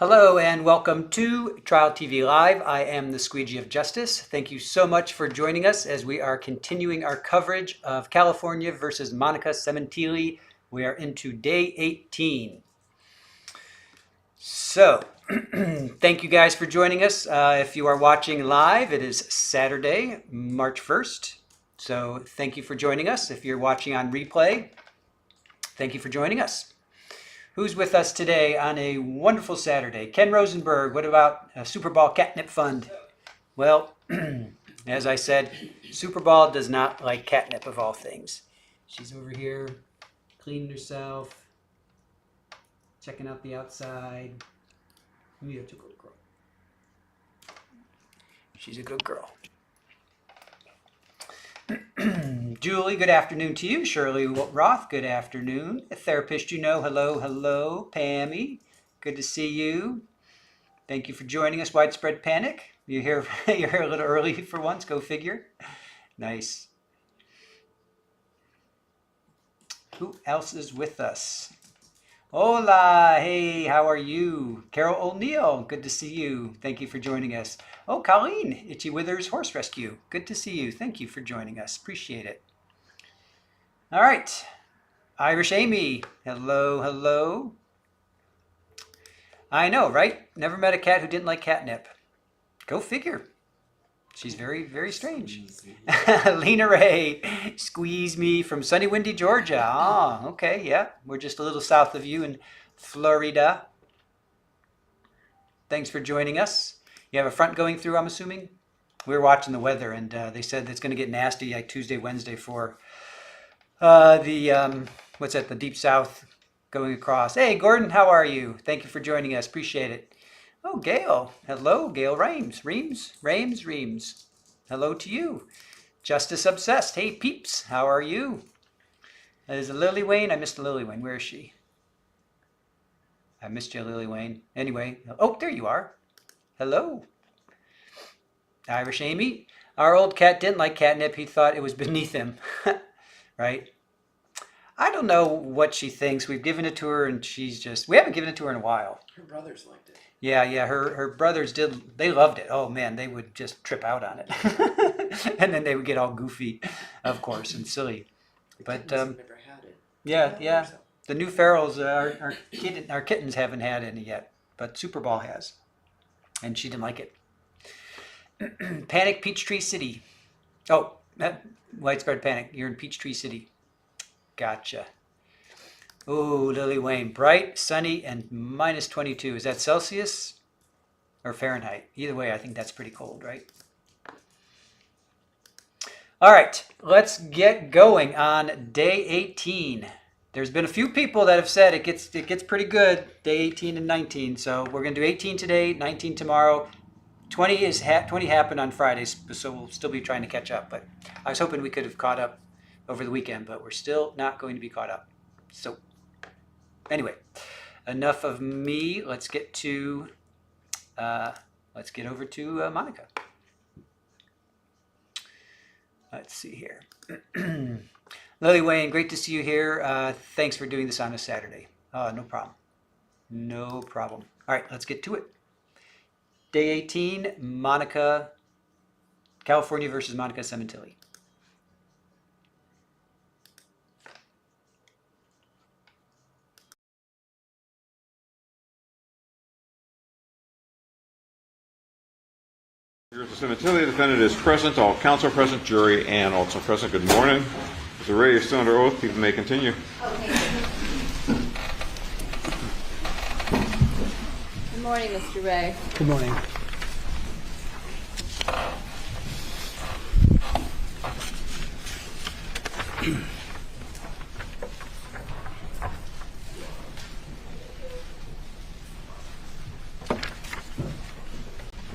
Hello and welcome to Trial TV Live. I am the Squeegee of Justice. Thank you so much for joining us as we are continuing our coverage of California versus Monica Sementilli. We are into day 18. So, thank you guys for joining us. If you are watching live, it is Saturday, March 1st. So thank you for joining us. If you're watching on replay, thank you for joining us. Who's with us today on a wonderful Saturday? Ken Rosenberg, what about a Super Bowl catnip fund? Well, as I said, Super Bowl does not like catnip of all things. She's over here cleaning herself, checking out the outside. You're a good girl. She's a good girl. Julie, good afternoon to you. Shirley Roth, good afternoon. A therapist you know, hello, hello. Pammy, good to see you. Thank you for joining us. Widespread Panic, you're here a little early for once, go figure. Nice. Who else is with us? Hola, hey, how are you? Carol O'Neill, good to see you. Thank you for joining us. Oh, Colleen, Itchy Withers Horse Rescue, good to see you. Thank you for joining us, appreciate it. All right, Irish Amy, hello, hello. I know, right? Never met a cat who didn't like catnip. Go figure. She's very, very strange. Lena Ray, squeeze me from sunny, windy Georgia. Ah, okay, yeah. We're just a little south of you in Florida. Thanks for joining us. You have a front going through, I'm assuming? We were watching the weather, and they said it's going to get nasty like Tuesday, Wednesday for the deep south going across. Hey, Gordon, how are you? Thank you for joining us. Appreciate it. Oh, Gail. Hello, Gail Reams. Reams. Hello to you. Justice Obsessed. Hey, peeps. How are you? There's a Lily Wayne. I missed a Lily Wayne. Where is she? I missed you, Lily Wayne. Anyway. Oh, there you are. Hello. Irish Amy. Our old cat didn't like catnip. He thought it was beneath him. Right? I don't know what she thinks. We've given it to her and we haven't given it to her in a while. Her brothers liked it. Yeah, her brothers did. They loved it. Oh man, they would just trip out on it. And then they would get all goofy, of course, and silly. But never had it. Yeah. The new ferals, our kittens haven't had any yet, but Super Bowl has. And she didn't like it. Panic, Peachtree City. Oh, Widespread Panic. You're in Peachtree City. Gotcha. Oh, Lily Wayne, bright, sunny, and minus 22. Is that Celsius or Fahrenheit? Either way, I think that's pretty cold, right? All right, let's get going on day 18. There's been a few people that have said it gets pretty good, day 18 and 19. So we're going to do 18 today, 19 tomorrow. 20 happened on Fridays, so we'll still be trying to catch up. But I was hoping we could have caught up over the weekend, but we're still not going to be caught up. So anyway, enough of me. Let's get over to Monica. Let's see here. Lily Wayne, great to see you here. Thanks for doing this on a Saturday. No problem. No problem. All right, let's get to it. Day 18, California versus Monica Sementilli. Mr. Sementilli, the defendant is present, all counsel are present, jury, and also present. Good morning. Mr. Ray is still under oath. People may continue. Okay. Good morning, Mr. Ray. Good morning.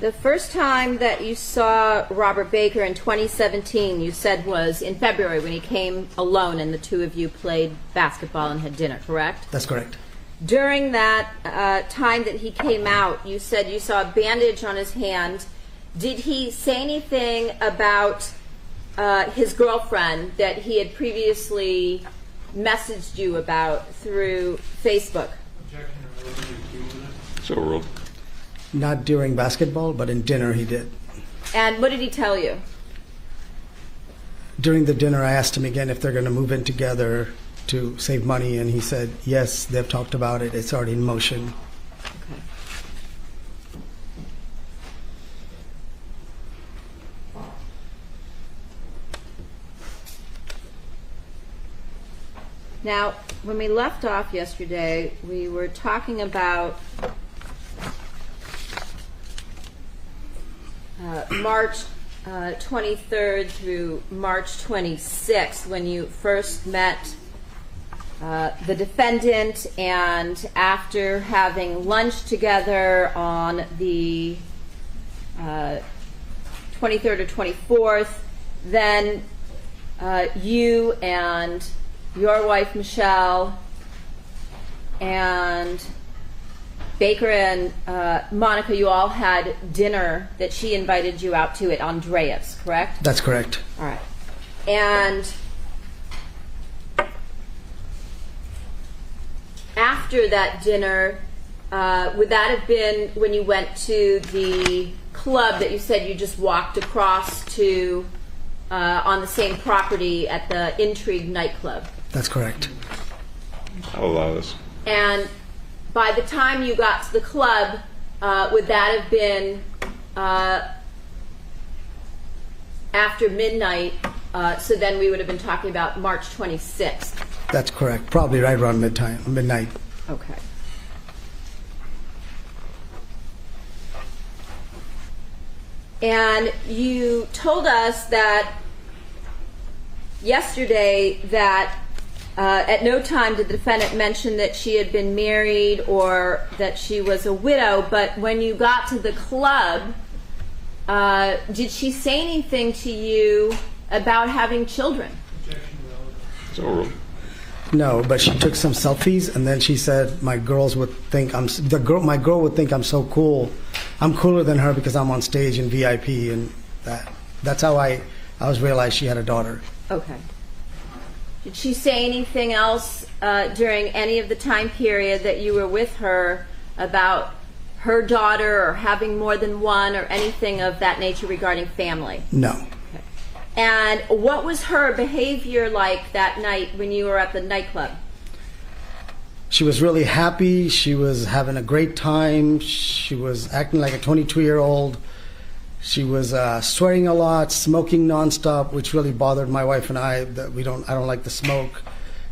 The first time that you saw Robert Baker in 2017, you said was in February when he came alone and the two of you played basketball and had dinner, correct? That's correct. During that time that he came out, you said you saw a bandage on his hand. Did he say anything about his girlfriend that he had previously messaged you about through Facebook? So ruled. Not during basketball, but in dinner he did. And what did he tell you? During the dinner, I asked him again if they're going to move in together to save money, and he said, yes, they've talked about it. It's already in motion. Okay. Now, when we left off yesterday, we were talking about March 23rd through March 26th, when you first met the defendant, and after having lunch together on the 23rd or 24th, then you and your wife Michelle and Baker and Monica, you all had dinner that she invited you out to at Andreas, correct? That's correct. All right. And after that dinner, would that have been when you went to the club that you said you just walked across to on the same property at the Intrigue nightclub? That's correct. I'll allow this. And by the time you got to the club, would that have been after midnight? So then we would have been talking about March 26th. That's correct. Probably right around midnight. Okay. And you told us that yesterday that at no time did the defendant mention that she had been married or that she was a widow, but when you got to the club, did she say anything to you about having children? So ruled. No, but she took some selfies, and then she said, "My girls would think my girl would think I'm so cool. I'm cooler than her because I'm on stage in VIP," and that's how I was realized she had a daughter. Okay. Did she say anything else during any of the time period that you were with her about her daughter or having more than one or anything of that nature regarding family? No. Okay. And what was her behavior like that night when you were at the nightclub? She was really happy. She was having a great time. She was acting like a 22-year-old. She was swearing a lot, smoking nonstop, which really bothered my wife and I. That I don't like the smoke,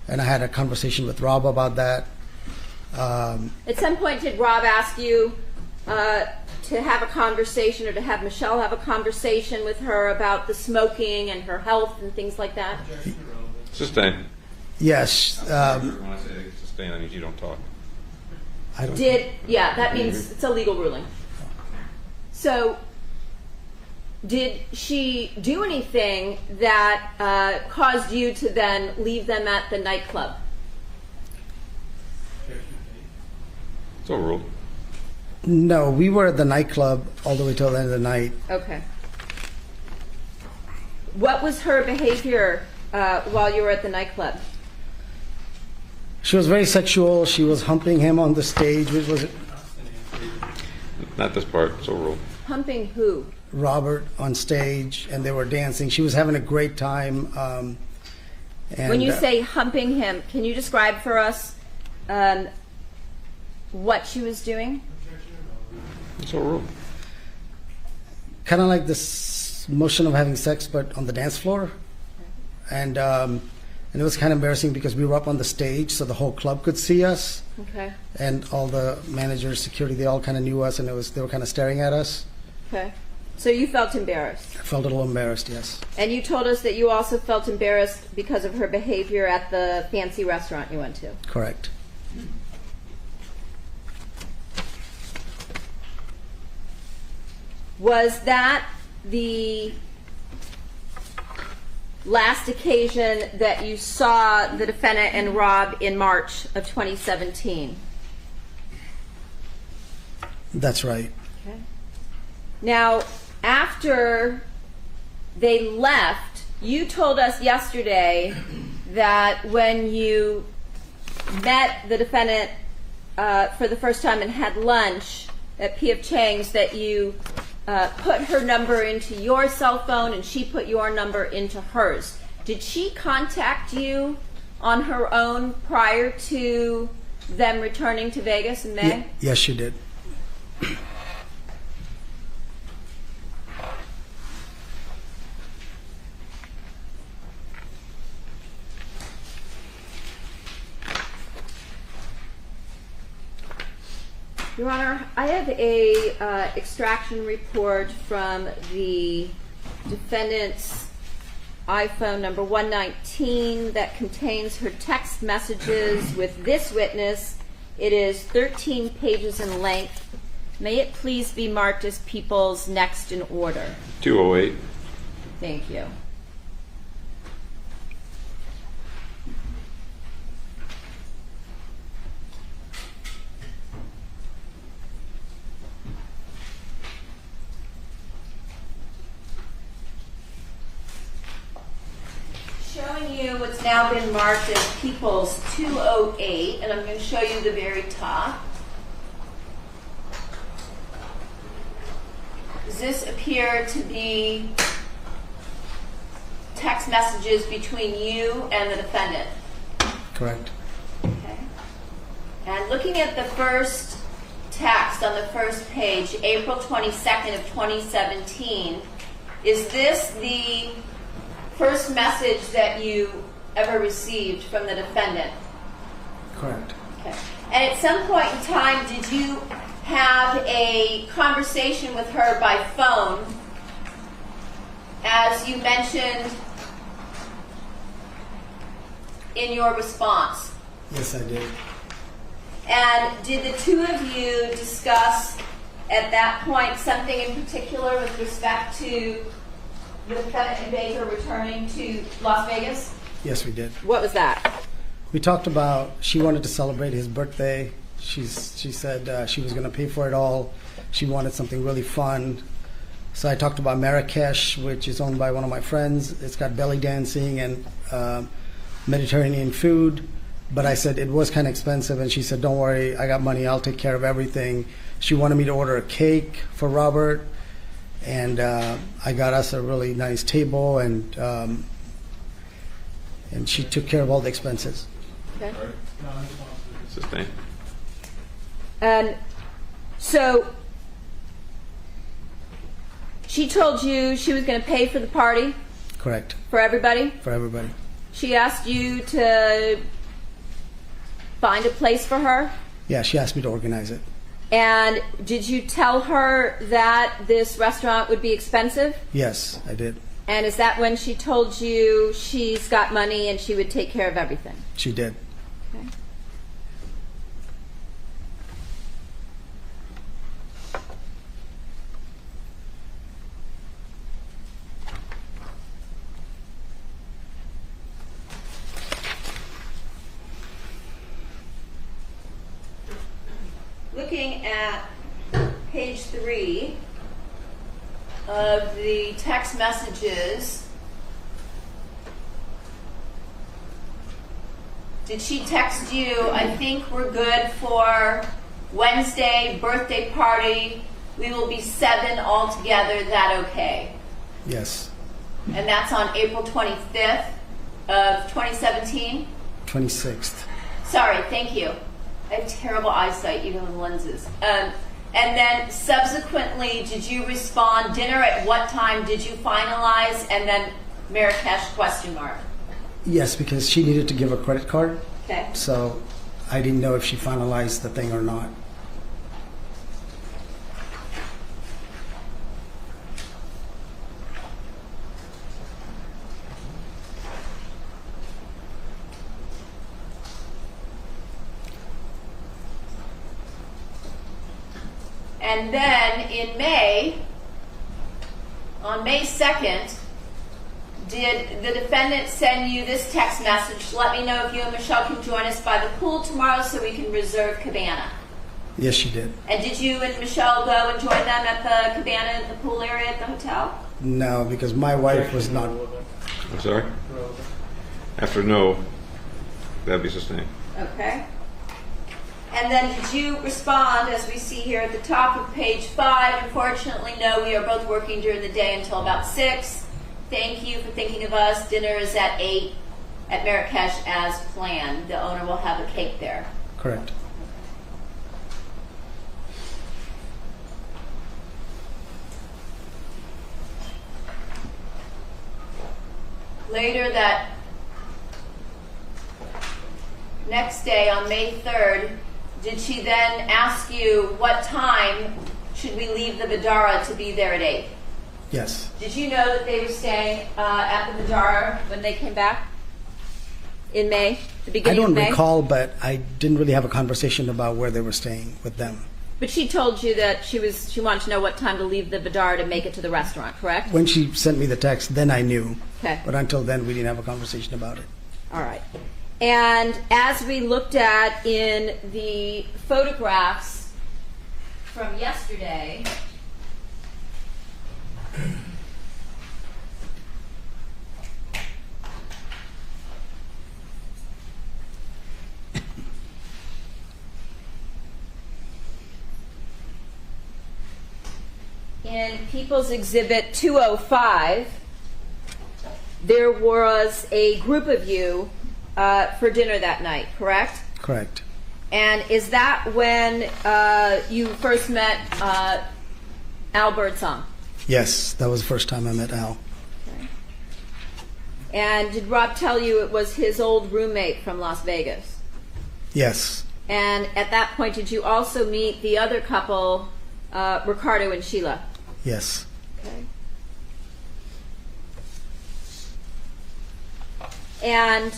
and I had a conversation with Rob about that. At some point, did Rob ask you to have a conversation, or to have Michelle have a conversation with her about the smoking and her health and things like that? Sustain. Yes. When I say sustain, that means you don't talk. I don't. That means it's a legal ruling. So, did she do anything that caused you to then leave them at the nightclub? So ruled. No, we were at the nightclub all the way till the end of the night. Okay. What was her behavior while you were at the nightclub? She was very sexual. She was humping him on the stage, which was Not this part. So ruled. Humping who? Robert on stage, and they were dancing. She was having a great time. And When you say humping him, can you describe for us what she was doing? So ruled. kind of like this motion of having sex, but on the dance floor, and it was kind of embarrassing because we were up on the stage, so the whole club could see us. Okay. And all the managers, security, they all kind of knew us, and they were kind of staring at us. Okay. So you felt embarrassed. I felt a little embarrassed, yes. And you told us that you also felt embarrassed because of her behavior at the fancy restaurant you went to. Correct. Was that the last occasion that you saw the defendant and Rob in March of 2017? That's right. Okay. Now, after they left, you told us yesterday that when you met the defendant for the first time and had lunch at P.F. Chang's, that you put her number into your cell phone and she put your number into hers. Did she contact you on her own prior to them returning to Vegas in May? Yes, she did. Your Honor, I have a extraction report from the defendant's iPhone number 119 that contains her text messages with this witness. It is 13 pages in length. May it please be marked as people's next in order. 208. Thank you. Showing you what's now been marked as People's 208, and I'm going to show you the very top. Does this appear to be text messages between you and the defendant? Correct. Okay. And looking at the first text on the first page, April 22nd of 2017, is this the first message that you ever received from the defendant? Correct. Okay. And at some point in time, did you have a conversation with her by phone, as you mentioned in your response? Yes, I did. And did the two of you discuss at that point something in particular with respect to the defendant and Baker returning to Las Vegas? Yes, we did. What was that? We talked about she wanted to celebrate his birthday. She said she was going to pay for it all. She wanted something really fun. So I talked about Marrakesh, which is owned by one of my friends. It's got belly dancing and Mediterranean food. But I said it was kind of expensive, and she said, "Don't worry, I got money. I'll take care of everything." She wanted me to order a cake for Robert, and I got us a really nice table, and she took care of all the expenses. Okay. Sustained. And so she told you she was going to pay for the party Correct. for everybody? For everybody. She asked you to find a place for her? Yeah, she asked me to organize it. And did you tell her that this restaurant would be expensive? Yes, I did. And is that when she told you she's got money and she would take care of everything? She did. Okay. Looking at page 3 of the text messages, did she text you, "I think we're good for Wednesday, birthday party, we will be 7 altogether, is that okay?" Yes. And that's on April 25th of 2017? 26th. Sorry, thank you. I have terrible eyesight, even with lenses. And then subsequently, did you respond, "Dinner at what time did you finalize?" And then Marrakesh question mark. Yes, because she needed to give a credit card, Okay. so I didn't know if she finalized the thing or not. And then in May, on May 2nd, did the defendant send you this text message, "Let me know if you and Michelle can join us by the pool tomorrow so we can reserve cabana"? Yes, she did. And did you and Michelle go and join them at the cabana at the pool area at the hotel? No, because my wife was not. I'm sorry? After no, that'd be sustained. Okay. And then did you respond, as we see here at the top of page 5? Unfortunately, no, we are both working during the day until about 6. Thank you for thinking of us. Dinner is at 8 at Marrakesh as planned. The owner will have a cake there. Correct. Later that next day, on May 3rd, did she then ask you what time should we leave the Vidara to be there at 8? Yes. Did you know that they were staying at the Vidara when they came back in May, the I beginning don't of May? recall, but I didn't really have a conversation about where they were staying with them. But she told you that she wanted to know what time to leave the Vidara to make it to the restaurant, correct? When she sent me the text, then I knew. Okay. But until then, we didn't have a conversation about it. All right. And as we looked at in the photographs from yesterday, in People's Exhibit 205, there was a group of you for dinner that night, correct? Correct. And is that when you first met Al Birdsong? Yes, that was the first time I met Al. Okay. And did Rob tell you it was his old roommate from Las Vegas? Yes. And at that point, did you also meet the other couple, Ricardo and Sheila? Yes. Okay. And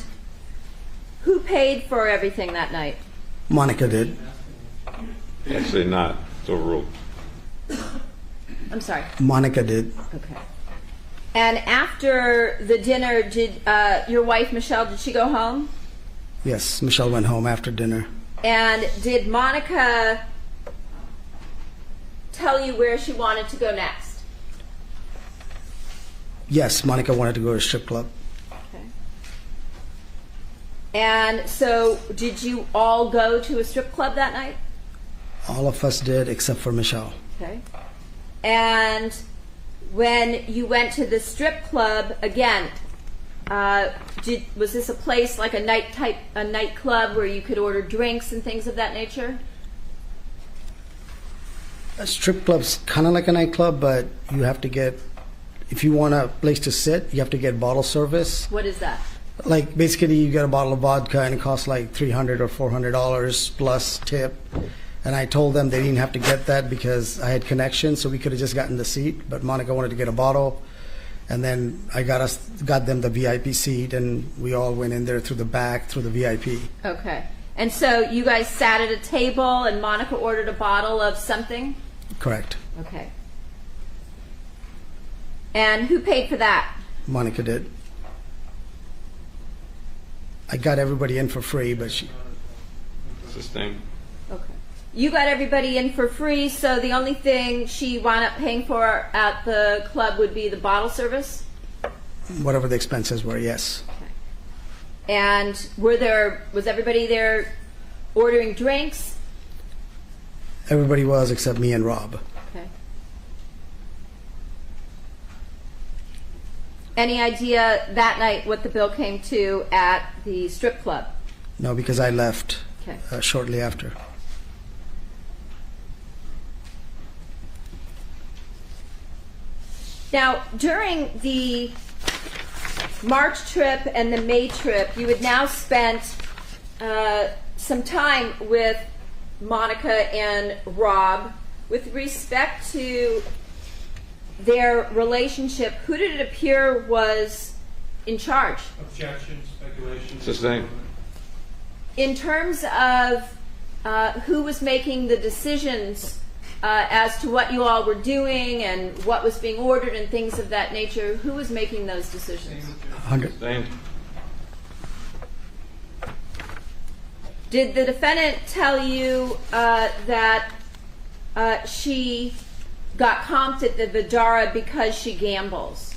who paid for everything that night? Monica did. Actually not. It's overruled. I'm sorry. Monica did. Okay. And after the dinner, did your wife, Michelle, did she go home? Yes, Michelle went home after dinner. And did Monica tell you where she wanted to go next? Yes, Monica wanted to go to a strip club. Okay. And so did you all go to a strip club that night? All of us did except for Michelle. Okay. And when you went to the strip club again, was this a place like a nightclub where you could order drinks and things of that nature? A strip club's kind of like a nightclub, but you have to get, if you want a place to sit, you have to get bottle service. What is that? Like basically you get a bottle of vodka and it costs like $300 or $400 plus tip. And I told them they didn't have to get that because I had connections, so we could have just gotten the seat. But Monica wanted to get a bottle, and then I got them the VIP seat, and we all went in there through the back, through the VIP. Okay. And so you guys sat at a table and Monica ordered a bottle of something? Correct. Okay. And who paid for that? Monica did. I got everybody in for free, but she... Sustained. Okay. You got everybody in for free, so the only thing she wound up paying for at the club would be the bottle service? Whatever the expenses were, yes. Okay. And was everybody there ordering drinks? Everybody was except me and Rob. Okay. Any idea that night what the bill came to at the strip club? No, because I left Okay. shortly after. Now, during the March trip and the May trip, you had now spent some time with Monica and Rob. With respect to their relationship, who did it appear was in charge? Objection, speculation. Sustained. In terms of who was making the decisions as to what you all were doing and what was being ordered and things of that nature, who was making those decisions? 100. Sustained. Did the defendant tell you that she got comped at the Vidara because she gambles?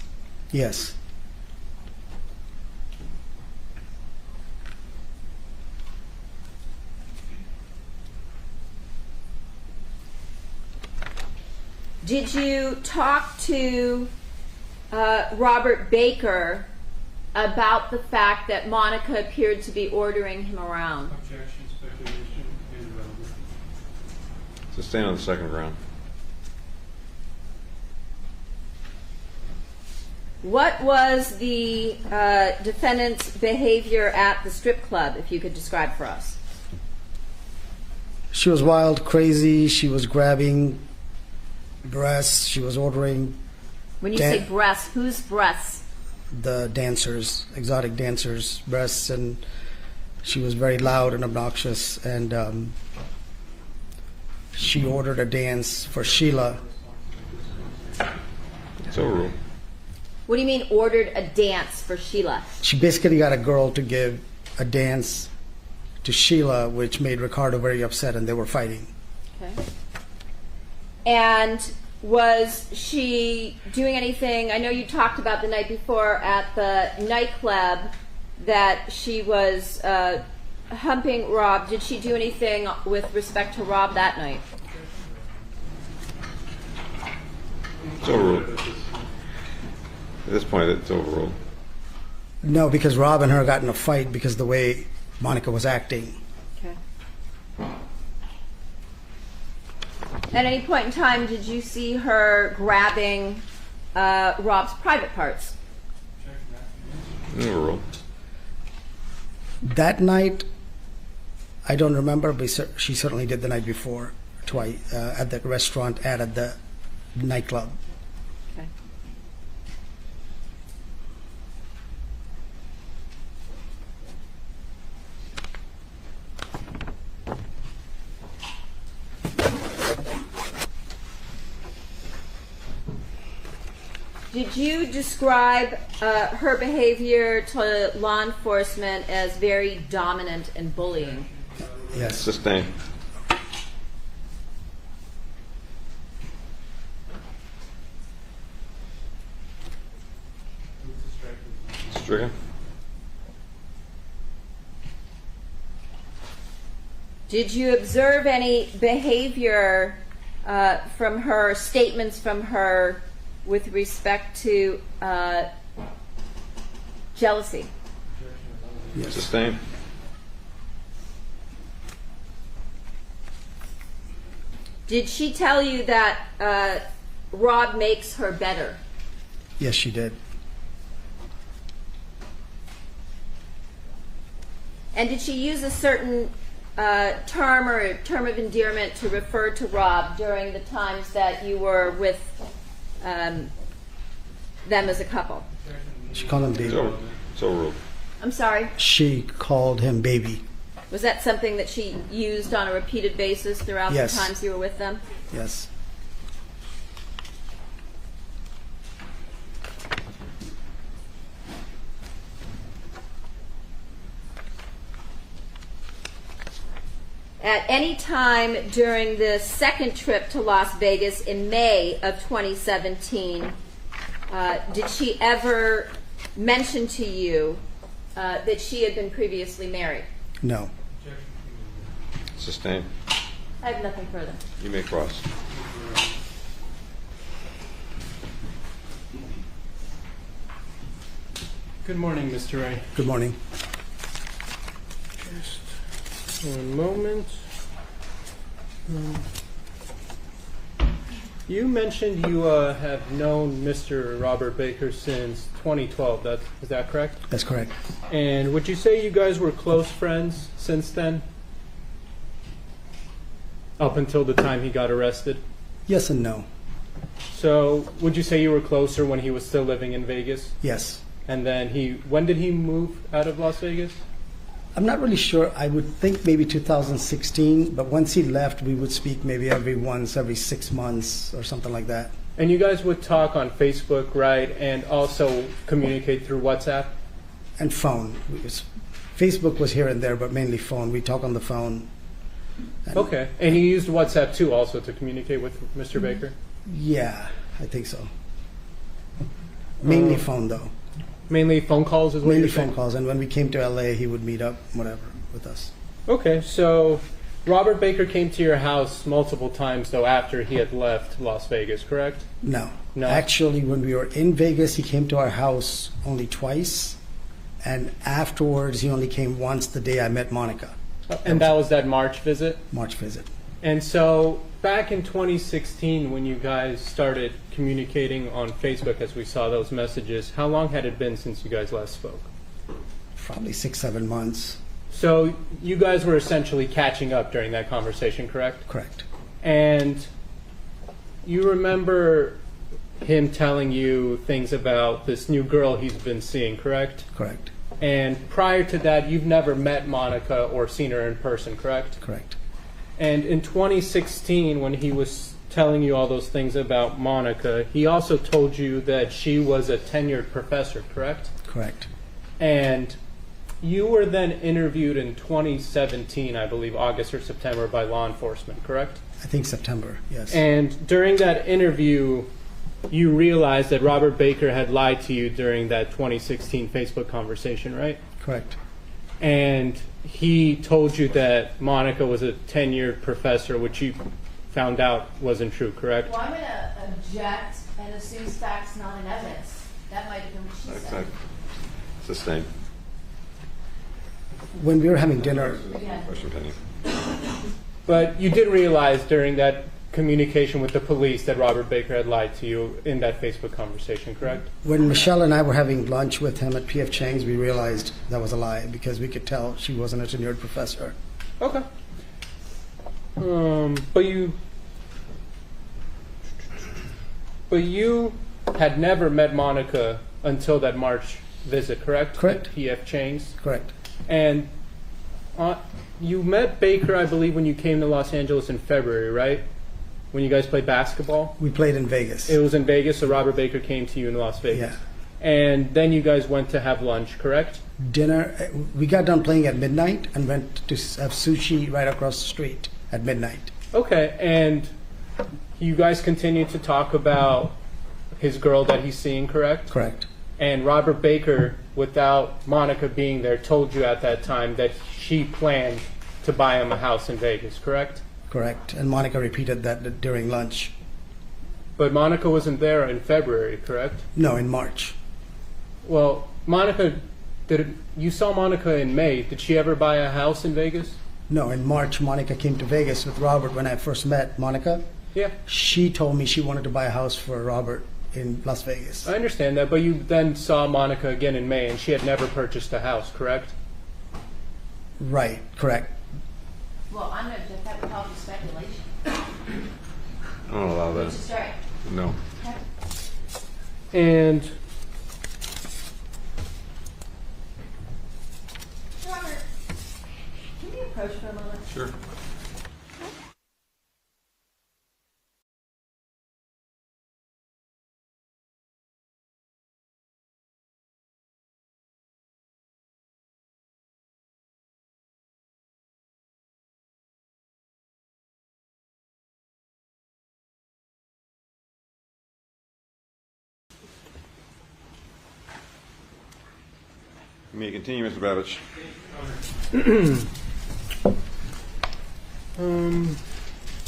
Yes. Did you talk to Robert Baker about the fact that Monica appeared to be ordering him around? Objection, speculation, irrelevant. Sustain on the second ground. What was the defendant's behavior at the strip club, if you could describe for us? She was wild, crazy. She was grabbing breasts. She was ordering When you say breasts, whose breasts? the dancers, exotic dancers' breasts, and she was very loud and obnoxious. And she ordered a dance for Sheila. It's overruled. What do you mean ordered a dance for Sheila? She basically got a girl to give a dance to Sheila, which made Ricardo very upset, and they were fighting. Okay. And was she doing anything? I know you talked about the night before at the nightclub that she was humping Rob. Did she do anything with respect to Rob that night? It's overruled. At this point, it's overruled. No, because Rob and her got in a fight because the way Monica was acting. Okay. At any point in time, did you see her grabbing Rob's private parts? Overruled. That night, I don't remember, but she certainly did the night before, twice, at the restaurant and at the nightclub. Okay. Did you describe her behavior to law enforcement as very dominant and bullying? Yes. Sustain. Stricken. Did you observe any behavior from her, statements from her, with respect to jealousy? Yes. Sustain. Did she tell you that Rob makes her better? Yes, she did. And did she use a certain term or term of endearment to refer to Rob during the times that you were with them as a couple? She called him baby. It's overruled. I'm sorry. She called him baby. Was that something that she used on a repeated basis throughout Yes. the times you were with them? Yes. At any time during the second trip to Las Vegas in May of 2017, did she ever mention to you that she had been previously married? No. Sustain. I have nothing further. You may cross. Good morning, Mr. Ray. Good morning. Just one moment. You mentioned you have known Mr. Robert Baker since 2012. Is that correct? That's correct. And would you say you guys were close friends since then? Up until the time he got arrested? Yes and no. So, would you say you were closer when he was still living in Vegas? Yes. And then when did he move out of Las Vegas? I'm not really sure. I would think maybe 2016, but once he left, we would speak maybe every 6 months or something like that. And you guys would talk on Facebook, right? And also communicate through WhatsApp? And phone. Facebook was here and there, but mainly phone. We talk on the phone. Okay. And you used WhatsApp too also to communicate with Mr. Baker? Yeah, I think so. Mainly phone, though. Mainly phone calls is what Mainly you're saying? phone calls. And when we came to LA, he would meet up, whatever, with us. Okay, so Robert Baker came to your house multiple times, though, after he had left Las Vegas, correct? No. No? Actually, when we were in Vegas, he came to our house only twice. And afterwards, he only came once the day I met Monica. And that was that March visit? March visit. And so back in 2016, when you guys started communicating on Facebook, as we saw those messages, how long had it been since you guys last spoke? Probably 6-7 months. So you guys were essentially catching up during that conversation, correct? Correct. And you remember him telling you things about this new girl he's been seeing, correct? Correct. And prior to that, you've never met Monica or seen her in person, correct? Correct. And in 2016, when he was telling you all those things about Monica, he also told you that she was a tenured professor, correct? Correct. And you were then interviewed in 2017, I believe, August or September, by law enforcement, correct? I think September, yes. And during that interview, you realized that Robert Baker had lied to you during that 2016 Facebook conversation, right? Correct. And he told you that Monica was a tenured professor, which you found out wasn't true, correct? Well, I'm going to object and assume facts not in evidence. That might have been what she said. Sustained. When we were having dinner, Question pending. But you did realize during that communication with the police that Robert Baker had lied to you in that Facebook conversation, correct? when Michelle and I were having lunch with him at P.F. Chang's, we realized that was a lie because we could tell she wasn't a tenured professor. Okay. But you had never met Monica until that March visit, correct? Correct. At P.F. Chang's. Correct. And you met Baker, I believe, when you came to Los Angeles in February, right? When you guys played basketball? We played in Vegas. It was in Vegas, so Robert Baker came to you in Las Vegas. Yeah. And then you guys went to have lunch, correct? Dinner, we got done playing at midnight and went to have sushi right across the street at midnight. Okay, and you guys continued to talk about his girl that he's seeing, correct? Correct. And Robert Baker, without Monica being there, told you at that time that she planned to buy him a house in Vegas, correct? Correct. And Monica repeated that during lunch. But Monica wasn't there in February, correct? No, in March. Well, you saw Monica in May. Did she ever buy a house in Vegas? No, in March, Monica came to Vegas with Robert when I first met Monica. Yeah. She told me she wanted to buy a house for Robert in Las Vegas. I understand that, but you then saw Monica again in May, and she had never purchased a house, correct? Right, correct. Well, I'm going to object. That would probably be speculation. I don't allow Which that. is right. No. And Robert, can you approach for a moment? Sure. You may continue, Mr. Babich.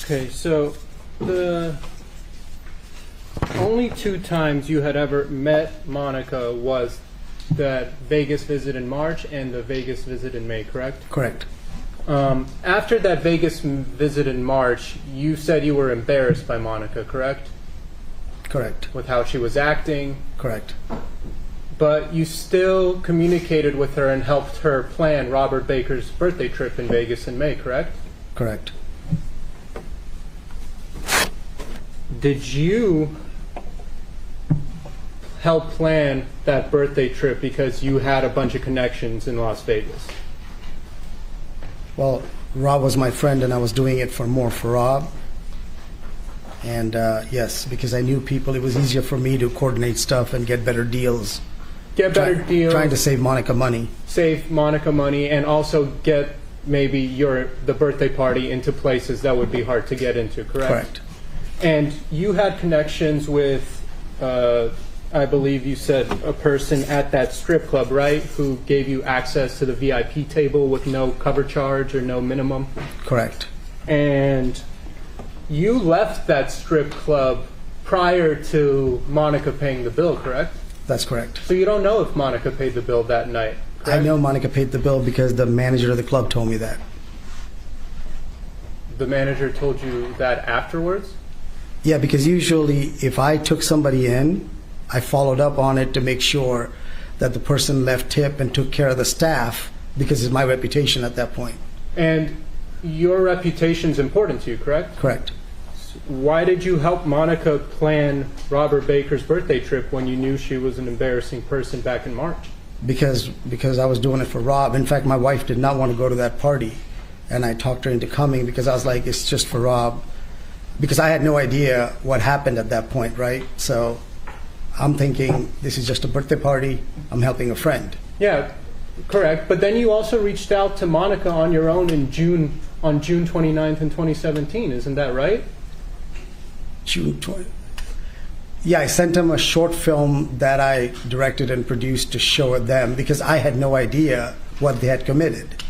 okay, so the only two times you had ever met Monica was that Vegas visit in March and the Vegas visit in May, correct? Correct. After that Vegas visit in March, you said you were embarrassed by Monica, correct? Correct. With how she was acting, Correct. but you still communicated with her and helped her plan Robert Baker's birthday trip in Vegas in May, correct? Correct. Did you help plan that birthday trip because you had a bunch of connections in Las Vegas? Well, Rob was my friend and I was doing it for Rob. And yes, because I knew people, it was easier for me to coordinate stuff and get better deals. Get better deals. Trying to save Monica money. Save Monica money and also get maybe the birthday party into places that would be hard to get into, correct? Correct. And you had connections with I believe you said, a person at that strip club, right, who gave you access to the VIP table with no cover charge or no minimum. Correct. And you left that strip club prior to Monica paying the bill, correct? That's correct. So you don't know if Monica paid the bill that night, correct? I know Monica paid the bill because the manager of the club told me that. The manager told you that afterwards? Yeah, because usually if I took somebody in, I followed up on it to make sure that the person left tip and took care of the staff because it's my reputation at that point. And your reputation's important to you, correct? Correct. Why did you help Monica plan Robert Baker's birthday trip when you knew she was an embarrassing person back in March? Because I was doing it for Rob. In fact, my wife did not want to go to that party, and I talked her into coming because I was like, it's just for Rob. Because I had no idea what happened at that point, right? So I'm thinking, this is just a birthday party. I'm helping a friend. Yeah, correct. But then you also reached out to Monica on your own on June 29th in 2017. Isn't that right? June 20. Yeah, I sent him a short film that I directed and produced to show them because I had no idea what they had committed.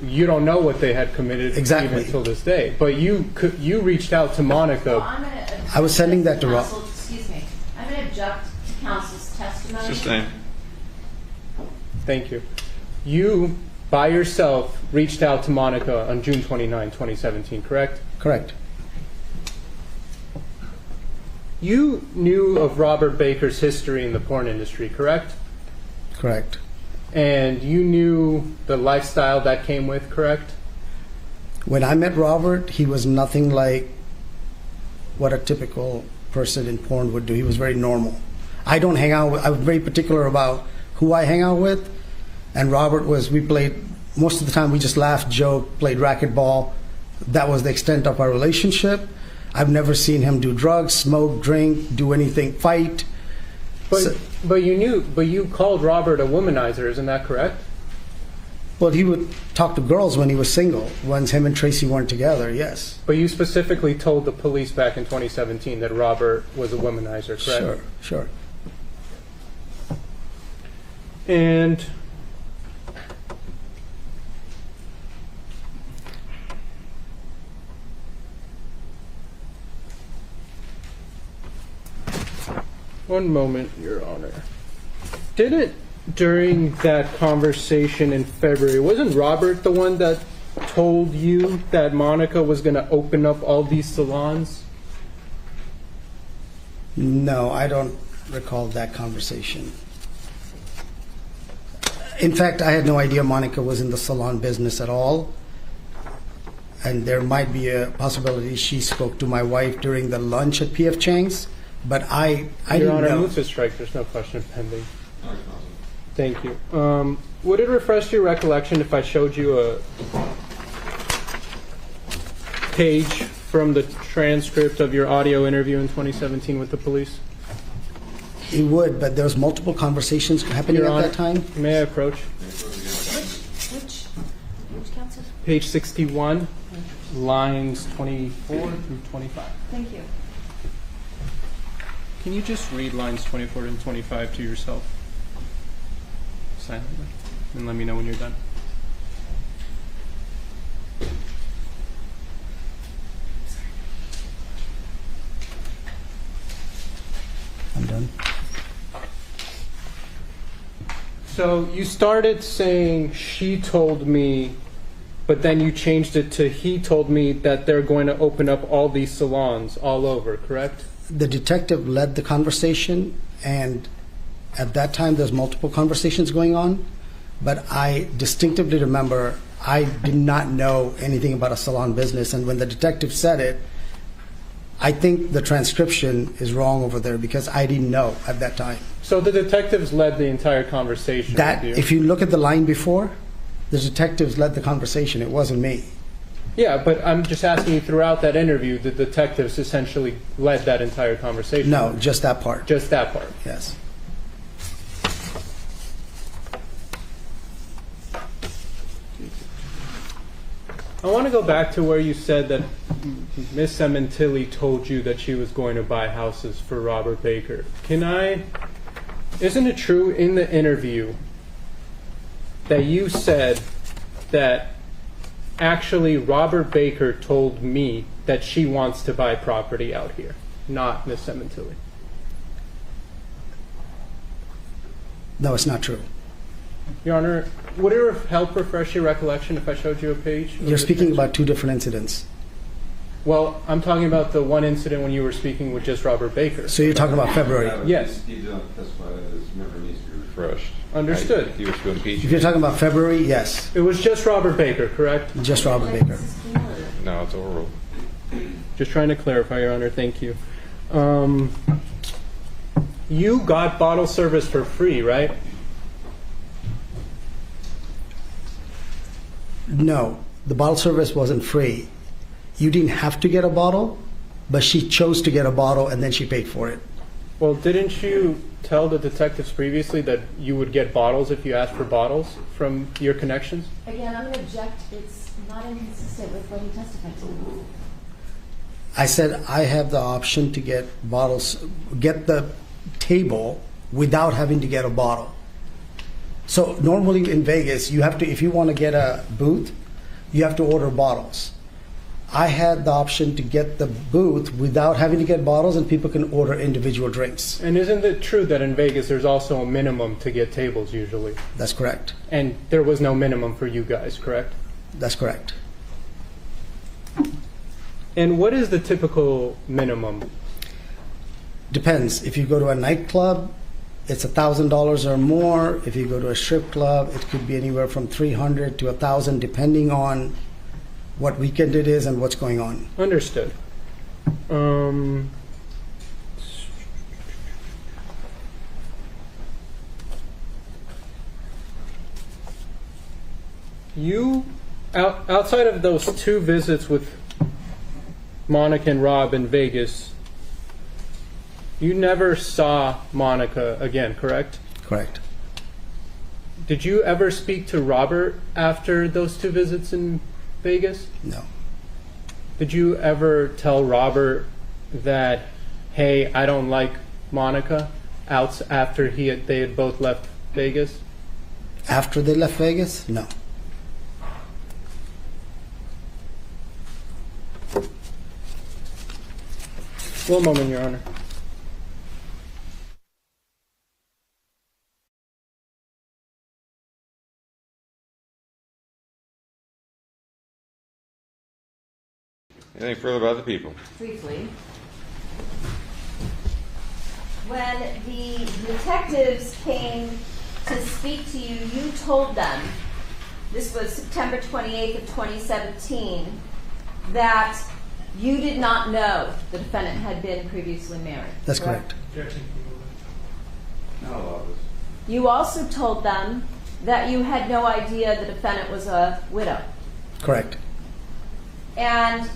You don't know what they had committed Exactly. even until this day. But you reached out to Monica. Well, I'm gonna object I was sending that to Rob. counsel- Excuse me. I'm going to object to counsel's testimony. Sustain. Thank you. You, by yourself, reached out to Monica on June 29, 2017, correct? Correct. You knew of Robert Baker's history in the porn industry, correct? Correct. And you knew the lifestyle that came with, correct? When I met Robert, he was nothing like what a typical person in porn would do. He was very normal. I don't hang out with, I'm very particular about who I hang out with. And Robert was, we played, most of the time we just laughed, joked, played racquetball. That was the extent of our relationship. I've never seen him do drugs, smoke, drink, do anything, fight. But you called Robert a womanizer, isn't that correct? Well, he would talk to girls when he was single, once him and Tracy weren't together, yes. But you specifically told the police back in 2017 that Robert was a womanizer, correct? Sure, sure. And one moment, Your Honor. Didn't during that conversation in February, wasn't Robert the one that told you that Monica was going to open up all these salons? No, I don't recall that conversation. In fact, I had no idea Monica was in the salon business at all. And there might be a possibility she spoke to my wife during the lunch at P.F. Chang's, but I Your didn't Honor, know. move to strike. There's no question pending. Thank you. Would it refresh your recollection if I showed you a page from the transcript of your audio interview in 2017 with the police? It would, but there was multiple conversations happening Your at Honor, that time. may I approach? Which counsel? Page 61, lines 24 through 25. Thank you. Can you just read lines 24 and 25 to yourself silently, and let me know when you're done? I'm done. So you started saying she told me, but then you changed it to he told me that they're going to open up all these salons all over, correct? The detective led the conversation, and at that time there's multiple conversations going on, but I distinctively remember I did not know anything about a salon business, and when the detective said it, I think the transcription is wrong over there because I didn't know at that time. So the detectives led the entire conversation That, with you. if you look at the line before, the detectives led the conversation. It wasn't me. Yeah, but I'm just asking you, throughout that interview, the detectives essentially led that entire conversation. No, just that part. Just that part. Yes. I want to go back to where you said that Miss Sementilli told you that she was going to buy houses for Robert Baker. Can I Isn't it true in the interview that you said that actually Robert Baker told me that she wants to buy property out here, not Ms. Sementilli? No, it's not true. Your Honor, would it help refresh your recollection if I showed you a page? You're speaking about two different incidents. Well, I'm talking about the one incident when you were speaking with just Robert Baker. So you're talking about February. Yes. He doesn't testify that his memory needs to be refreshed. Understood. He was to impeach. If you're talking about February, yes, It was just Robert Baker, correct? just Robert Baker. No, it's overruled. Just trying to clarify, Your Honor. Thank you. You got bottle service for free, right? No, the bottle service wasn't free. You didn't have to get a bottle, but she chose to get a bottle and then she paid for it. Well, didn't you tell the detectives previously that you would get bottles if you asked for bottles from your connections? Again, I'm going to object. It's not inconsistent with what he testified to. I said I have the option to get bottles, get the table without having to get a bottle. So normally in Vegas, you have to, if you want to get a booth, you have to order bottles. I had the option to get the booth without having to get bottles, and people can order individual drinks. And isn't it true that in Vegas there's also a minimum to get tables usually? That's correct. And there was no minimum for you guys, correct? That's correct. And what is the typical minimum? Depends. If you go to a nightclub, it's $1,000 or more. If you go to a strip club, it could be anywhere from $300 to $1,000, depending on what weekend it is and what's going on. Understood. You, outside of those two visits with Monica and Rob in Vegas, you never saw Monica again, correct? Correct. Did you ever speak to Robert after those two visits in Vegas? No. Did you ever tell Robert that, hey, I don't like Monica, out after they had both left Vegas? After they left Vegas? No. One moment, Your Honor. Anything further about the people? Briefly. When the detectives came to speak to you, you told them, this was September 28th of 2017, that you did not know the defendant had been previously married. That's correct. You also told them that you had no idea the defendant was a widow. Correct. And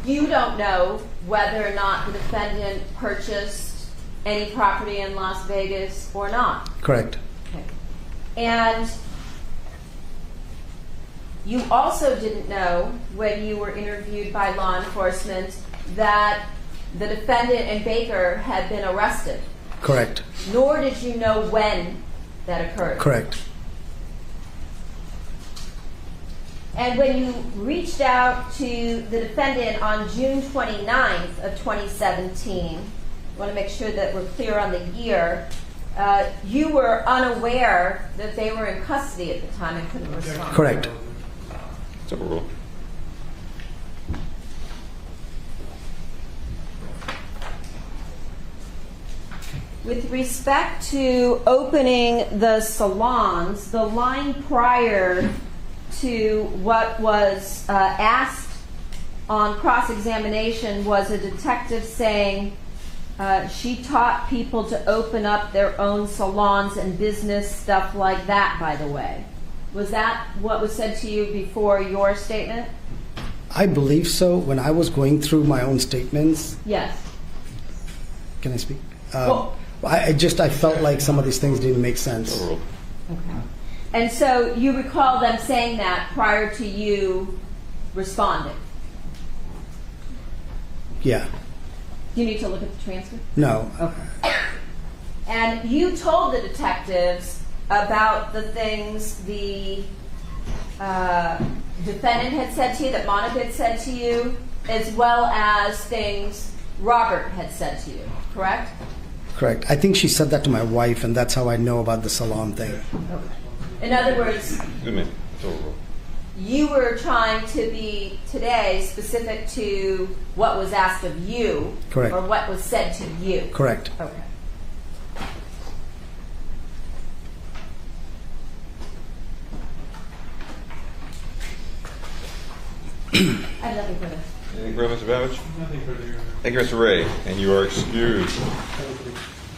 you don't know whether or not the defendant purchased any property in Las Vegas or not. Correct. Okay. And you also didn't know, when you were interviewed by law enforcement, that the defendant and Baker had been arrested. Correct. Nor did you know when that occurred. Correct. And when you reached out to the defendant on June 29th of 2017, I want to make sure that we're clear on the year, you were unaware that they were in custody at the time and couldn't respond. Correct. It's overruled. With respect to opening the salons, the line prior to what was asked on cross-examination was a detective saying she taught people to open up their own salons and business, stuff like that, by the way. Was that what was said to you before your statement? I believe so. When I was going through my own statements, Yes. can I speak? Well- I felt like some of these things didn't make sense. Overruled. Okay. And so you recall them saying that prior to you responding? Yeah. Do you need to look at the transcript? No. Okay. And you told the detectives about the things the defendant had said to you, that Monica had said to you, as well as things Robert had said to you, correct? Correct. I think she said that to my wife, and that's how I know about the salon thing. Okay. In other words, Good minute. It's over. you were trying to be today specific to what was asked of you, Correct. or what was said to you. Correct. Okay. I have nothing further. Anything further, Mr. Babbage? Nothing further, Your Honor. Thank you, Mr. Ray, and you are excused.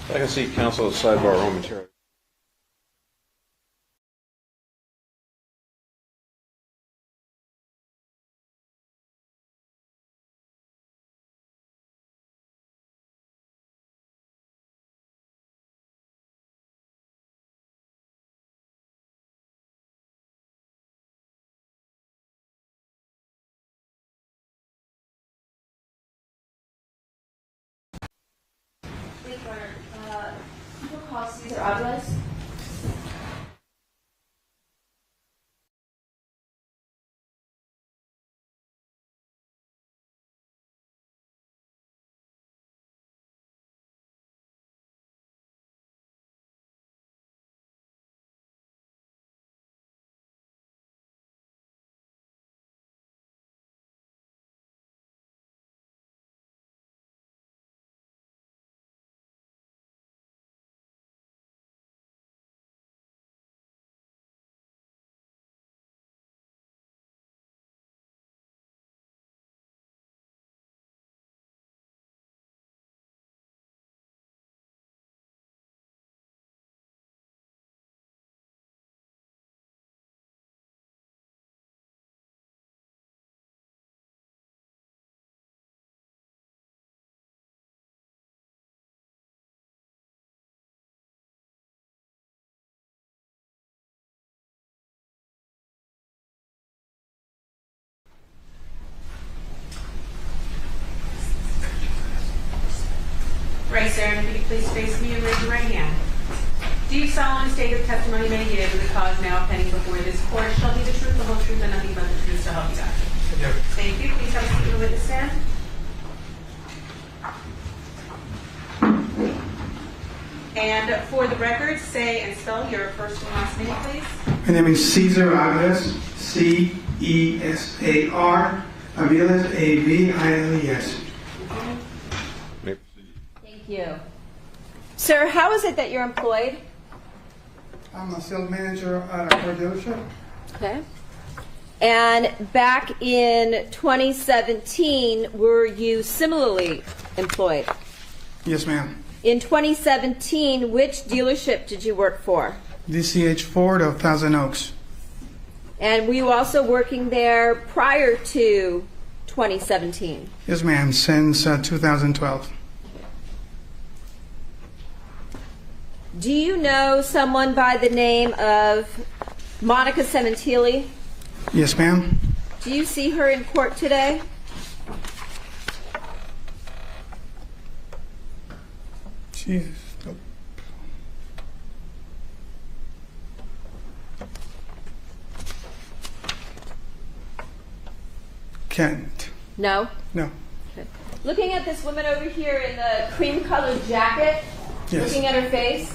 I can see counsel at sidebar momentarily. People call Cesar Alvarez. Right, sir, and if you could please face me and raise your right hand. Do you solemnly state that the testimony you may give in the cause now pending before this court shall be the truth, the whole truth, and nothing but the truth, so help you God? Yes. Thank you. Please have a seat in the witness stand. And for the record, say and spell your first and last name, please. My name is Cesar Aviles, C-E-S-A-R, Aviles, A-V-I-L-E-S. Thank you. Sir, how is it that you're employed? I'm a sales manager at a car dealership. Okay. And back in 2017, were you similarly employed? Yes, ma'am. In 2017, which dealership did you work for? DCH Ford of Thousand Oaks. And were you also working there prior to 2017? Yes, ma'am, since 2012. Do you know someone by the name of Monica Sementilli? Yes, ma'am. Do you see her in court today? Jesus. Can't. No? No. Okay. Looking at this woman over here in the cream-colored jacket, Yes. looking at her face,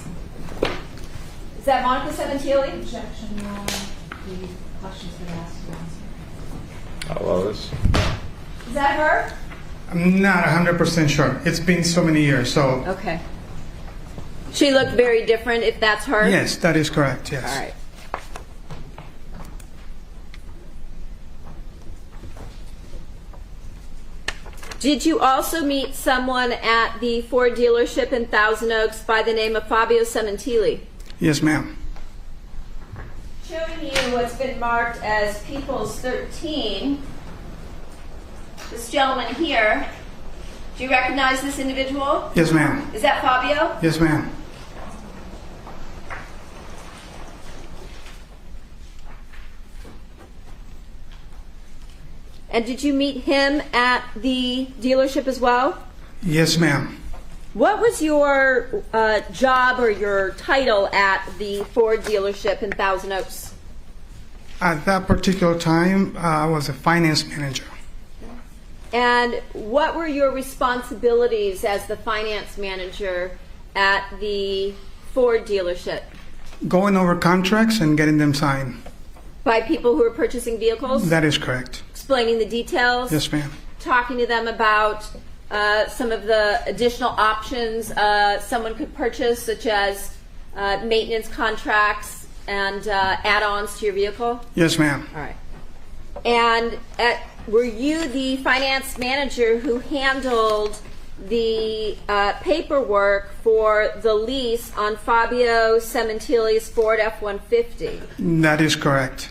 is that Monica Sementilli? Objection, Your Honor. The question's been asked and answered. I love this. Is that her? I'm not 100% sure. It's been so many years, so. Okay. She looked very different, if that's her? Yes, that is correct, yes. All right. Did you also meet someone at the Ford dealership in Thousand Oaks by the name of Fabio Sementilli? Yes, ma'am. Showing you what's been marked as People's 13. This gentleman here, do you recognize this individual? Yes, ma'am. Is that Fabio? Yes, ma'am. And did you meet him at the dealership as well? Yes, ma'am. What was your job or your title at the Ford dealership in Thousand Oaks? At that particular time, I was a finance manager. And what were your responsibilities as the finance manager at the Ford dealership? Going over contracts and getting them signed. By people who are purchasing vehicles? That is correct. Explaining the details? Yes, ma'am. Talking to them about some of the additional options someone could purchase, such as maintenance contracts and add-ons to your vehicle? Yes, ma'am. All right. And were you the finance manager who handled the paperwork for the lease on Fabio Sementilli's Ford F-150? That is correct.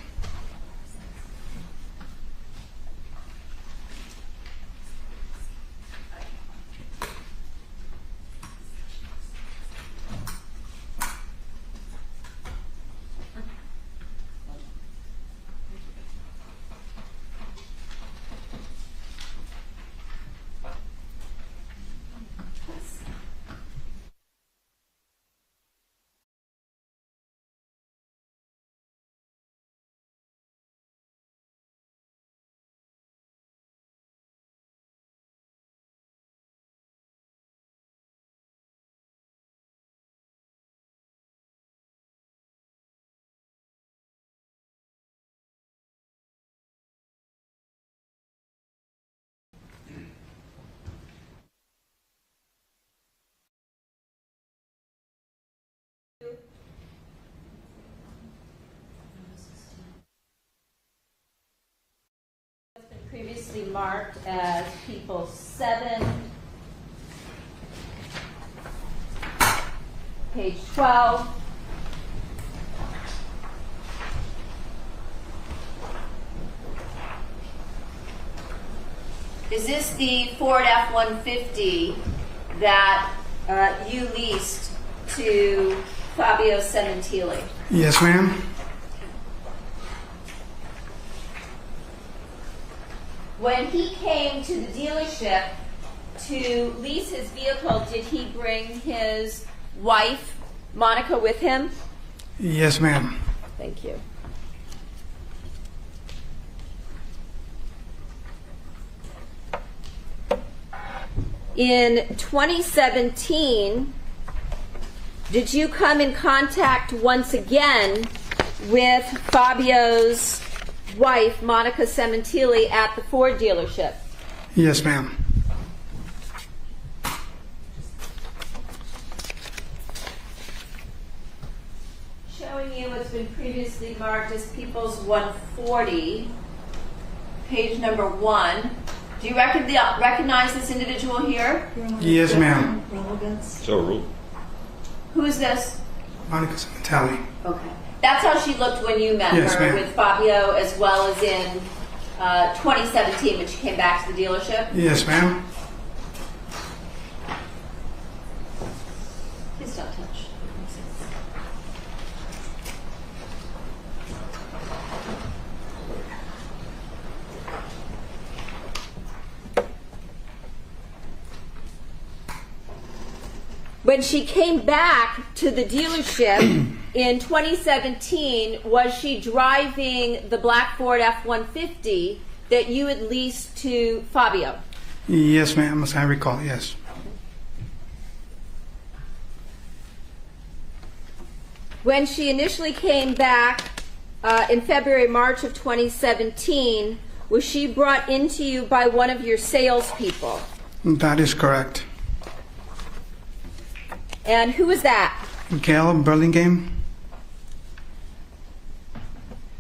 Previously marked as people 7, page 12. Is this the Ford F-150 that you leased to Fabio Sementilli? Yes, ma'am. When he came to the dealership to lease his vehicle, did he bring his wife, Monica, with him? Yes, ma'am. Thank you. In 2017, did you come in contact once again with Fabio's wife, Monica Sementilli, at the Ford dealership? Yes, ma'am. Showing you what's been previously marked as People's 140, page number 1. Do you recognize this individual here? Yes, ma'am. So ruled. Who is this? Monica Sementilli. Okay. That's how she looked when you met Yes, her ma'am. with Fabio, as well as in 2017 when she came back to the dealership? Yes, ma'am. Please don't touch. When she came back to the dealership in 2017, was she driving the black Ford F-150 that you had leased to Fabio? Yes, ma'am, as I recall, yes. When she initially came back in February, March of 2017, was she brought into you by one of your salespeople? That is correct. And who was that? Gail Burlingame?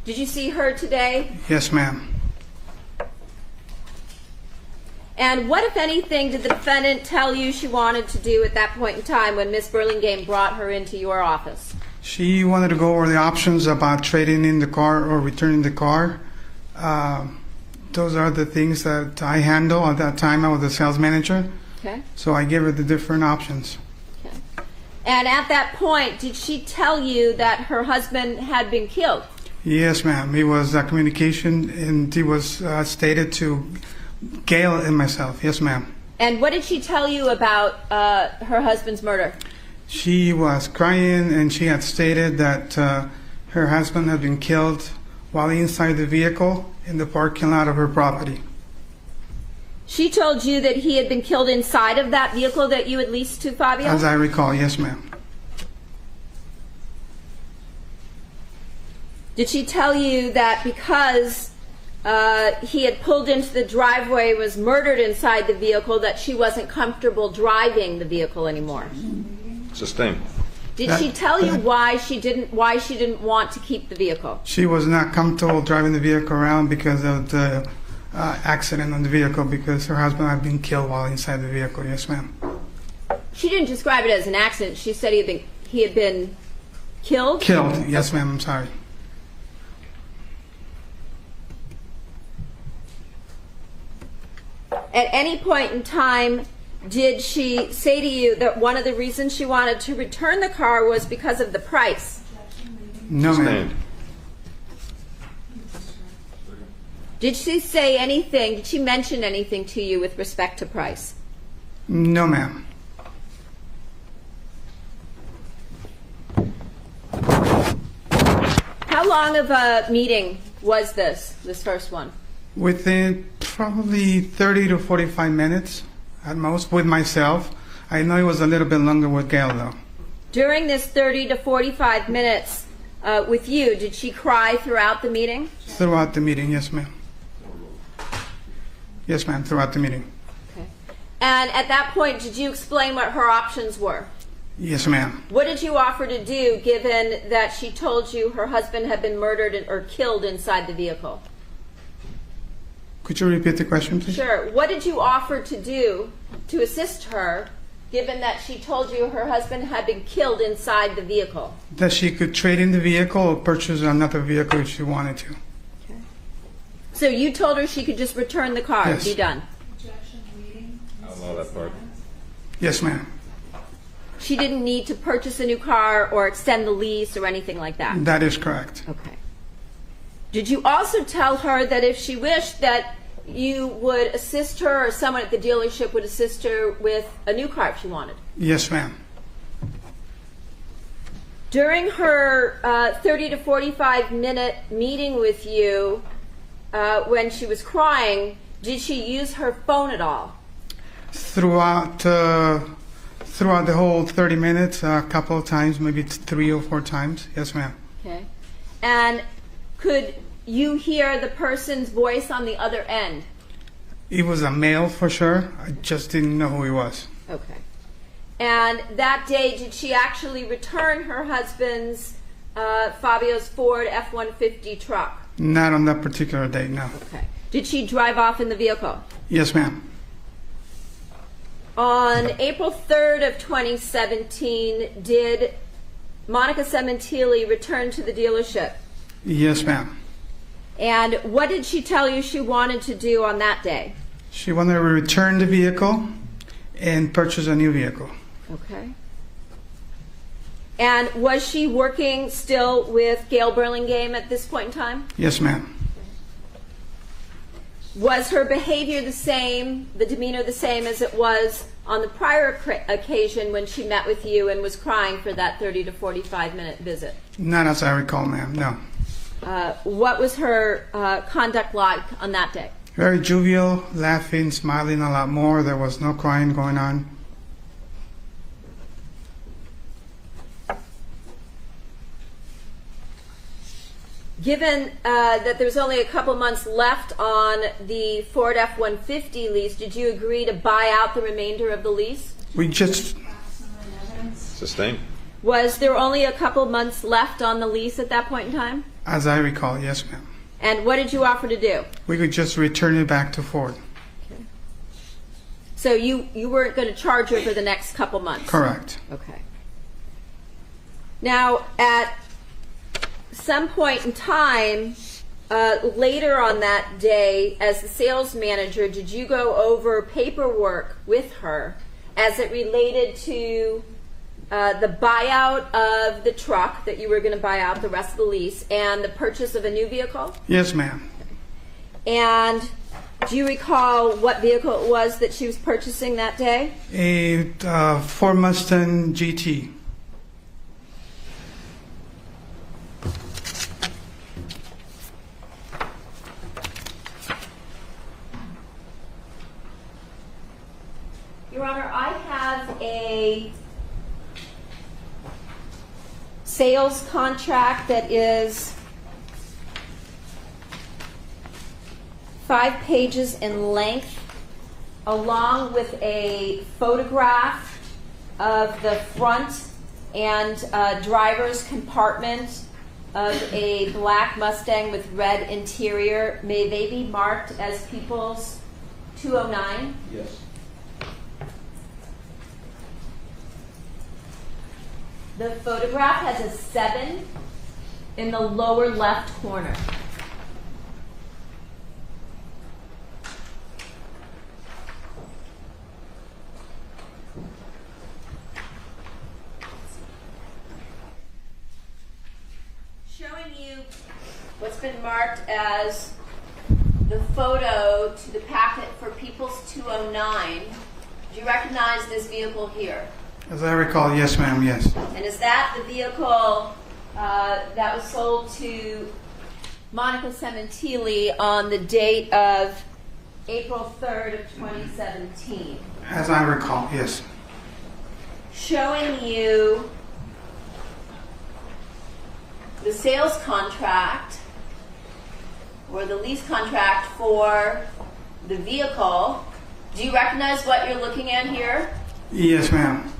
Did you see her today? Yes, ma'am. And what, if anything, did the defendant tell you she wanted to do at that point in time when Miss Burlingame brought her into your office? She wanted to go over the options about trading in the car or returning the car. Those are the things that I handle. At that time, I was the sales manager. Okay. So I gave her the different options. Okay. And at that point, did she tell you that her husband had been killed? Yes, ma'am. It was a communication, and it was stated to Gail and myself. Yes, ma'am. And what did she tell you about her husband's murder? She was crying, and she had stated that her husband had been killed while inside the vehicle in the parking lot of her property. She told you that he had been killed inside of that vehicle that you had leased to Fabio? As I recall, yes, ma'am. Did she tell you that because he had pulled into the driveway, was murdered inside the vehicle, that she wasn't comfortable driving the vehicle anymore? Sustained. Did she tell you why she didn't want to keep the vehicle? She was not comfortable driving the vehicle around because of the accident on the vehicle, because her husband had been killed while inside the vehicle. Yes, ma'am. She didn't describe it as an accident. She said he had been killed? Killed. Yes, ma'am. I'm sorry. At any point in time, did she say to you that one of the reasons she wanted to return the car was because of the price? No, ma'am. Sustained. Did she say anything, did she mention anything to you with respect to price? No, ma'am. How long of a meeting was this first one? Within probably 30 to 45 minutes at most with myself. I know it was a little bit longer with Gail, though. During this 30 to 45 minutes with you, did she cry throughout the meeting? Throughout the meeting, yes, ma'am. Yes, ma'am, throughout the meeting. Okay. And at that point, did you explain what her options were? Yes, ma'am. What did you offer to do, given that she told you her husband had been murdered or killed inside the vehicle? Could you repeat the question, please? Sure. What did you offer to do to assist her, given that she told you her husband had been killed inside the vehicle? That she could trade in the vehicle or purchase another vehicle if she wanted to. Okay. So you told her she could just return the car and Yes. be done? I love that part. Yes, ma'am. She didn't need to purchase a new car or extend the lease or anything like that? That is correct. Okay. Did you also tell her that if she wished that you would assist her or someone at the dealership would assist her with a new car if she wanted? Yes, ma'am. During her 30 to 45 minute meeting with you, when she was crying, did she use her phone at all? Throughout the whole 30 minutes, a couple of times, maybe 3 or 4 times. Yes, ma'am. Okay. And could you hear the person's voice on the other end? It was a male for sure. I just didn't know who he was. Okay. And that day, did she actually return her husband's Fabio's Ford F-150 truck? Not on that particular day, no. Okay. Did she drive off in the vehicle? Yes, ma'am. On April 3rd of 2017, did Monica Sementilli return to the dealership? Yes, ma'am. And what did she tell you she wanted to do on that day? She wanted to return the vehicle and purchase a new vehicle. Okay. And was she working still with Gail Burlingame at this point in time? Yes, ma'am. Was her behavior the same, the demeanor the same as it was on the prior occasion when she met with you and was crying for that 30 to 45 minute visit? Not as I recall, ma'am, no. What was her conduct like on that day? Very jovial, laughing, smiling a lot more. There was no crying going on. Given that there's only a couple months left on the Ford F-150 lease, did you agree to buy out the remainder of the lease? We just, Sustained. Was there only a couple months left on the lease at that point in time? as I recall, yes, ma'am. And what did you offer to do? We could just return it back to Ford. So you weren't going to charge her for the next couple months? Correct. Okay. Now, at some point in time, later on that day, as the sales manager, did you go over paperwork with her as it related to the buyout of the truck that you were going to buy out the rest of the lease and the purchase of a new vehicle? Yes, ma'am. And Do you recall what vehicle it was that she was purchasing that day? A Ford Mustang GT. Your Honor, I have a sales contract that is 5 pages in length, along with a photograph of the front and driver's compartment of a black Mustang with red interior. May they be marked as People's 209? Yes. The photograph has a 7 in the lower left corner. Showing you what's been marked as the photo to the packet for People's 209. Do you recognize this vehicle here? As I recall, yes, ma'am, yes. And is that the vehicle that was sold to Monica Sementilli on the date of April 3rd of 2017? As I recall, yes. Showing you the sales contract or the lease contract for the vehicle. Do you recognize what you're looking at here? Yes, ma'am.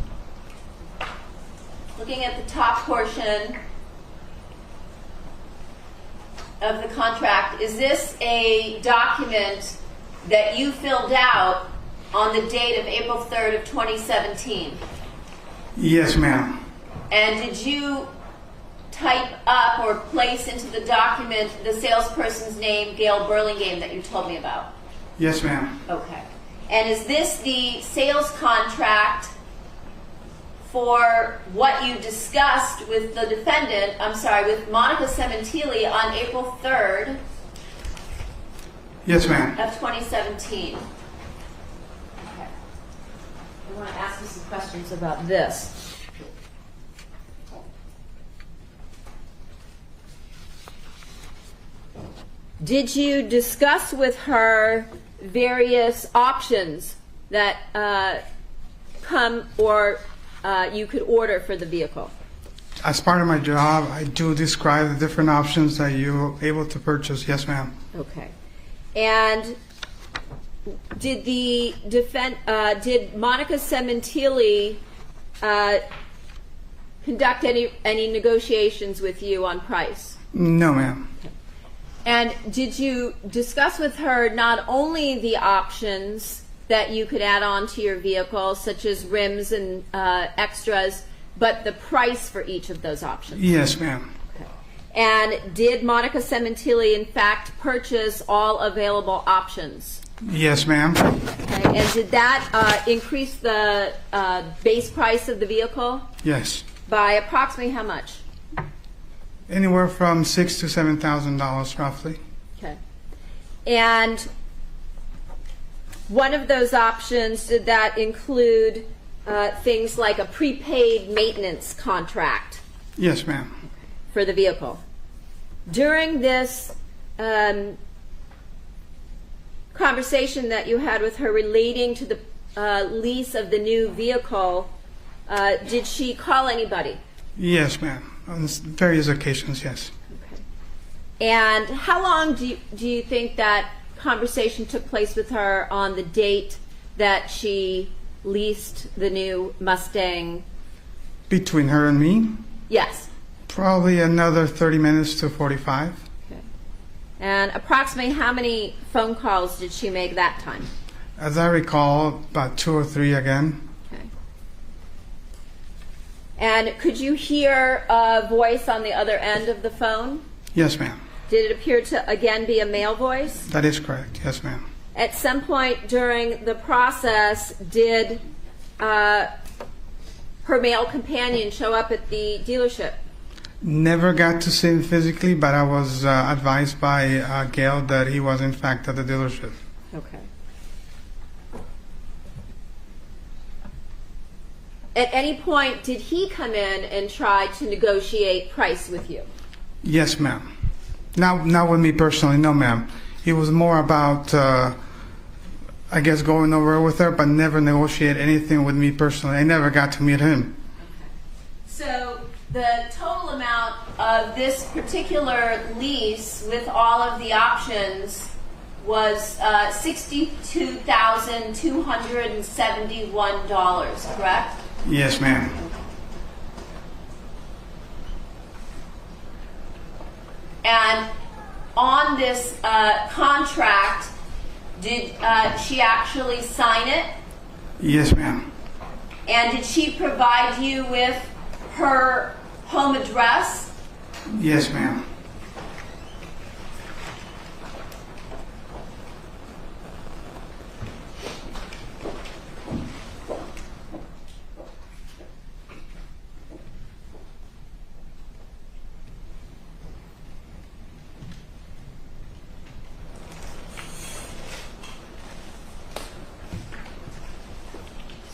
Looking at the top portion of the contract, is this a document that you filled out on the date of April 3rd of 2017? Yes, ma'am. And did you type up or place into the document the salesperson's name, Gail Burlingame, that you told me about? Yes, ma'am. Okay. And is this the sales contract for what you discussed with the defendant, with Monica Sementilli on April 3rd Yes, ma'am. of 2017? Okay. I want to ask you some questions about this. Did you discuss with her various options that come or you could order for the vehicle? As part of my job, I do describe the different options that you're able to purchase. Yes, ma'am. Okay. And did did Monica Sementilli conduct any negotiations with you on price? No, ma'am. And did you discuss with her not only the options that you could add on to your vehicle, such as rims and extras, but the price for each of those options? Yes, ma'am. Okay. And did Monica Sementilli, in fact, purchase all available options? Yes, ma'am. Okay. And did that increase the base price of the vehicle? Yes. By approximately how much? Anywhere from $6,000 to $7,000, roughly. Okay. And one of those options, did that include things like a prepaid maintenance contract? Yes, ma'am. For the vehicle. During this conversation that you had with her relating to the lease of the new vehicle, did she call anybody? Yes, ma'am. On various occasions, yes. Okay. And how long do you think that conversation took place with her on the date that she leased the new Mustang? Between her and me? Yes. Probably another 30 minutes to 45. Okay. And approximately how many phone calls did she make that time? As I recall, about 2 or 3 again. Okay. And could you hear a voice on the other end of the phone? Yes, ma'am. Did it appear to again be a male voice? That is correct. Yes, ma'am. At some point during the process, did her male companion show up at the dealership? Never got to see him physically, but I was advised by Gail that he was in fact at the dealership. Okay. At any point, did he come in and try to negotiate price with you? Yes, ma'am. Not with me personally, no, ma'am. It was more about, I guess, going over with her, but never negotiate anything with me personally. I never got to meet him. So the total amount of this particular lease with all of the options was $62,271, correct? Yes, ma'am. And on this contract, did she actually sign it? Yes, ma'am. And did she provide you with her home address? Yes, ma'am.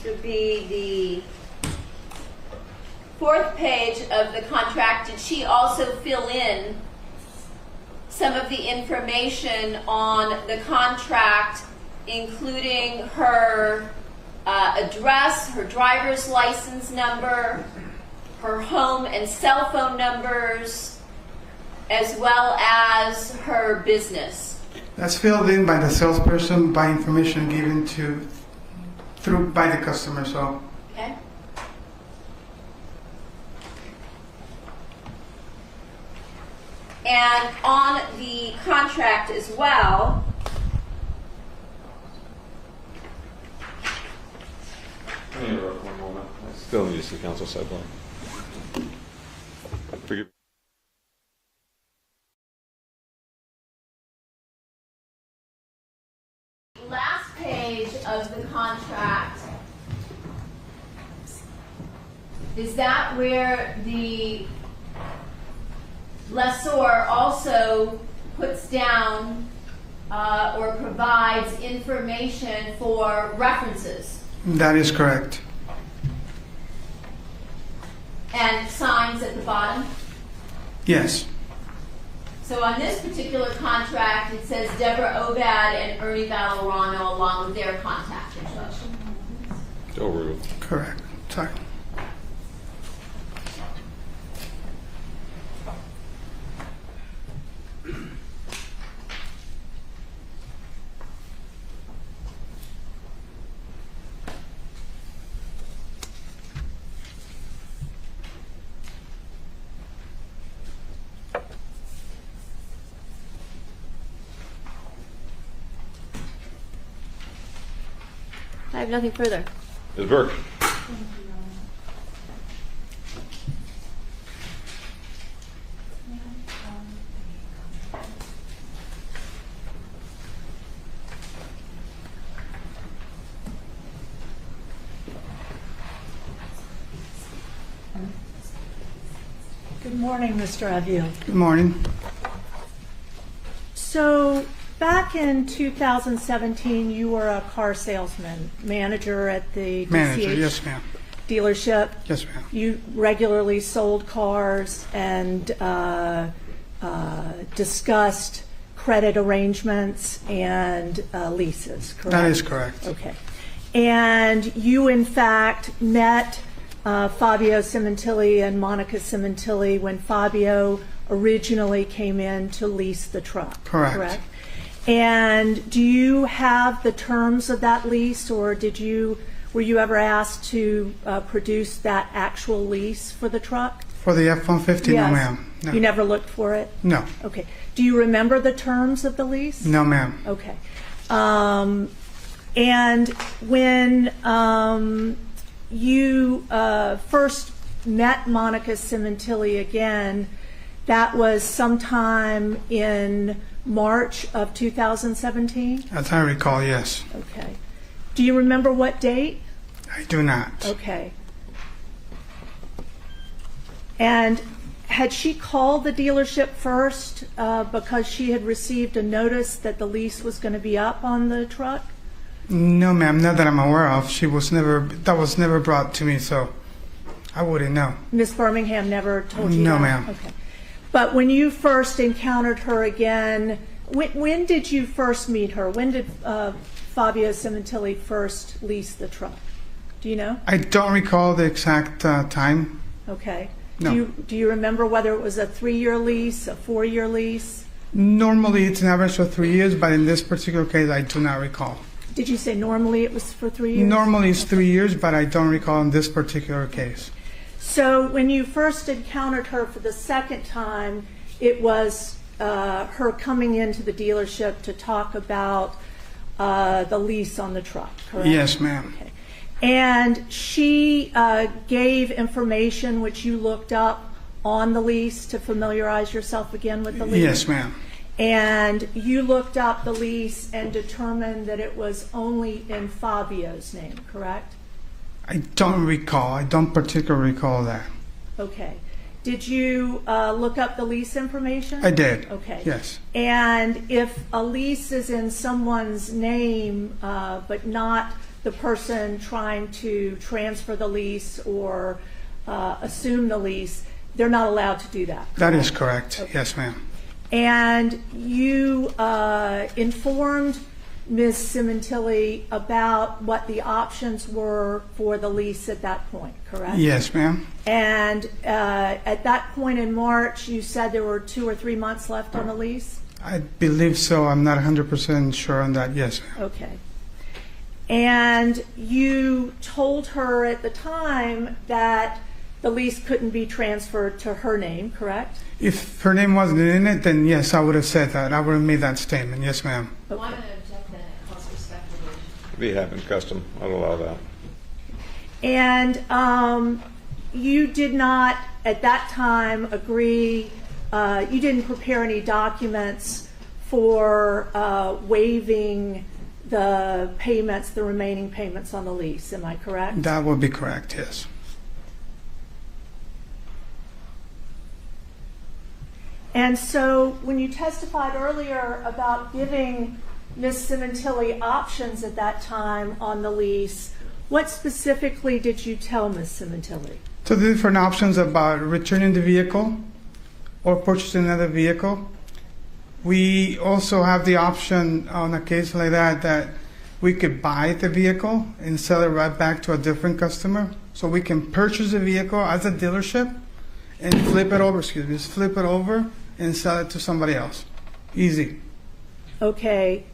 This would be the fourth page of the contract. Did she also fill in some of the information on the contract, including her address, her driver's license number, her home and cell phone numbers, as well as her business? That's filled in by the salesperson by information given by the customer. So Okay. And on the contract as well, Let me interrupt one moment. I still need to see council sideline. Forgive. last page of the contract, is that where the lessor also puts down or provides information for references that is correct. and signs at the bottom? Yes. So on this particular contract, it says Deborah Obad and Ernie Valorano along with their contact information. Over. Correct. Sorry. I have nothing further. Ms. Burke. Good morning, Mr. Avil. Good morning. So back in 2017, you were a car salesman, manager at the Manager, DCH yes, ma'am. dealership. Yes, ma'am. You regularly sold cars and discussed credit arrangements and leases, correct? That is correct. Okay. And you, in fact, met Fabio Sementilli and Monica Sementilli when Fabio originally came in to lease the truck. Correct. And do you have the terms of that lease, or were you ever asked to produce that actual lease for the truck? For the F-150, no, Yes. ma'am. No. You never looked for it? No. Okay. Do you remember the terms of the lease? No, ma'am. Okay. And when you first met Monica Sementilli again, that was sometime in March of 2017? As I recall, yes. Okay. Do you remember what date? I do not. Okay. And had she called the dealership first because she had received a notice that the lease was going to be up on the truck? No, ma'am, not that I'm aware of. That was never brought to me, so I wouldn't know. Miss Birmingham never told you No, that? ma'am. Okay. But when you first encountered her again, when did you first meet her? When did Fabio Sementilli first lease the truck? Do you know? I don't recall the exact time. Okay. No. Do you remember whether it was a 3-year lease, a 4-year lease? Normally, it's an average of 3 years, but in this particular case, I do not recall. Did you say normally it was for 3 years? Normally, it's 3 years, but I don't recall in this particular case. So when you first encountered her for the second time, it was her coming into the dealership to talk about the lease on the truck, correct? Yes, ma'am. Okay. And she gave information which you looked up on the lease to familiarize yourself again with the lease? Yes, ma'am. And you looked up the lease and determined that it was only in Fabio's name, correct? I don't recall. I don't particularly recall that. Okay. Did you look up the lease information? I did. Okay. Yes. And if a lease is in someone's name, but not the person trying to transfer the lease or assume the lease, they're not allowed to do that. That is correct. Okay. Yes, ma'am. And you informed Ms. Sementilli about what the options were for the lease at that point, correct? Yes, ma'am. And at that point in March, you said there were 2 or 3 months left on the lease? I believe so. I'm not 100% sure on that. Yes, ma'am. Okay. And you told her at the time that the lease couldn't be transferred to her name, correct? If her name wasn't in it, then yes, I would have said that. I would have made that statement. Yes, ma'am. Why would I object then? It causes speculation. Be having custom, I'd allow that. And you did not, at that time, agree, you didn't prepare any documents for waiving the payments, the remaining payments on the lease, am I correct? That would be correct, yes. And so when you testified earlier about giving Ms. Sementilli options at that time on the lease, what specifically did you tell Ms. Sementilli? So the different options about returning the vehicle or purchasing another vehicle. We also have the option on a case like that we could buy the vehicle and sell it right back to a different customer. So we can purchase the vehicle as a dealership and flip it over and sell it to somebody else. Easy. Okay,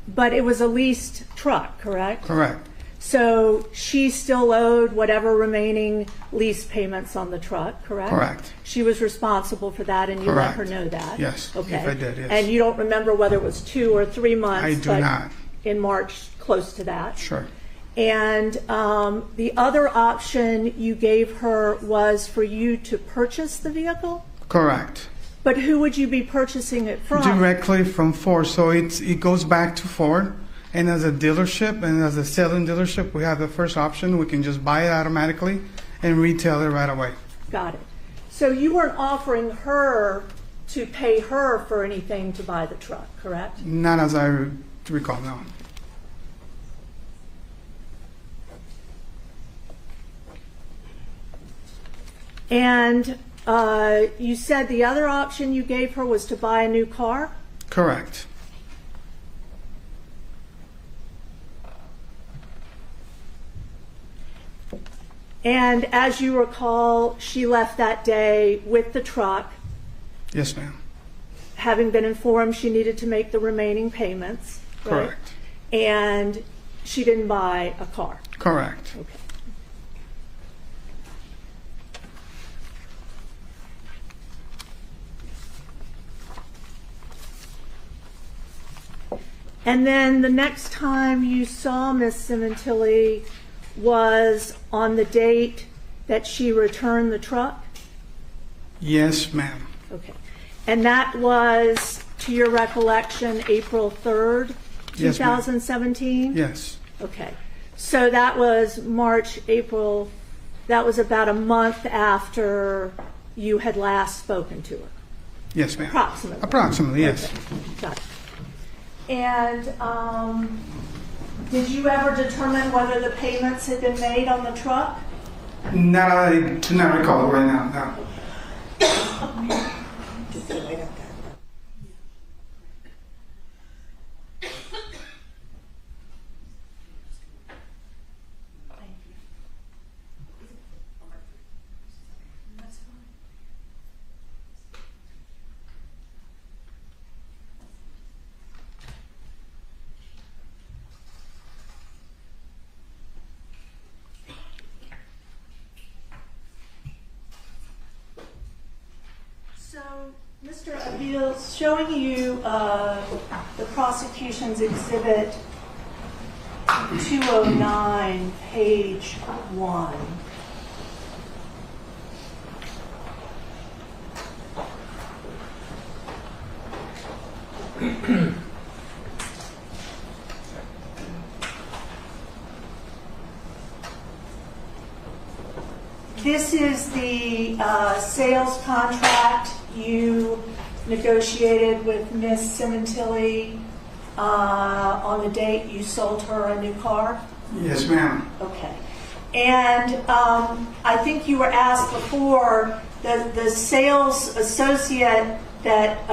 but it was a leased truck, correct? Correct. So she still owed whatever remaining lease payments on the truck, correct? Correct. She was responsible for that, and you let Correct. her know that? Yes, Okay. if I did, yes. And you don't remember whether it was 2 or 3 months? I do but not. In March, close to that? Sure. And the other option you gave her was for you to purchase the vehicle? Correct. But who would you be purchasing it from? Directly from Ford. So it goes back to Ford. And as a dealership and as a selling dealership, we have the first option. We can just buy it automatically and retail it right away. Got it. So you weren't offering her to pay her for anything to buy the truck, correct? Not as I recall, no. And you said the other option you gave her was to buy a new car? Correct. And as you recall, she left that day with the truck, Yes, ma'am. having been informed she needed to make the remaining payments, right? Correct. And she didn't buy a car. Correct. Okay. And then the next time you saw Miss Sementilli was on the date that she returned the truck? Yes, ma'am. Okay. And that was, to your recollection, April 3rd, Yes, ma'am. 2017? Yes. Okay. So that was March, April, that was about a month after you had last spoken to her? Yes, ma'am. Approximately. Approximately, yes. Got it. And did you ever determine whether the payments had been made on the truck? Not, I do not recall right now, no. So, Mr. Abil's showing you the prosecution's exhibit 209, page 1. This is the sales contract you negotiated with Miss Sementilli on the date you sold her a new car? Yes, ma'am. Okay. And I think you were asked before, the sales associate that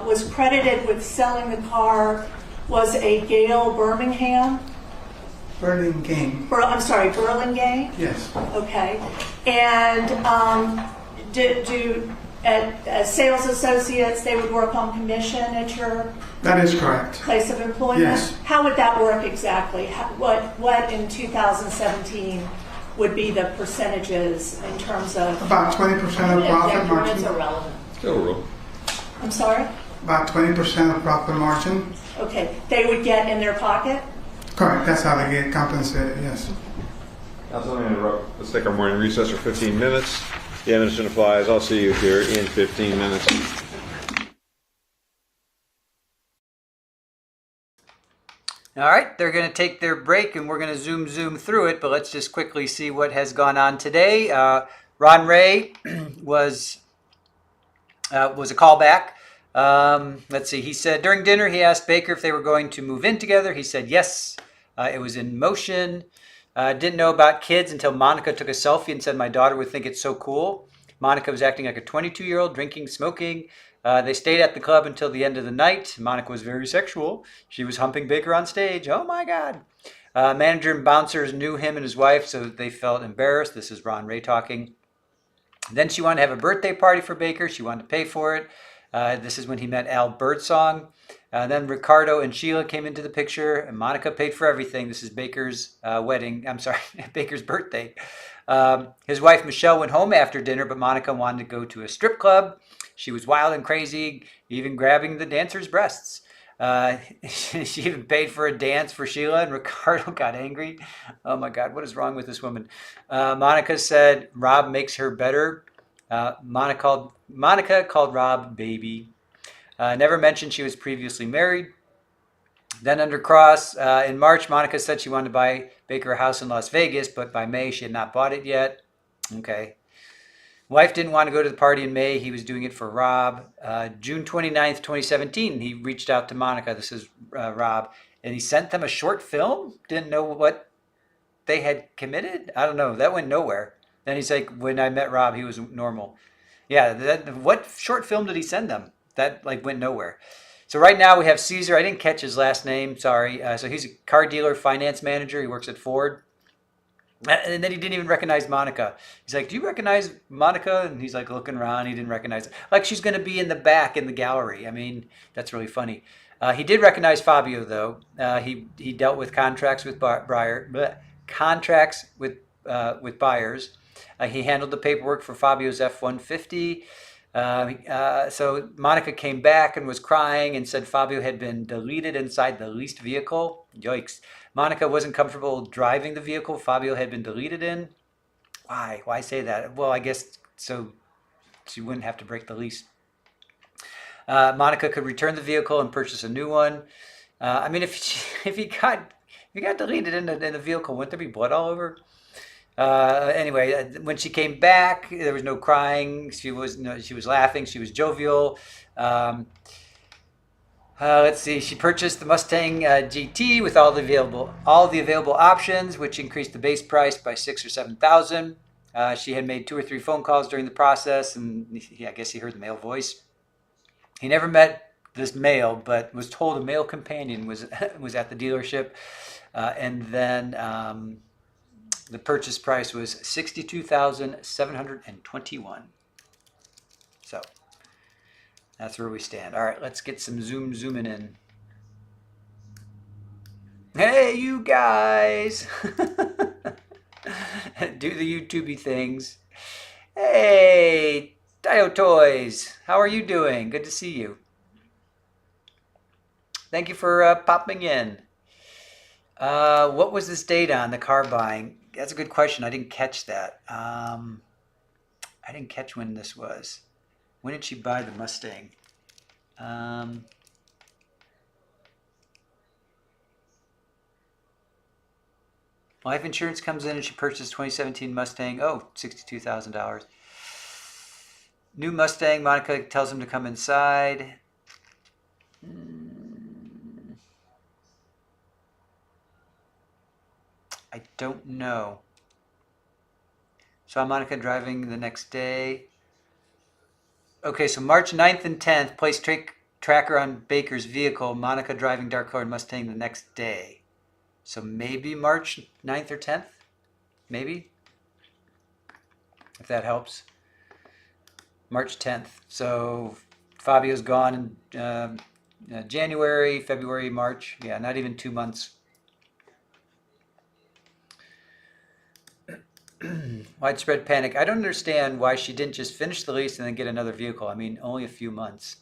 was credited with selling the car was a Gail Birmingham? Burlingame. Burlingame? Yes. Okay. And at sales associates, they would work on commission at your That is correct. place of employment? Yes. How would that work exactly? What in 2017 would be the percentages in terms of... About 20% of profit margin. irrelevant. Still real. I'm sorry? About 20% of profit margin. Okay. They would get in their pocket? Correct. That's how they get compensated, yes. Council, let me interrupt. Let's take our morning recess for 15 minutes. The evidence applies. I'll see you here in 15 minutes. All right, they're going to take their break and we're going to zoom through it, but let's just quickly see what has gone on today. Ron Ray was a callback. Let's see, he said during dinner he asked Baker if they were going to move in together. He said yes, it was in motion. Didn't know about kids until Monica took a selfie and said my daughter would think it's so cool. Monica was acting like a 22-year-old, drinking, smoking. They stayed at the club until the end of the night. Monica was very sexual. She was humping Baker on stage. Oh my God. Manager and bouncers knew him and his wife, so they felt embarrassed. This is Ron Ray talking. Then she wanted to have a birthday party for Baker. She wanted to pay for it. This is when he met Al Birdsong. Then Ricardo and Sheila came into the picture, and Monica paid for everything. This is Baker's Baker's birthday. His wife Michelle went home after dinner, but Monica wanted to go to a strip club. She was wild and crazy, even grabbing the dancer's breasts. She even paid for a dance for Sheila, and Ricardo got angry. Oh my God, what is wrong with this woman? Monica said Rob makes her better. Monica called Rob baby. Never mentioned she was previously married. Then under cross, in March, Monica said she wanted to buy Baker a house in Las Vegas, but by May she had not bought it yet. Okay. Wife didn't want to go to the party in May. He was doing it for Rob. June 29th, 2017, he reached out to Monica. This is Rob. And he sent them a short film. Didn't know what they had committed. I don't know. That went nowhere. Then he's like, when I met Rob, he was normal. Yeah, what short film did he send them? That went nowhere. So right now we have Caesar. I didn't catch his last name. Sorry. So he's a car dealer, finance manager. He works at Ford. And then he didn't even recognize Monica. He's like, do you recognize Monica? And he's like looking around. He didn't recognize it. Like she's going to be in the back in the gallery. I mean, that's really funny. He did recognize Fabio, though. He dealt with contracts with buyers. He handled the paperwork for Fabio's F-150. So Monica came back and was crying and said Fabio had been deleted inside the leased vehicle. Yikes. Monica wasn't comfortable driving the vehicle Fabio had been deleted in. Why? Why say that? Well, I guess so she wouldn't have to break the lease. Monica could return the vehicle and purchase a new one. I mean, if he got deleted in the vehicle, wouldn't there be blood all over? Anyway, when she came back, there was no crying. She was laughing. She was jovial. Let's see. She purchased the Mustang GT with all the available options, which increased the base price by $6,000 or $7,000. She had made 2 or 3 phone calls during the process, and I guess he heard the male voice. He never met this male, but was told a male companion was at the dealership, and then the purchase price was $62,721. So that's where we stand. All right, let's get some zooming in. Hey, you guys! Do the YouTubey things. Hey, Dio Toys, how are you doing? Good to see you. Thank you for popping in. What was this date on the car buying? That's a good question. I didn't catch that. I didn't catch when this was. When did she buy the Mustang? Life insurance comes in and she purchased 2017 Mustang. Oh, $62,000. New Mustang. Monica tells him to come inside. I don't know. Saw Monica driving the next day. Okay, so March 9th and 10th, placed tracker on Baker's vehicle. Monica driving dark-colored Mustang the next day. So maybe March 9th or 10th? Maybe? If that helps. March 10th. So Fabio's gone in January, February, March. Yeah, not even 2 months. Widespread panic. I don't understand why she didn't just finish the lease and then get another vehicle. I mean, only a few months.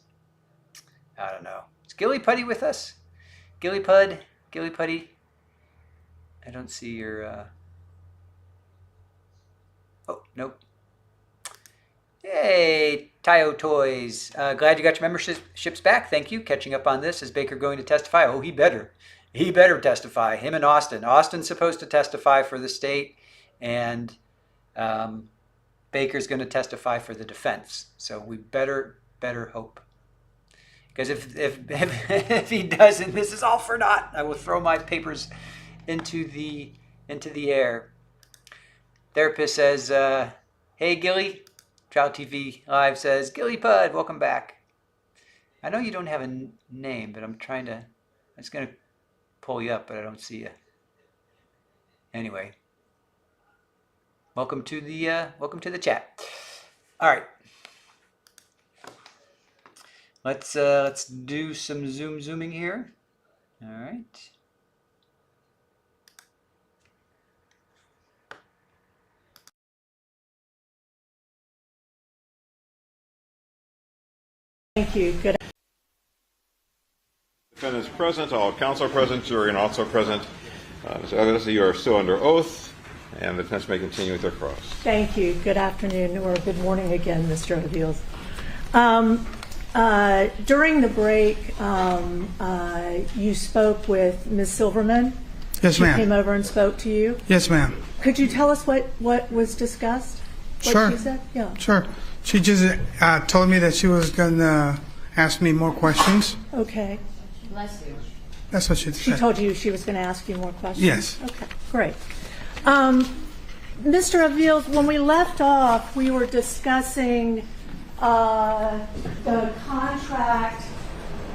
I don't know. Is Gilly Putty with us? Gilly Pud? Gilly Putty? I don't see your... Oh, nope. Hey, Tayo Toys. Glad you got your memberships back. Thank you. Catching up on this. Is Baker going to testify? Oh, he better. He better testify. Him and Austin. Austin's supposed to testify for the state, and Baker's going to testify for the defense. So we better hope. Because if he doesn't, this is all for naught. I will throw my papers into the air. Therapist says, hey, Gilly. Trout TV Live says, Gilly Pud, welcome back. I know you don't have a name, but I'm just going to pull you up, but I don't see you. Anyway. Welcome to the chat. All right. Let's do some zooming here. All right. Thank you. Good. Defendants present, all counsel are present, jury and also present. Ms. Evidence, you are still under oath, and the defense may continue with their cross. Thank you. Good afternoon or good morning again, Mr. O'Deals. During the break, you spoke with Ms. Silverman. Yes, ma'am. She came over and spoke to you. Yes, ma'am. Could you tell us what was discussed? What Sure. she said? Yeah. Sure. She just told me that she was going to ask me more questions. Okay. Bless you. That's what she She said. told you she was going to ask you more questions? Yes. Okay, great. Mr. O'Deals, when we left off, we were discussing the contract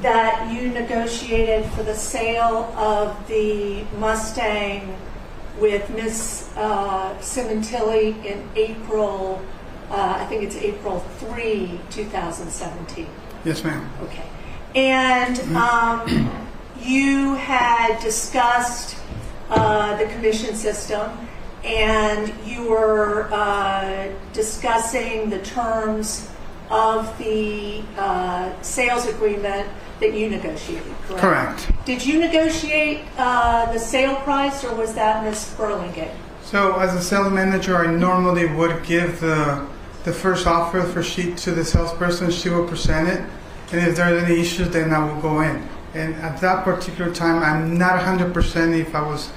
that you negotiated for the sale of the Mustang with Ms. Sementilli in April, I think it's April 3, 2017. Yes, ma'am. Okay. And you had discussed the commission system, and you were discussing the terms of the sales agreement that you negotiated, correct? Correct. Did you negotiate the sale price, or was that Ms. Burlingame? So as a sales manager, I normally would give the first offer for sheet to the salesperson. She will present it, and if there are any issues, then I will go in. And at that particular time, I'm not 100% if I was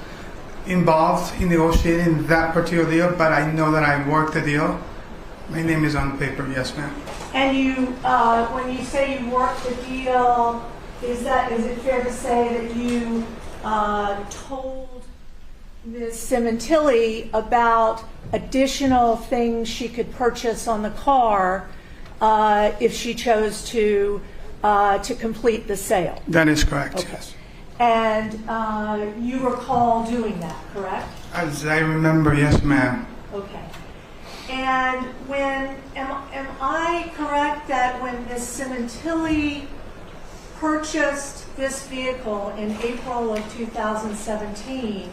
involved in negotiating that particular deal, but I know that I worked the deal. My name is on paper, yes, ma'am. And you, when you say you worked the deal, is it fair to say that you told Ms. Sementilli about additional things she could purchase on the car if she chose to complete the sale? That is correct, Okay. yes. And you recall doing that, correct? As I remember, yes, ma'am. Okay. And am I correct that when Ms. Sementilli purchased this vehicle in April of 2017,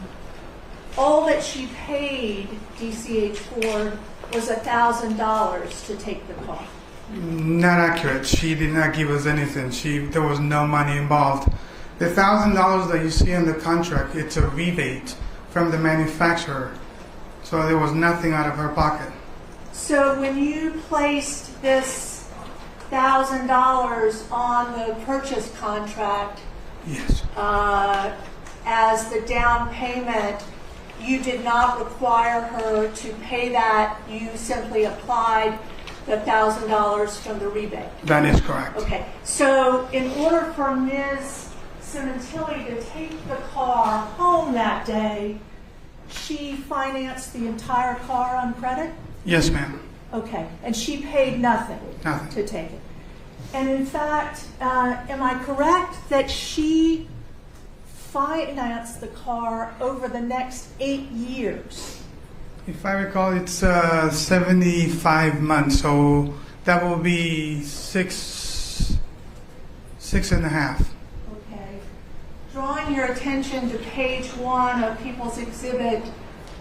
all that she paid DCH Ford was $1,000 to take the car? Not accurate. She did not give us anything. There was no money involved. The $1,000 that you see in the contract, it's a rebate from the manufacturer. So there was nothing out of her pocket. So when you placed this $1,000 on the purchase contract, Yes. as the down payment, you did not require her to pay that. You simply applied the $1,000 from the rebate. That is correct. Okay. So in order for Ms. Sementilli to take the car home that day, she financed the entire car on credit? Yes, ma'am. Okay. And she paid nothing Nothing. to take it. And in fact, am I correct that she financed the car over the next 8 years? If I recall, it's 75 months, so that will be six and a half. Okay. Drawing your attention to page 1 of People's Exhibit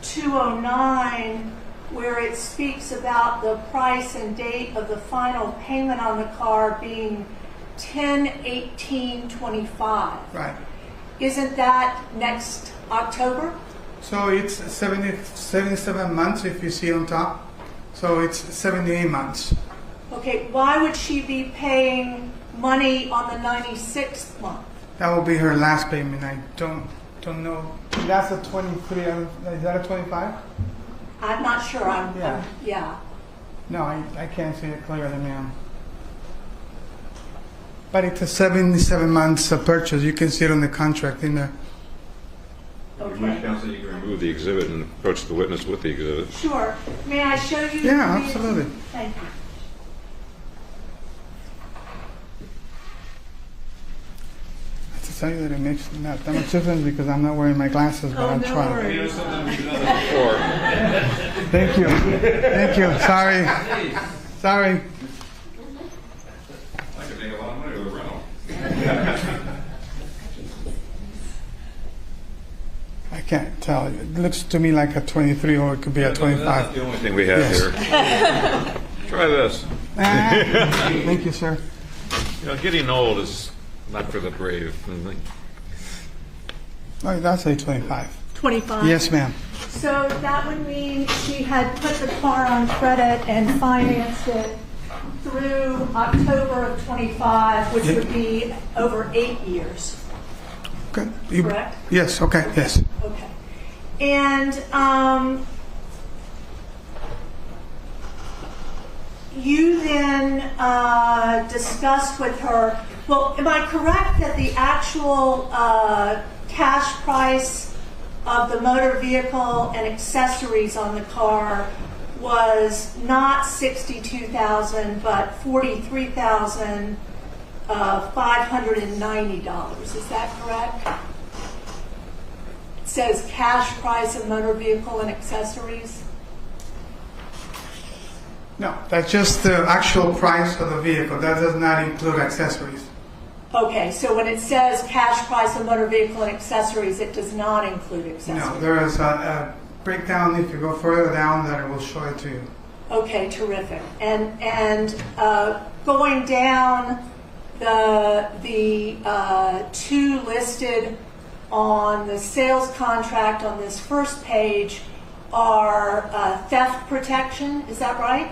209, where it speaks about the price and date of the final payment on the car being 10/18/25. Right. Isn't that next October? So it's 77 months if you see on top. So it's 78 months. Okay, why would she be paying money on the 96th month? That will be her last payment. I don't know. That's a 23. Is that a 25? I'm not sure. Yeah. No, I can't see it clearly, ma'am. But it's a 77 months purchase. You can see it on the contract in there. Okay. Counsel, you can remove the exhibit and approach the witness with the exhibit. Sure. May I show you? Yeah, the- absolutely. Thank you. I have to tell you that it makes not that much difference because I'm not wearing my glasses, but I'll try. Before. Thank you. Thank you. Sorry. Sorry. I could make a lot of money with a rental. I can't tell. It looks to me like a 23 or it could be a 25. That's the only thing we have Yes. here. Try this. Thank you, sir. You know, getting old is not for the brave. Oh, that's a 25. 25. Yes, ma'am. So that would mean she had put the car on credit and financed it through October of 25, which would be over 8 years. Okay. Correct? Yes. Okay. Yes. Okay. And you then discussed with her, well, am I correct that the actual cash price of the motor vehicle and accessories on the car was not $62,000 but $43,590? Is that correct? It says cash price of motor vehicle and accessories. No, that's just the actual price of the vehicle. That does not include accessories. Okay, so when it says cash price of motor vehicle and accessories, it does not include accessories. No, there is a breakdown if you go further down that it will show it to you. Okay, terrific. And going down, the two listed on the sales contract on this first page are theft protection. Is that right?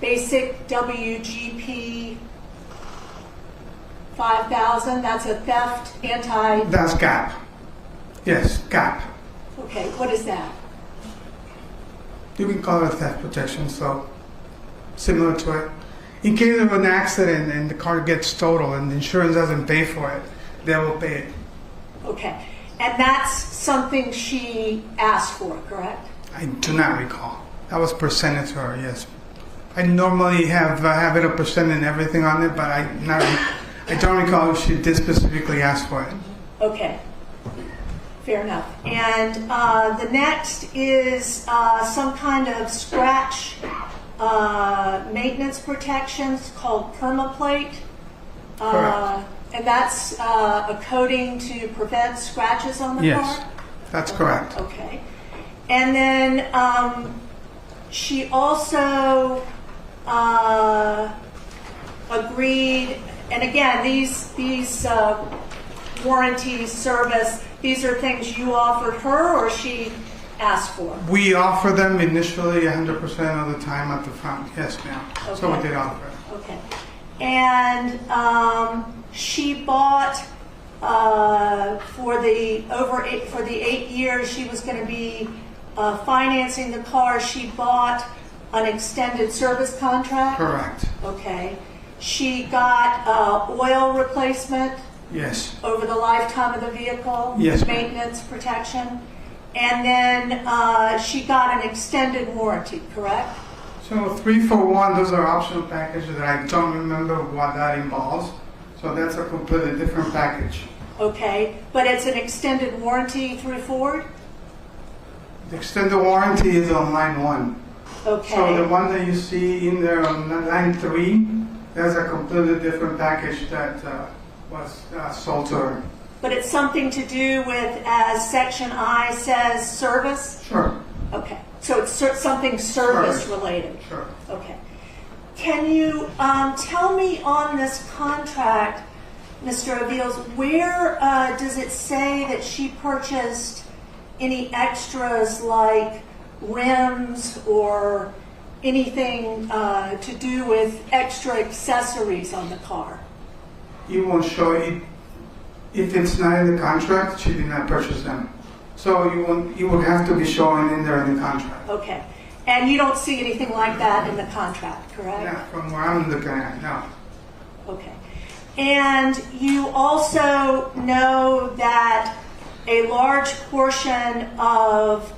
Basic WGP 5,000. That's a theft anti. That's GAP. Yes, gap. Okay, what is that? You can call it theft protection, so similar to it. In case of an accident and the car gets totaled and the insurance doesn't pay for it, they will pay it. Okay, and that's something she asked for, correct? I do not recall. That was presented to her, yes. I normally have it a percent and everything on it, but I don't recall if she did specifically ask for it. Okay, fair enough. And the next is some kind of scratch maintenance protections called permaplate. Correct. And that's a coating to prevent scratches on the Yes, car? that's correct. Okay. And then she also agreed, and again, these warranty service, these are things you offered her or she asked for? We offer them initially 100% of the time at the front. Yes, ma'am. Okay. So we did offer it. Okay. And she bought for the 8 years she was going to be financing the car. She bought an extended service contract. Correct. Okay. She got oil replacement. Yes. Over the lifetime of the vehicle. Yes. Maintenance protection, and then she got an extended warranty. Correct. So 3 for 1, those are optional packages that I don't remember what that involves. So that's a completely different package. Okay, but it's an extended warranty through Ford? The extended warranty is on line 1. Okay. So the one that you see in there on line 3, that's a completely different package that was sold to her. But it's something to do with, as Section I says, service? Sure. Okay, so it's something service related? Sure. Okay. Can you tell me on this contract, Mr. Aviles, where does it say that she purchased any extras like rims or anything to do with extra accessories on the car? You won't show it. If it's not in the contract, she did not purchase them. So you would have to be showing in there in the contract. Okay. And you don't see anything like that in the contract, correct? Yeah, from where I'm looking at, no. Okay. And you also know that a large portion of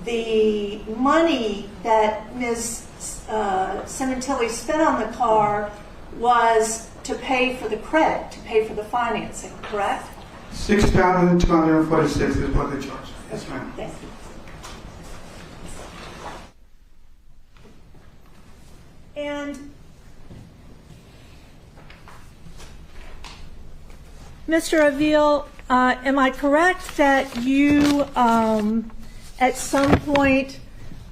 the money that Ms. Sementilli spent on the car was to pay for the credit, to pay for the financing, correct? $6,246 is what they charge. Yes, ma'am. Thank you. And Mr. Avil, am I correct that you at some point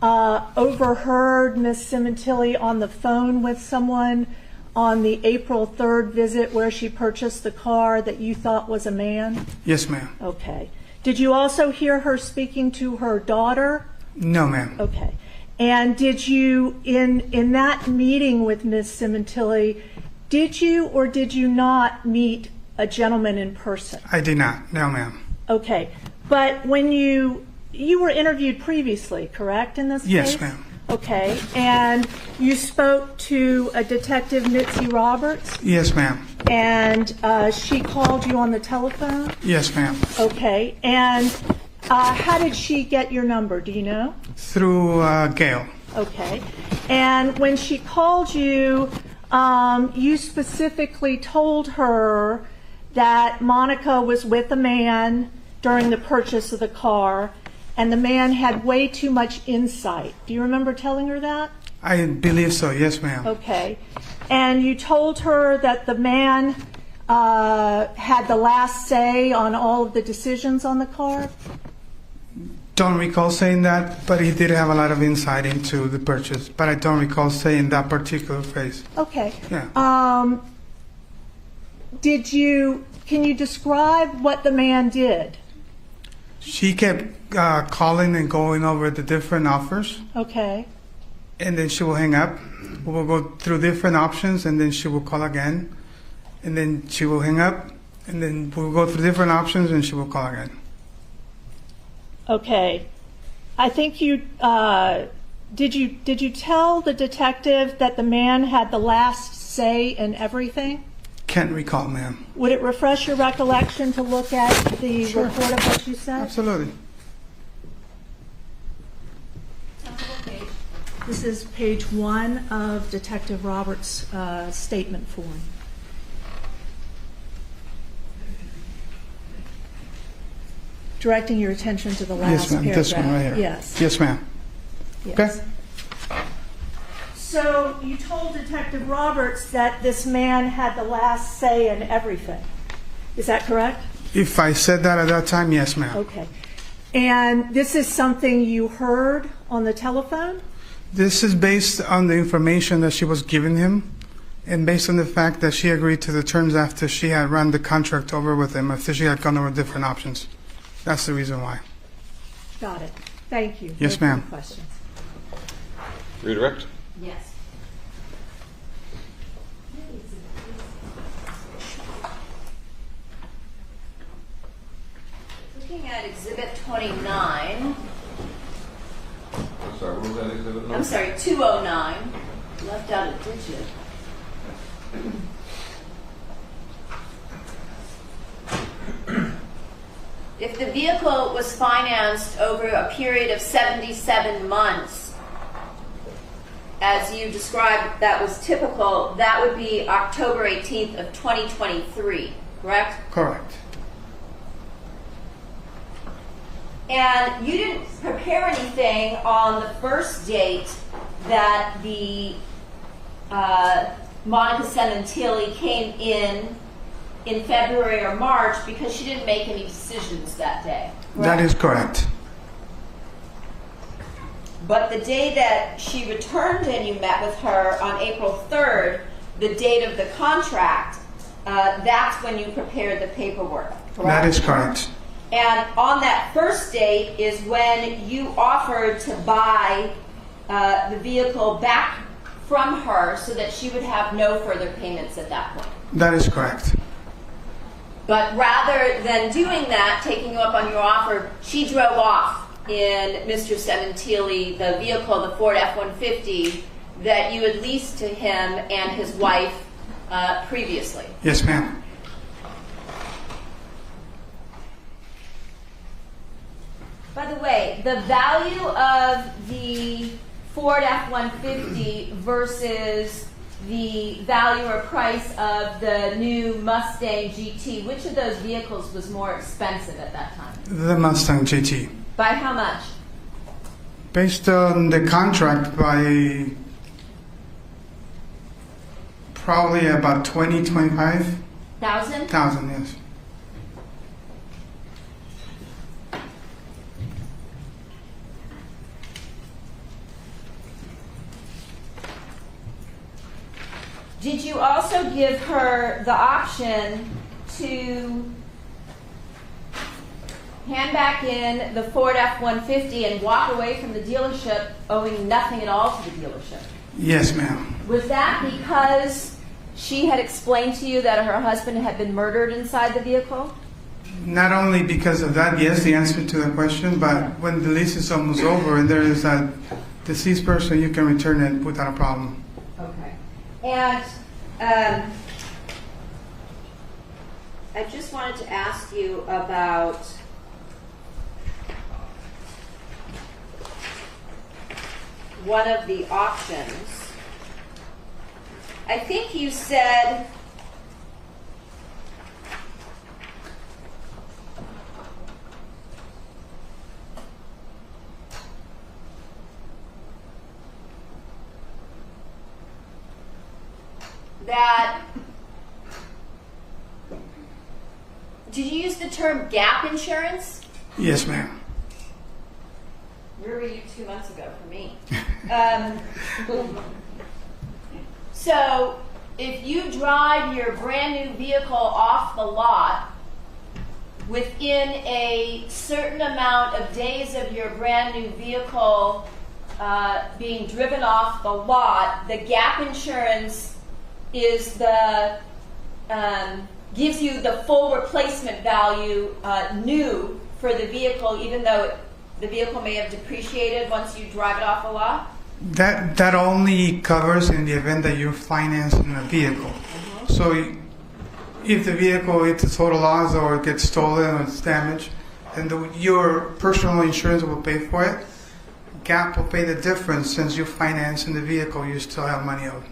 overheard Ms. Sementilli on the phone with someone on the April 3rd visit where she purchased the car that you thought was a man? Yes, ma'am. Okay. Did you also hear her speaking to her daughter? No, ma'am. Okay. And did you, in that meeting with Ms. Sementilli, did you or did you not meet a gentleman in person? I did not. No, ma'am. Okay. But when you were interviewed previously, correct, in this case? Yes, ma'am. Okay. And you spoke to a Detective Mitzi Roberts? Yes, ma'am. And she called you on the telephone? Yes, ma'am. Okay. And how did she get your number? Do you know? Through Gail. Okay. And when she called you, you specifically told her that Monica was with a man during the purchase of the car, and the man had way too much insight. Do you remember telling her that? I believe so. Yes, ma'am. Okay. And you told her that the man had the last say on all of the decisions on the car? Don't recall saying that, but he did have a lot of insight into the purchase. But I don't recall saying that particular phrase. Okay. Yeah. Can you describe what the man did? She kept calling and going over the different offers. Okay. And then she will hang up. We will go through different options, and then she will call again. And then she will hang up, and then we'll go through different options, and she will call again. Okay. I think you did you tell the detective that the man had the last say in everything? Can't recall, ma'am. Would it refresh your recollection to look at the Sure. report of what you said? Absolutely. This is page 1 of Detective Roberts' statement form. Directing your attention to the last Yes, ma'am. paragraph. This one right here. Yes. Yes, ma'am. Yes. Okay. So you told Detective Roberts that this man had the last say in everything. Is that correct? If I said that at that time, yes, ma'am. Okay. And this is something you heard on the telephone? This is based on the information that she was giving him and based on the fact that she agreed to the terms after she had run the contract over with him, after she had gone over different options. That's the reason why. Got it. Thank you. Yes, No ma'am. further questions. Redirect. Yes. Looking at Exhibit 29. Sorry, what was that exhibit number? I'm sorry, 209. Left out a digit. If the vehicle was financed over a period of 77 months, as you described, that was typical, that would be October 18th of 2023, correct? Correct. And you didn't prepare anything on the first date that the Monica Sementilli came in February or March because she didn't make any decisions that day. That is correct. But the day that she returned and you met with her on April 3rd, the date of the contract, that's when you prepared the paperwork, correct? That is correct. And on that first date is when you offered to buy the vehicle back from her so that she would have no further payments at that point. That is correct. But rather than doing that, taking you up on your offer, she drove off in Mr. Sementilli, the vehicle, the Ford F-150, that you had leased to him and his wife previously. Yes, ma'am. By the way, the value of the Ford F-150 versus the value or price of the new Mustang GT, which of those vehicles was more expensive at that time? The Mustang GT. By how much? Based on the contract, by probably about 25,000, $1,000? yes. Did you also give her the option to hand back in the Ford F-150 and walk away from the dealership owing nothing at all to the dealership? Yes, ma'am. Was that because she had explained to you that her husband had been murdered inside the vehicle? Not only because of that, yes, the answer to the question, but when the lease is almost over and there is a deceased person, you can return it without a problem. Okay. And I just wanted to ask you about one of the options. I think you said that, did you use the term gap insurance? Yes, ma'am. Where were you 2 months ago for me? So if you drive your brand new vehicle off the lot, within a certain amount of days of your brand new vehicle being driven off the lot, the gap insurance is the gives you the full replacement value new for the vehicle, even though the vehicle may have depreciated once you drive it off the lot? That only covers in the event that you're financing a vehicle. So if the vehicle it's a total loss or it gets stolen or it's damaged, then your personal insurance will pay for it. GAP will pay the difference. Since you finance in the vehicle, you still have money owed.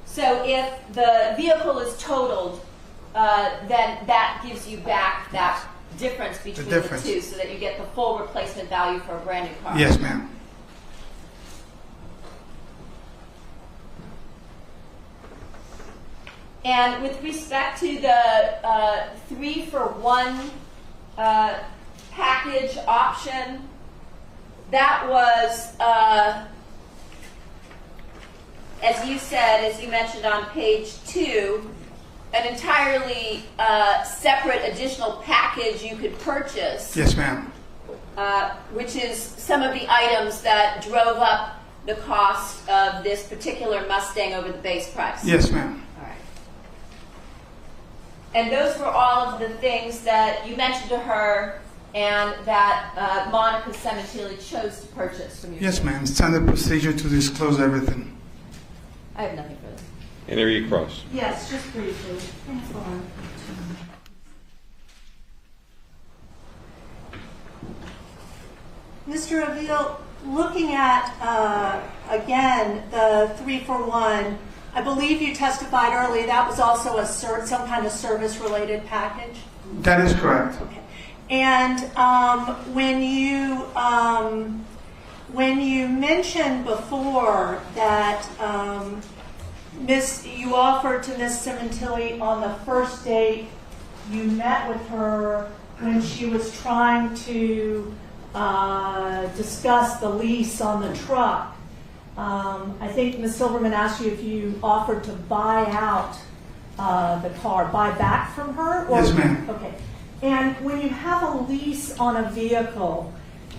So if the vehicle is totaled, then that gives you back that difference between the two, so that you get the full replacement value for a brand new car. Yes, ma'am. And with respect to the 3-for-1 package option, that was, as you said, as you mentioned on page 2, an entirely separate additional package you could purchase. Yes, ma'am. Which is some of the items that drove up the cost of this particular Mustang over the base price. Yes, ma'am. All right. And those were all of the things that you mentioned to her and that Monica Sementilli chose to purchase from you. Yes, ma'am. Standard procedure to disclose everything. I have nothing further. Any recross? Yes, just briefly. Thanks, Laura. Mr. Avil, looking at, again, the 3-for-1, I believe you testified earlier that was also some kind of service-related package? That is correct. Okay. And when you mentioned before that you offered to Miss Sementilli on the first date, you met with her when she was trying to discuss the lease on the truck. I think Ms. Silverman asked you if you offered to buy out the car, buy back from her? Or, yes, ma'am. Okay. And when you have a lease on a vehicle,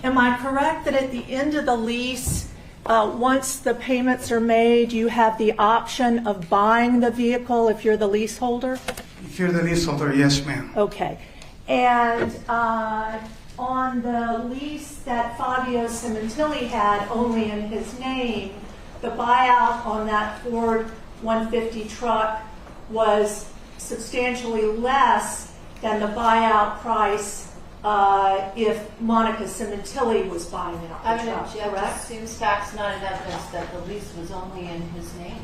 am I correct that at the end of the lease, once the payments are made, you have the option of buying the vehicle if you're the leaseholder? If you're the leaseholder, yes, ma'am. Okay. And on the lease that Fabio Sementilli had only in his name, the buyout on that Ford 150 truck was substantially less than the buyout price if Monica Sementilli was buying out the truck, correct? Assumes facts not in evidence that the lease was only in his name.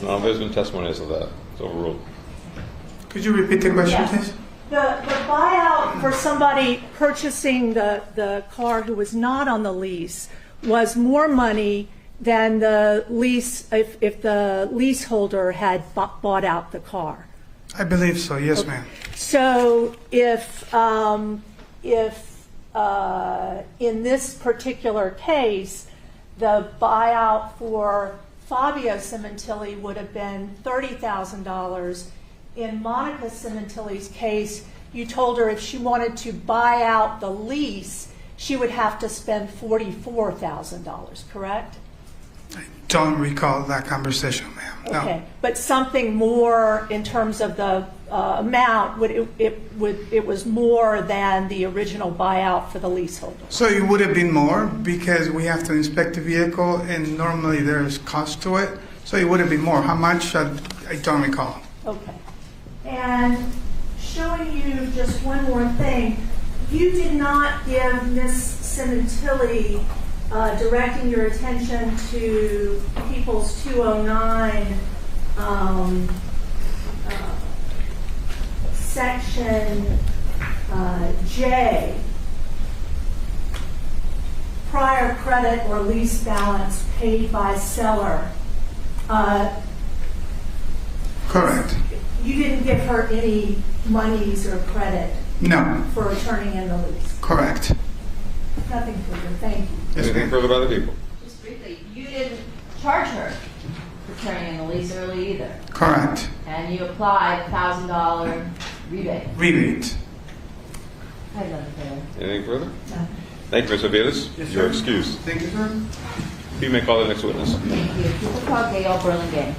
No, there's been testimonies of that. It's overruled. Could you repeat the question, Yes. please? The buyout for somebody purchasing the car who was not on the lease was more money than the lease if the leaseholder had bought out the car. I believe so, yes, ma'am. So if in this particular case, the buyout for Fabio Sementilli would have been $30,000. In Monica Sementilli's case, you told her if she wanted to buy out the lease, she would have to spend $44,000, correct? I don't recall that conversation, ma'am. No. Okay, but something more in terms of the amount, it was more than the original buyout for the leaseholder. So it would have been more because we have to inspect the vehicle and normally there's cost to it. So it would have been more. How much? I don't recall. Okay. And showing you just one more thing, you did not give Ms. Sementilli directing your attention to People's 209 section J, prior credit or lease balance paid by seller. Correct. You didn't give her any monies or credit No. for turning in the lease. Correct. Nothing further. Thank you. Yes, Anything ma'am. further by the people? Just briefly, you didn't charge her for turning in the lease early either. Correct. And you applied $1,000 rebate. Rebate. I have nothing further. Anything further? No. Thank you, Mr. Aviles. Yes, You're sir. excused. Thank you, sir. You may call the next witness. Thank you. People call Gail Burlingame.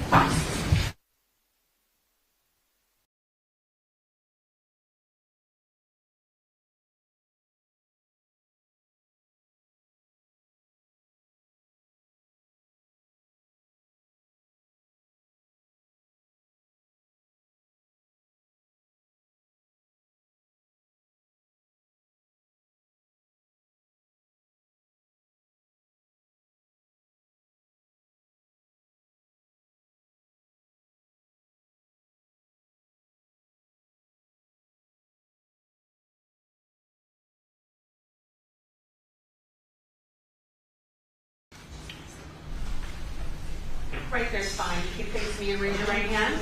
Right there's fine. You can face me and raise your right hand.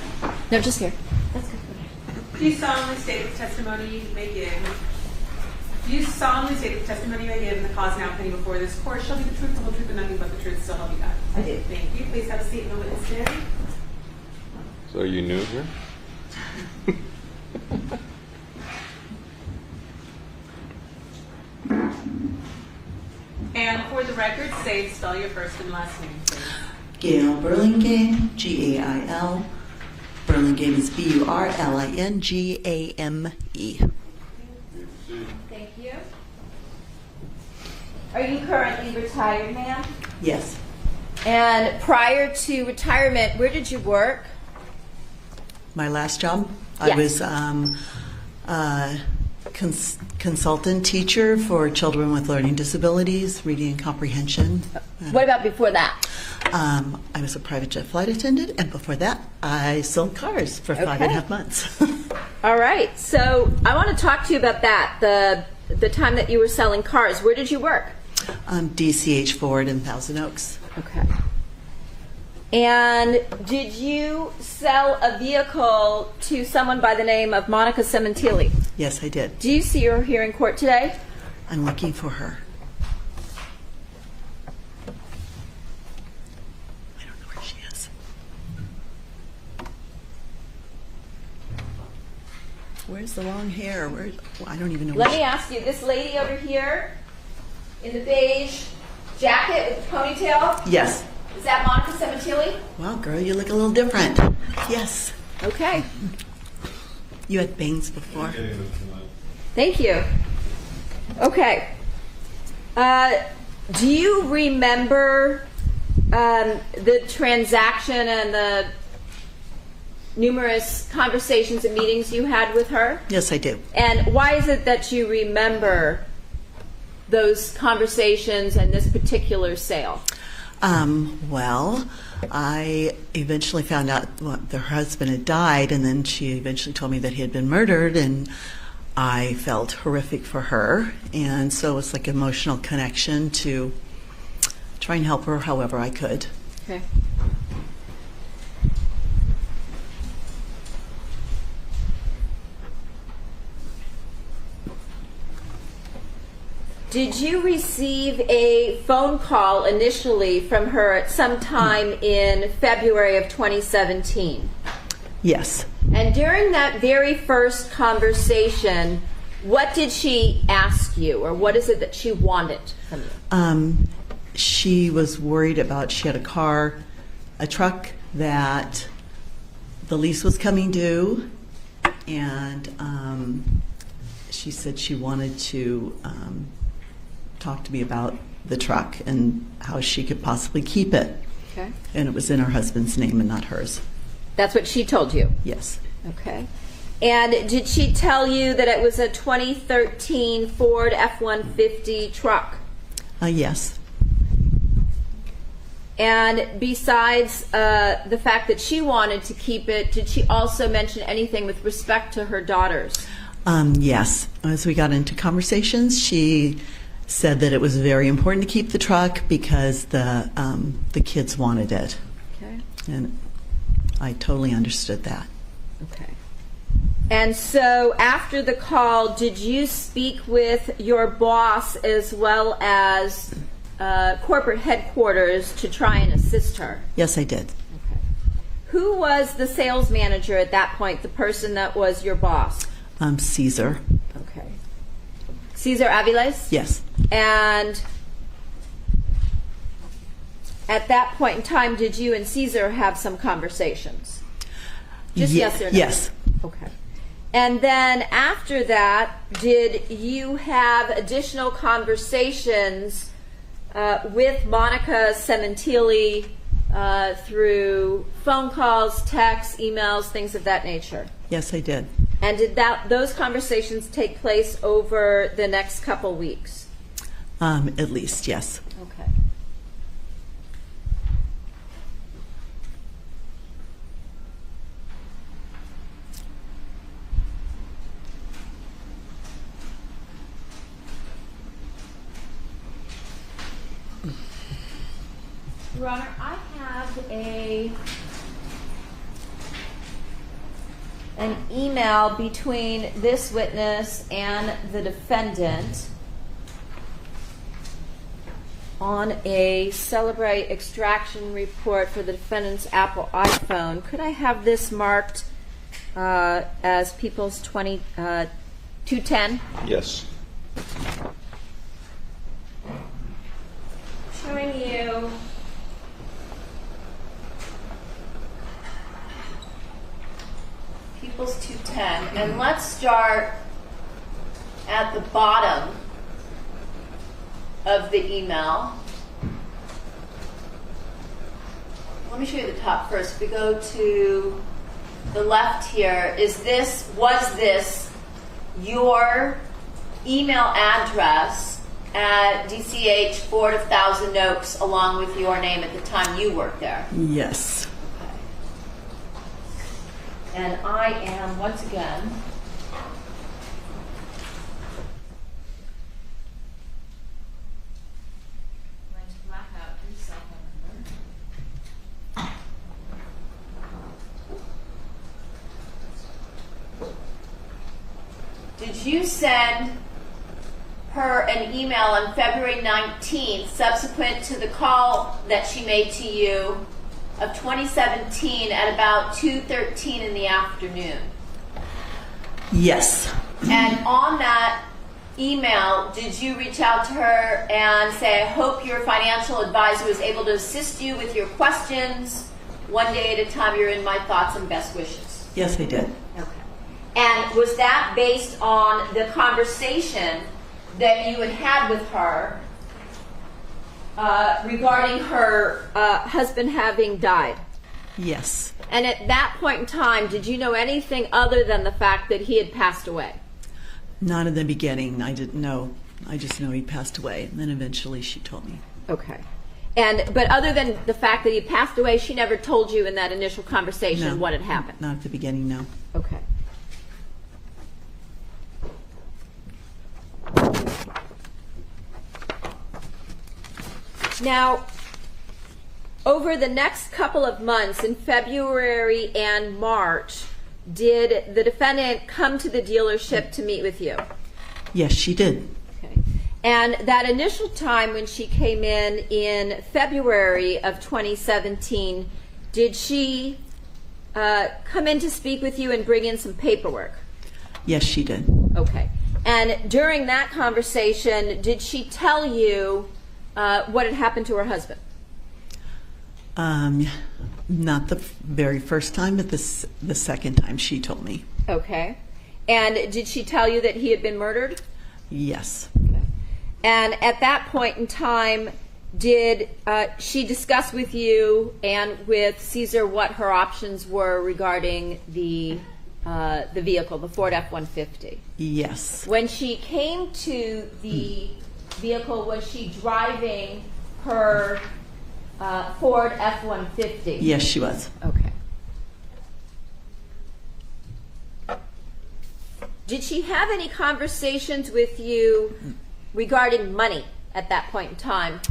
No, just here. That's good. Do you solemnly state the testimony you may give? Do you solemnly state the testimony you may give in the cause now pending before this court shall be the truth, the whole truth, and nothing but the truth, so help you God? I do. Thank you. Please have a seat in the witness stand. So are you new here? And for the record, say and spell your first and last name, please. Gail Burlingame, Gail. Burlingame is Burlingame. Thank you. Are you currently retired, ma'am? Yes. And prior to retirement, where did you work? My last job, Yes. I was consultant teacher for children with learning disabilities, reading and comprehension. What about before that? I was a private jet flight attendant, and before that, I sold cars for 5.5 months. All right. So I want to talk to you about that, the time that you were selling cars. Where did you work? DCH Ford in Thousand Oaks. Okay. And did you sell a vehicle to someone by the name of Monica Sementilli? Yes, I did. Do you see her here in court today? I'm looking for her. I don't know where she is. Where's the long hair? I don't even know where Let me ask you, this lady over here in the beige jacket with the ponytail, Yes. is that Monica Sementilli? Wow, girl, you look a little different. Yes. Okay. You had bangs before. Thank you. Okay. Do you remember the transaction and the numerous conversations and meetings you had with her? Yes, I do. And why is it that you remember those conversations and this particular sale? Well, I eventually found out her husband had died, and then she eventually told me that he had been murdered, and I felt horrific for her, and so it's like emotional connection to try and help her however I could. Okay. Did you receive a phone call initially from her at some time in February of 2017? Yes. And during that very first conversation, what did she ask you, or what is it that she wanted from you? She was worried about, she had a truck that the lease was coming due, and she said she wanted to talk to me about the truck and how she could possibly keep it. Okay. And it was in her husband's name and not hers. That's what she told you? Yes. Okay. And did she tell you that it was a 2013 Ford F-150 truck? Yes. And besides the fact that she wanted to keep it, did she also mention anything with respect to her daughters? Yes. As we got into conversations, she said that it was very important to keep the truck because the kids wanted it. Okay. And I totally understood that. Okay. And so after the call, did you speak with your boss as well as corporate headquarters to try and assist her? Yes, I did. Okay. Who was the sales manager at that point, the person that was your boss? Caesar. Okay. Cesar Aviles? Yes. And at that point in time, did you and Cesar have some conversations? Just yes or no? Yes. Okay. And then after that, did you have additional conversations with Monica Sementilli through phone calls, texts, emails, things of that nature? Yes, I did. And did those conversations take place over the next couple weeks? At least, yes. Okay. Your Honor, I have an email between this witness and the defendant on a Celebrate extraction report for the defendant's Apple iPhone. Could I have this marked as People's 210? Yes. Showing you People's 210. And let's start at the bottom of the email. Let me show you the top first. If we go to the left here, was this your email address at DCH Ford of Thousand Oaks along with your name at the time you worked there? Yes. Okay. And I am, once again, going to black out your cell phone number. Did you send her an email on February 19th subsequent to the call that she made to you of 2017 at about 2:13 in the afternoon? Yes. And on that email, did you reach out to her and say, I hope your financial advisor was able to assist you with your questions one day at a time? You're in my thoughts and best wishes. Yes, I did. Okay. And was that based on the conversation that you had with her regarding her husband having died? Yes. And at that point in time, did you know anything other than the fact that he had passed away? Not in the beginning. I didn't know. I just know he passed away. And then eventually she told me. Okay. But other than the fact that he passed away, she never told you in that initial conversation No, what had happened? Not at the beginning, no. Okay. Now, over the next couple of months, in February and March, did the defendant come to the dealership to meet with you? Yes, she did. Okay. And that initial time when she came in February of 2017, did she come in to speak with you and bring in some paperwork? Yes, she did. Okay. And during that conversation, did she tell you what had happened to her husband? Not the very first time, but the second time she told me. Okay. And did she tell you that he had been murdered? Yes. Okay. And at that point in time, did she discuss with you and with Caesar what her options were regarding the vehicle, the Ford F-150? Yes. When she came to the vehicle, was she driving her Ford F-150? Yes, she was. Okay. Did she have any conversations with you regarding money at that point in time?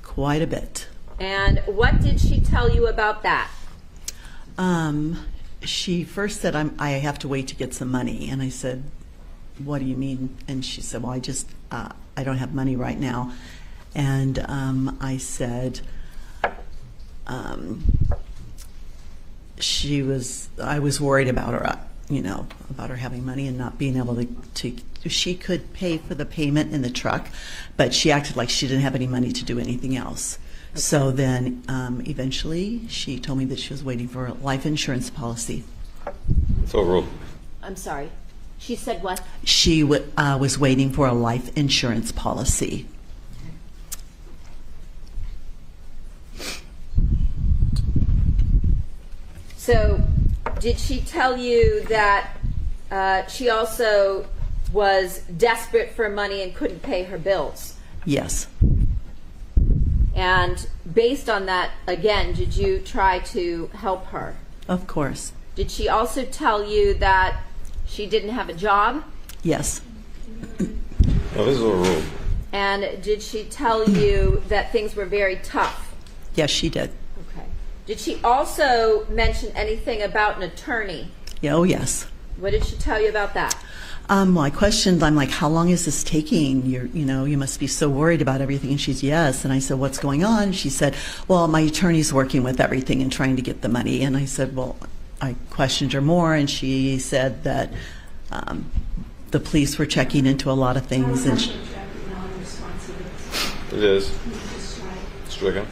Quite a bit. And what did she tell you about that? She first said, I have to wait to get some money. And I said, what do you mean? And she said, well, I don't have money right now. And I said, I was worried about her, about her having money and not being able to she could pay for the payment in the truck, but she acted like she didn't have any money to do anything else. Okay. So then eventually she told me that she was waiting for a life insurance policy. So ruled. I'm sorry. She said what? She was waiting for a life insurance policy. So did she tell you that she also was desperate for money and couldn't pay her bills? Yes. And based on that, again, did you try to help her? Of course. Did she also tell you that she didn't have a job? Yes. No, this is overruled. And did she tell you that things were very tough? Yes, she did. Okay. Did she also mention anything about an attorney? Yeah, oh, yes. What did she tell you about that? Well, I questioned, I'm like, how long is this taking? You must be so worried about everything. And she's, yes. And I said, what's going on? She said, well, my attorney's working with everything and trying to get the money. And I said, well, I questioned her more, and she said that the police were checking into a lot of things. And It is. Stricken.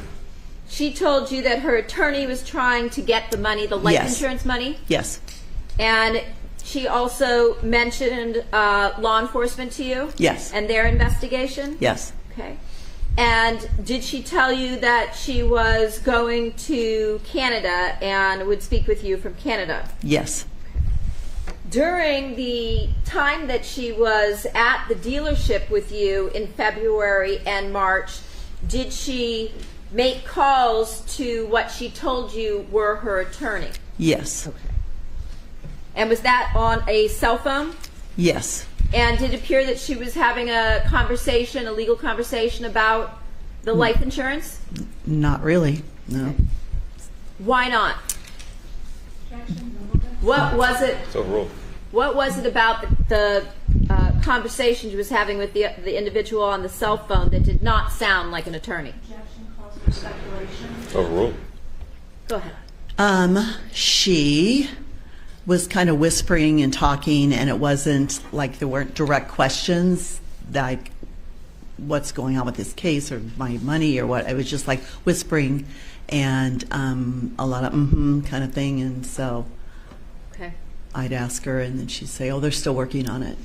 She told you that her attorney was trying to get the money, the life Yes. insurance money? Yes. And she also mentioned law enforcement to you? Yes. And their investigation? Yes. Okay. And did she tell you that she was going to Canada and would speak with you from Canada? Yes. During the time that she was at the dealership with you in February and March, did she make calls to what she told you were her attorney? Yes. Okay. And was that on a cell phone? Yes. And did it appear that she was having a conversation, a legal conversation about the life insurance? Not really. No. Why not? What was it? It's overruled. What was it about the conversation she was having with the individual on the cell phone that did not sound like an attorney? Objection calls for speculation. Overruled. Go ahead. She was kind of whispering and talking, and it wasn't like there weren't direct questions like what's going on with this case or my money or what. It was just like whispering and a lot of kind of thing. And so Okay. I'd ask her, and then she'd say, oh, they're still working on it.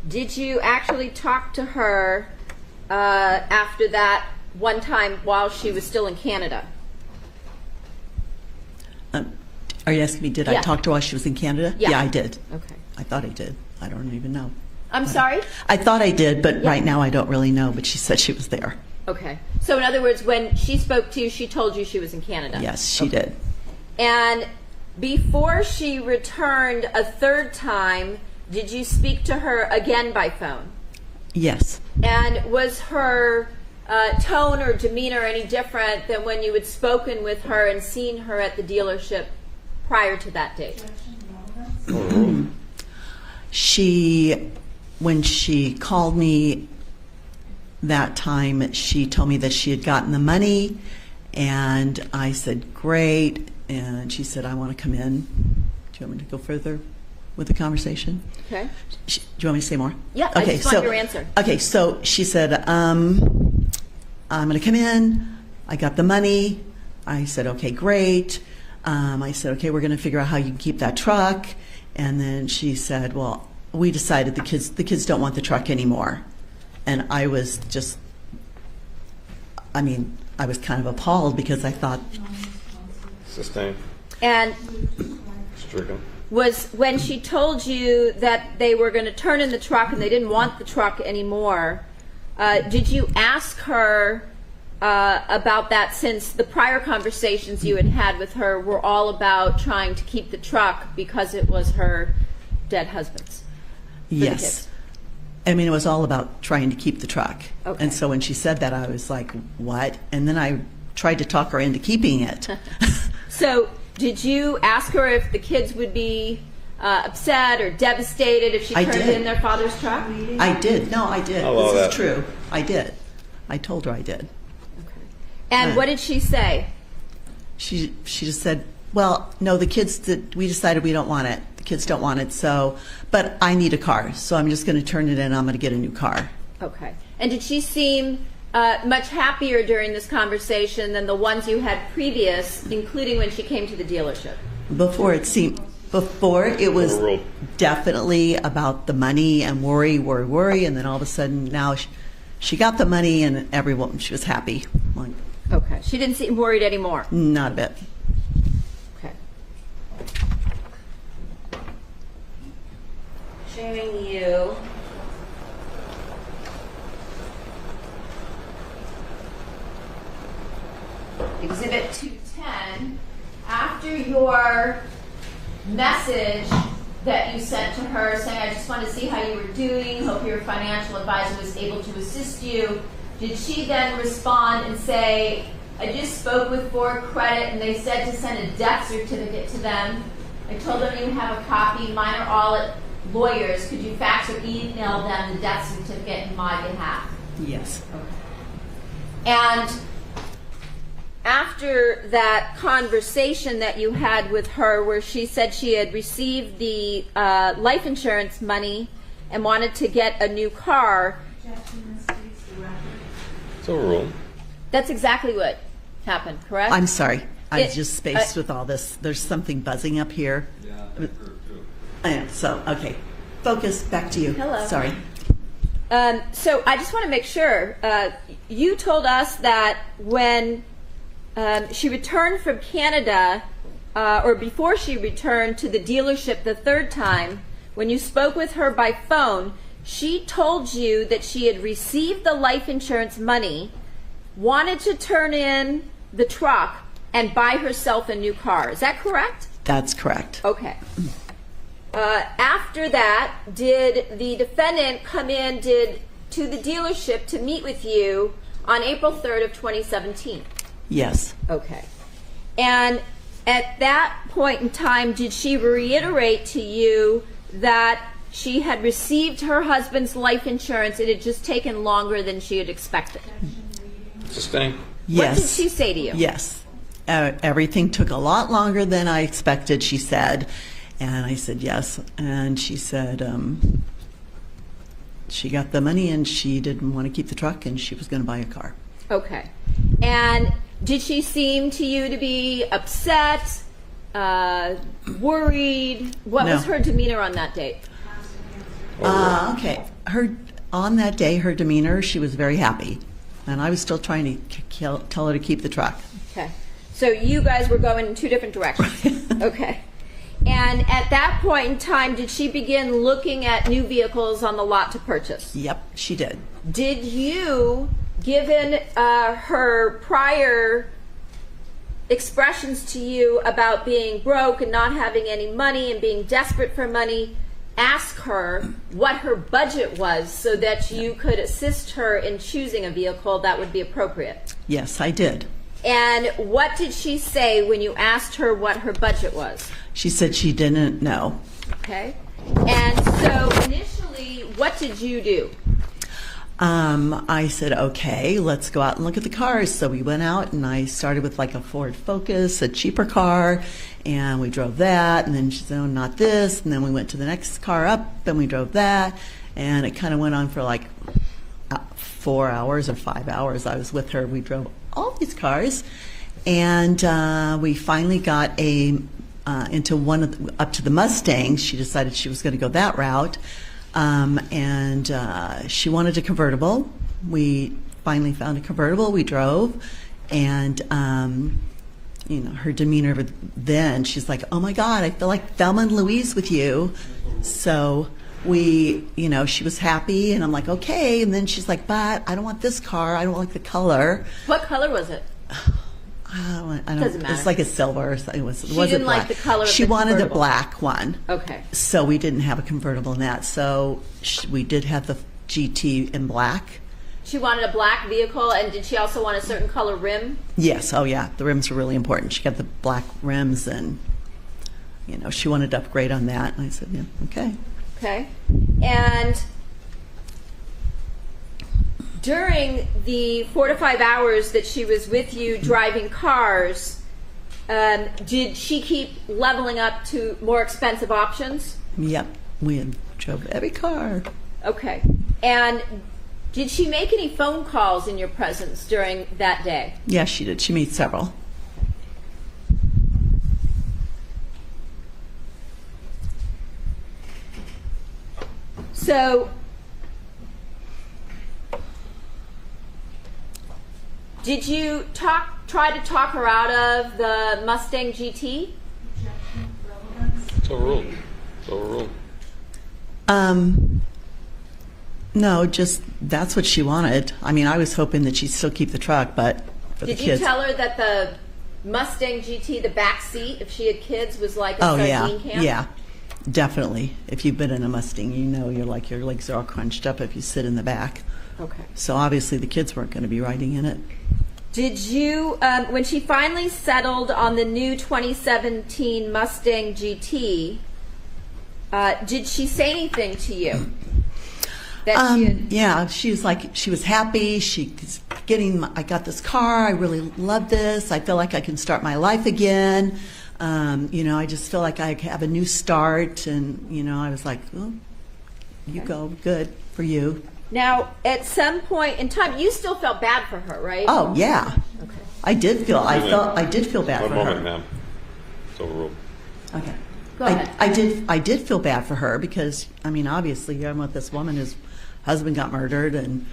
Did you actually talk to her after that one time while she was still in Canada? Are you asking me, did I Yeah. talk to her while she was in Canada? Yeah. I did. Okay. I thought I did. I don't even know. I'm sorry? I thought I did, but Yeah. right now I don't really know. But she said she was there. Okay. So in other words, when she spoke to you, she told you she was in Canada? Yes, she did. And before she returned a third time, did you speak to her again by phone? Yes. And was her tone or demeanor any different than when you had spoken with her and seen her at the dealership prior to that date? When she called me that time, she told me that she had gotten the money, and I said, great. And she said, I want to come in. Do you want me to go further with the conversation? Okay. Do you want me to say more? Yeah, I just want your answer. Okay, so she said, I'm going to come in. I got the money. I said, okay, great. I said, okay, we're going to figure out how you can keep that truck. And then she said, well, we decided the kids don't want the truck anymore. And I was just, I was kind of appalled because I thought. Sustained. And Stricken. was when she told you that they were going to turn in the truck and they didn't want the truck anymore, did you ask her about that, since the prior conversations you had had with her were all about trying to keep the truck because it was her dead husband's? Yes. It was all about trying to keep the truck. Okay. And so when she said that, I was like, what? And then I tried to talk her into keeping it. So did you ask her if the kids would be upset or devastated if she I turned did. in their father's truck? I did. No, I did. I'll allow This that. is true. I did. I told her I did. And what did she say? She just said, well, no, the kids, we decided we don't want it. The kids don't want it, so, but I need a car, so I'm just going to turn it in. I'm going to get a new car. Okay. And did she seem much happier during this conversation than the ones you had previous, including when she came to the dealership? Before it was Overruled. definitely about the money and worry, and then all of a sudden now she got the money and she was happy. Like, Okay. She didn't seem worried anymore. not a bit. Okay. Showing you Exhibit 210. After your message that you sent to her saying, I just want to see how you were doing, hope your financial advisor was able to assist you, did she then respond and say, I just spoke with Ford Credit and they said to send a death certificate to them. I told them you have a copy. Mine are all at lawyers. Could you fax or email them the death certificate in my behalf? Yes. And after that conversation that you had with her where she said she had received the life insurance money and wanted to get a new car, It's overruled. that's exactly what happened, correct? I'm sorry. I just spaced with all this. There's something buzzing up here. Yeah, So, okay. Focus. Back to you. Hello. Sorry. So I just want to make sure. You told us that when she returned from Canada, or before she returned to the dealership the third time, when you spoke with her by phone, she told you that she had received the life insurance money, wanted to turn in the truck, and buy herself a new car. Is that correct? That's correct. Okay. After that, did the defendant come in to the dealership to meet with you on April 3rd of 2017? Yes. Okay. And at that point in time, did she reiterate to you that she had received her husband's life insurance? It had just taken longer than she had expected. Sustained. Yes. What did she say to you? Yes. Everything took a lot longer than I expected, she said. And I said yes. And she said she got the money and she didn't want to keep the truck and she was going to buy a car. Okay. And did she seem to you to be upset, worried? What was her demeanor on that date? Okay. On that day, her demeanor, she was very happy. And I was still trying to tell her to keep the truck. Okay. So you guys were going in two different directions. Okay. And at that point in time, did she begin looking at new vehicles on the lot to purchase? Yep, she did. Did you, given her prior expressions to you about being broke and not having any money and being desperate for money, ask her what her budget was so that you could assist her in choosing a vehicle that would be appropriate? Yes, I did. And what did she say when you asked her what her budget was? She said she didn't know. Okay. And so initially, what did you do? I said, okay, let's go out and look at the cars. So we went out and I started with like a Ford Focus, a cheaper car, and we drove that. And then she said, oh, not this. And then we went to the next car up and we drove that. And it kind of went on for like 4 hours or 5 hours. I was with her. We drove all these cars. And we finally got into one of up to the Mustang. She decided she was going to go that route. And she wanted a convertible. We finally found a convertible. We drove, and her demeanor then, she's like, "Oh my God, I feel like Thelma and Louise with you." So she was happy, and I'm like, "Okay." And then she's like, "But I don't want this car. I don't like the color." What color was it? I don't. Doesn't matter. It's like a silver. It wasn't didn't black. like the color of She the wanted a convertible. black one. Okay. So we didn't have a convertible in that. So we did have the GT in black. She wanted a black vehicle, and did she also want a certain color rim? Yes. Oh, yeah. The rims were really important. She got the black rims, and she wanted to upgrade on that. And I said, yeah, okay. Okay. And during the 4 to 5 hours that she was with you driving cars, did she keep leveling up to more expensive options? Yep. We drove every car. Okay. And did she make any phone calls in your presence during that day? Yes, she did. She made several. So, did you try to talk her out of the Mustang GT? It's overruled. It's overruled. No, just that's what she wanted. I mean, I was hoping that she'd still keep the truck, but for the Did you kids. tell her that the Mustang GT, the back seat, if she had kids, was like a sardine can? Definitely. If you've been in a Mustang, you know your legs are all crunched up if you sit in the back. Okay. So obviously the kids weren't going to be riding in it. Did you, when she finally settled on the new 2017 Mustang GT, did she say anything to you? That Yeah, she was happy. I got this car. I really love this. I feel like I can start my life again. I just feel like I have a new start. And, I was like, well, you go. Good for you. Now, at some point in time, you still felt bad for her, right? Oh, yeah. Okay. I did feel bad One for moment, her. ma'am. It's overruled. Okay. Go ahead. I did feel bad for her because, obviously I'm with this woman whose husband got murdered and,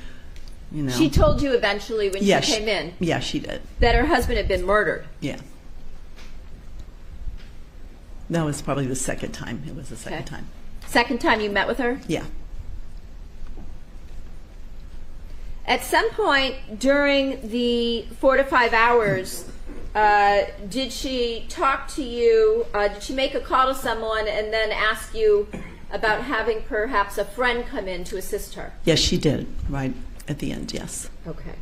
She told you eventually when she came in. Yeah, she did. That her husband had been murdered. Yeah. That was probably the second time. It was the second time. Second time you met with her? Yeah. At some point during the 4 to 5 hours, did she talk to you? Did she make a call to someone and then ask you about having perhaps a friend come in to assist her? Yes, she did. Right at the end, yes. Okay.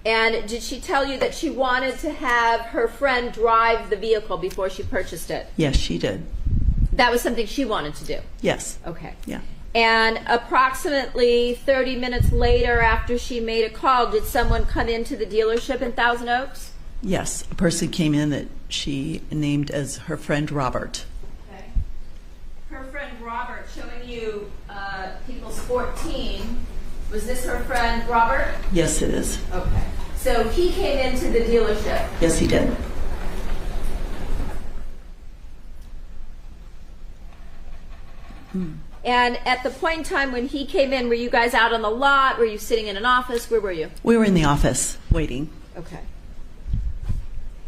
And did she tell you that she wanted to have her friend drive the vehicle before she purchased it? Yes, she did. That was something she wanted to do? Yes. Okay. Yeah. And approximately 30 minutes later, after she made a call, did someone come into the dealership in Thousand Oaks? Yes, a person came in that she named as her friend Robert. Okay. Her friend Robert, showing you People's 14. Was this her friend Robert? Yes, it is. Okay. So he came into the dealership. Yes, he did. And at the point in time when he came in, were you guys out on the lot? Were you sitting in an office? Where were you? We were in the office waiting. Okay.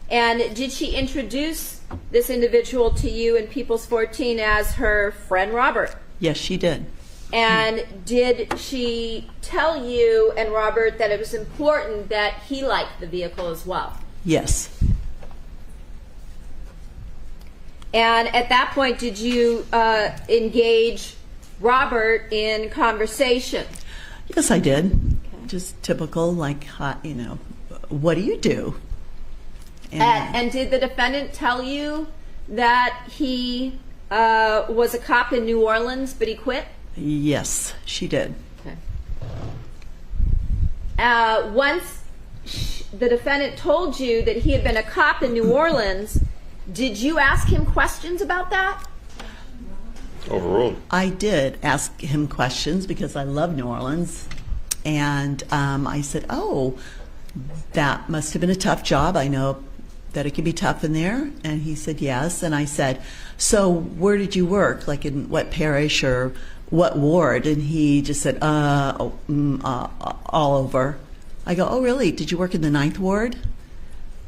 And did she introduce this individual to you in People's 14 as her friend Robert? Yes, she did. And did she tell you and Robert that it was important that he liked the vehicle as well? Yes. And at that point, did you engage Robert in conversation? Yes, I did. Okay. Just typical, what do you do? And did the defendant tell you that he was a cop in New Orleans, but he quit? Yes, she did. Okay. Once the defendant told you that he had been a cop in New Orleans, did you ask him questions about that? Overruled. I did ask him questions because I love New Orleans. And I said, oh, that must have been a tough job. I know that it can be tough in there. And he said, yes. And I said, so where did you work? Like in what parish or what ward? And he just said, all over. I go, oh, really? Did you work in the 9th Ward?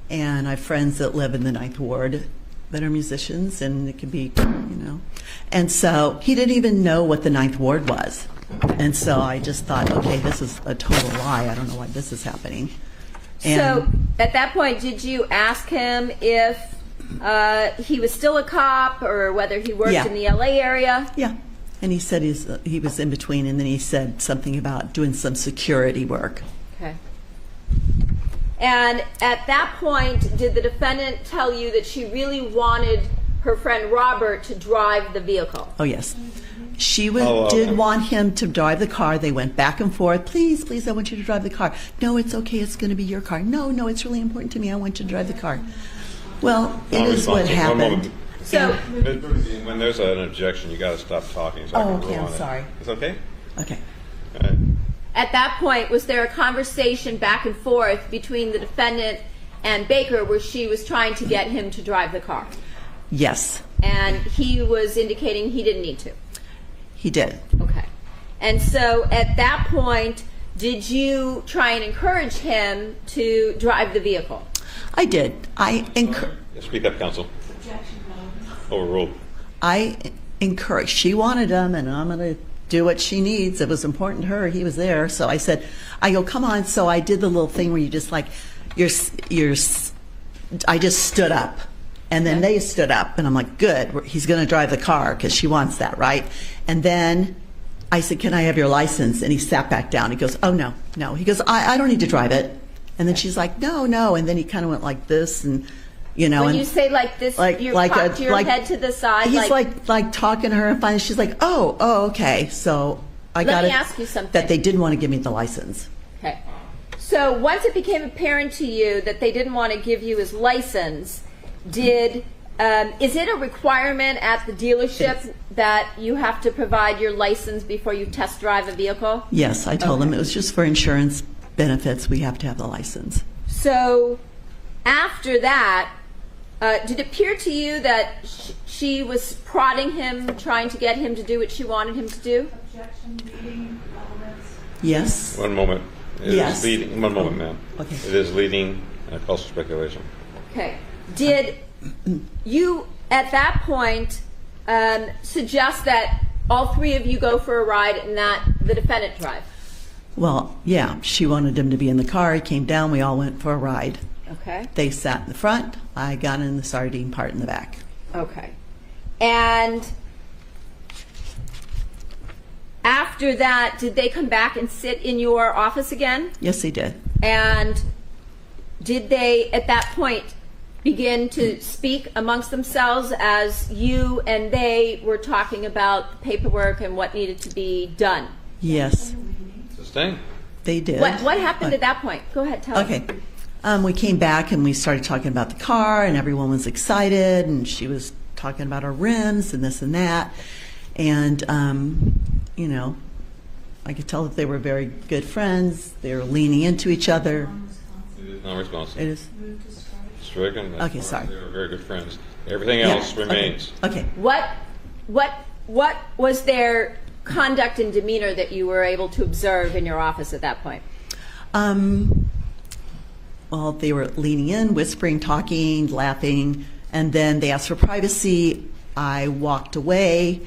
And I have friends that live in the 9th Ward that are musicians, and it can be, And so he didn't even know what the 9th Ward was. And so I just thought, okay, this is a total lie. I don't know why this is happening. So at that point, did you ask him if he was still a cop or whether he worked in the LA area? Yeah. And he said he was in between, and then he said something about doing some security work. Okay. And at that point, did the defendant tell you that she really wanted her friend Robert to drive the vehicle? Oh, yes. She did want him to drive the car. They went back and forth. Please, please, I want you to drive the car. No, it's okay. It's going to be your car. No, it's really important to me. I want you to drive the car. Well, it is what happened. So, when there's an objection, you got to stop talking. So I'm sorry. It's okay? Okay. All right. at that point, was there a conversation back and forth between the defendant and Baker where she was trying to get him to drive the car? Yes. And he was indicating he didn't need to? He did. Okay. And so at that point, did you try and encourage him to drive the vehicle? I did. Speak up, counsel. Overruled. I encouraged. She wanted him, and I'm going to do what she needs. It was important to her. He was there. So I said, come on. So I did the little thing where you just like, I just stood up And then they stood up, and I'm like, good, he's going to drive the car because she wants that, right? And then I said, can I have your license? And he sat back down. He goes, oh, no. He goes, I don't need to drive it. And then she's like, no. And then he kind of went like this, and, you know. When and you say like this, you cocked your head to the side? He's like talking to her, and finally she's like, oh, okay. So I got Let me ask you something. that they didn't want to give me the license. Okay. So once it became apparent to you that they didn't want to give you his license, is it a requirement at the dealership that you have to provide your license before you test drive a vehicle? Yes, I told them it was just for insurance benefits. We have to have the license. So after that, did it appear to you that she was prodding him, trying to get him to do what she wanted him to do? Objection, leading elements. Yes. One moment. It Yes. is leading. One moment, ma'am. Okay. It is leading calls for speculation. Okay. Did you, at that point, suggest that all three of you go for a ride and that the defendant drive? Well, yeah, she wanted him to be in the car. He came down. We all went for a ride. Okay. They sat in the front. I got in the sardine part in the back. Okay. And after that, did they come back and sit in your office again? Yes, they did. And did they, at that point, begin to speak amongst themselves as you and they were talking about the paperwork and what needed to be done? Yes, Sustained. they did. What happened at that point? Go ahead, tell Okay. us. We came back and we started talking about the car, and everyone was excited, and she was talking about her rims and this and that. And, you know, I could tell that they were very good friends. They were leaning into each other. It is non-responsive. It is. Stricken. that's Okay, fine. sorry. They were very good friends. Everything Yeah, else remains. Okay. What was their conduct and demeanor that you were able to observe in your office at that point? Well, they were leaning in, whispering, talking, laughing, and then they asked for privacy. I walked away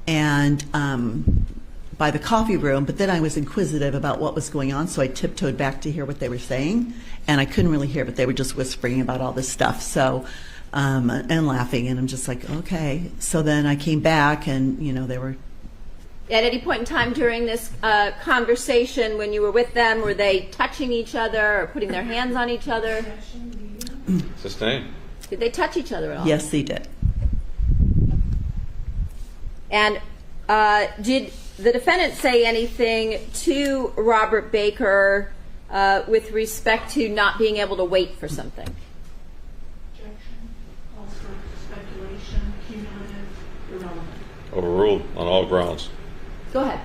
and by the coffee room, but then I was inquisitive about what was going on, so I tiptoed back to hear what they were saying, and I couldn't really hear, but they were just whispering about all this stuff. So, and laughing, and I'm just like, okay. So then I came back, and you know, they were. At any point in time during this conversation, when you were with them, were they touching each other or putting their hands on each other? Sustained. Did they touch each other at all? Yes, they did. And did the defendant say anything to Robert Baker with respect to not being able to wait for something? Objection, calls for speculation, cumulative, irrelevant. Overruled on all grounds. Go ahead.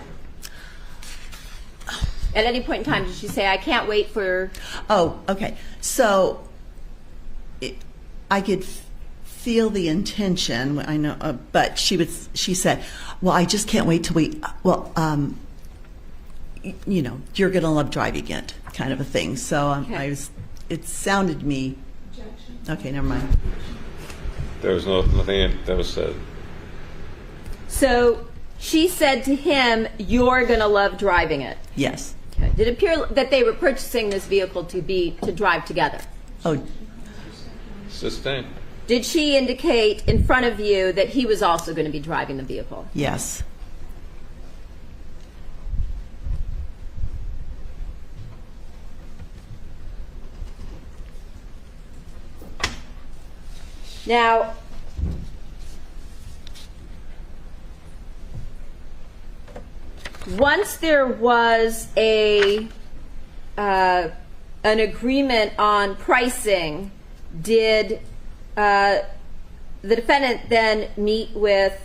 At any point in time, did she say, I can't wait for... Oh, okay. So I could feel the intention. I know, but she said, "Well, I just can't wait till we. Well, you know, you're gonna love driving it," kind of a thing. So Okay. It sounded to me. Objection. Okay, never mind. There was nothing that was said. So she said to him, you're going to love driving it. Yes. Okay. Did it appear that they were purchasing this vehicle to drive together? Oh, Sustained. Did she indicate in front of you that he was also going to be driving the vehicle? yes. Now, once there was an agreement on pricing, did the defendant then meet with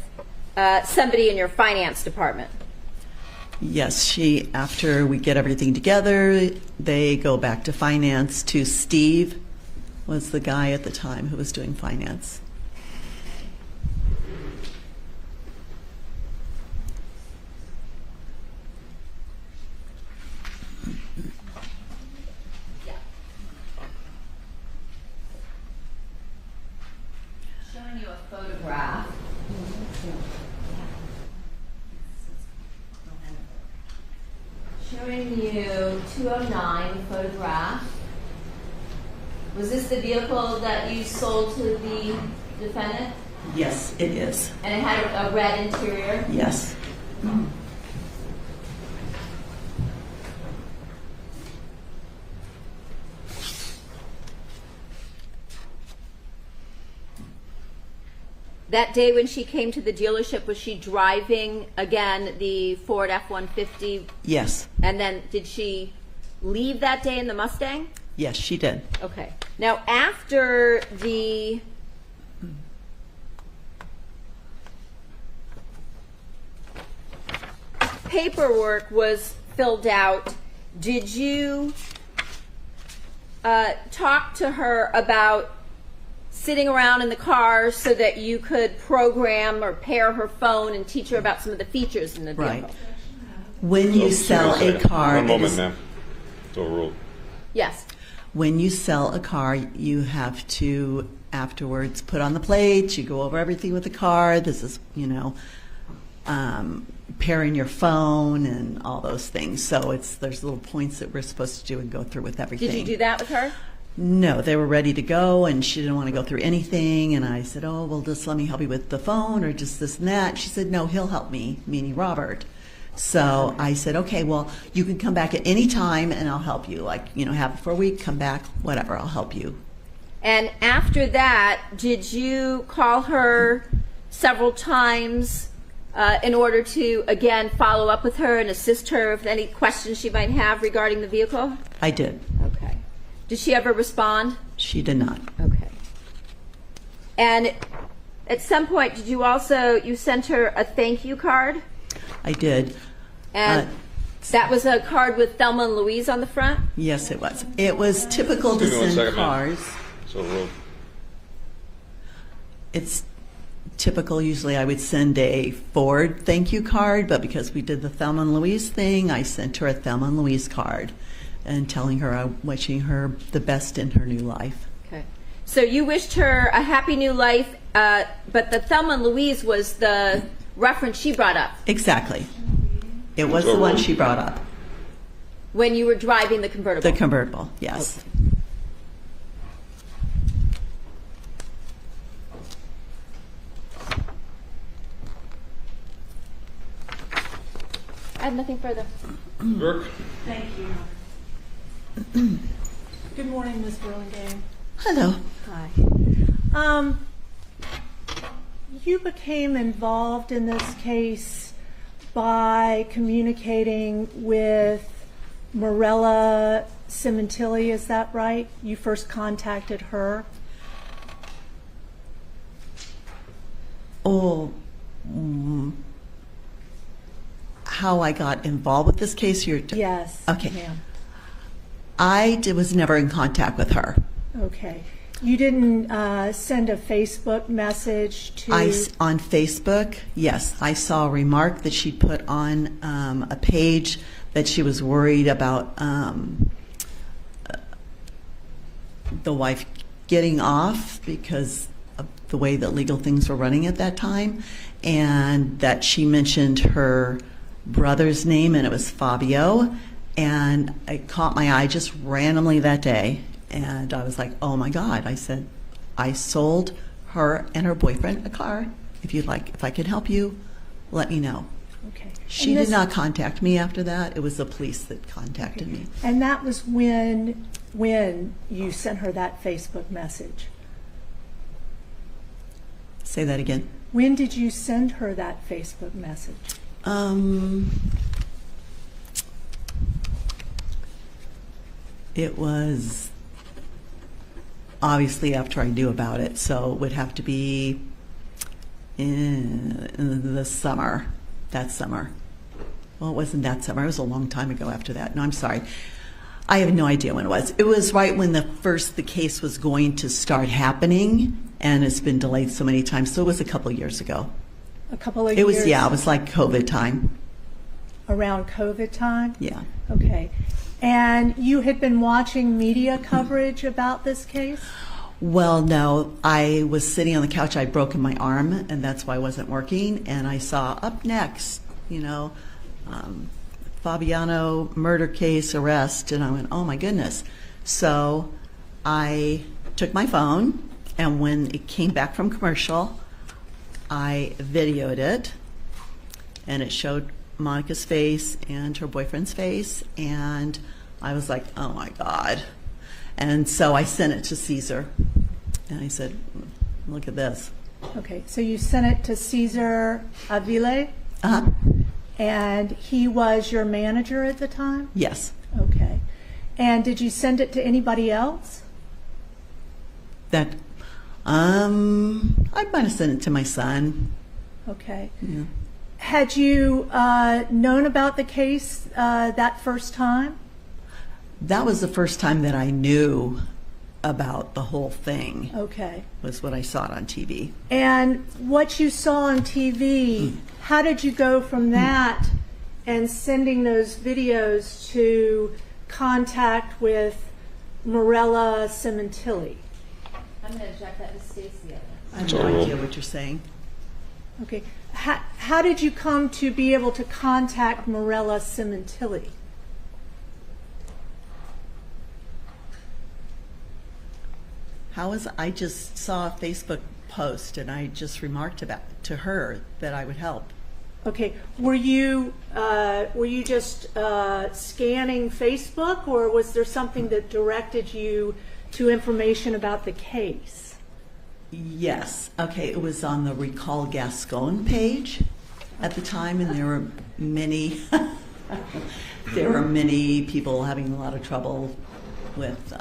somebody in your finance department? Yes, after we get everything together, they go back to finance to Steve, was the guy at the time who was doing finance. Showing you a photograph. Showing you 209 photograph. Was this the vehicle that you sold to the defendant? Yes, it is. And it had a red interior? Yes. That day when she came to the dealership, was she driving, again, the Ford F-150? Yes. And then did she leave that day in the Mustang? Yes, she did. Okay. Now, after the paperwork was filled out, did you talk to her about sitting around in the car so that you could program or pair her phone and teach her about some of the features in the vehicle? Right. When you sell a car, One it moment, is- ma'am. It's overruled. Yes. when you sell a car, you have to afterwards put on the plates. You go over everything with the car. This is, pairing your phone and all those things. So there's little points that we're supposed to do and go through with everything. Did you do that with her? No, they were ready to go, and she didn't want to go through anything. And I said, "Oh, well, just let me help you with the phone, or just this and that." She said, "No, he'll help me," meaning Robert. So I said, "Okay, well, you can come back at any time, and I'll help you. Like, have it for a week, come back, whatever, I'll help you." And after that, did you call her several times in order to, again, follow up with her and assist her with any questions she might have regarding the vehicle? I did. Okay. Did she ever respond? She did not. Okay. And at some point, did you sent her a thank you card? I did. And that was a card with Thelma and Louise on the front? Yes, it was. It was typical to Excuse me one send second, ma'am. cars. It's overruled. It's typical. Usually I would send a Ford thank you card, but because we did the Thelma and Louise thing, I sent her a Thelma and Louise card and telling her, wishing her the best in her new life. Okay. So you wished her a happy new life, but the Thelma and Louise was the reference she brought up Exactly. It was the one she brought up. when you were driving the convertible. The convertible, yes. I have nothing further. Burke? Thank you. Good morning, Ms. Burlingame. Hello. Hi. You became involved in this case by communicating with Morella Sementilli, is that right? You first contacted her? Oh, how I got involved with this case? Yes. Okay. Ma'am. Was never in contact with her. Okay. You didn't send a Facebook message to... On Facebook, yes. I saw a remark that she put on a page that she was worried about the wife getting off because of the way that legal things were running at that time, and that she mentioned her brother's name, and it was Fabio, and it caught my eye just randomly that day. And I was like, oh my God. I said, I sold her and her boyfriend a car. If I could help you, let me know. Okay. She did not contact me after that. It was the police that contacted me. And that was when you sent her that Facebook message? Say that again. When did you send her that Facebook message? It was obviously after I knew about it, so it would have to be in the summer, that summer. Well, it wasn't that summer. It was a long time ago after that. No, I'm sorry. I have no idea when it was. It was right when the case was going to start happening, and it's been delayed so many times. So it was a couple of years ago. A couple of It years? was like COVID time. Around COVID time? Yeah. Okay. And you had been watching media coverage about this case? Well, no. I was sitting on the couch. I'd broken my arm, and that's why I wasn't working. And I saw up next, Fabiano murder case arrest, and I went, oh my goodness. So I took my phone And when it came back from commercial, I videoed it, and it showed Monica's face and her boyfriend's face, and I was like, oh my God. And so I sent it to Caesar, and I said, look at this. Okay, so you sent it to Caesar Avile, Uh-huh. and he was your manager at the time? Yes. Okay. And did you send it to anybody else? That, I might have sent it to my son. Okay. Yeah. Had you known about the case that first time? That was the first time that I knew about the whole thing, Okay. was when I saw it on TV. And what you saw on TV, how did you go from that and sending those videos to contact with Morella Sementilli? I'm going to object that to Stacy. I have no idea what you're saying. Okay. How did you come to be able to contact Morella Sementilli? I just saw a Facebook post, and I just remarked about to her that I would help. Okay. Were you just scanning Facebook, or was there something that directed you to information about the case? Yes. Okay. It was on the Recall Gascon page at the time, and there were many people having a lot of trouble with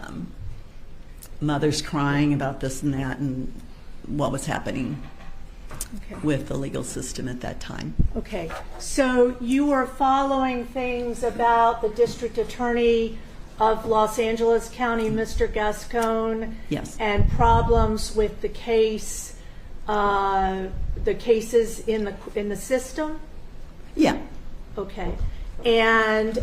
mothers crying about this and that, and what was happening with the legal system at that time. Okay. So you were following things about the district attorney of Los Angeles County, Mr. Gascon, Yes. and problems with the case, the cases in the system. Yeah. Okay. And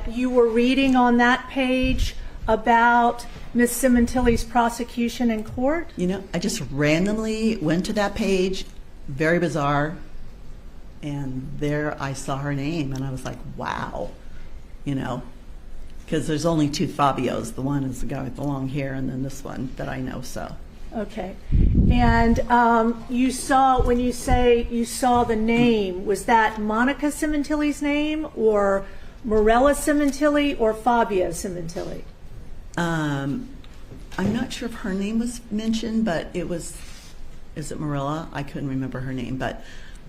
you were reading on that page about Ms. Sementilli's prosecution in court? You know, I just randomly went to that page, very bizarre, and there I saw her name, and I was like, wow, you know, because there's only two Fabios. The one is the guy with the long hair, and then this one that I know, so. Okay. And you saw, when you say you saw the name, was that Monica Sementilli's name, or Morella Sementilli, or Fabio Sementilli? I'm not sure if her name was mentioned, but it was, is it Marilla? I couldn't remember her name, but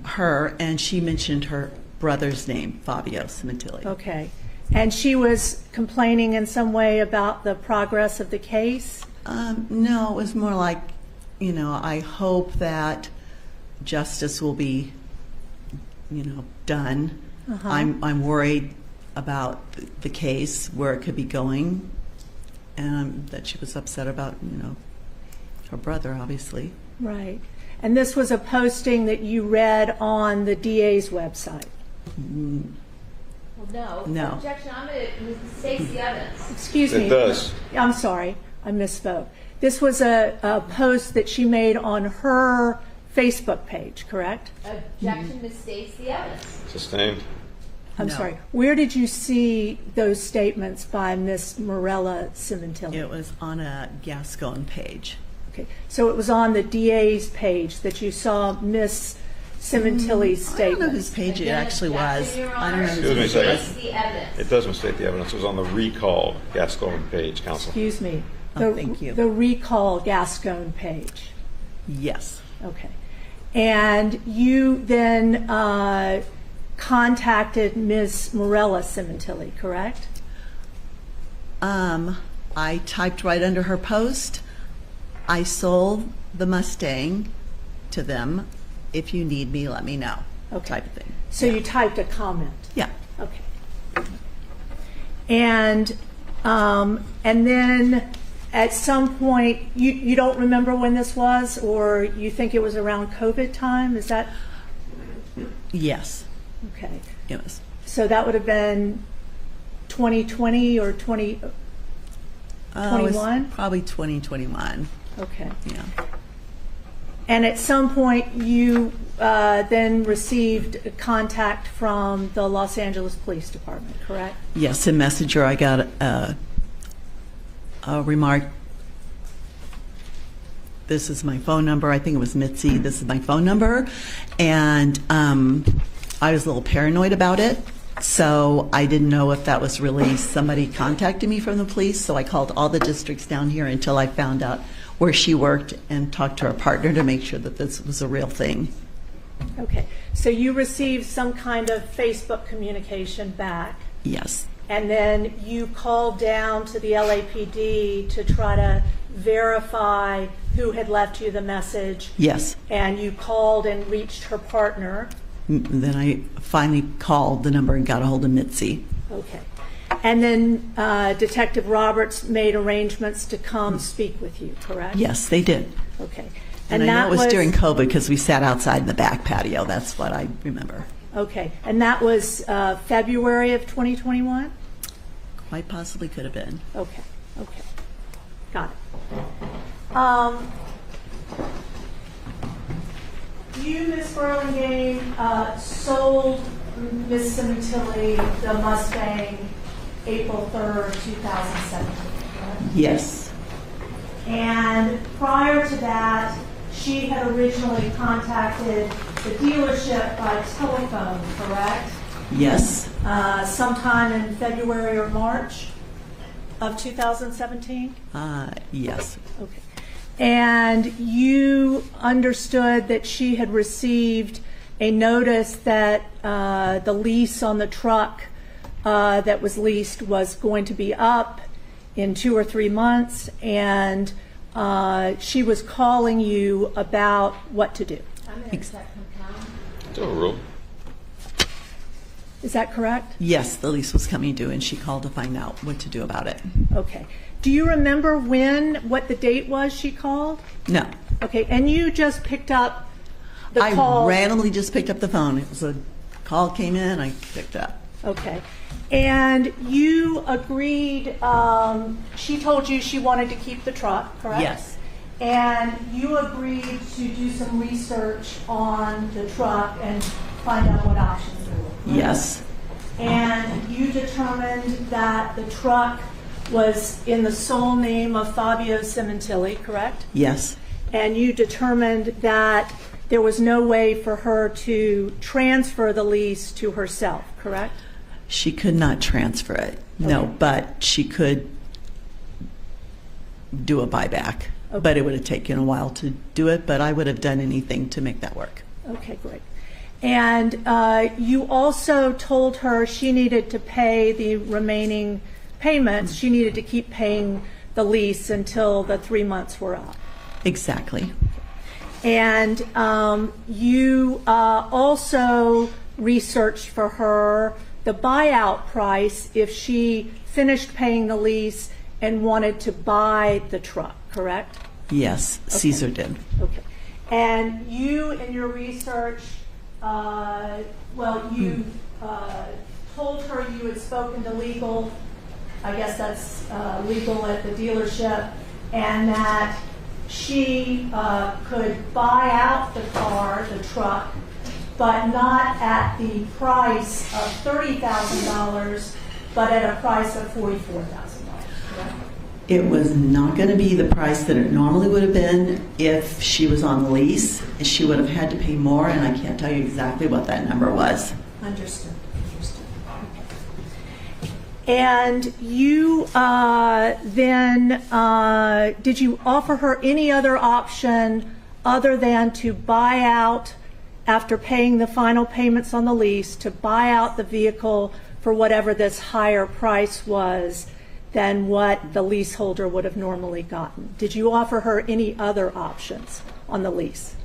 her, and she mentioned her brother's name, Fabio Sementilli. Okay. And she was complaining in some way about the progress of the case? No, it was more like, you know, I hope that justice will be, you know, done. Uh-huh. I'm worried about the case, where it could be going, and that she was upset about, you know, her brother, obviously. Right. And this was a posting that you read on the DA's website? Well, no. No. Objection. I'm going to state the evidence. Excuse me. It does. I'm sorry. I misspoke. This was a post that she made on her Facebook page, correct? Objection misstates the evidence. Sustained. I'm No. sorry. Where did you see those statements by Miss Morella Sementilli? It was on a Gascon page. Okay. So it was on the DA's page that you saw Miss Sementilli's I don't know statement. whose page it Again, actually objection, was. Your I don't know Honor. whose Excuse me page a it second. was. The evidence. It does mistake the evidence. It was on the recalled Gascon page, counsel. Excuse me. Oh, thank you. The recall Gascon page. Yes. Okay. And you then contacted Ms. Morella Sementilli, correct? I typed right under her post, I sold the Mustang to them. If you need me, let me know. Okay. Type of thing. So you typed a comment. Yeah. Okay. And then at some point, you don't remember when this was, or you think it was around COVID time? Is that Yes. okay? It was. So that would have been 2020 or 2021? It was probably 2021. Okay. Yeah. And at some point, you then received contact from the Los Angeles Police Department, correct? Yes, in Messenger, I got a remark this is my phone number. I think it was Mitzi. This is my phone number. And I was a little paranoid about it. So I didn't know if that was really somebody contacting me from the police. So I called all the districts down here until I found out where she worked and talked to her partner to make sure that this was a real thing. Okay. So you received some kind of Facebook communication back. Yes. And then you called down to the LAPD to try to verify who had left you the message. Yes. And you called and reached her partner. Then I finally called the number and got a hold of Mitzi. Okay. And then Detective Roberts made arrangements to come speak with you, correct? Yes, they did. Okay. And I know it was during COVID because we sat outside in the back patio. That's what I remember. Okay. And that was February of 2021? Quite possibly could have been. Okay. Okay. Got it. You, Ms. Burlingame, sold Ms. Sementilli the Mustang April 3rd, 2017, correct? Yes. And prior to that, she had originally contacted the dealership by telephone, correct? Yes. Sometime in February or March of 2017? Yes. Okay. And you understood that she had received a notice that the lease on the truck that was leased was going to be up in 2 or 3 months, and she was calling you about what to do. It's overruled. Is that correct? Yes, the lease was coming due, and she called to find out what to do about it. Okay. Do you remember what the date was she called? No. Okay, and you just picked up the I call. randomly just picked up the phone. It was a call came in, I picked up. Okay. And you agreed, she told you she wanted to keep the truck, correct? Yes. And you agreed to do some research on the truck and find out what options there were, correct? Yes. And you determined that the truck was in the sole name of Fabio Sementilli, correct? Yes. And you determined that there was no way for her to transfer the lease to herself, correct? She could not transfer it. No, Okay. but she could do a buyback. Okay. But it would have taken a while to do it, but I would have done anything to make that work. Okay, great. And you also told her she needed to pay the remaining payments. She needed to keep paying the lease until the 3 months were up. Exactly. And you also researched for her the buyout price if she finished paying the lease and wanted to buy the truck, correct? Yes, Caesar did. Okay. And you, in your research, you told her you had spoken to legal, I guess that's legal at the dealership, and that she could buy out the car, the truck, but not at the price of $30,000, but at a price of $44,000, correct? It was not going to be the price that it normally would have been if she was on the lease. She would have had to pay more, and I can't tell you exactly what that number was. Understood. Understood. Okay. And you then, did you offer her any other option other than to buy out, after paying the final payments on the lease, to buy out the vehicle for whatever this higher price was than what the leaseholder would have normally gotten? Did you offer her any other options on the lease?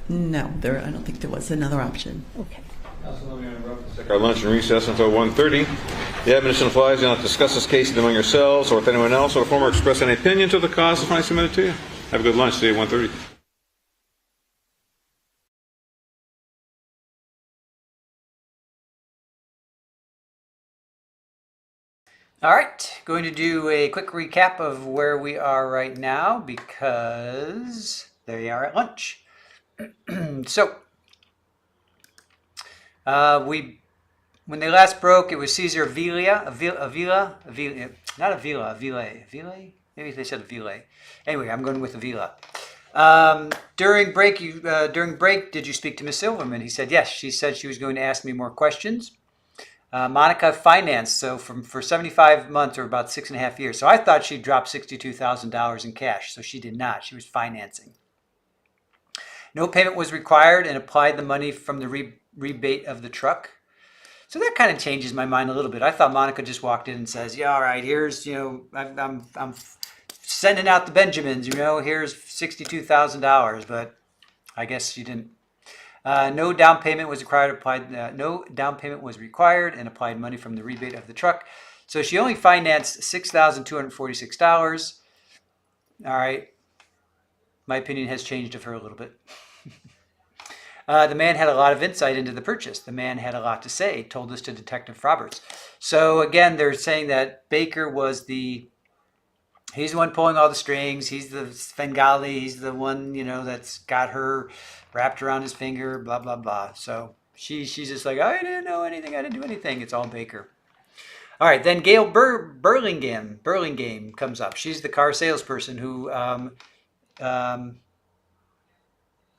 No, I don't think there was another option. Okay. Take our lunch and recess until 1:30. The admonition applies. Do not discuss this case among yourselves or with anyone else or form or express any opinion to the cause if I submit it to you. Have a good lunch. See you at 1:30. All right, going to do a quick recap of where we are right now because there you are at lunch. So, when they last broke, it was Caesar Avila, not Avila, Maybe they said Avila. Anyway, I'm going with Avila. During break, did you speak to Miss Silverman? He said yes. She said she was going to ask me more questions. Monica financed, so for 75 months or about 6.5 years. So I thought she dropped $62,000 in cash. So she did not. She was financing. No payment was required and applied the money from the rebate of the truck. So that kind of changes my mind a little bit. I thought Monica just walked in and says, yeah, all right, here's, I'm sending out the Benjamins, here's $62,000, but I guess she didn't. No down payment was required. No down payment was required and applied money from the rebate of the truck. So she only financed $6,246. All right. My opinion has changed of her a little bit. The man had a lot of insight into the purchase. The man had a lot to say, told this to Detective Roberts. So again, they're saying that Baker was he's the one pulling all the strings. He's the Svengali. He's the one, that's got her wrapped around his finger, blah, blah, blah. So she's just like, I didn't know anything. I didn't do anything. It's all Baker. All right, then Gail Burlingame comes up. She's the car salesperson who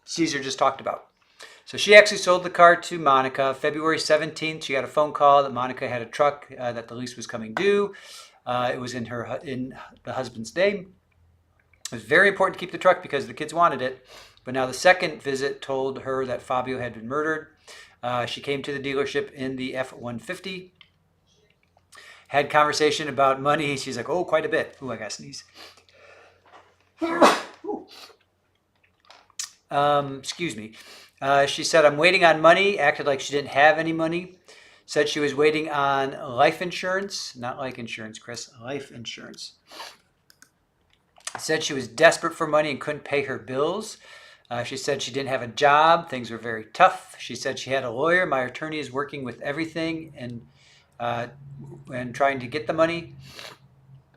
Caesar just talked about. So she actually sold the car to Monica. February 17th, she got a phone call that Monica had a truck that the lease was coming due. It was in the husband's name. It was very important to keep the truck because the kids wanted it. But now the second visit told her that Fabio had been murdered. She came to the dealership in the F-150. Had conversation about money. She's like, oh, quite a bit. Ooh, I got to sneeze. Excuse me. She said, I'm waiting on money. Acted like she didn't have any money. Said she was waiting on life insurance. Not like insurance, Chris. Life insurance. Said she was desperate for money and couldn't pay her bills. She said she didn't have a job. Things were very tough. She said she had a lawyer. My attorney is working with everything and trying to get the money.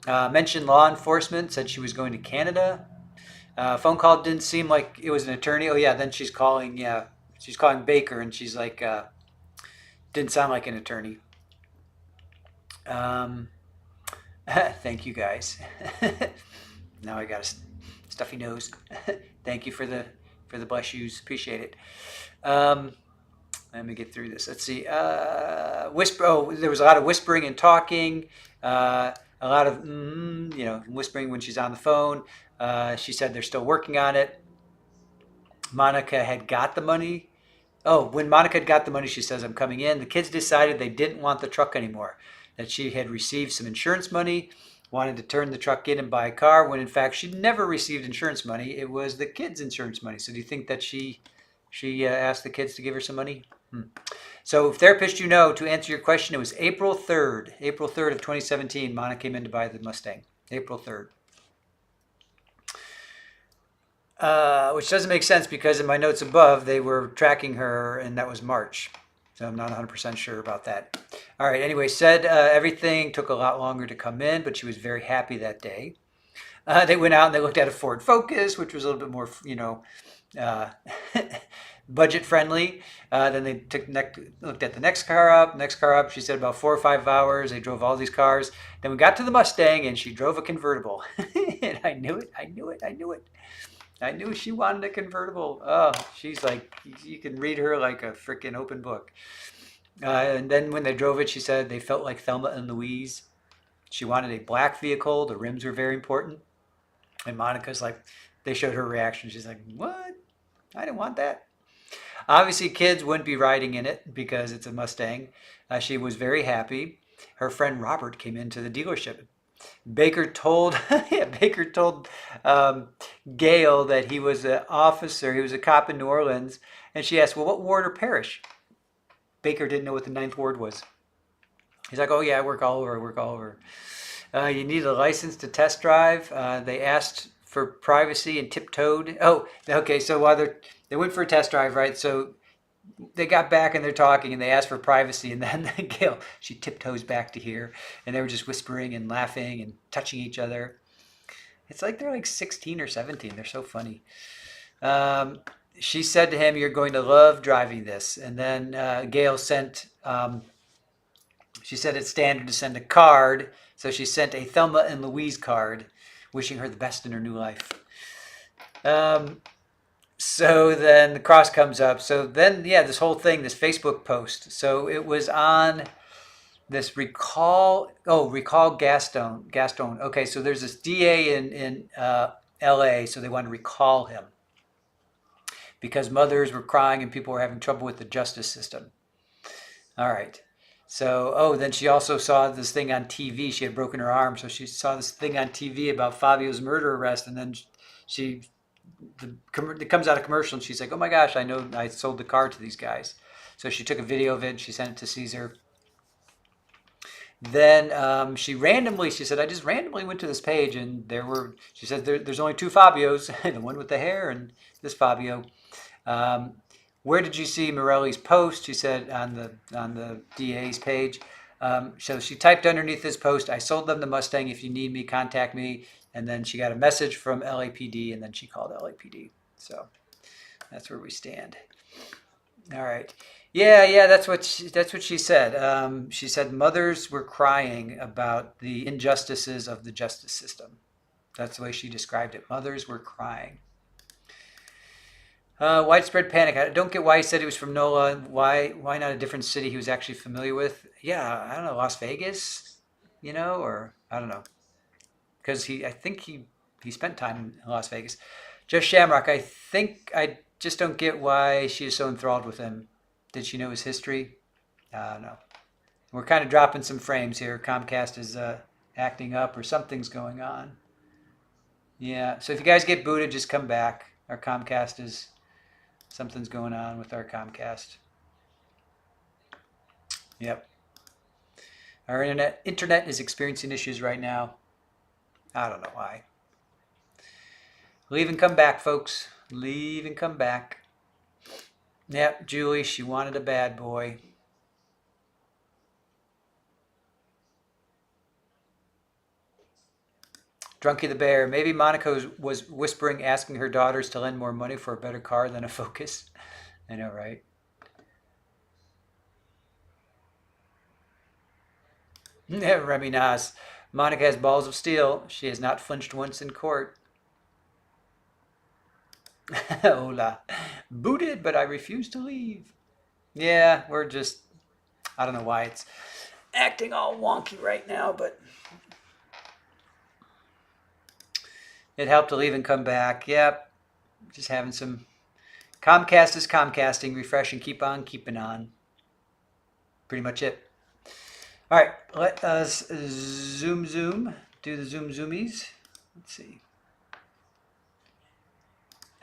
Mentioned law enforcement. Said she was going to Canada. Phone call didn't seem like it was an attorney. Oh yeah, then she's calling Baker, and she's like, didn't sound like an attorney. Thank you guys. Now I got a stuffy nose. Thank you for the bless yous. Appreciate it. Let me get through this. Let's see. There was a lot of whispering and talking. A lot of whispering when she's on the phone. She said they're still working on it. Monica had got the money. Oh, when Monica had got the money, she says, I'm coming in. The kids decided they didn't want the truck anymore, that she had received some insurance money, wanted to turn the truck in and buy a car, when in fact she never received insurance money. It was the kids' insurance money. So do you think that she asked the kids to give her some money? So therapist, to answer your question, it was April 3rd of 2017, Monica came in to buy the Mustang. April 3rd. Which doesn't make sense because in my notes above, they were tracking her and that was March. So I'm not 100% sure about that. All right, anyway, said everything took a lot longer to come in, but she was very happy that day. They went out and they looked at a Ford Focus, which was a little bit more, budget friendly. Then they looked at the next car up. She said about 4 or 5 hours. They drove all these cars. Then we got to the Mustang and she drove a convertible. And I knew it. I knew she wanted a convertible. Oh, she's like, you can read her like a freaking open book. And then when they drove it, she said they felt like Thelma and Louise. She wanted a black vehicle. The rims were very important. And Monica's like, they showed her reaction. She's like, what? I didn't want that. Obviously, kids wouldn't be riding in it because it's a Mustang. She was very happy. Her friend Robert came into the dealership. Baker told Gail that he was an officer. He was a cop in New Orleans. And she asked, well, what ward or parish? Baker didn't know what the 9th ward was. He's like, oh, yeah, I work all over. You need a license to test drive. They asked for privacy and tiptoed. Oh, okay, so while they went for a test drive, right? So they got back and they're talking and they asked for privacy, and then Gail, she tiptoes back to here, and they were just whispering and laughing and touching each other. It's like they're like 16 or 17. They're so funny. She said to him, you're going to love driving this. And then Gail sent, she said it's standard to send a card. So she sent a Thelma and Louise card wishing her the best in her new life. So then the cross comes up. So then, yeah, this whole thing, this Facebook post. So it was on this recall Gaston. Okay, so there's this DA in LA, so they want to recall him because mothers were crying and people were having trouble with the justice system. All right. So, then she also saw this thing on TV. She had broken her arm, so she saw this thing on TV about Fabio's murder arrest, and then it comes out of commercial, and she's like, "Oh my gosh, I know I sold the car to these guys." So she took a video of it and she sent it to Caesar. Then she said, "I just randomly went to this page, and she said, there's only two Fabios, the one with the hair and this Fabio. Where did you see Morelli's post?" She said on the DA's page. So she typed underneath this post, "I sold them the Mustang. If you need me, contact me." And then she got a message from LAPD, and then she called LAPD. So that's where we stand. All right. Yeah, that's what she said. She said mothers were crying about the injustices of the justice system. That's the way she described it. Mothers were crying. Widespread panic. I don't get why he said he was from NOLA. Why not a different city he was actually familiar with? Yeah, I don't know, Las Vegas, or I don't know. Because I think he spent time in Las Vegas. Just Shamrock, I just don't get why she is so enthralled with him. Did she know his history? No. We're kind of dropping some frames here. Comcast is acting up or something's going on. Yeah, so if you guys get booted, just come back. Our Comcast something's going on with our Comcast. Yep. Our internet is experiencing issues right now. I don't know why. Leave and come back, folks. Leave and come back. Yep, Julie, she wanted a bad boy. Drunky the Bear. Maybe Monica was whispering, asking her daughters to lend more money for a better car than a Focus. I know, right? Yeah, Remy Nas. Monica has balls of steel. She has not flinched once in court. Hola. Booted, but I refuse to leave. Yeah, we're just, I don't know why it's acting all wonky right now, but it helped to leave and come back. Yep, just having some, Comcast is Comcasting, refresh and keep on keeping on. Pretty much it. All right, let us do the zoomies. Let's see.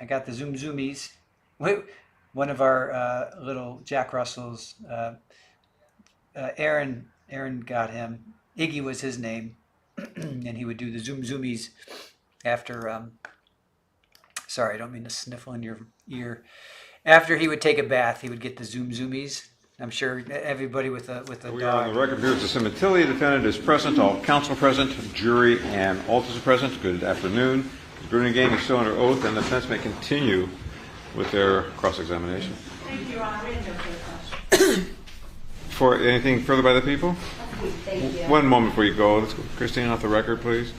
I got the zoomies. One of our little Jack Russells, Aaron got him. Iggy was his name, and he would do the zoomies after. Sorry, I don't mean to sniffle in your ear. After he would take a bath, he would get the zoomies. I'm sure everybody with a We dog. are on the record here. Mr. Sementilli, defendant is present. All counsel present. Jury and alters are present. Good afternoon. The Bruning gang is still under oath, and the defense may continue with their cross-examination. Thank you, Your Honor. For anything further by the people? Thank you. One moment before you go. Let's go. Christine, off the record, please.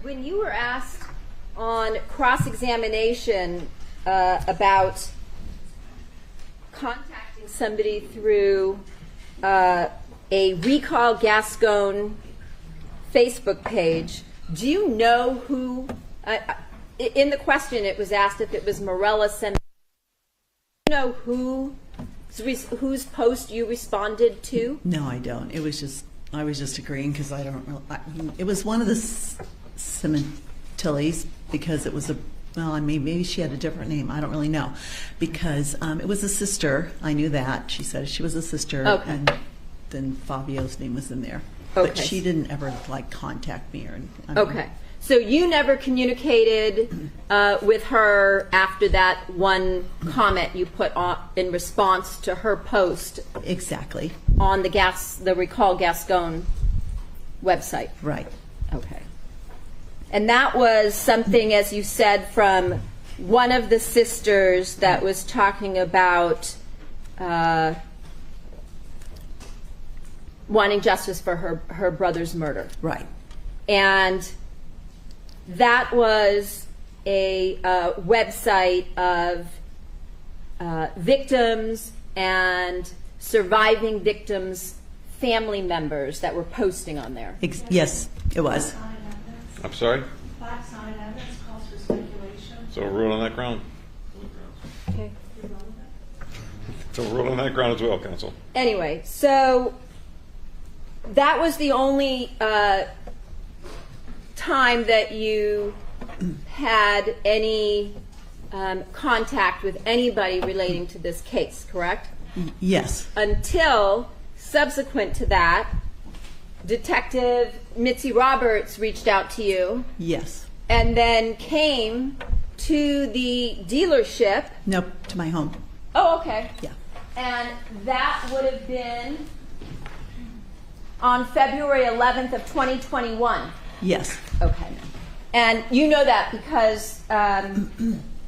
When you were asked on cross-examination about contacting somebody through a Recall Gascon Facebook page, do you know who, in the question it was asked if it was Morella Sementilli. Do you know whose post you responded to? No, I don't. I was just agreeing because I don't really. It was one of the Sementillis because it was maybe she had a different name. I don't really know because it was a sister. I knew that. She said she was a sister, okay. And then Fabio's name was in there. Okay. But she didn't ever contact me or. Okay. So you never communicated with her after that one comment you put on in response to her post. Exactly. On the Recall Gascon website. Right. Okay. And that was something, as you said, from one of the sisters that was talking about wanting justice for her brother's murder. Right. And that was a website of victims and surviving victims' family members that were posting on there. Yes, it was. I'm sorry? Facts not in evidence calls for speculation. So rule on that ground. Okay. So rule on that ground as well, counsel. Anyway, so that was the only time that you had any contact with anybody relating to this case, correct? Yes. Until subsequent to that, Detective Mitzi Roberts reached out to you. Yes. And then came to the dealership. Nope, to my home. Oh, okay. Yeah. And that would have been on February 11th of 2021. Yes. Okay. And you know that because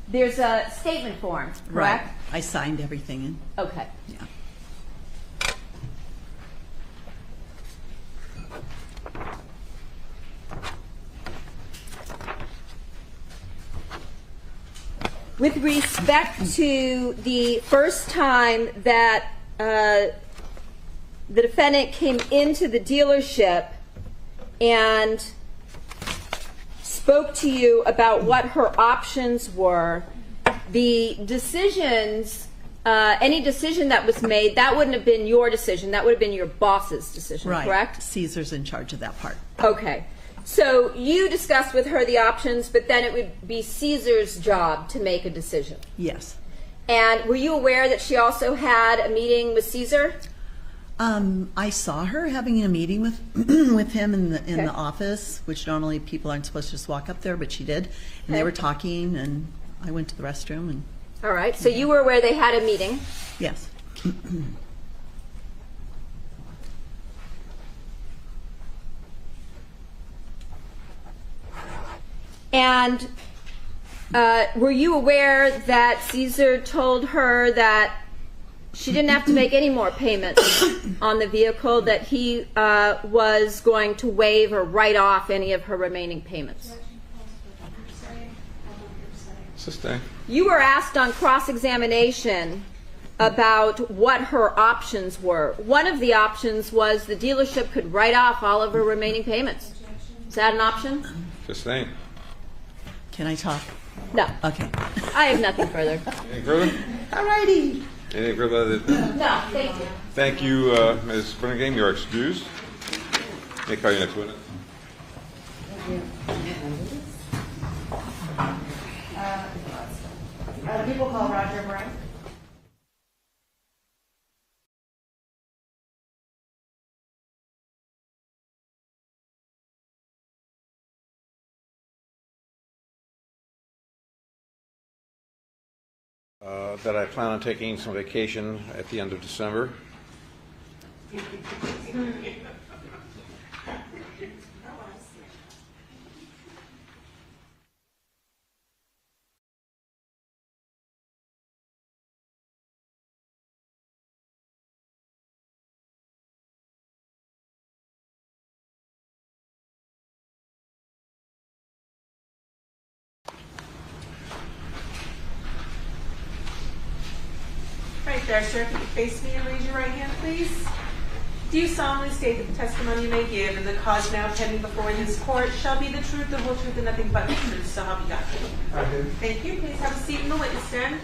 there's a statement form, correct? Right. I signed everything in. Okay. Yeah. With respect to the first time that the defendant came into the dealership and spoke to you about what her options were, the decisions, any decision that was made, that wouldn't have been your decision. That would have been your boss's decision, Right. correct? Caesar's in charge of that part. Okay. So you discussed with her the options, but then it would be Caesar's job to make a decision. Yes. And were you aware that she also had a meeting with Caesar? I saw her having a meeting with with him in the Okay. office, which normally people aren't supposed to just walk up there, but she did. And they Okay. were talking, and I went to the restroom, and All right. So you were aware they had a meeting. yes. And were you aware that Caesar told her that she didn't have to make any more payments on the vehicle, that he was going to waive or write off any of her remaining payments? Sustain. You were asked on cross-examination about what her options were. One of the options was the dealership could write off all of her remaining payments. Is that an option? Sustain. Can I talk? No. Okay. I have nothing further. Anything further? All righty. Anything further? No, thank you. Thank you, Ms. Bernigame. You are excused. May I call you next witness? People call Roger Brown. That I plan on taking some vacation at the end of December. Right there, sir. If you could face me and raise your right hand, please. Do you solemnly state that the testimony you may give in the cause now pending before this court shall be the truth, the whole truth, and nothing but the truth, so help you God? I do. Thank you. Please have a seat in the witness stand.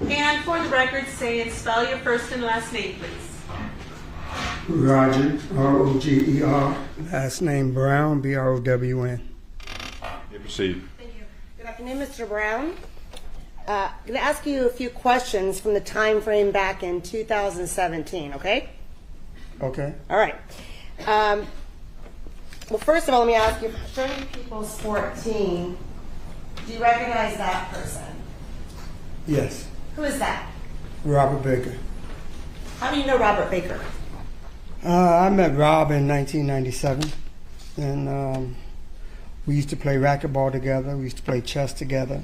And for the record, say and spell your first and last name, please. Roger, R-O-G-E-R. Last name Brown, B-R-O-W-N. You proceed. Thank you. Good afternoon, Mr. Brown. I'm going to ask you a few questions from the time frame back in 2017, okay? Okay. All right. Well, first of all, let me ask you, Shirley Peoples 14, do you recognize that person? Yes. Who is that? Robert Baker. How do you know Robert Baker? I met Rob in 1997. and we used to play racquetball together. We used to play chess together.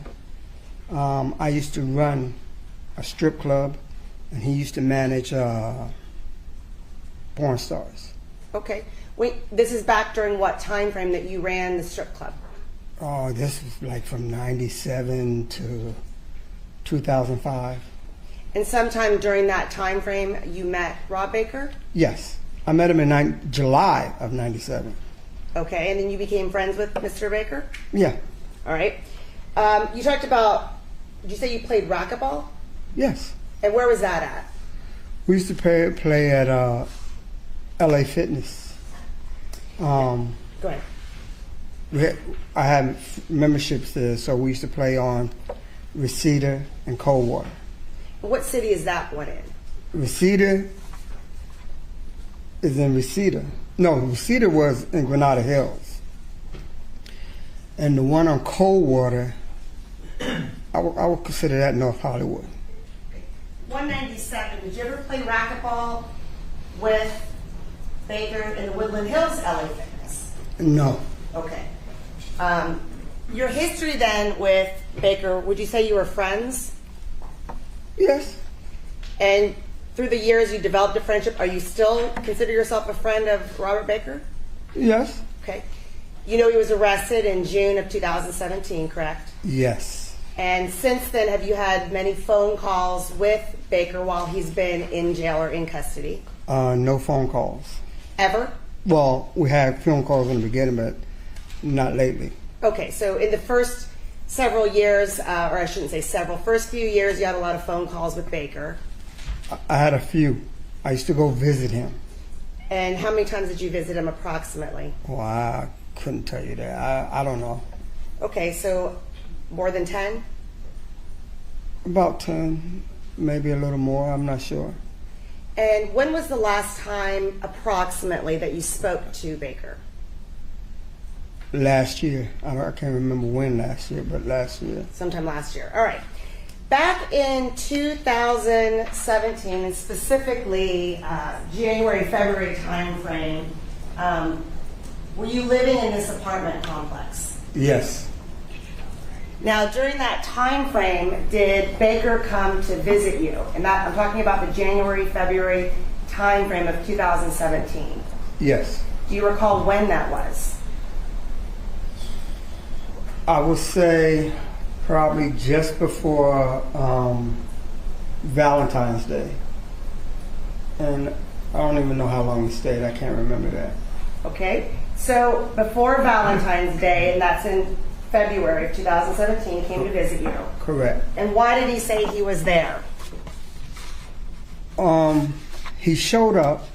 I used to run a strip club, and he used to manage porn stars. Okay. Wait, this is back during what time frame that you ran the strip club? Oh, this was like from 97 to 2005. And sometime during that time frame, you met Rob Baker? Yes. I met him in July of 97. Okay, and then you became friends with Mr. Baker? Yeah. All right. You talked about, did you say you played racquetball? Yes. And where was that at? We used to play at LA Fitness. Go ahead. I had memberships there, so we used to play on Reseda and Coldwater. What city is that one in? Reseda is in Reseda. No, Reseda was in Granada Hills. And the one on Coldwater, I would consider that North Hollywood. 197. Did you ever play racquetball with Baker in the Woodland Hills LA Fitness? No. Okay. Your history then with Baker, would you say you were friends? Yes. And through the years you developed a friendship. Are you still consider yourself a friend of Robert Baker? Yes. Okay. You know he was arrested in June of 2017, correct? Yes. And since then, have you had many phone calls with Baker while he's been in jail or in custody? No phone calls. Ever? Well, we had phone calls in the beginning, but not lately. Okay, so in the first several years, or I shouldn't say several, first few years, you had a lot of phone calls with Baker. I had a few. I used to go visit him. And how many times did you visit him approximately? Well, I couldn't tell you that. I don't know. Okay, so more than 10? About 10, maybe a little more. I'm not sure. And when was the last time approximately that you spoke to Baker? Last year. I can't remember when last year, but last year. Sometime last year. All right. Back in 2017, and specifically January, February time frame, were you living in this apartment complex? Yes. Now, during that time frame, did Baker come to visit you? And that I'm talking about the January, February time frame of 2017. Yes. Do you recall when that was? I would say probably just before Valentine's Day. And I don't even know how long he stayed. I can't remember that. Okay. So before Valentine's Day, and that's in February of 2017, came to visit you. Correct. And why did he say he was there? He showed up,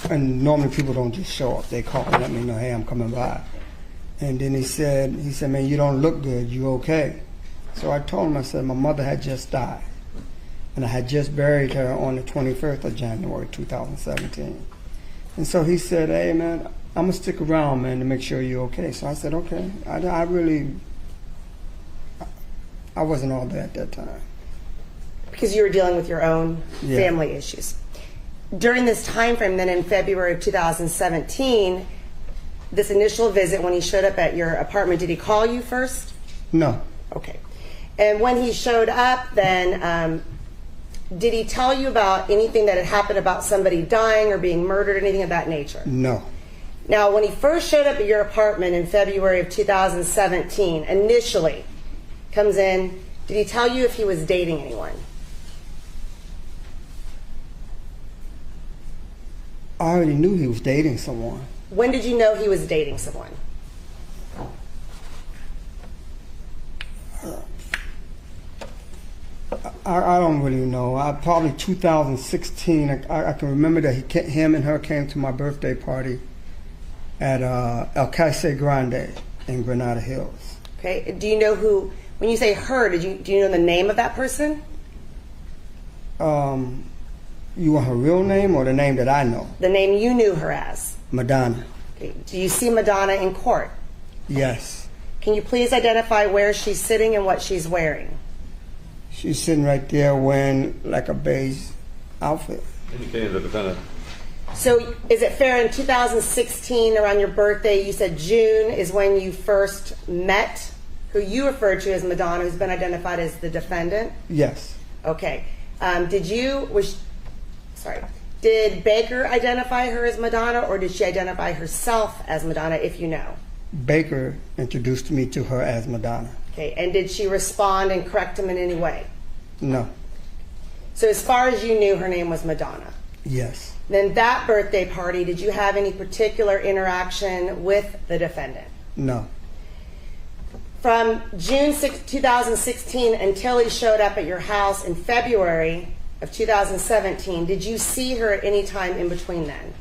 and normally people don't just show up. They call and let me know, hey, I'm coming by. And then he said, man, you don't look good. You okay? So I told him, I said, my mother had just died. And I had just buried her on the 21st of January, 2017. And so he said, hey, man, I'm going to stick around, man, to make sure you're okay. So I said, okay. I wasn't all there at that time. Because you were dealing with your own family issues. During this time frame, then in February of 2017, this initial visit, when he showed up at your apartment, did he call you first? No. Okay. And when he showed up, then did he tell you about anything that had happened about somebody dying or being murdered, anything of that nature? No. Now, when he first showed up at your apartment in February of 2017, initially comes in, did he tell you if he was dating anyone? I already knew he was dating someone. When did you know he was dating someone? I don't really know. Probably 2016. I can remember that him and her came to my birthday party at El Caise Grande in Granada Hills. Okay. Do you know who? When you say her, do you know the name of that person? You want her real name or the name that I know? The name you knew her as. Madonna. Okay. Do you see Madonna in court? Yes. Can you please identify where she's sitting and what she's wearing? She's sitting right there wearing like a beige outfit. Indicating the defendant. So is it fair in 2016, around your birthday, you said June is when you first met who you referred to as Madonna, who's been identified as the defendant? Yes. Okay. Did Baker identify her as Madonna, or did she identify herself as Madonna, if you know? Baker introduced me to her as Madonna. Okay. And did she respond and correct him in any way? No. So as far as you knew, her name was Madonna? Yes. Then that birthday party, did you have any particular interaction with the defendant? No. From June 6, 2016 until he showed up at your house in February of 2017, did you see her at any time in between then?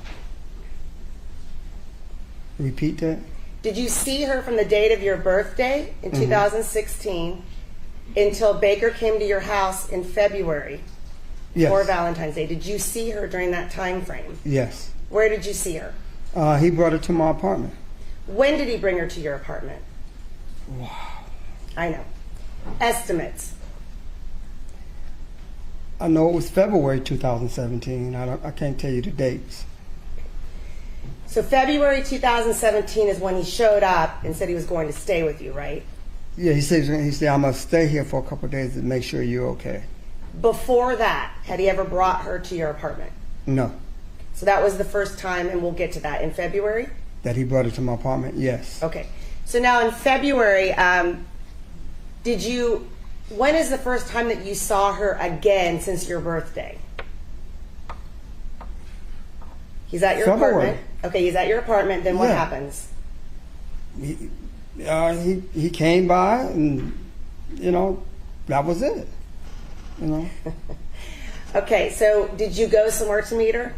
Repeat that? Did you see her from the date of your birthday in 2016 until Baker came to your house in February Yes. for Valentine's Day? Did you see her during that time frame? Yes. Where did you see her? He brought her to my apartment. When did he bring her to your apartment? Wow. I know. Estimates. I know it was February 2017. I can't tell you the dates. So February 2017 is when he showed up and said he was going to stay with you, right? Yeah, he said I'm gonna stay here for a couple of days to make sure you're okay. Before that, had he ever brought her to your apartment? No. So that was the first time, and we'll get to that in February? That he brought her to my apartment? Yes. Okay. So now in February, when is the first time that you saw her again since your birthday? He's at your February. apartment. Okay, he's at your apartment. Then what Yeah. happens? He came by, and that was it. Okay, so did you go somewhere to meet her?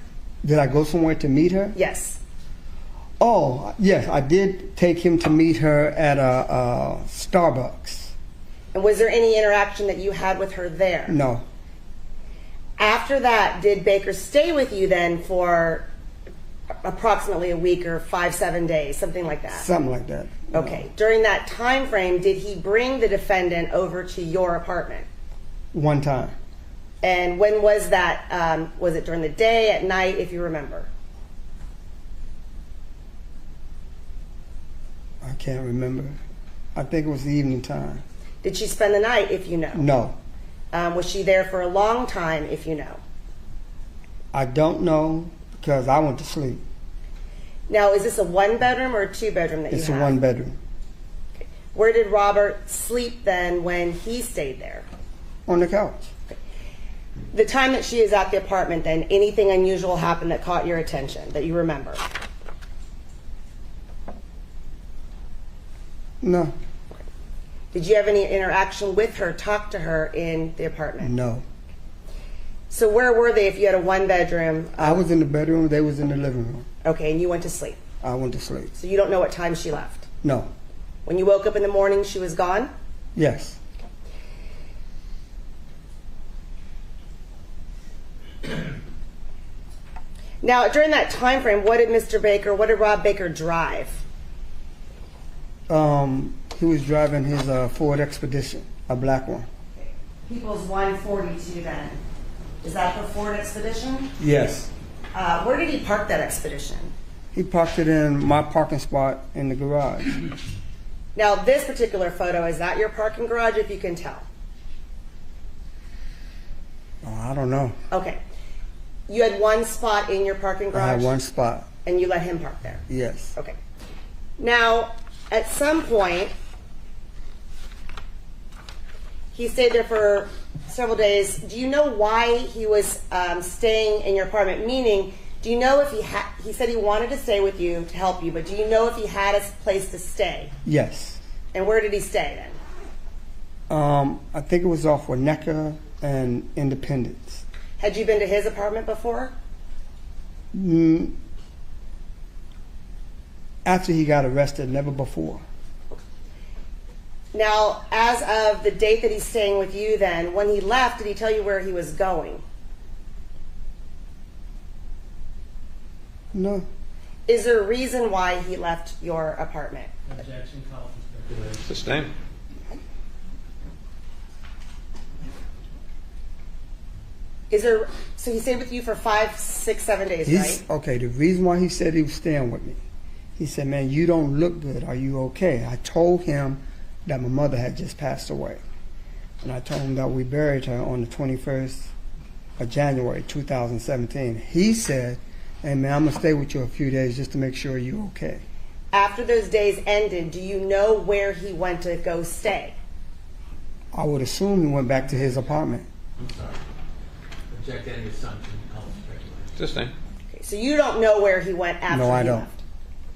Did I go somewhere to meet her? Yes. Oh, yes, I did take him to meet her at a Starbucks. And was there any interaction that you had with her there? No. After that, did Baker stay with you then for approximately a week or 5-7 days, something like that? Something like that. Okay. During that time frame, did he bring the defendant over to your apartment? One time. And when was that? Was it during the day, at night, if you remember? I can't remember. I think it was the evening time. Did she spend the night, if you know? No. Was she there for a long time, if you know? I don't know because I went to sleep. Now, is this a one-bedroom or a two-bedroom that you have? It's a one-bedroom. Okay. Where did Robert sleep then when he stayed there? On the couch. Okay. The time that she is at the apartment then, anything unusual happened that caught your attention, that you remember? No. Did you have any interaction with her, talk to her in the apartment? No. So where were they if you had a one-bedroom? I was in the bedroom, they was in the living room. Okay, and you went to sleep? I went to sleep. So you don't know what time she left? No. When you woke up in the morning, she was gone? Yes. Now, during that time frame, what did Rob Baker drive? He was driving his Ford Expedition, a black one. People's 142 then. Is that the Ford Expedition? Yes. Where did he park that Expedition? He parked it in my parking spot in the garage. Now, this particular photo, is that your parking garage, if you can tell? Oh, I don't know. Okay. You had one spot in your parking garage? I had one spot. And you let him park there? Yes. Okay. Now, at some point, he stayed there for several days. Do you know why he was staying in your apartment? Meaning, do you know if he said he wanted to stay with you to help you, but do you know if he had a place to stay? Yes. And where did he stay then? I think it was off Winnetka and Independence. Had you been to his apartment before? After he got arrested, never before. Now, as of the date that he's staying with you then, when he left, did he tell you where he was going? No. Is there a reason why he left your apartment? Sustained. So he stayed with you for 5, 6, 7 days, right? Okay, the reason why he said he was staying with me, he said, man, you don't look good. Are you okay? I told him that my mother had just passed away. And I told him that we buried her on the 21st of January, 2017. He said, hey, man, I'm going to stay with you a few days just to make sure you're okay. After those days ended, do you know where he went to go stay? I would assume he went back to his apartment. I'm sorry. Object any assumption. This thing. Okay, so you don't know where he went after No, I he don't. left.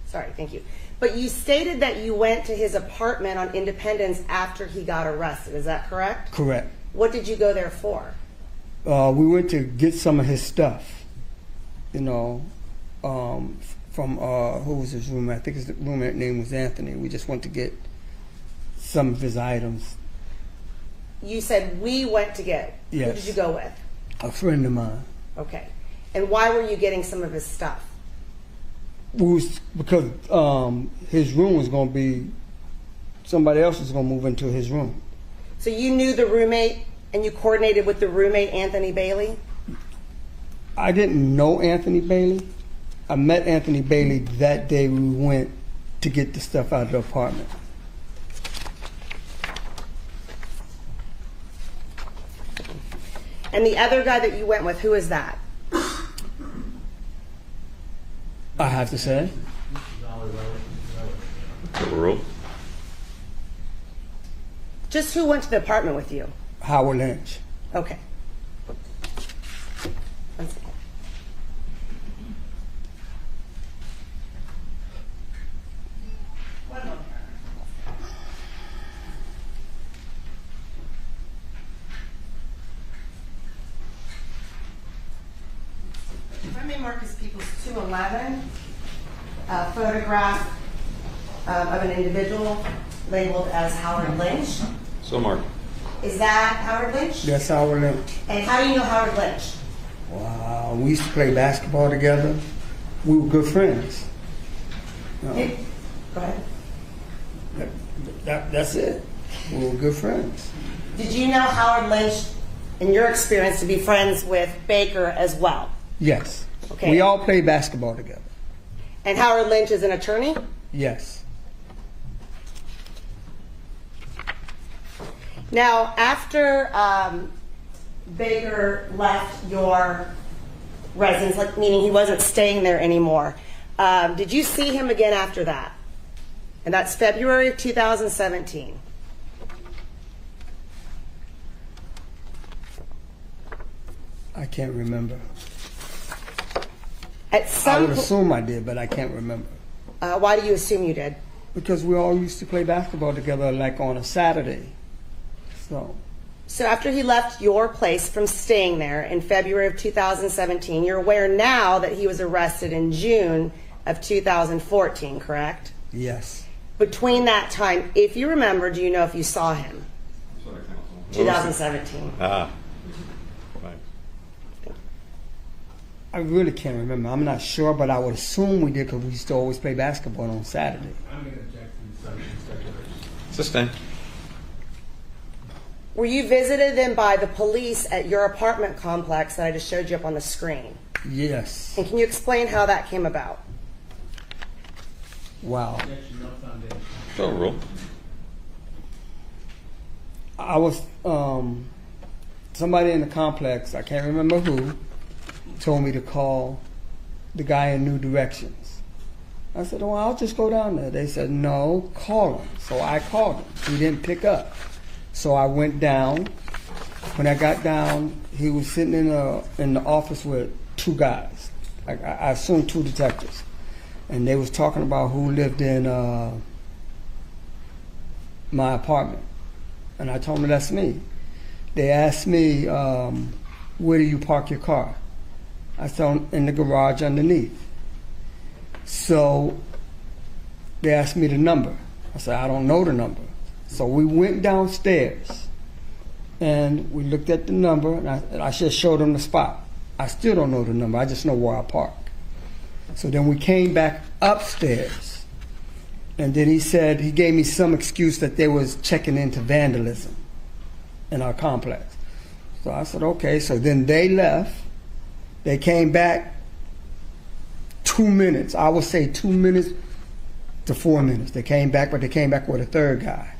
Sorry, thank you. But you stated that you went to his apartment on Independence after he got arrested. Is that correct? Correct. What did you go there for? We went to get some of his stuff, you know, from, who was his roommate? I think his roommate name was Anthony. We just went to get some of his items. You said we went to get. Yes. Who did you go with? A friend of mine. Okay. And why were you getting some of his stuff? Because his room was going to be, somebody else was going to move into his room. So you knew the roommate and you coordinated with the roommate, Anthony Bailey? I didn't know Anthony Bailey. I met Anthony Bailey that day we went to get the stuff out of the apartment. And the other guy that you went with, who is that? I have to say. Overruled. Just who went to the apartment with you? Howard Lynch. Okay. One second. One moment. Remy Marcus Peoples 211, a photograph of an individual labeled as Howard Lynch. So Mark. Is that Howard Lynch? That's Howard Lynch. And how do you know Howard Lynch? Wow, we used to play basketball together. We were good friends. Go ahead. That's it. We were good friends. Did you know Howard Lynch, in your experience, to be friends with Baker as well? Yes. Okay. We all played basketball together. And Howard Lynch is an attorney? Yes. Now, after Baker left your residence, like meaning he wasn't staying there anymore, did you see him again after that? And that's February of 2017. I can't remember. At some I would assume I did, but I can't remember. Why do you assume you did? Because we all used to play basketball together, like on a Saturday. So after he left your place from staying there in February of 2017, you're aware now that he was arrested in June of 2014, correct? Yes. Between that time, if you remember, do you know if you saw him? 2017. Ah. Right. I really can't remember. I'm not sure, but I would assume we did because we used to always play basketball on Saturday. I'm going to object to the subject speculation. Sustain. Were you visited then by the police at your apartment complex that I just showed you up on the screen? Yes. And can you explain how that came about? Wow. Objection, no foundation. Overruled. I was, somebody in the complex, I can't remember who, told me to call the guy in New Directions. I said, well, I'll just go down there. They said, no, call him. So I called him. He didn't pick up. So I went down. When I got down, he was sitting in the office with two guys. I assume two detectives. And they was talking about who lived in my apartment. And I told them that's me. They asked me, where do you park your car? I said, in the garage underneath. So they asked me the number. I said, I don't know the number. So we went downstairs and we looked at the number and I just showed them the spot. I still don't know the number, I just know where I park. So then we came back upstairs and then he gave me some excuse that they was checking into vandalism in our complex. So I said, okay. So then they left. They came back 2 minutes. I would say 2 minutes to 4 minutes. They came back, but they came back with a third guy.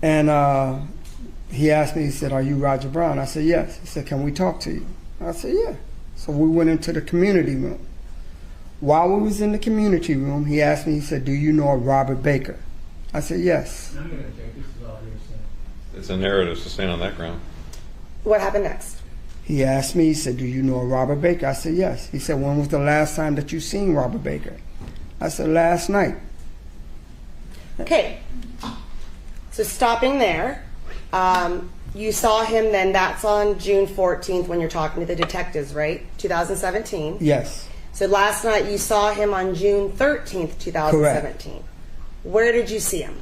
And he asked me, he said, are you Roger Brown? I said, yes. He said, can we talk to you? I said, yeah. So we went into the community room. While we was in the community room, he asked me, he said, do you know Robert Baker? I said, yes. I'm going to object. This is all hearsay. It's a narrative sustained on that ground. What happened next? He asked me, he said, do you know Robert Baker? I said, yes. He said, when was the last time that you seen Robert Baker? I said, last night. Okay. So stopping there, you saw him then, that's on June 14th when you're talking to the detectives, right? 2017? Yes. So last night you saw him on June 13th, 2017. Correct. Where did you see him?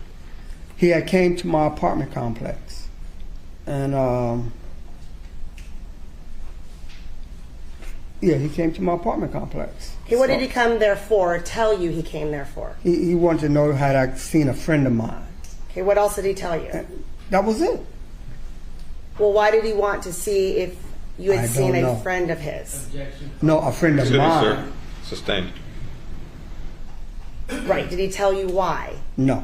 He had came to my apartment complex. And, yeah, he came to my apartment complex. Okay, what did he come there for, or tell you he came there for? He wanted to know had I seen a friend of mine. Okay, what else did he tell you? That was it. Well, why did he want to see if you had I seen don't a know. friend of his? Objection. No, a friend of Excuse me, mine. sir. Sustained. Right, did he tell you why? No.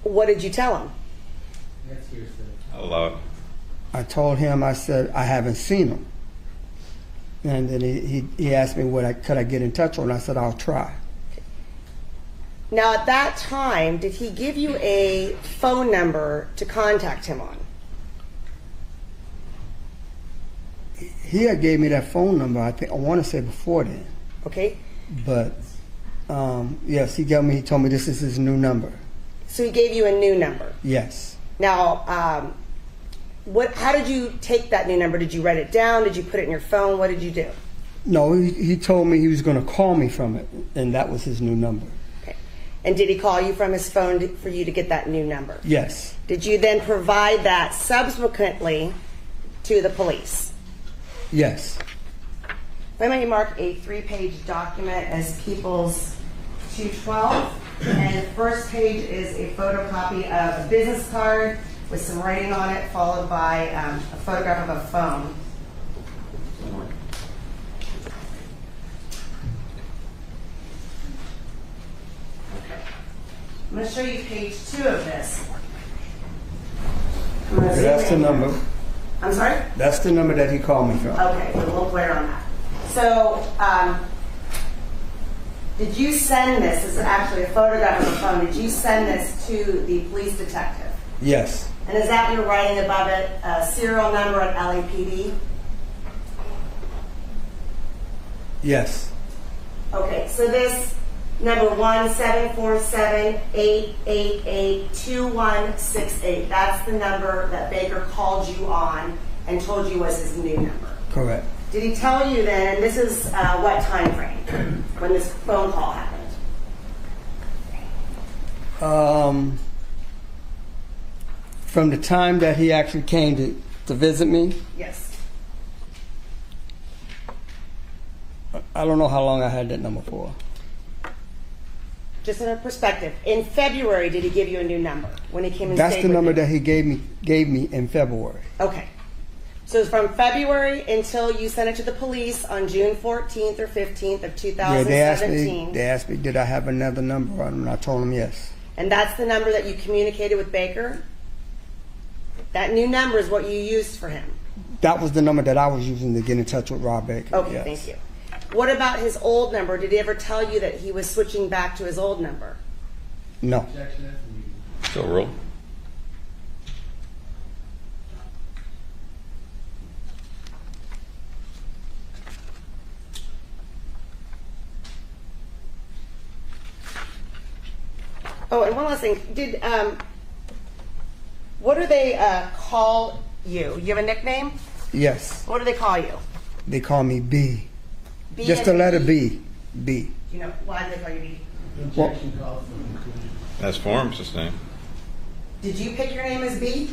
What did you tell him? That's hearsay. I'll allow it. I told him, I said, I haven't seen him. And then he asked me could I get in touch with him. I said, I'll try. Now, at that time, did he give you a phone number to contact him on? He had gave me that phone number, I want to say before then. Okay. But, yes, he told me this is his new number. So he gave you a new number. Yes. Now, how did you take that new number? Did you write it down? Did you put it in your phone? What did you do? No, he told me he was going to call me from it, and that was his new number. Okay. And did he call you from his phone for you to get that new number? Yes. Did you then provide that subsequently to the police? Yes. Why don't you mark a 3-page document as People's 212? And the first page is a photocopy of a business card with some writing on it, followed by a photograph of a phone. I'm going to show you page 2 of this. That's the number. I'm sorry? That's the number that he called me from. Okay, a little clear on that. So, did you send this? This is actually a photograph of a phone. Did you send this to the police detective? Yes. And is that you're writing above it, serial number at LAPD? Yes. Okay, so this number 1-747-888-2168, that's the number that Baker called you on and told you was his new number. Correct. Did he tell you then, and this is what time frame when this phone call happened? From the time that he actually came to visit me, Yes. I don't know how long I had that number for. Just in a perspective, in February, did he give you a new number when he came and That's stayed the with number you? that he gave me in February. Okay. So from February until you sent it to the police on June 14th or 15th of 2017. They asked me, did I have another number on him? And I told them yes. And that's the number that you communicated with Baker? That new number is what you used for him? That was the number that I was using to get in touch with Rob Baker. Okay, yes. thank you. What about his old number? Did he ever tell you that he was switching back to his old number? No. Objection. That's illegal. Still rule. Oh, and one last thing. What do they call you? You have a nickname? Yes. What do they call you? They call me B. B Just as the in letter B? B. Do you know why do they call you B? Objection called for conclusion. That's form sustained. Did you pick your name as B?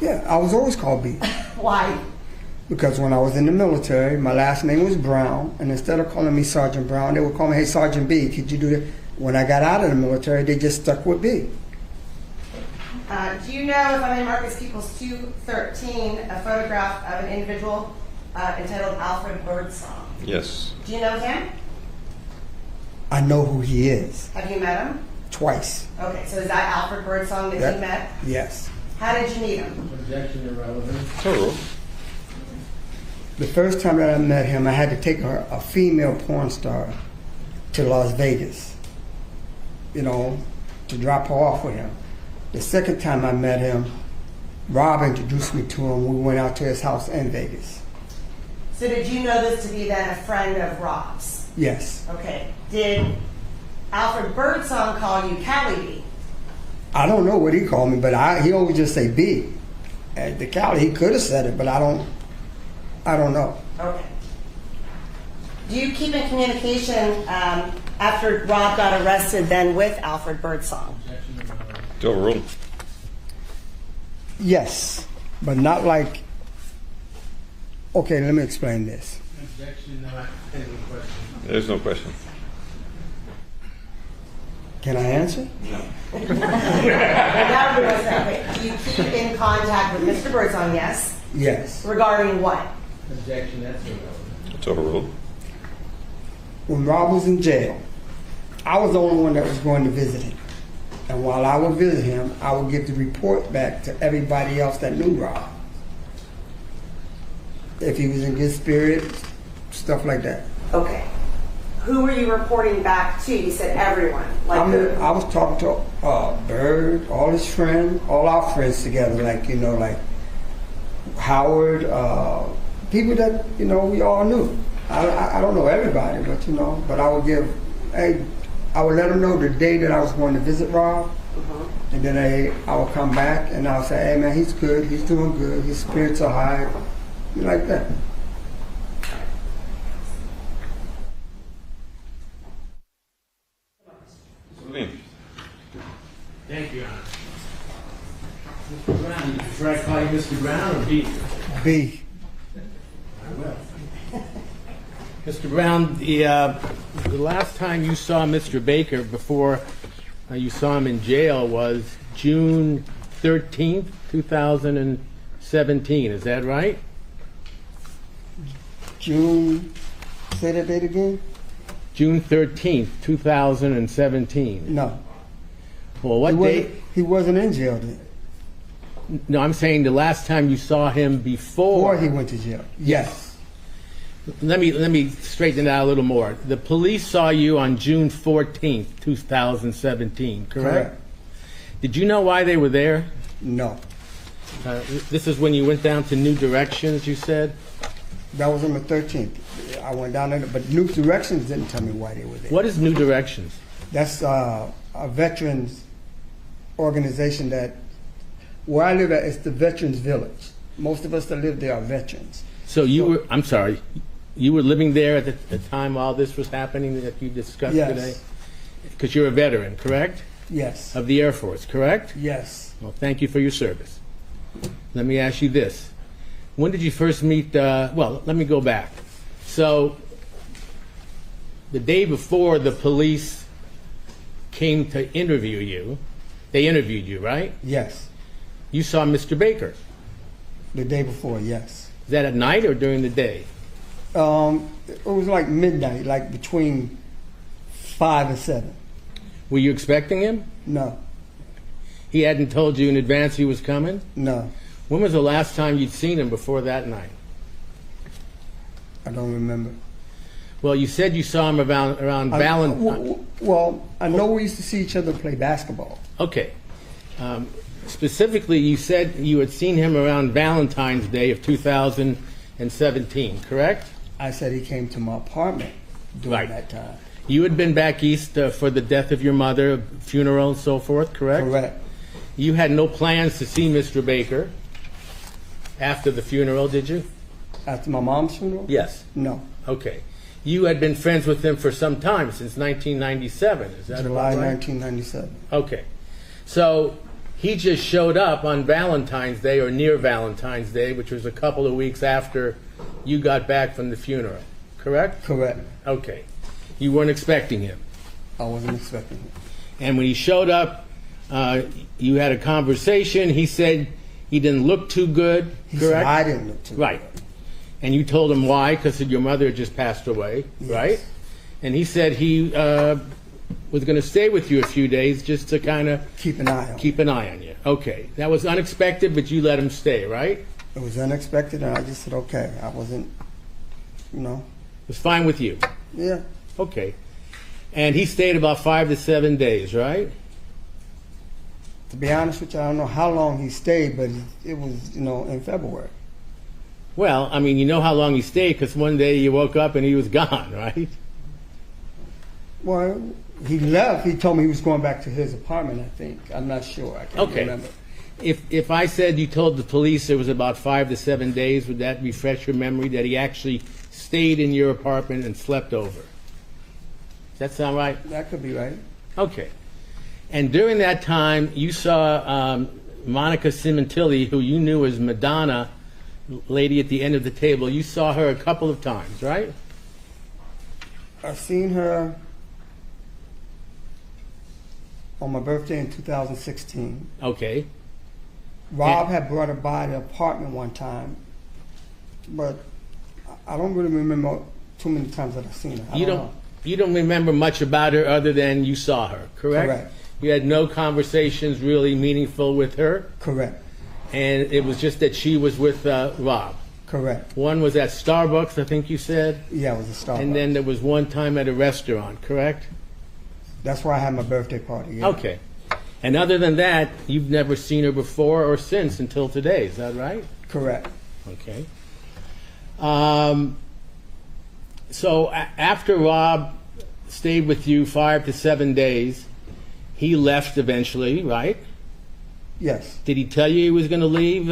Yeah, I was always called B. Why? Because when I was in the military, my last name was Brown, and instead of calling me Sergeant Brown, they would call me, hey, Sergeant B, could you do that? When I got out of the military, they just stuck with B. Do you know if I'm in Marcus Peoples 213, a photograph of an individual entitled Alfred Birdsong? Yes. Do you know him? I know who he is. Have you met him? Twice. Okay, so is that Alfred Birdsong that you met? Yes. How did you meet him? Objection irrelevant. Total. The first time that I met him, I had to take a female porn star to Las Vegas, you know, to drop her off with him. The second time I met him, Rob introduced me to him. We went out to his house in Vegas. So did you know this to be then a friend of Rob's? Yes. Okay. Did Alfred Birdsong call you Callie B? I don't know what he called me, but he always just say B. At the Cali, he could have said it, but I don't know. Okay. Do you keep in communication after Rob got arrested then with Alfred Birdsong? It's overruled. Yes, but not like. Okay, let me explain this. Objection not any question. There's no question. Can I answer? Do you keep in contact with Mr. Birdsong? Yes. Yes. Regarding what? Objection, that's irrelevant. It's overruled. When Rob was in jail, I was the only one that was going to visit him. And while I would visit him, I would give the report back to everybody else that knew Rob. If he was in good spirits, stuff like that. Okay. Who were you reporting back to? You said everyone. Like I was talking to Bird, all his friends, all our friends together, like, you know, like Howard, people that, you know, we all knew. I don't know everybody, but, you know, but I would I would let them know the day that I was going to visit Rob, and then I would come back and I would say, hey man, he's good, he's doing good, his spirits are high, like that. Thank you, Your Honor. Mr. Brown, you prefer I call you Mr. Brown or B? B. I will. Mr. Brown, the last time you saw Mr. Baker before you saw him in jail was June 13th, 2017. Is that right? June, say that date again? June 13th, 2017. No. Well, what date? He wasn't in jail then. No, I'm saying the last time you saw him before. Before he went to jail. Yes. Let me straighten it out a little more. The police saw you on June 14th, 2017, correct? Did you know why they were there? No. This is when you went down to New Directions, you said? That was on the 13th. I went down there, but New Directions didn't tell me why they were there. What is New Directions? That's a veterans organization that, where I live at, it's the Veterans Village. Most of us that live there are veterans. So I'm sorry, you were living there at the time all this was happening that you discussed today? Because you're a veteran, correct? Yes. Of the Air Force, correct? Yes. Well, thank you for your service. Let me ask you this. When did you first meet, well, let me go back. So, the day before the police came to interview you, they interviewed you, right? Yes. You saw Mr. Baker? The day before, yes. Is that at night or during the day? It was like midnight, like between 5 and 7. Were you expecting him? No. He hadn't told you in advance he was coming? No. When was the last time you'd seen him before that night? I don't remember. Well, you said you saw him around Valentine's. Well, I know we used to see each other play basketball. Okay. Specifically, you said you had seen him around Valentine's Day of 2017, correct? I said he came to my apartment during that time. You had been back east for the death of your mother, funeral and so forth, correct? Correct. You had no plans to see Mr. Baker after the funeral, did you? After my mom's funeral? Yes. No. Okay. You had been friends with him for some time, since 1997, is that July about right? 1997. Okay. So he just showed up on Valentine's Day or near Valentine's Day, which was a couple of weeks after you got back from the funeral, correct? Correct. Okay. You weren't expecting him? I wasn't expecting him. And when he showed up You had a conversation. He said he didn't look too good, He correct? said I didn't look too Right. And you told him why, because your mother had just passed away, right? And he said he was going to stay with you a few days just to kind of keep an eye on you. Okay. That was unexpected, but you let him stay, right? It was unexpected, and I just said, okay. I wasn't, It was fine with you? Yeah. Okay. And he stayed about 5 to 7 days, right? To be honest with you, I don't know how long he stayed, but it was, in February. Well, I mean, you know how long he stayed because one day you woke up and he was gone, right? Well, he left. He told me he was going back to his apartment, I think. I'm not sure. I can't remember. If I said you told the police it was about 5 to 7 days, would that refresh your memory that he actually stayed in your apartment and slept over? Does that sound right? That could be right. Okay. And during that time, you saw Monica Sementilli, who you knew as Madonna, lady at the end of the table. You saw her a couple of times, right? I've seen her on my birthday in 2016. Okay. Rob had brought her by the apartment one time, but I don't really remember too many times that I've seen her. You don't remember much about her other than you saw her, correct? Correct. You had no conversations really meaningful with her? Correct. And it was just that she was with Rob? Correct. One was at Starbucks, I think you said? Yeah, it was a Starbucks. And then there was one time at a restaurant, correct? That's where I had my birthday party, yeah. Okay. And other than that, you've never seen her before or since until today, is that right? Correct. Okay. So after Rob stayed with you 5 to 7 days, he left eventually, right? Yes. Did he tell you he was going to leave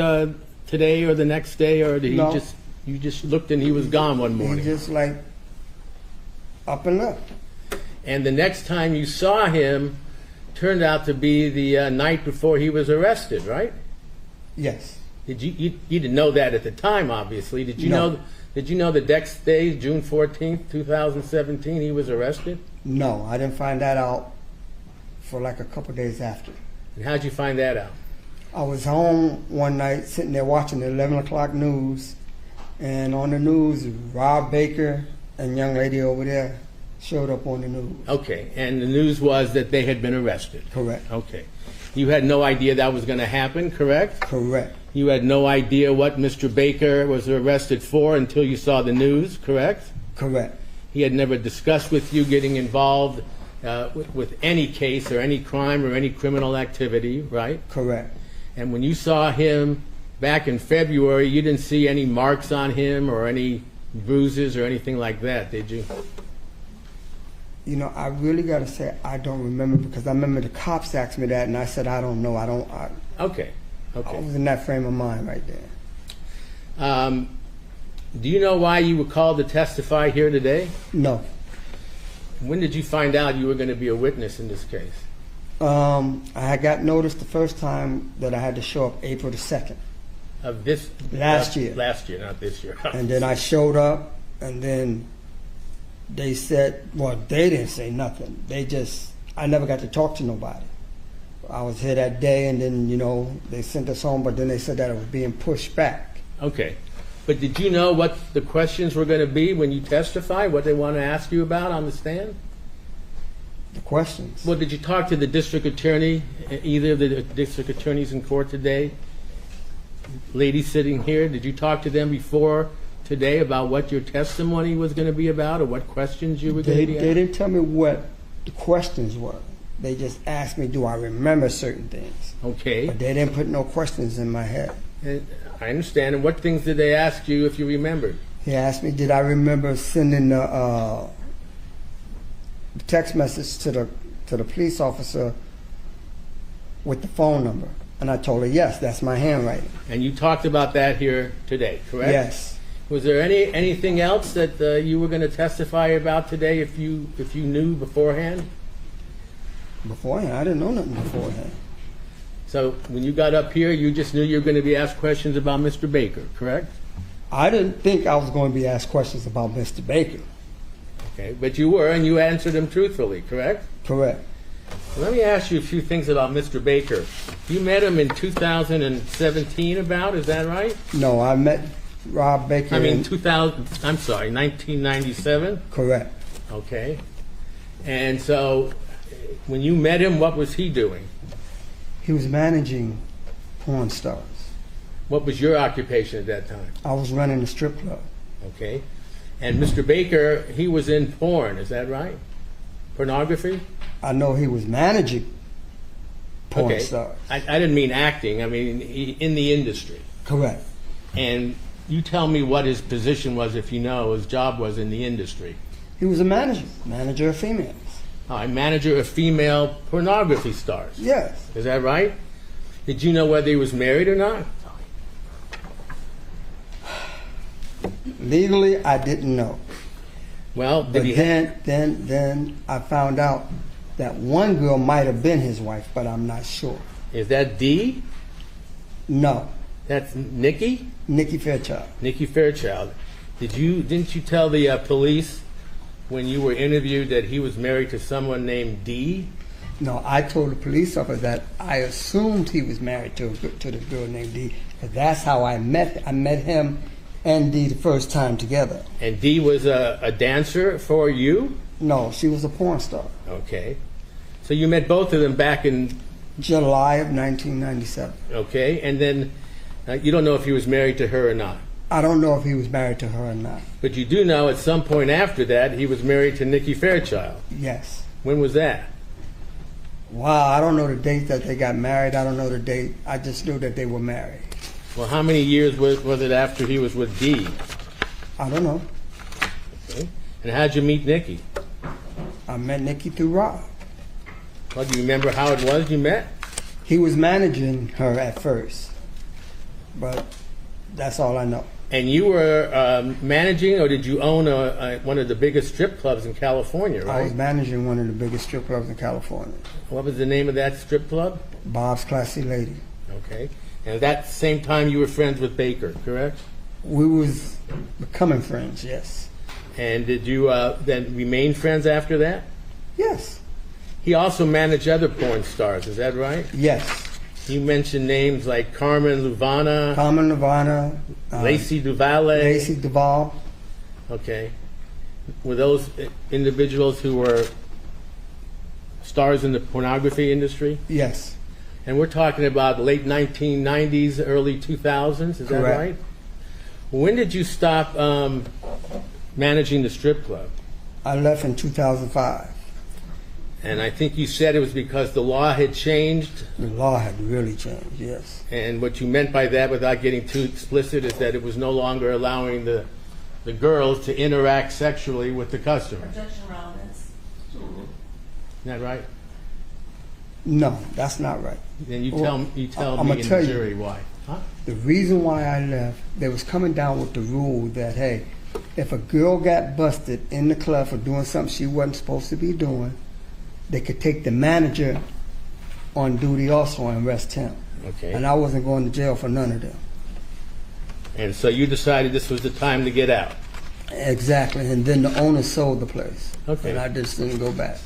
today or the next day, or did No. you just looked and he was gone one morning? He just up and left. And the next time you saw him turned out to be the night before he was arrested, right? Yes. Did you didn't know that at the time, obviously. Did you No. know? Did you know the next day, June 14th, 2017, he was arrested? No, I didn't find that out for a couple days after. And how'd you find that out? I was home one night sitting there watching the 11 o'clock news, and on the news, Rob Baker and young lady over there showed up on the news. Okay, and the news was that they had been arrested. Correct. Okay. You had no idea that was going to happen, correct? Correct. You had no idea what Mr. Baker was arrested for until you saw the news, correct? Correct. He had never discussed with you getting involved with any case or any crime or any criminal activity, right? Correct. And when you saw him back in February, you didn't see any marks on him or any bruises or anything like that, did you? I really got to say I don't remember, because I remember the cops asked me that, and I said I don't know. Okay. I was in that frame of mind right there. Do you know why you were called to testify here today? No. When did you find out you were going to be a witness in this case? I had got noticed the first time that I had to show up April the 2nd. Of this? Last year. Last year, not this year. And then I showed up, and then they said, well, they didn't say nothing. I never got to talk to nobody. I was here that day, and then, they sent us home, but then they said that it was being pushed back. Okay. But did you know what the questions were going to be when you testify, what they want to ask you about on the stand? The questions? Well, did you talk to the district attorney, either of the district attorneys in court today? Ladies sitting here, did you talk to them before today about what your testimony was going to be about, or what questions you were going to be asking? They didn't tell me what the questions were. They just asked me, do I remember certain things? Okay. But they didn't put no questions in my head. I understand. And what things did they ask you if you remembered? He asked me, did I remember sending the text message to the police officer with the phone number? And I told her, yes, that's my handwriting. And you talked about that here today, correct? Yes. Was there anything else that you were going to testify about today if you knew beforehand? Beforehand? I didn't know nothing beforehand. So when you got up here, you just knew you were going to be asked questions about Mr. Baker, correct? I didn't think I was going to be asked questions about Mr. Baker. Okay, but you were, and you answered them truthfully, correct? Correct. Let me ask you a few things about Mr. Baker. You met him in 2017 about, is that right? No, I met Rob Baker. I mean, in 1997? Correct. Okay. And so, when you met him, what was he doing? He was managing porn stars. What was your occupation at that time? I was running a strip club. Okay. And Mr. Baker, he was in porn, is that right? Pornography? I know he was managing porn stars. I didn't mean acting, I mean in the industry. Correct. And you tell me what his position was, if you know, his job was in the industry. He was a manager of females. All right, manager of female pornography stars. Yes. Is that right? Did you know whether he was married or not? Legally, I didn't know. Well, but then I found out that one girl might have been his wife, but I'm not sure. Is that Dee? No. That's Nikki? Nikki Fairchild. Nikki Fairchild. Didn't you tell the police when you were interviewed that he was married to someone named Dee? No, I told the police officer that I assumed he was married to the girl named Dee. That's how I met him and Dee the first time together. And Dee was a dancer for you? No, she was a porn star. Okay. So you met both of them back in July of 1997. Okay, and then you don't know if he was married to her or not. I don't know if he was married to her or not. But you do know at some point after that he was married to Nikki Fairchild. Yes. When was that? Wow, I don't know the date that they got married. I don't know the date. I just knew that they were married. Well, how many years was it after he was with Dee? I don't know. Okay. And how'd you meet Nikki? I met Nikki through Rob. Well, do you remember how it was you met? He was managing her at first, but that's all I know. And you were managing, or did you own one of the biggest strip clubs in California, right? I was managing one of the biggest strip clubs in California. What was the name of that strip club? Bob's Classy Lady. Okay. And at that same time you were friends with Baker, correct? We was becoming friends, yes. And did you then remain friends after that? Yes. He also managed other porn stars, is that right? Yes. You mentioned names like Carmen Luvana. Lacey Duval. Lacey Duval. Okay. Were those individuals who were stars in the pornography industry? Yes. And we're talking about late 1990s, early 2000s, is that right? When did you stop managing the strip club? I left in 2005. And I think you said it was because the law had changed? The law had really changed, yes. And what you meant by that, without getting too explicit, is that it was no longer allowing the girls to interact sexually with the customer. Objection relevance. Isn't that right? No, that's not right. Then you tell me and the jury why. Huh? The reason why I left, they was coming down with the rule that, hey, if a girl got busted in the club for doing something she wasn't supposed to be doing, they could take the manager on duty also and arrest him. Okay. And I wasn't going to jail for none of them. And so you decided this was the time to get out. Exactly. And then the owner sold the place. Okay. And I just didn't go back.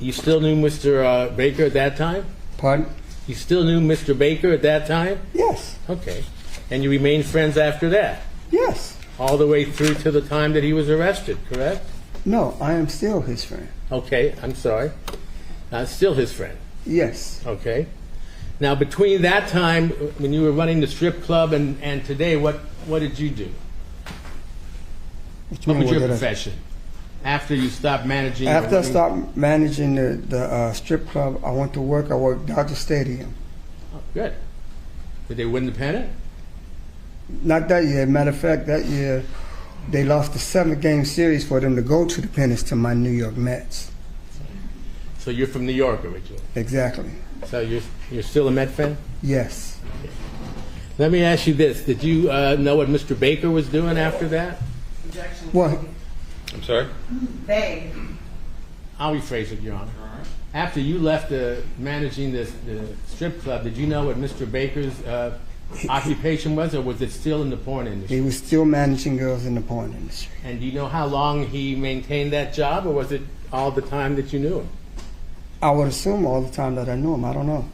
You still knew Mr. Baker at that time? Pardon? You still knew Mr. Baker at that time? Yes. Okay. And you remained friends after that? Yes. All the way through to the time that he was arrested, correct? No, I am still his friend. Okay, I'm sorry. Still his friend? Yes. Okay. Now, between that time, when you were running the strip club and today, what did you do? What was your profession? After you stopped managing? After I stopped managing the strip club, I went to work. I worked Dodger Stadium. Oh, good. Did they win the pennant? Not that year. Matter of fact, that year they lost the 7-game series for them to go to the pennants to my New York Mets. So you're from New York originally? Exactly. So you're still a Met fan? Yes. Let me ask you this. Did you know what Mr. Baker was doing after that? Objection. What? I'm sorry? Vague. I'll rephrase it, Your Honor. After you left managing the strip club, did you know what Mr. Baker's occupation was, or was it still in the porn industry? He was still managing girls in the porn industry. And do you know how long he maintained that job, or was it all the time that you knew him? I would assume all the time that I knew him. I don't know.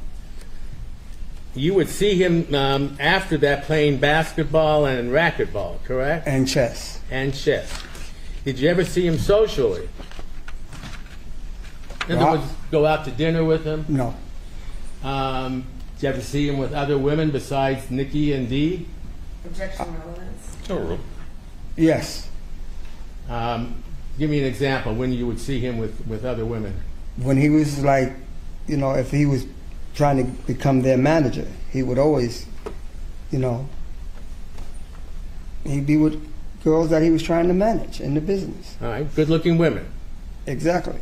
You would see him after that playing basketball and racquetball, correct? And chess. And chess. Did you ever see him socially? In other words, go out to dinner with him? No. Did you ever see him with other women besides Nikki and Dee? Objection relevance. Oh, Yes. Give me an example when you would see him with other women. When he was like, you know, if he was trying to become their manager, he would always, you know, he'd be with girls that he was trying to manage in the business. All right, good-looking women. Exactly.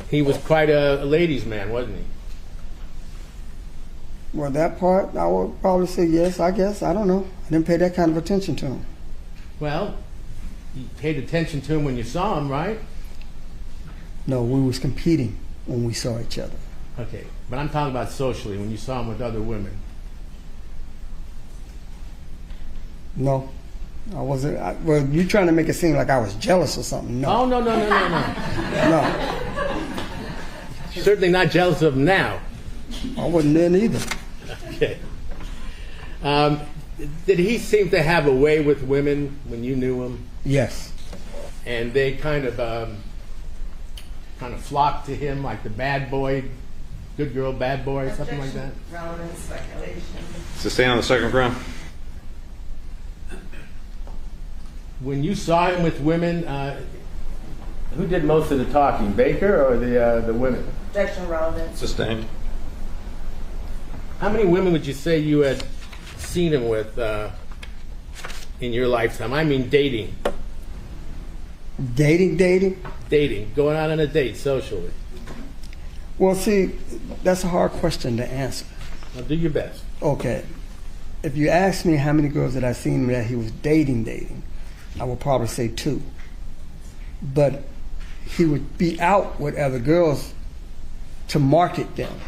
He was quite a ladies' man, wasn't he? Well, that part, I would probably say yes, I guess. I don't know. I didn't pay that kind of attention to him. Well, you paid attention to him when you saw him, right? No, we was competing when we saw each other. Okay, but I'm talking about socially, when you saw him with other women. No, I wasn't. Well, you trying to make it seem like I was jealous or something. No. Oh, no. No. Certainly not jealous of him now. I wasn't then either. Okay. Did he seem to have a way with women when you knew him? Yes. And they kind of flocked to him like the bad boy, good girl, bad boy, something like that? Relevant speculation. Sustain on the second ground. When you saw him with women, who did most of the talking, Baker or the women? Objection relevant. Sustained. How many women would you say you had seen him with in your lifetime? I mean dating. Dating? Dating. Going out on a date socially. Well, see, that's a hard question to answer. Well, do your best. Okay. If you ask me how many girls that I seen that he was dating, I would probably say 2. But he would be out with other girls to market them,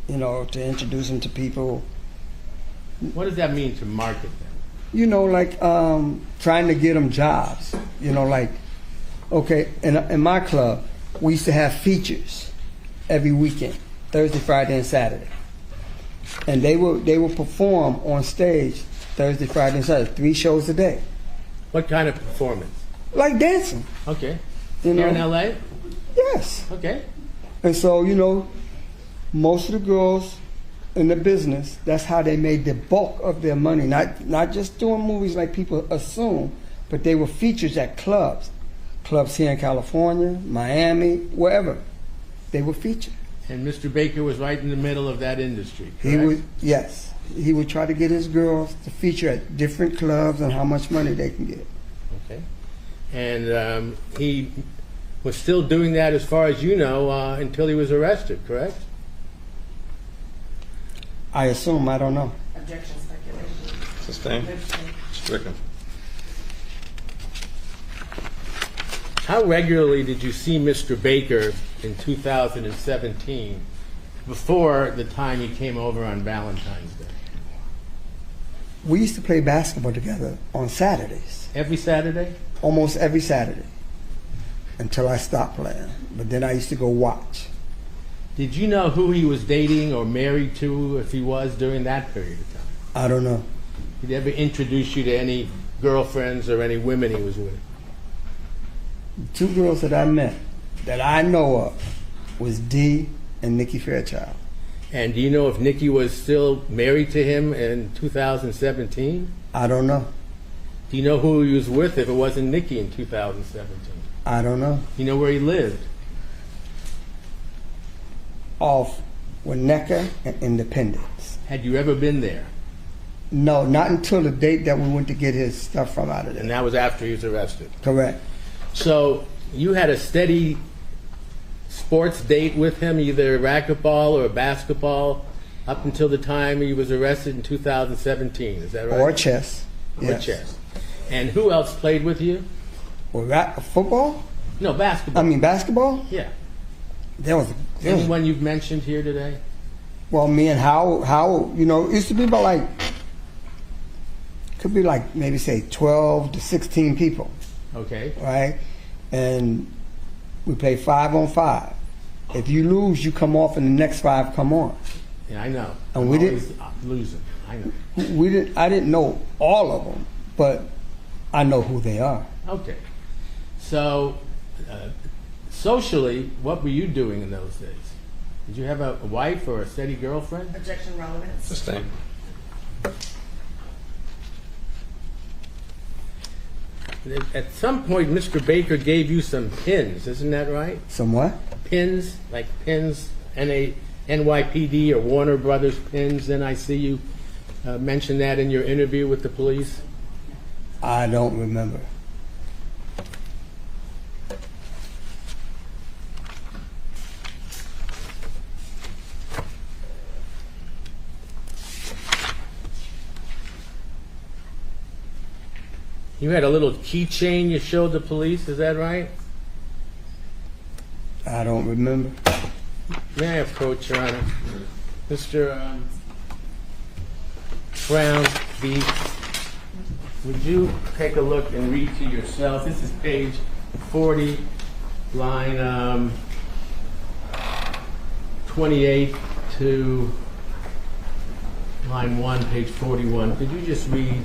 you know, to introduce them to people. What does that mean, to market them? You know, like trying to get them jobs. You know, like, okay, in my club, we used to have features every weekend, Thursday, Friday, and Saturday. And they would perform on stage Thursday, Friday, and Saturday, 3 shows a day. What kind of performance? Like dancing. Okay. You Here know? in L.A.? Yes. Okay. And so, you know, most of the girls in the business, that's how they made the bulk of their money. Not just doing movies like people assume, but they were features at clubs. Clubs here in California, Miami, wherever. They were featured. And Mr. Baker was right in the middle of that industry, correct? He would, yes. He would try to get his girls to feature at different clubs and how much money they can get. Okay. And he was still doing that, as far as you know, until he was arrested, correct? I assume, I don't know. Objection speculation. Sustained. Stricken. How regularly did you see Mr. Baker in 2017 before the time he came over on Valentine's Day? We used to play basketball together on Saturdays. Every Saturday? Almost every Saturday. Until I stopped playing. But then I used to go watch. Did you know who he was dating or married to, if he was, during that period of time? I don't know. Did he ever introduce you to any girlfriends or any women he was with? 2 girls that I met, that I know of, was Dee and Nikki Fairchild. And do you know if Nikki was still married to him in 2017? I don't know. Do you know who he was with if it wasn't Nikki in 2017? I don't know. You know where he lived? Off Winnetka and Independence. Had you ever been there? No, not until the date that we went to get his stuff from out of there. And that was after he was arrested? Correct. So you had a steady sports date with him, either racquetball or basketball, up until the time he was arrested in 2017. Is that right? Or chess. Or Yes. chess. And who else played with you? Or football? No, basketball. I mean basketball? Yeah. There was Anyone you've mentioned here today? Well, me and Howard, you know, it used to be about like, could be like maybe say 12 to 16 people. Okay. Right? And we played 5-on-5. If you lose, you come off, and the next 5 come on. Yeah, I know. And I'm we always didn't- losing. I know. I didn't know all of them, but I know who they are. Okay. So, socially, what were you doing in those days? Did you have a wife or a steady girlfriend? Objection relevance. Sustained. At some point, Mr. Baker gave you some pins, isn't that right? Some what? Pins, like pins, NYPD or Warner Brothers pins. Then I see you mention that in your interview with the police. I don't remember. You had a little keychain you showed the police, is that right? I don't remember. May I approach, Your Honor? Mr. Brown, would you take a look and read to yourself? This is page 40, line 28 to line 1, page 41. Could you just read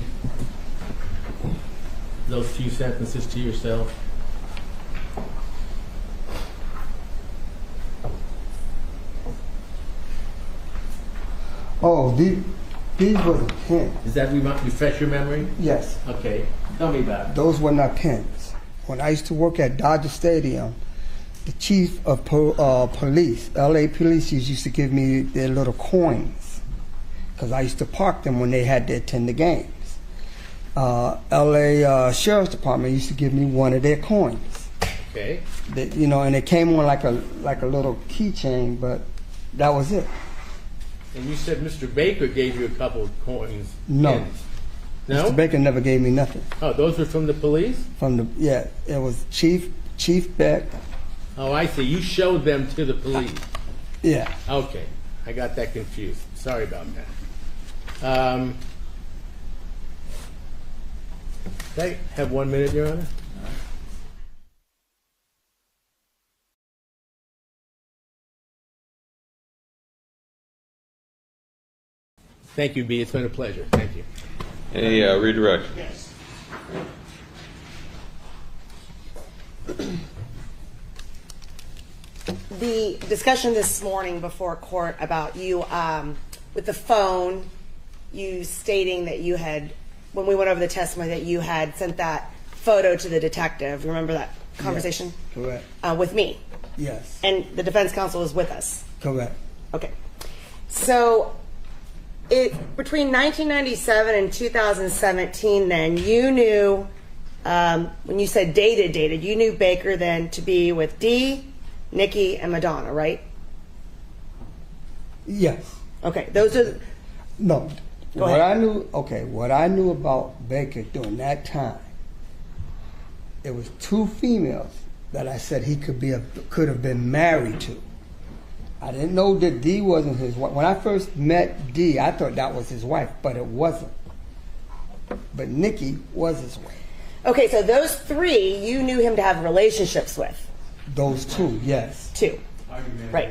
those few sentences to yourself? Oh, these were the pins. Does that refresh your memory? Yes. Okay. Tell me about it. Those were not pins. When I used to work at Dodger Stadium, the chief of police, LA police, used to give me their little coins because I used to park them when they had to attend the games. LA Sheriff's Department used to give me one of their coins. Okay. And it came on like a little keychain, but that was it. And you said Mr. Baker gave you a couple of coins. No. Pins. No? Mr. Baker never gave me nothing. Oh, those were from the police? It was Chief Beck. Oh, I see. You showed them to the police. Yeah. Okay. I got that confused. Sorry about that. Can I have 1 minute, Your Honor? Thank you, B. It's been a pleasure. Thank you. Any redirect? Yes. The discussion this morning before court about you with the phone, you stating that you had, when we went over the testimony, that you had sent that photo to the detective. Remember that conversation? Yes, correct. With me. Yes. And the defense counsel was with us. Correct. Okay. So between 1997 and 2017, then, you knew, when you said dated, you knew Baker then to be with Dee, Nikki, and Madonna, right? Yes. Okay, those are... No. Go ahead. What I knew about Baker during that time, it was 2 females that I said he could have been married to. I didn't know that Dee wasn't his wife. When I first met Dee, I thought that was his wife, but it wasn't. But Nikki was his wife. Okay, so those 3 you knew him to have relationships with. Those 2, yes. 2. Right.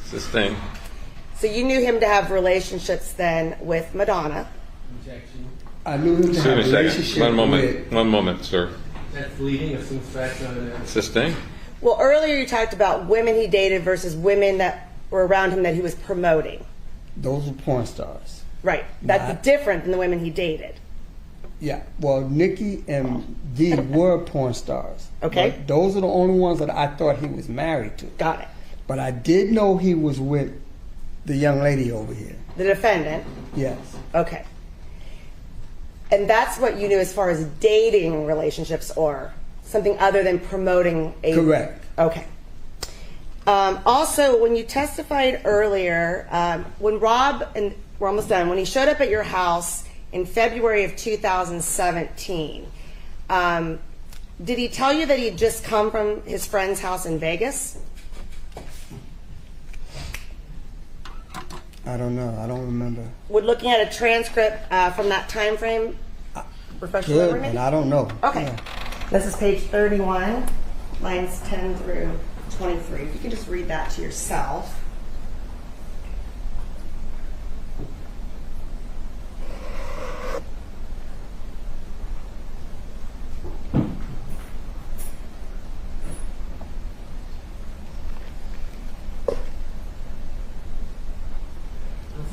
Sustained. So you knew him to have relationships then with Madonna. I knew him to Excuse have me a a second. relationship with... One moment, sir. That's leading us in fact on that. Sustained. Well, earlier you talked about women he dated versus women that were around him that he was promoting. Those were porn stars. Right. That's different than the women he dated. Yeah. Well, Nikki and Dee were porn stars. Okay. But those are the only ones that I thought he was married to. Got it. But I did know he was with the young lady over here. The defendant. Yes. Okay. And that's what you knew as far as dating relationships or something other than promoting a... Correct. Okay. Also, when you testified earlier, when Rob, and we're almost done, when he showed up at your house in February of 2017, did he tell you that he'd just come from his friend's house in Vegas? I don't know. I don't remember. Would looking at a transcript from that time frame refresh your Good, memory? but I don't know. Okay. Yeah. This is page 31, lines 10 through 23. If you can just read that to yourself.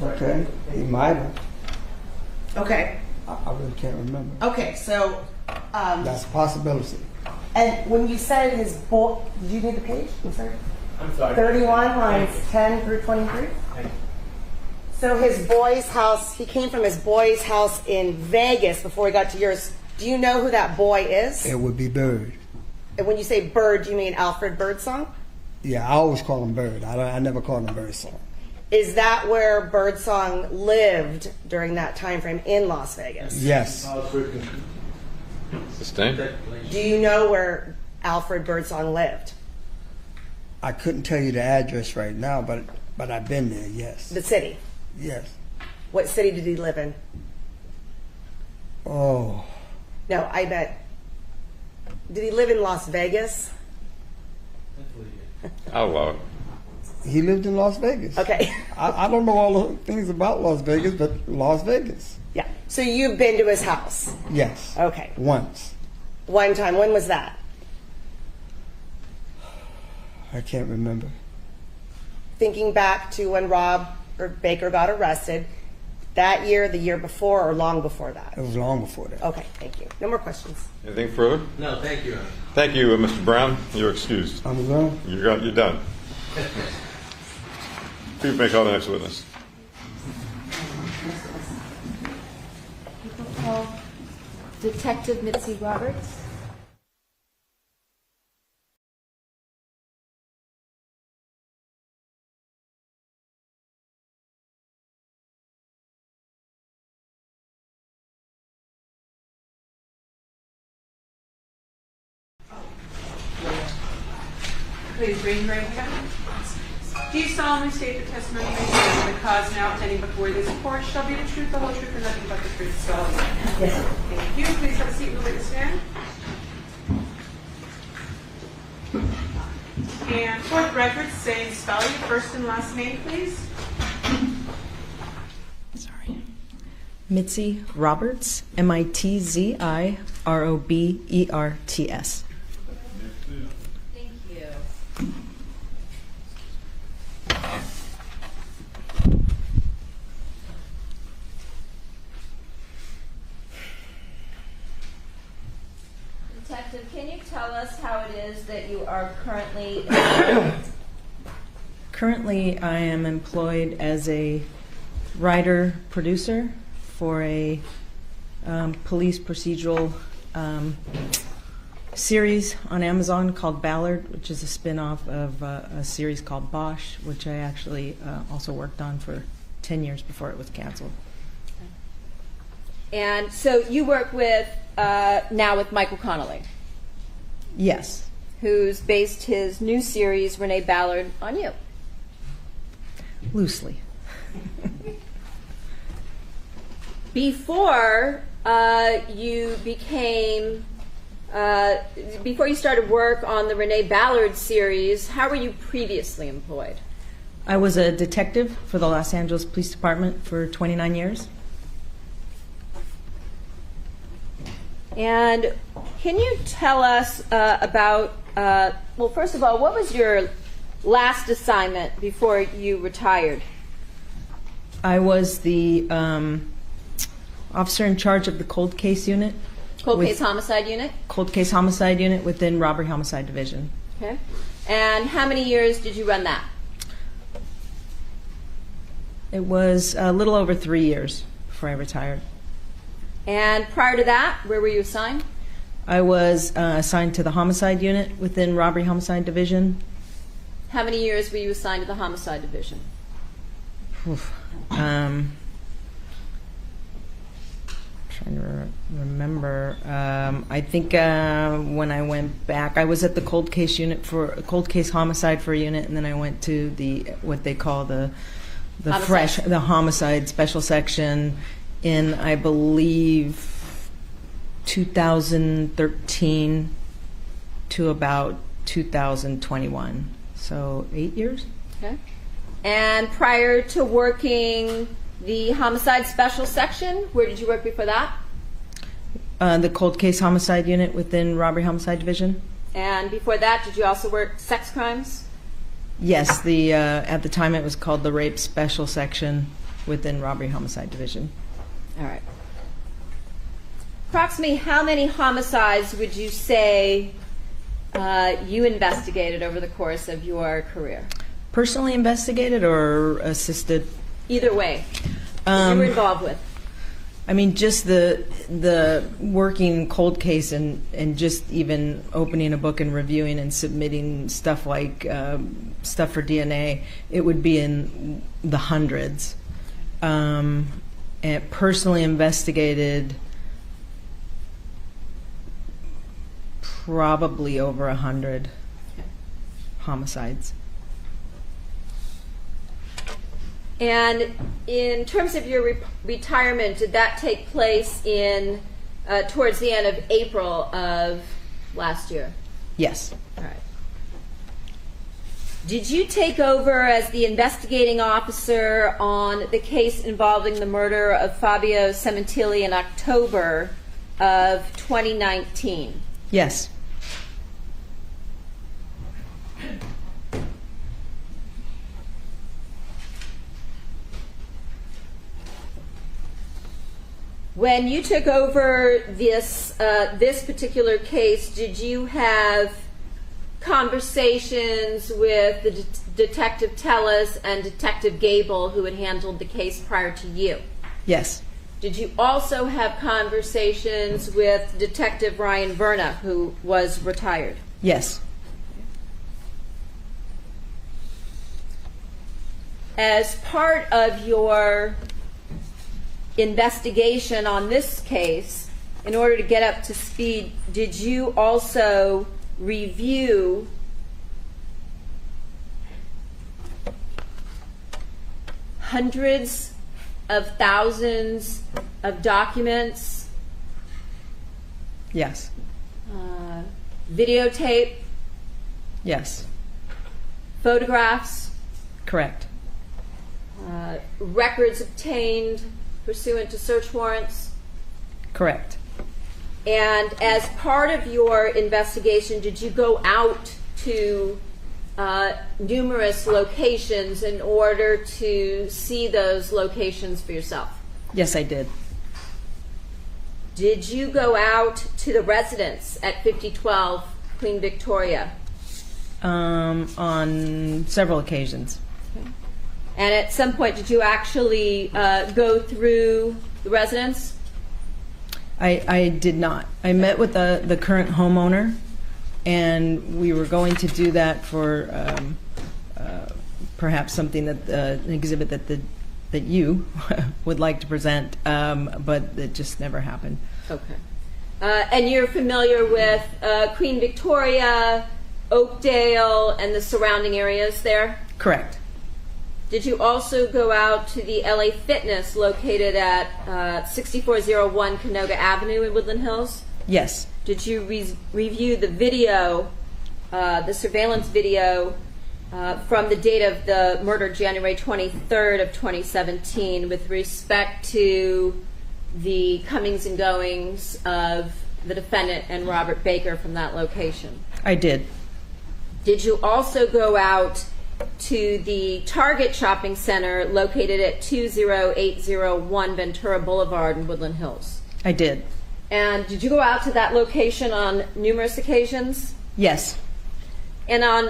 Okay, he might have. Okay. I really can't remember. Okay, so, That's a possibility. and when you said his boy, did you need the page? I'm sorry. I'm sorry. 31 lines 10 through 23. So his boy's house, he came from his boy's house in Vegas before he got to yours. Do you know who that boy is? It would be Bird. And when you say Bird, do you mean Alfred Birdsong? Yeah, I always call him Bird. I never call him Birdsong. Is that where Birdsong lived during that time frame in Las Vegas? Yes. Sustained? Do you know where Alfred Birdsong lived? I couldn't tell you the address right now, but I've been there, yes. The city. Yes. What city did he live in? Oh, No, I bet. Did he live in Las Vegas? I'll allow it. he lived in Las Vegas. Okay. I don't know all the things about Las Vegas, but Las Vegas. Yeah. So you've been to his house? Yes. Okay. Once. One time. When was that? I can't remember. Thinking back to when Rob or Baker got arrested, that year, the year before, or long before that? It was long before that. Okay, thank you. No more questions. Anything further? No, thank you. Thank you, Mr. Brown. You're excused. I'm done. You're done. Please may call the next witness. People call Detective Mitzi Roberts. Please raise your right hand. Do you solemnly state the testimony you may give in the cause now pending before this court shall be the truth, the whole truth, and nothing but the truth? So, Yes, sir. thank you. Please have a seat in the witness stand. And for the record, say and spell your first and last name, please. Sorry. Mitzi Roberts, Mitzi Roberts. Thank you. Detective, can you tell us how it is that you are currently Currently, I am employed as a writer-producer for a police procedural series on Amazon called Ballard, which is a spin-off of a series called Bosch, which I actually also worked on for 10 years before it was canceled. And so you work with now with Michael Connolly, Yes. who's based his new series Renee Ballard on you. Loosely. Before you became, before you started work on the Renee Ballard series, how were you previously employed? I was a detective for the Los Angeles Police Department for 29 years. And can you tell us about, well, first of all, what was your last assignment before you retired? I was the officer in charge of the cold case unit. Cold case homicide unit? Cold case homicide unit within robbery homicide division. Okay. And how many years did you run that? It was a little over 3 years before I retired. And prior to that, where were you assigned? I was assigned to the homicide unit within robbery homicide division. How many years were you assigned to the homicide division? Trying to remember. I think when I went back, I was at the cold case unit for cold case homicide for a unit, and then I went to the what they call the homicide special section in, I believe, 2013 to about 2021. So 8 years? Okay. And prior to working the homicide special section, where did you work before that? The cold case homicide unit within robbery homicide division. And before that, did you also work sex crimes? Yes, the at the time it was called the rape special section within robbery homicide division. All right. Approximately how many homicides would you say you investigated over the course of your career? Personally investigated or assisted? Either way, that you were involved with. I mean, just the working cold case and just even opening a book and reviewing and submitting stuff like stuff for DNA, it would be in the hundreds. And personally investigated probably over 100 homicides. And in terms of your retirement, did that take place in towards the end of April of last year? Yes. All right. Did you take over as the investigating officer on the case involving the murder of Fabio Sementilli in October of 2019? Yes. When you took over this particular case, did you have conversations with the Detective Tellis and Detective Gable, who had handled the case prior to you? Yes. Did you also have conversations with Detective Ryan Verna, who was retired? Yes. As part of your investigation on this case, in order to get up to speed, did you also review hundreds of thousands of documents? Yes. Videotape? Yes. Photographs? Correct. Records obtained pursuant to search warrants? Correct. And as part of your investigation, did you go out to numerous locations in order to see those locations for yourself? Yes, I did. Did you go out to the residence at 5012 Queen Victoria? On several occasions. Okay. And at some point, did you actually go through the residence? I did not. I met with the current homeowner, and we were going to do that for perhaps something that an exhibit that you would like to present, but it just never happened. Okay. And you're familiar with Queen Victoria, Oakdale, and the surrounding areas there? Correct. Did you also go out to the LA Fitness located at 6401 Canoga Avenue in Woodland Hills? Yes. Did you review the video, the surveillance video from the date of the murder, January 23rd of 2017, with respect to the comings and goings of the defendant and Robert Baker from that location? I did. Did you also go out to the Target shopping center located at 20801 Ventura Boulevard in Woodland Hills? I did. And did you go out to that location on numerous occasions? Yes. And on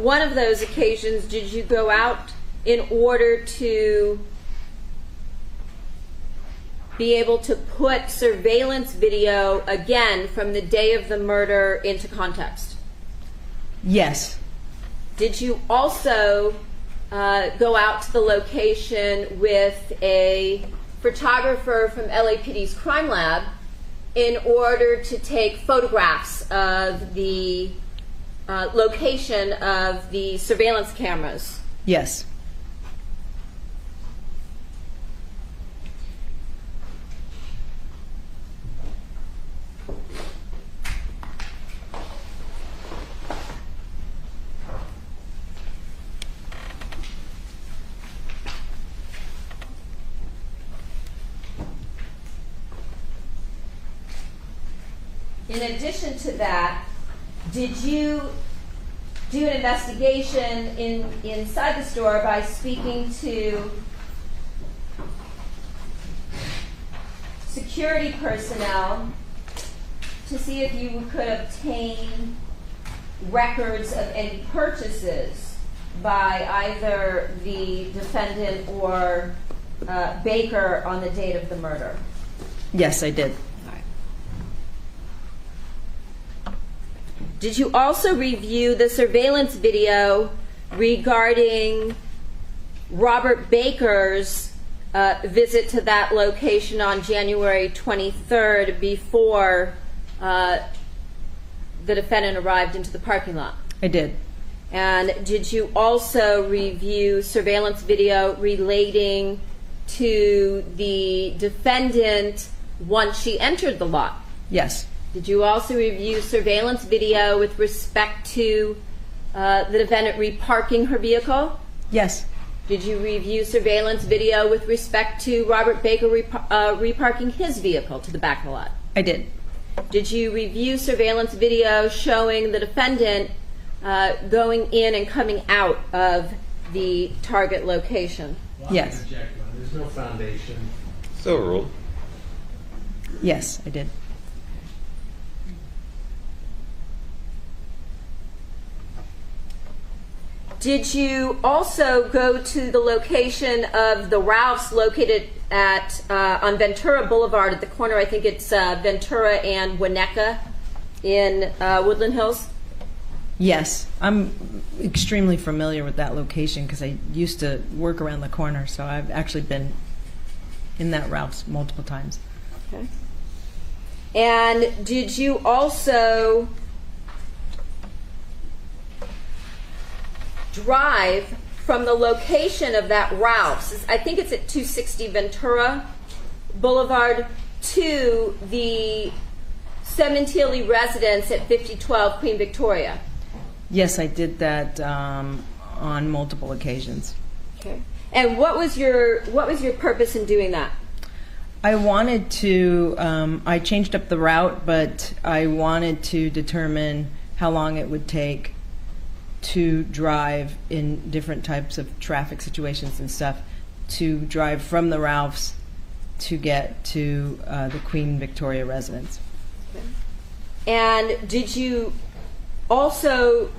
one of those occasions, did you go out in order to be able to put surveillance video, again, from the day of the murder into context? Yes. Did you also go out to the location with a photographer from LAPD's crime lab in order to take photographs of the location of the surveillance cameras? Yes. in addition to that, did you do an investigation inside the store by speaking to security personnel to see if you could obtain records of any purchases by either the defendant or Baker on the date of the murder? Yes, I did. Did you also review the surveillance video regarding Robert Baker's visit to that location on January 23rd before the defendant arrived into the parking lot? I did. And did you also review surveillance video relating to the defendant once she entered the lot? Yes. Did you also review surveillance video with respect to the defendant reparking her vehicle? Yes. Did you review surveillance video with respect to Robert Baker reparking his vehicle to the back of the lot? I did. Did you review surveillance video showing the defendant going in and coming out of the target location? Yes. There's no foundation. So ruled. Yes, I did. Did you also go to the location of the Ralphs located at on Ventura Boulevard at the corner? I think it's Ventura and Winnetka in Woodland Hills. Yes, I'm extremely familiar with that location because I used to work around the corner, so I've actually been in that Ralph's multiple times. Okay. And did you also drive from the location of that Ralph's, I think it's at 260 Ventura Boulevard, to the Sementilli residence at 5012 Queen Victoria? Yes, I did that on multiple occasions. Okay. And what was your purpose in doing that? I wanted to, I changed up the route, but I wanted to determine how long it would take to drive in different types of traffic situations and stuff, to drive from the Ralphs to get to the Queen Victoria residence. Okay. And did you also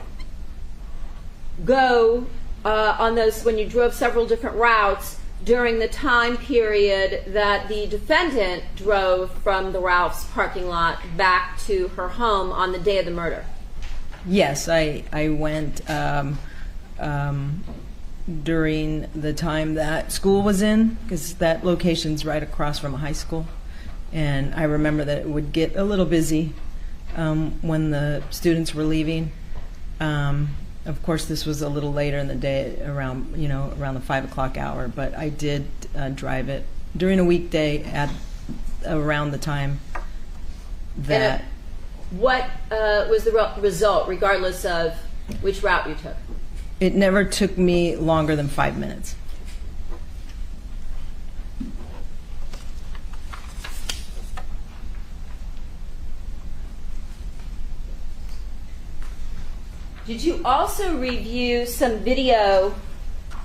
go on those, when you drove several different routes, during the time period that the defendant drove from the Ralphs parking lot back to her home on the day of the murder? Yes, I went during the time that school was in, because that location's right across from a high school. And I remember that it would get a little busy when the students were leaving. Of course, this was a little later in the day, around the 5 o'clock hour. But I did drive it during a weekday at around the time that. What was the result, regardless of which route you took? It never took me longer than 5 minutes. Did you also review some video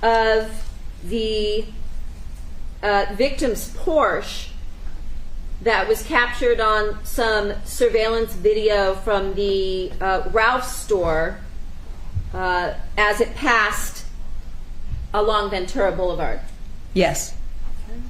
of the victim's Porsche that was captured on some surveillance video from the Ralph store as it passed along Ventura Boulevard? Yes. Okay.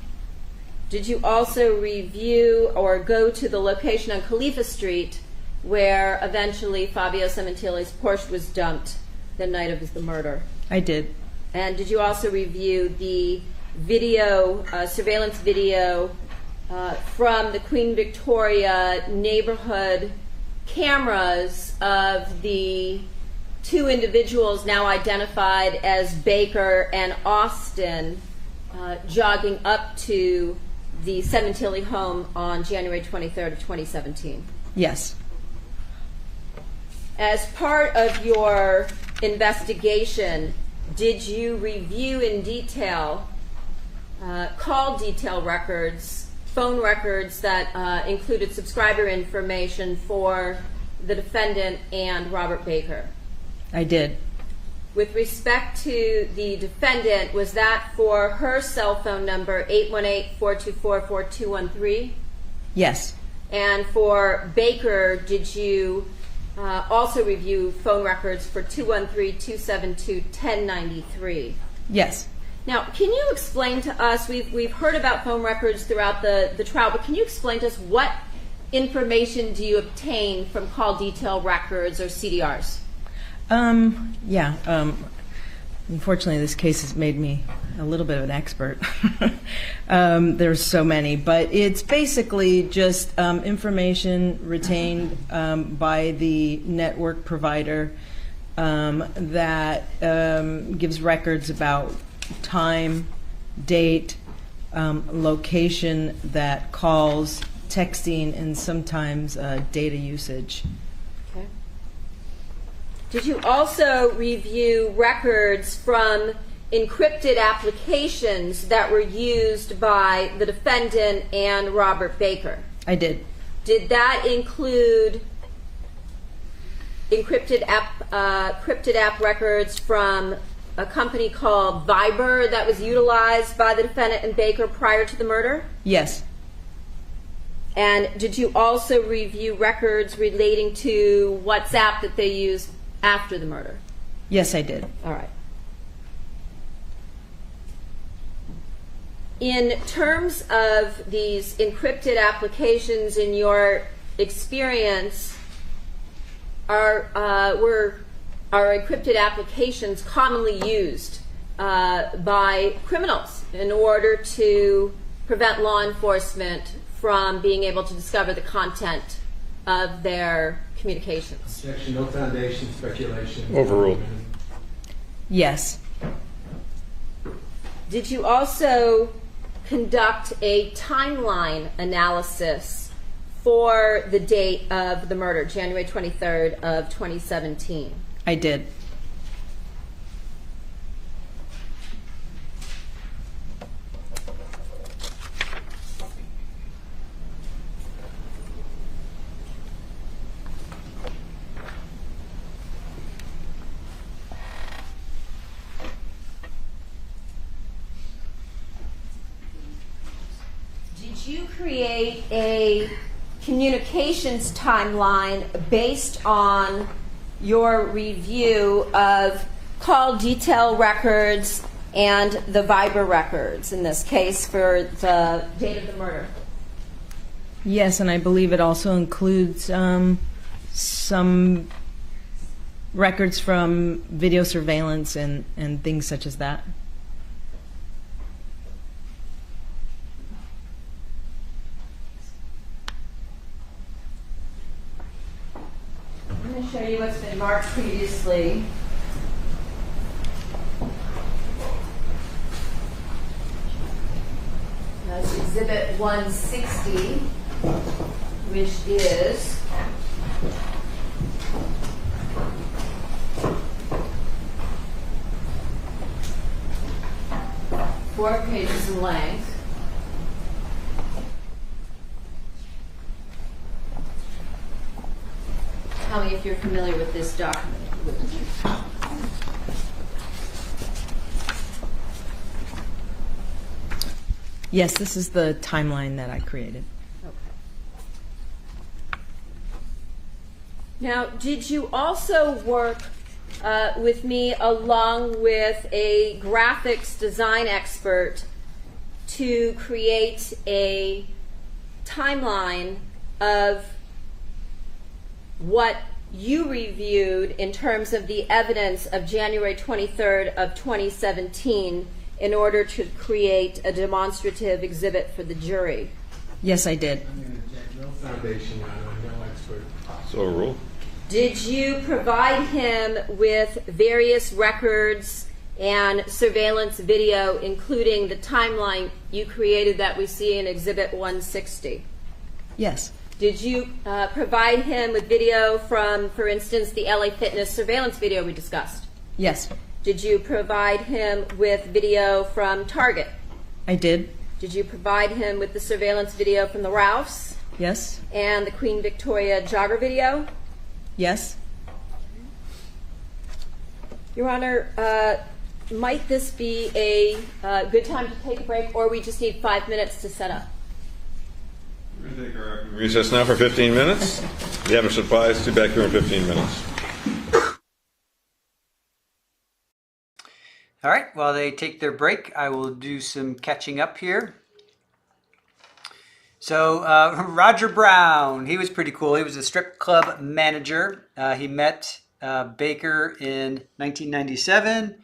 Did you also review or go to the location on Khalifa Street where eventually Fabio Sementilli's Porsche was dumped the night of the murder? I did. And did you also review the video, surveillance video from the Queen Victoria neighborhood cameras of the two individuals now identified as Baker and Austin jogging up to the Sementilli home on January 23rd of 2017? Yes. As part of your investigation, did you review in detail call detail records phone records that included subscriber information for the defendant and Robert Baker? I did. With respect to the defendant, was that for her cell phone number 818-424-4213? Yes. And for Baker, did you also review phone records for 213-272-1093? Yes. Now, can you explain to us, we've heard about phone records throughout the trial, but can you explain to us what information do you obtain from call detail records or CDRs? Unfortunately, this case has made me a little bit of an expert. There's so many, but it's basically just information retained by the network provider that gives records about time, date, location that calls, texting, and sometimes data usage. Okay. Did you also review records from encrypted applications that were used by the defendant and Robert Baker? I did. Did that include encrypted app records from a company called Viber that was utilized by the defendant and Baker prior to the murder? Yes. And did you also review records relating to WhatsApp that they used after the murder? Yes, I did. All right. In terms of these encrypted applications, in your experience, were encrypted applications commonly used by criminals in order to prevent law enforcement from being able to discover the content of their communications? Objection, no foundation, speculation. Overruled. Yes. Did you also conduct a timeline analysis for the date of the murder, January 23rd of 2017? I did. Did you create a communications timeline based on your review of call detail records and the Viber records, in this case, for the date of the murder? Yes, and I believe it also includes some records from video surveillance and things such as that. I'm going to show you what's been marked previously. That's Exhibit 160, which is four pages in length. Tell me if you're familiar with this document. Yes, this is the timeline that I created. Okay. Now, did you also work with me along with a graphics design expert to create a timeline of what you reviewed in terms of the evidence of January 23rd of 2017 in order to create a demonstrative exhibit for the jury? Yes, I did. No foundation, Your Honor, no expert. So overruled. Did you provide him with various records and surveillance video, including the timeline you created that we see in Exhibit 160? Yes. Did you provide him with video from, for instance, the LA Fitness surveillance video we discussed? Yes. Did you provide him with video from Target? I did. Did you provide him with the surveillance video from the Ralphs Yes. and the Queen Victoria jogger video? Yes. Your Honor, might this be a good time to take a break, or we just need 5 minutes to set up? We're going to take our recess now for 15 minutes. The evidence applies to back here in 15 minutes. All right, while they take their break, I will do some catching up here. So Roger Brown, he was pretty cool. He was a strip club manager. He met Baker in 1997,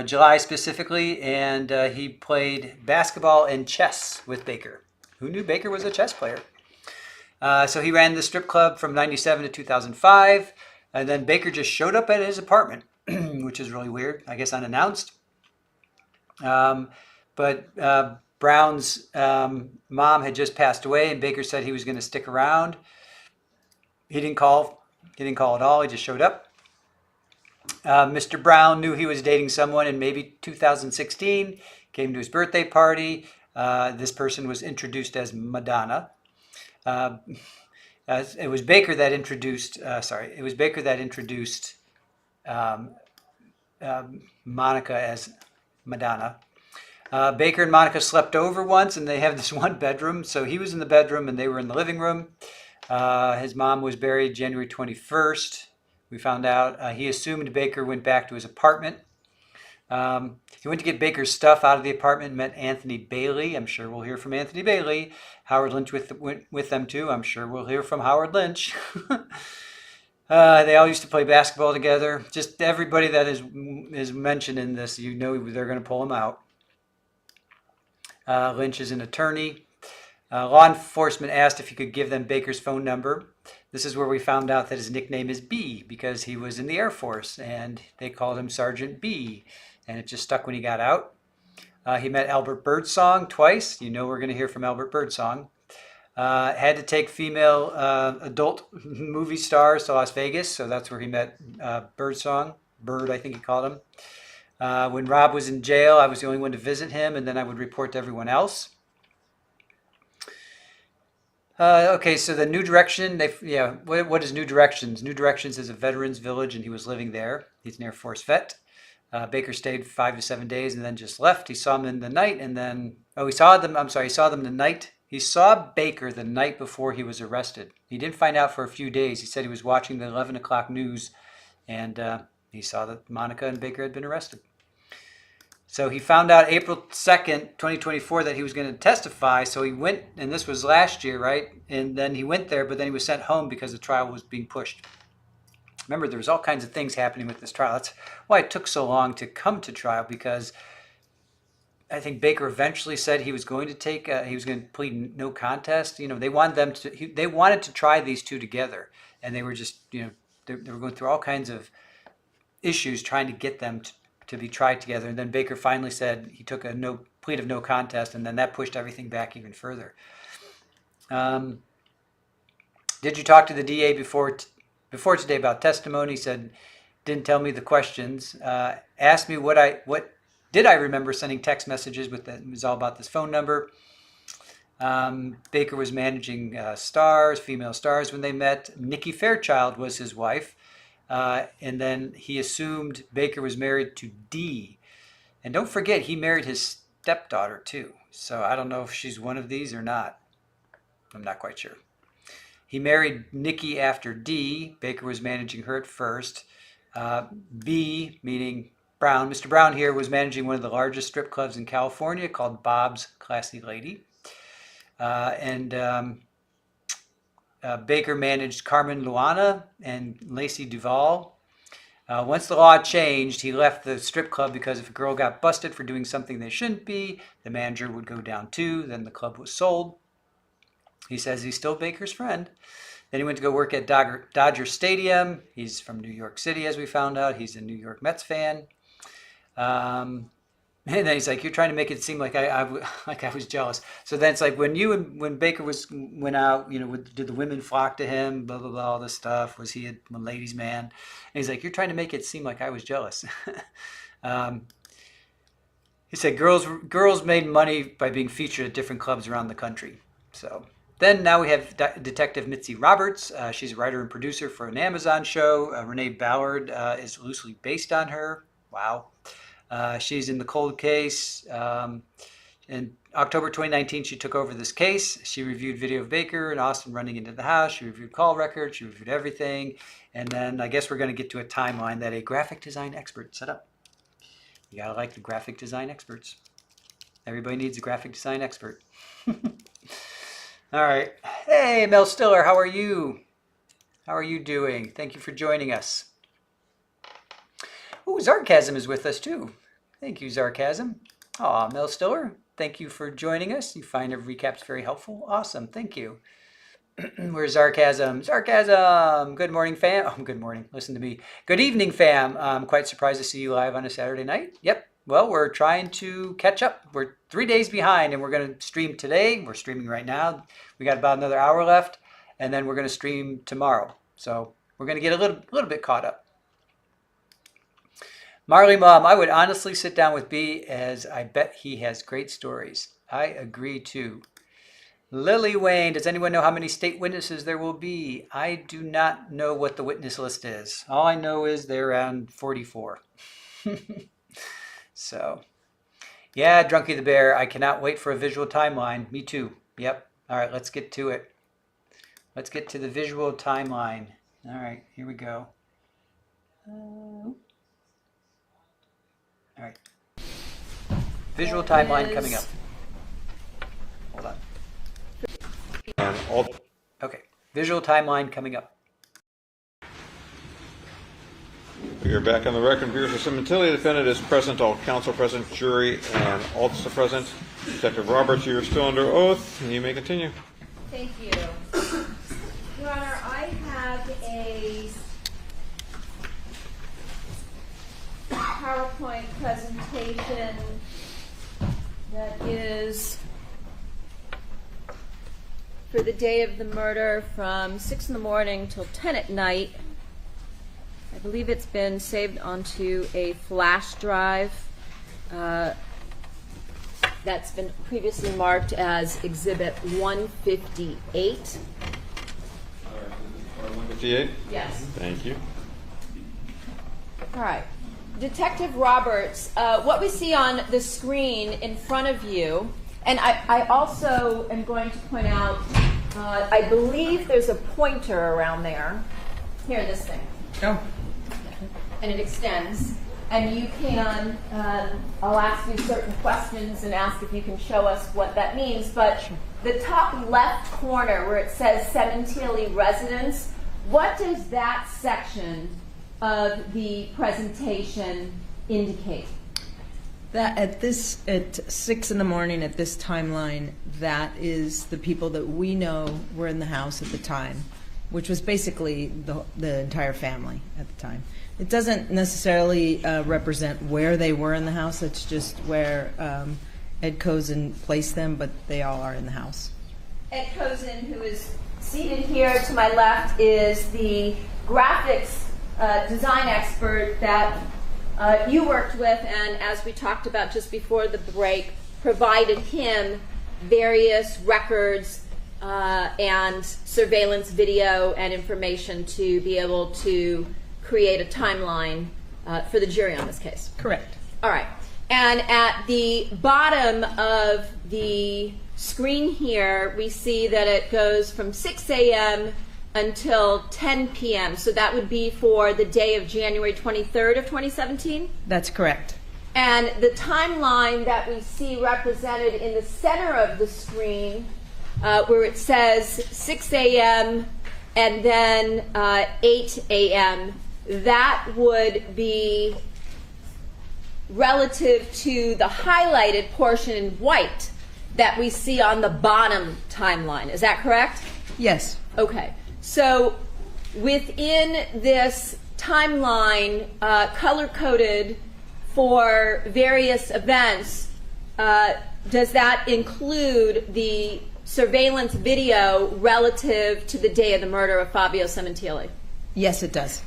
July specifically, and he played basketball and chess with Baker. Who knew Baker was a chess player? So he ran the strip club from 97 to 2005, and then Baker just showed up at his apartment, which is really weird, I guess unannounced. But Brown's mom had just passed away, and Baker said he was going to stick around. He didn't call. He didn't call at all. He just showed up. Mr. Brown knew he was dating someone in maybe 2016, came to his birthday party. This person was introduced as Madonna. It was Baker that introduced, it was Baker that introduced Monica as Madonna. Baker and Monica slept over once, and they have this one bedroom. So he was in the bedroom, and they were in the living room. His mom was buried January 21st. We found out he assumed Baker went back to his apartment. He went to get Baker's stuff out of the apartment, met Anthony Bailey. I'm sure we'll hear from Anthony Bailey. Howard Lynch went with them too. I'm sure we'll hear from Howard Lynch. They all used to play basketball together. Just everybody that is mentioned in this, you know they're going to pull him out. Lynch is an attorney. Law enforcement asked if he could give them Baker's phone number. This is where we found out that his nickname is B because he was in the Air Force and they called him Sergeant B, and it just stuck when he got out. He met Albert Birdsong twice. You know we're going to hear from Albert Birdsong. Had to take female adult movie stars to Las Vegas, so that's where he met Birdsong. Bird, I think he called him. When Rob was in jail, I was the only one to visit him, and then I would report to everyone else. Okay, so the New Direction, what is New Directions? New Directions is a veterans village, and he was living there. He's an Air Force vet. Baker stayed 5 to 7 days and then just left. He saw them in the night, and then, he saw them the night. He saw Baker the night before he was arrested. He didn't find out for a few days. He said he was watching the 11 o'clock news, and he saw that Monica and Baker had been arrested. So he found out April 2nd, 2024, that he was going to testify. So he went, and this was last year, right? And then he went there, but then he was sent home because the trial was being pushed. Remember, there was all kinds of things happening with this trial. That's why it took so long to come to trial, because I think Baker eventually said he was going to plead no contest. You know, they wanted to try these two together, and they were just, they were going through all kinds of issues trying to get them to be tried together. And then Baker finally said he took a plea of no contest, and then that pushed everything back even further. Did you talk to the DA before today about testimony? He said, didn't tell me the questions. Asked me what did I remember sending text messages with that. It was all about this phone number. Baker was managing female stars when they met. Nikki Fairchild was his wife. And then he assumed Baker was married to Dee. And don't forget, he married his stepdaughter too. So I don't know if she's one of these or not. I'm not quite sure. He married Nikki after Dee. Baker was managing her at first. B, meaning Brown. Mr. Brown here was managing one of the largest strip clubs in California called Bob's Classy Lady. Baker managed Carmen Luana and Lacey Duvall. Once the law changed, he left the strip club because if a girl got busted for doing something they shouldn't be, the manager would go down too. Then the club was sold. He says he's still Baker's friend. Then he went to go work at Dodger Stadium. He's from New York City, as we found out. He's a New York Mets fan. And then he's like, "You're trying to make it seem like I was jealous." So then it's like when Baker went out, did the women flock to him? Blah blah blah, all this stuff. Was he a ladies' man? And he's like, "You're trying to make it seem like I was jealous." He said girls made money by being featured at different clubs around the country. So then now we have Detective Mitzi Roberts. She's a writer and producer for an Amazon show. Renee Ballard is loosely based on her. Wow. She's in the cold case. In October 2019, she took over this case. She reviewed video of Baker and Austin running into the house. She reviewed call records. She reviewed everything. And then I guess we're going to get to a timeline that a graphic design expert set up. You got to like the graphic design experts. Everybody needs a graphic design expert. All right. Hey, Mel Stiller, how are you? How are you doing? Thank you for joining us. Ooh, Zarkasm is with us too. Thank you, Zarkasm. Aw, Mel Stiller, thank you for joining us. You find the recaps very helpful. Awesome, thank you. Where's Zarkasm? Zarkasm! Good morning, fam. Oh, good morning. Listen to me. Good evening, fam. I'm quite surprised to see you live on a Saturday night. Yep. Well, we're trying to catch up. We're 3 days behind, and we're going to stream today. We're streaming right now. We got about another hour left, and then we're going to stream tomorrow. So we're going to get a little bit caught up. Marley Mom, I would honestly sit down with B, as I bet he has great stories. I agree too. Lily Wayne, does anyone know how many state witnesses there will be? I do not know what the witness list is. All I know is they're around 44. So, yeah, Drunky the Bear, I cannot wait for a visual timeline. Me too. Yep. All right, let's get to it. Let's get to the visual timeline. All right, here we go. All right. Visual timeline coming up. Hold on. Okay. Visual timeline coming up. We are back on the record. Fabio Sementilli, the defendant, is present. All counsel present, jury, and also present. Detective Roberts, you are still under oath, and you may continue. Thank you. Your Honor, I have a PowerPoint presentation that is for the day of the murder from 6 in the morning till 10 at night. I believe it's been saved onto a flash drive that's been previously marked as Exhibit 158. 158? Yes. Thank you. All right. Detective Roberts, what we see on the screen in front of you, and I also am going to point out, I believe there's a pointer around there. Here, this thing. Oh. And it extends. And you can, I'll ask you certain questions and ask if you can show us what that means. But the top left corner where it says Sementilli Residence, what does that section of the presentation indicate? That at 6 in the morning at this timeline, that is the people that we know were in the house at the time, which was basically the entire family at the time. It doesn't necessarily represent where they were in the house. It's just where Ed Cozen placed them, but they all are in the house. Ed Cozen, who is seated here to my left, is the graphics design expert that you worked with, and as we talked about just before the break, provided him various records and surveillance video and information to be able to create a timeline for the jury on this case. Correct. All right. And at the bottom of the screen here, we see that it goes from 6 a.m. until 10 p.m. So that would be for the day of January 23rd of 2017? That's correct. And the timeline that we see represented in the center of the screen, where it says 6 a.m. and then 8 a.m., that would be relative to the highlighted portion in white that we see on the bottom timeline. Is that correct? Yes. Okay. So within this timeline, color-coded for various events, does that include the surveillance video relative to the day of the murder of Fabio Sementilli? Yes, it does.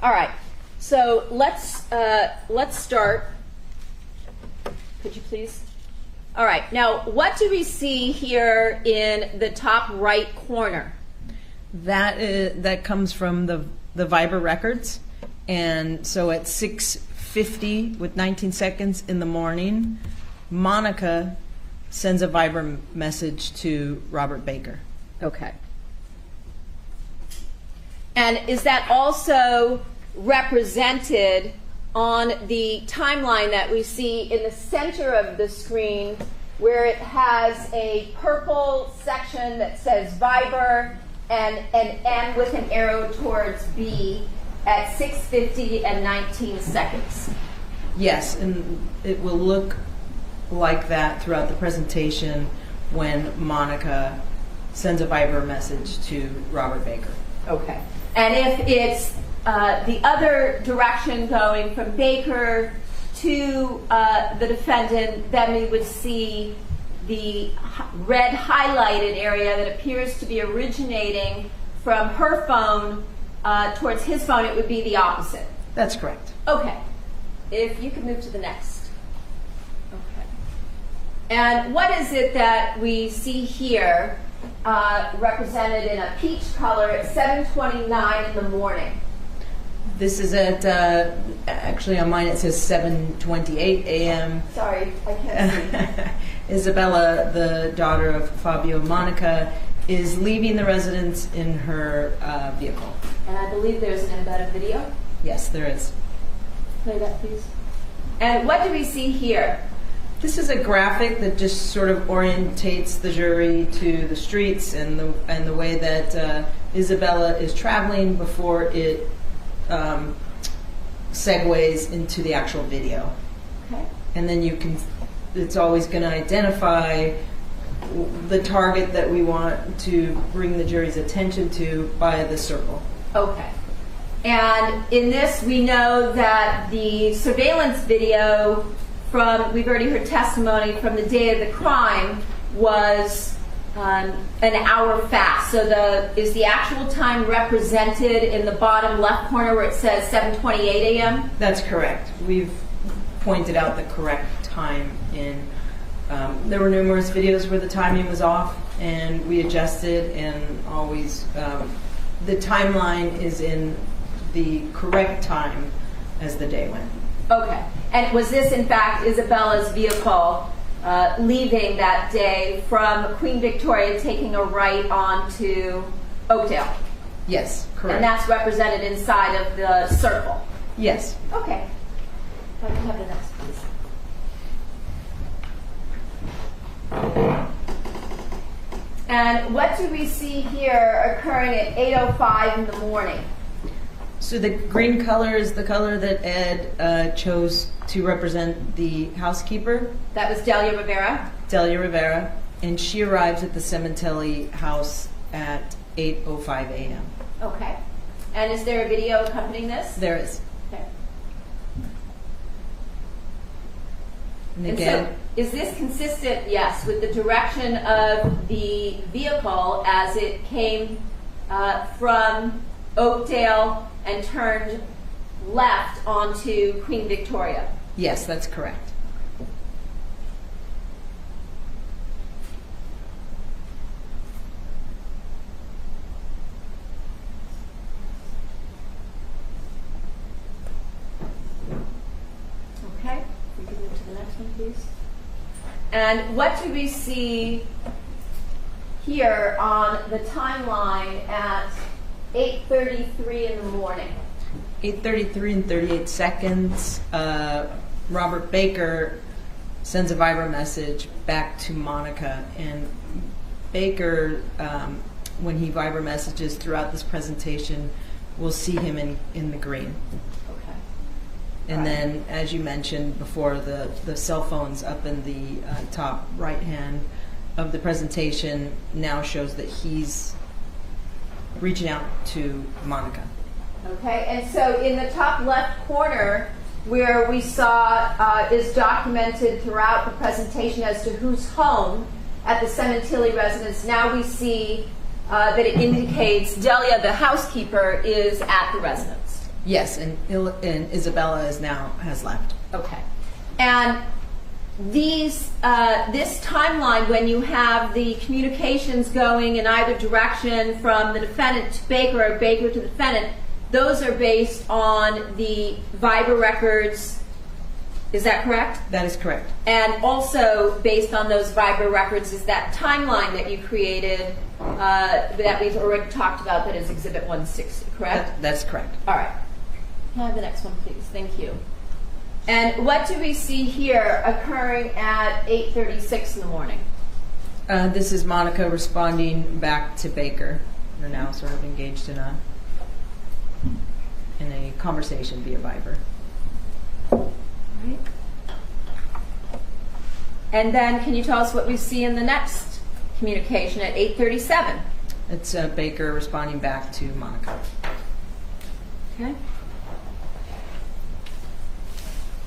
All right. So let's start. Could you please? All right. Now, what do we see here in the top right corner? That comes from the Viber records. And so at 6:50 with 19 seconds in the morning, Monica sends a Viber message to Robert Baker. Okay. And is that also represented on the timeline that we see in the center of the screen, where it has a purple section that says Viber and an M with an arrow towards B at 6:50 and 19 seconds? Yes, and it will look like that throughout the presentation when Monica sends a Viber message to Robert Baker. Okay. And if it's the other direction going from Baker to the defendant, then we would see the red highlighted area that appears to be originating from her phone towards his phone. It would be the opposite. That's correct. Okay. If you could move to the next. Okay. And what is it that we see here represented in a peach color at 7:29 in the morning? This is at, actually on mine it says 7:28 a.m. Sorry, I can't see. Isabella, the daughter of Fabio and Monica, is leaving the residence in her vehicle. And I believe there's an embedded video. Yes, there is. Play that, please. And what do we see here? This is a graphic that just sort of orientates the jury to the streets and the way that Isabella is traveling before it segues into the actual video. Okay. And then it's always going to identify the target that we want to bring the jury's attention to by the circle. Okay. And in this, we know that the surveillance video we've already heard testimony from the day of the crime, was an hour fast. So is the actual time represented in the bottom left corner where it says 7:28 a.m.? That's correct. We've pointed out the correct time in. There were numerous videos where the timing was off, and we adjusted, and always the timeline is in the correct time as the day went. Okay. And was this, in fact, Isabella's vehicle leaving that day from Queen Victoria, taking a right onto Oakdale? Yes, correct. And that's represented inside of the circle? Yes. Okay. If I can have the next, please. And what do we see here occurring at 8:05 in the morning? So the green color is the color that Ed chose to represent the housekeeper. That was Delia Rivera? Delia Rivera. And she arrives at the Sementilli house at 8:05 a.m. Okay. And is there a video accompanying this? There is. Okay. And again, so is this consistent, yes, with the direction of the vehicle as it came from Oakdale and turned left onto Queen Victoria? Yes, that's correct. Okay, we can move to the next one, please. And what do we see here on the timeline at 8:33 in the morning? 8:33 and 38 seconds. Robert Baker sends a Viber message back to Monica, and Baker, when he Viber messages throughout this presentation, we'll see him in the green. Okay. And then, as you mentioned before, the cell phones up in the top right hand of the presentation now shows that he's reaching out to Monica. Okay, and so in the top left corner, where we saw is documented throughout the presentation as to who's home at the Sementilli residence, now we see that it indicates Delia, the housekeeper, is at the residence. Yes, and Isabella has left. Okay. And this timeline, when you have the communications going in either direction from the defendant to Baker or Baker to the defendant, those are based on the Viber records. Is that correct? That is correct. And also based on those Viber records is that timeline that you created that we've already talked about, that is Exhibit 160, correct? That's correct. All right. Can I have the next one, please? Thank you. And what do we see here occurring at 8:36 in the morning? This is Monica responding back to Baker. They're now sort of engaged in a conversation via Viber. Right. And then can you tell us what we see in the next communication at 8:37? It's Baker responding back to Monica. Okay.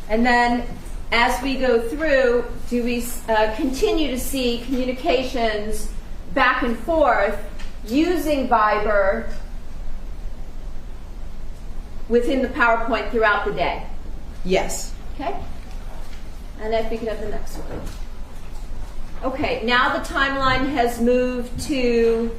And then as we go through, do we continue to see communications back and forth using Viber within the PowerPoint throughout the day? Yes. Okay. And if we could have the next one. Okay, now the timeline has moved to,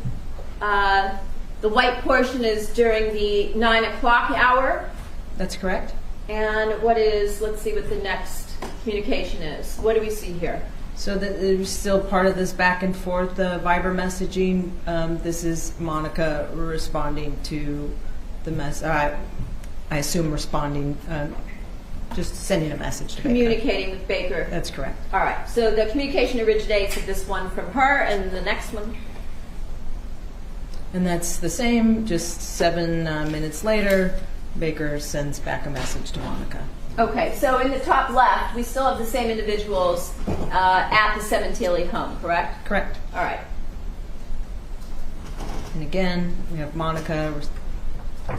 the white portion is during the 9 o'clock hour. That's correct. And what is, let's see what the next communication is. What do we see here? So there's still part of this back and forth, the Viber messaging. This is Monica responding to the message. I assume responding, just sending a message to Communicating with Baker. That's correct. All right. So the communication originates with this one from her, and the next one. And that's the same, just 7 minutes later, Baker sends back a message to Monica. Okay, so in the top left, we still have the same individuals at the Sementilli home, correct? Correct. All right. And again, we have Monica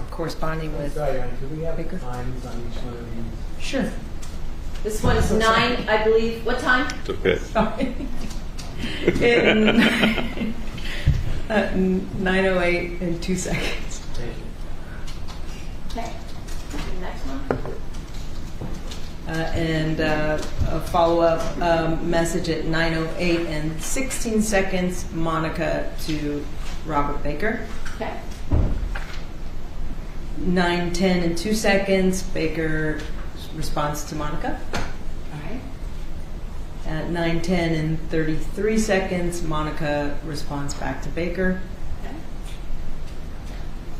corresponding with Sorry, do we have Baker? times on each one of these? Sure. This one is 9, I believe. What time? It's okay. Sorry. In 9:08 and 2 seconds. Okay. Next one. And a follow-up message at 9:08 and 16 seconds, Monica to Robert Baker. Okay. 9:10 and 2 seconds, Baker responds to Monica. All right. At 9:10 and 33 seconds, Monica responds back to Baker. Okay.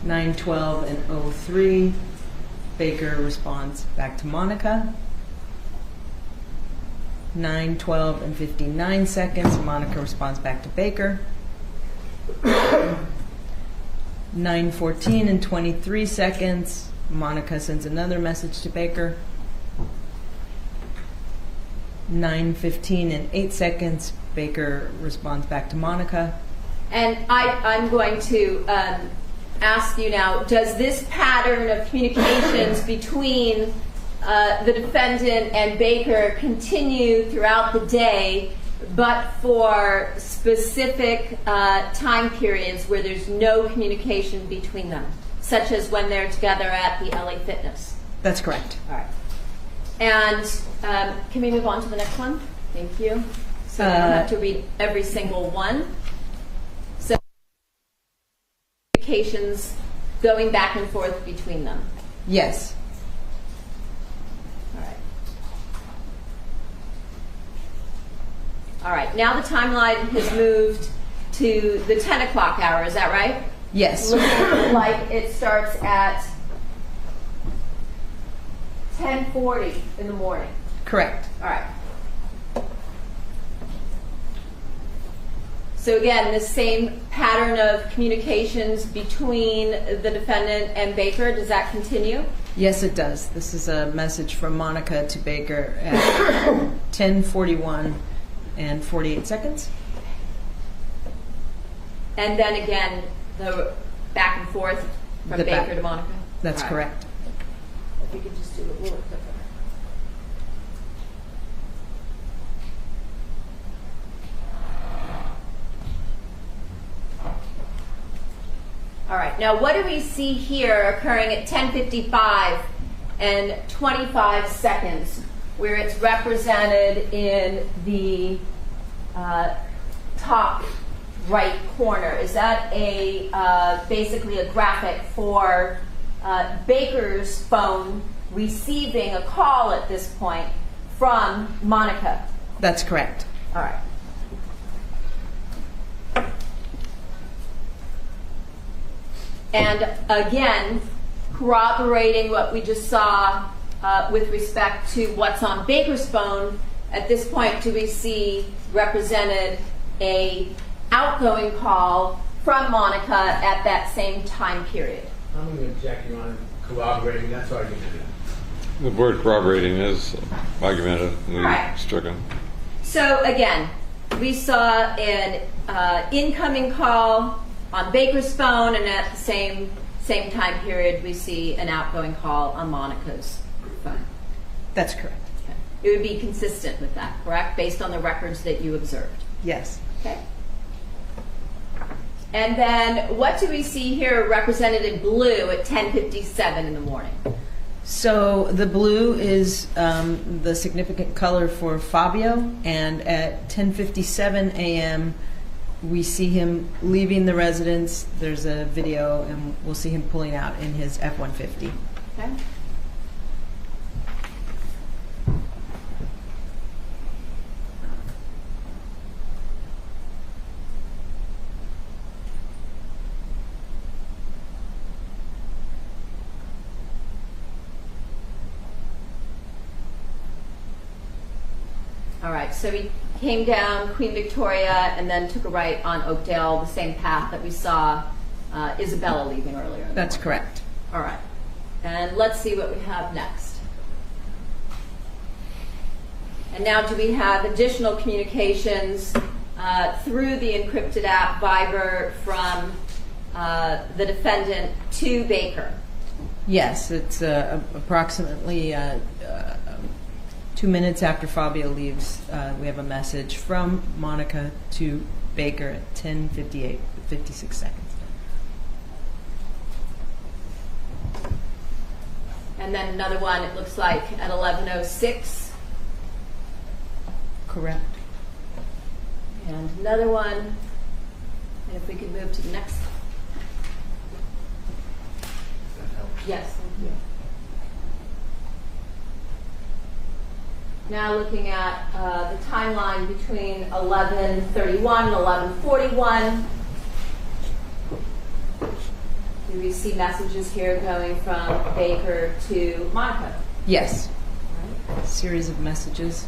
9:12 and 03, Baker responds back to Monica. 9:12 and 59 seconds, Monica responds back to Baker. 9:14 and 23 seconds, Monica sends another message to Baker. 9:15 and 8 seconds, Baker responds back to Monica. And I'm going to ask you now, does this pattern of communications between the defendant and Baker continue throughout the day, but for specific time periods where there's no communication between them, such as when they're together at the LA Fitness? That's correct. All right. And can we move on to the next one? Thank you. So I don't have to read every single one. So communications going back and forth between them. Yes. All right, now the timeline has moved to the 10 o'clock hour, is that right? Yes. Looking like it starts at 10:40 in the morning. Correct. All right. So again, the same pattern of communications between the defendant and Baker, does that continue? Yes, it does. This is a message from Monica to Baker at 10:41 and 48 seconds. And then again, the back and forth from Baker to Monica? That's correct. If we could just do it a little quicker. All right, now what do we see here occurring at 10:55 and 25 seconds? where it's represented in the top right corner. Is that a basically a graphic for Baker's phone receiving a call at this point from Monica? That's correct. All right. And again, corroborating what we just saw with respect to what's on Baker's phone, at this point do we see represented a outgoing call from Monica at that same time period? I'm going to object, Your Honor. Corroborating, that's argumentative. The word corroborating is argumentative. Right. Stricken. So again, we saw an incoming call on Baker's phone, and at the same time period, we see an outgoing call on Monica's phone. That's correct. Okay. It would be consistent with that, correct? Based on the records that you observed. Yes. Okay. And then what do we see here represented in blue at 10:57 in the morning? So the blue is the significant color for Fabio, and at 10:57 a.m. we see him leaving the residence. There's a video, and we'll see him pulling out in his F-150. Okay. All right, so he came down Queen Victoria and then took a right on Oakdale, the same path that we saw Isabella leaving earlier. That's correct. All right, and let's see what we have next. And now do we have additional communications through the encrypted app Viber from the defendant to Baker? Yes, it's approximately 2 minutes after Fabio leaves. We have a message from Monica to Baker at 10:58, 56 seconds. And then another one, it looks like at 11:06. Correct. And another one, and if we could move to the next. Yes, thank you. Now looking at the timeline between 11:31 and 11:41. Do we see messages here going from Baker to Monica? Yes. A series of messages.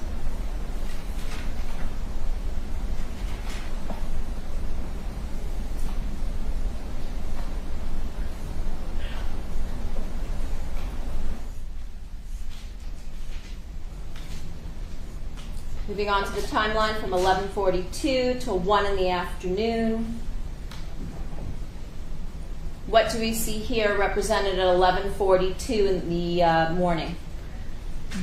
Moving on to the timeline from 11:42 till 1 in the afternoon. What do we see here represented at 11:42 in the morning?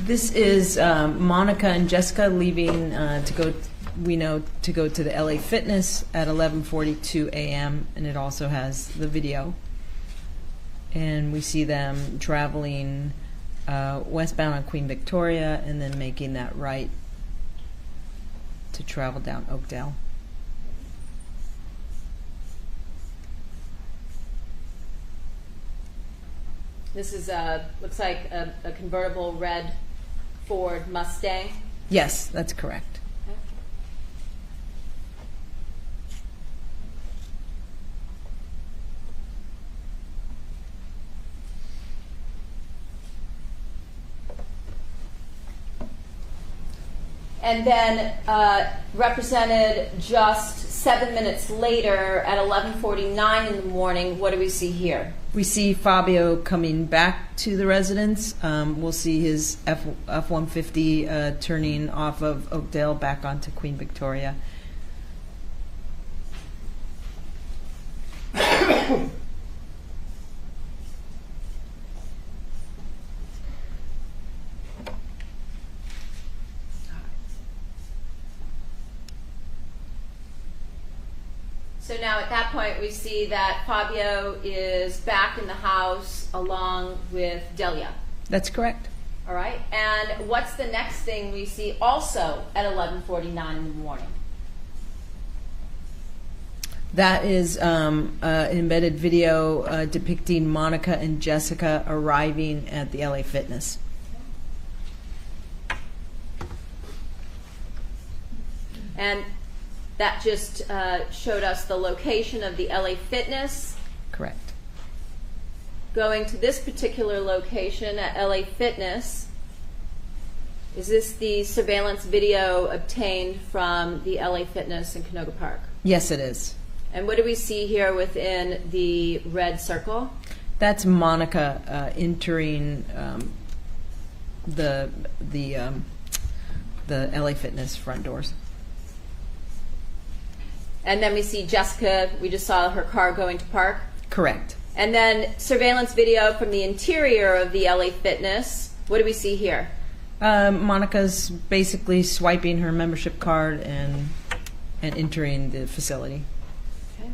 This is Monica and Jessica leaving to go. We know to go to the LA Fitness at 11:42 a.m. and it also has the video. And we see them traveling westbound on Queen Victoria and then making that right to travel down Oakdale. This is looks like a convertible red Ford Mustang. Yes, that's correct. Okay. And then represented just 7 minutes later at 11:49 in the morning, what do we see here? We see Fabio coming back to the residence. We'll see his F-150 turning off of Oakdale back onto Queen Victoria. So now at that point we see that Fabio is back in the house along with Delia. That's correct. All right. And what's the next thing we see also at 11:49 in the morning? That is an embedded video depicting Monica and Jessica arriving at the LA Fitness. And that just showed us the location of the LA Fitness. Correct. Going to this particular location at LA Fitness, is this the surveillance video obtained from the LA Fitness in Canoga Park? Yes, it is. And what do we see here within the red circle? That's Monica entering the LA Fitness front doors. And then we see Jessica, we just saw her car going to park. Correct. And then surveillance video from the interior of the LA Fitness. What do we see here? Monica's basically swiping her membership card and entering the facility. Okay.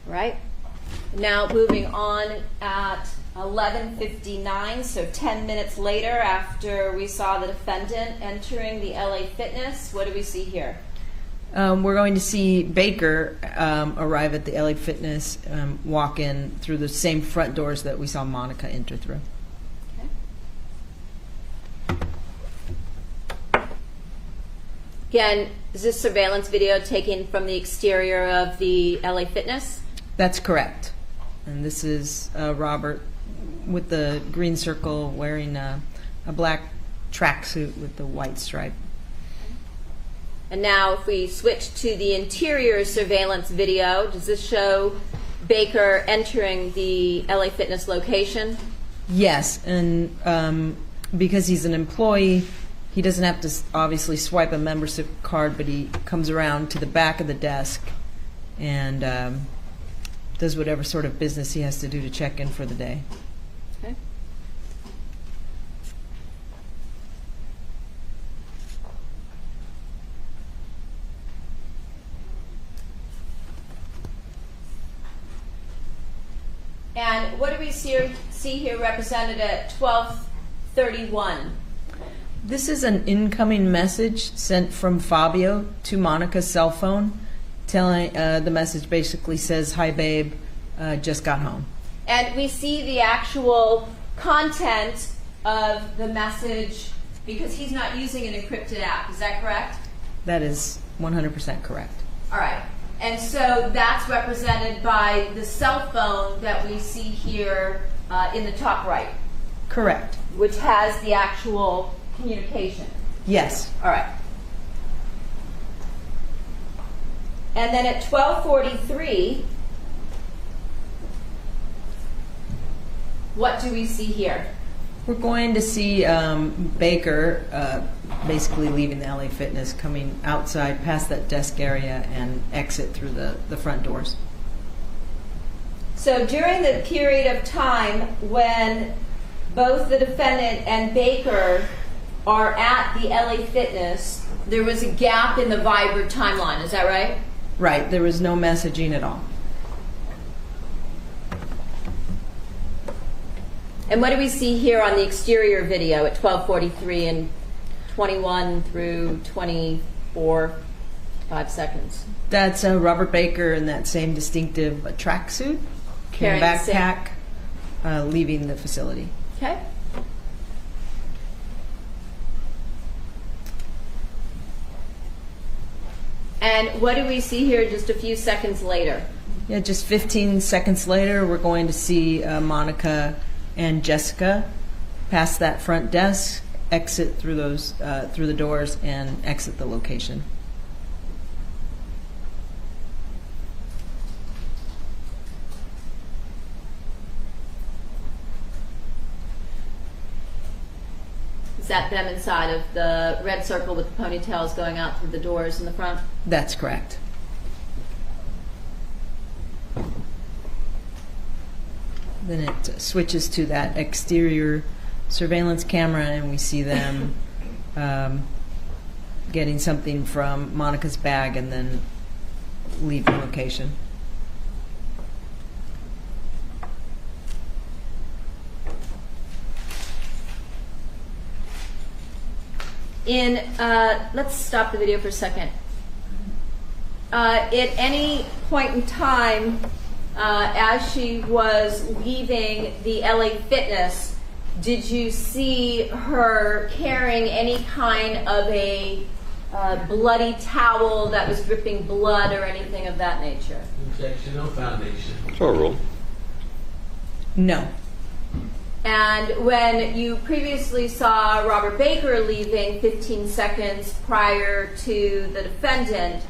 Right. Now moving on at 11:59, so 10 minutes later after we saw the defendant entering the LA Fitness, what do we see here? We're going to see Baker arrive at the LA Fitness, walk in through the same front doors that we saw Monica enter through. Okay. Again, is this surveillance video taken from the exterior of the LA Fitness? That's correct. And this is Robert with the green circle wearing a black tracksuit with the white stripe. And now if we switch to the interior surveillance video, does this show Baker entering the LA Fitness location? Yes, and because he's an employee, he doesn't have to obviously swipe a membership card, but he comes around to the back of the desk and does whatever sort of business he has to do to check in for the day. Okay. And what do we see here represented at 12:31? This is an incoming message sent from Fabio to Monica's cell phone. Telling the message basically says, "Hi, babe, just got home." And we see the actual content of the message because he's not using an encrypted app. Is that correct? That is 100% correct. All right. And so that's represented by the cell phone that we see here in the top right. Correct. Which has the actual communication. Yes. All right. And then at 12:43, what do we see here? We're going to see Baker basically leaving the LA Fitness, coming outside past that desk area and exit through the front doors. So during the period of time when both the defendant and Baker are at the LA Fitness, there was a gap in the Viber timeline. Is that right? Right. There was no messaging at all. And what do we see here on the exterior video at 12:43 and 21 through 24, 5 seconds? That's Robert Baker in that same distinctive tracksuit, Carrying the backpack, leaving the facility. Okay. And what do we see here just a few seconds later? Yeah, just 15 seconds later, we're going to see Monica and Jessica pass that front desk, exit through those through the doors, and exit the location. Is that them inside of the red circle with the ponytails going out through the doors in the front? That's correct. Then it switches to that exterior surveillance camera, and we see them getting something from Monica's bag and then leaving location. Let's stop the video for a second. At any point in time, as she was leaving the LA Fitness, did you see her carrying any kind of a bloody towel that was dripping blood or anything of that nature? Injection, no foundation. So a rule. No. And when you previously saw Robert Baker leaving 15 seconds prior to the defendant,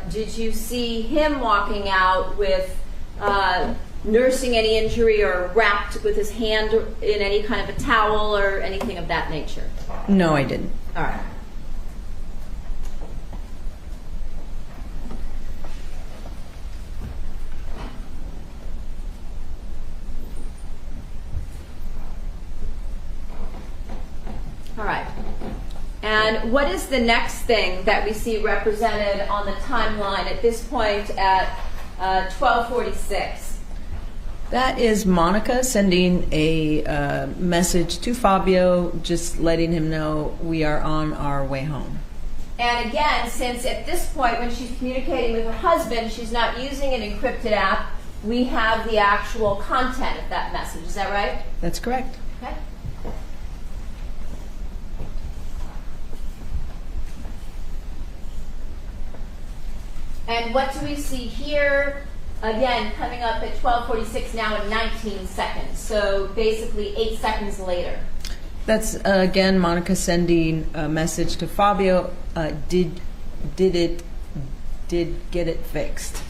did you see him walking out with nursing any injury or wrapped with his hand in any kind of a towel or anything of that nature? No, I didn't. All right. All right. And what is the next thing that we see represented on the timeline at this point at 12:46? That is Monica sending a message to Fabio, just letting him know we are on our way home. And again, since at this point when she's communicating with her husband, she's not using an encrypted app, we have the actual content of that message. Is that right? That's correct. Okay. And what do we see here? Again, coming up at 12:46 now in 19 seconds. So basically 8 seconds later. That's again Monica sending a message to Fabio. Did get it fixed?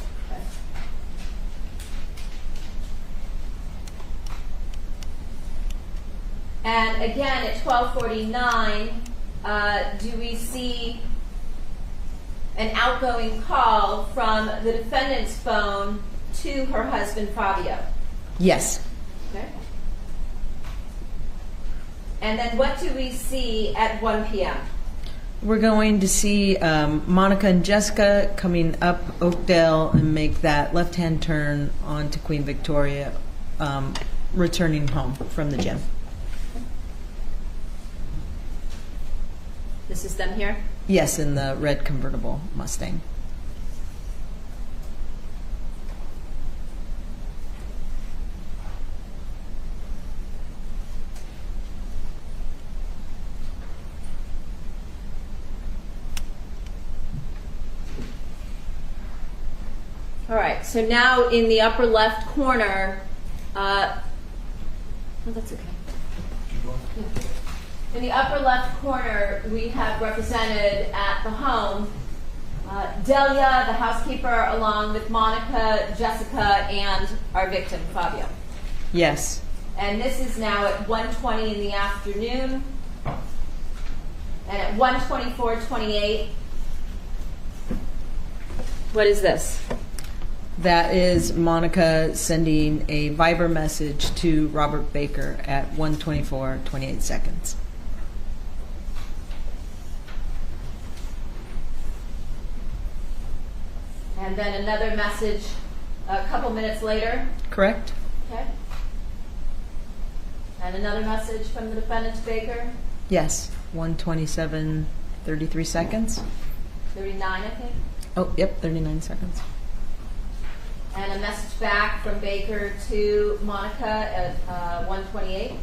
And again at 12:49, do we see an outgoing call from the defendant's phone to her husband Fabio? Yes. Okay. And then what do we see at 1 p.m.? We're going to see Monica and Jessica coming up Oakdale and make that left-hand turn onto Queen Victoria, returning home from the gym. This is them here? Yes, in the red convertible Mustang. All right, so now in the upper left corner, oh, that's okay. Yeah. In the upper left corner, we have represented at the home Delia, the housekeeper, along with Monica, Jessica, and our victim, Fabio. Yes. And this is now at 1:20 in the afternoon. And at 1:24:28, what is this? That is Monica sending a Viber message to Robert Baker at 1:24:28 seconds. And then another message a couple minutes later. Correct. Okay. And another message from the defendant to Baker. Yes. 1:27:33 seconds. 39, I think. Oh, yep, 39 seconds. And a message back from Baker to Monica at 1:28.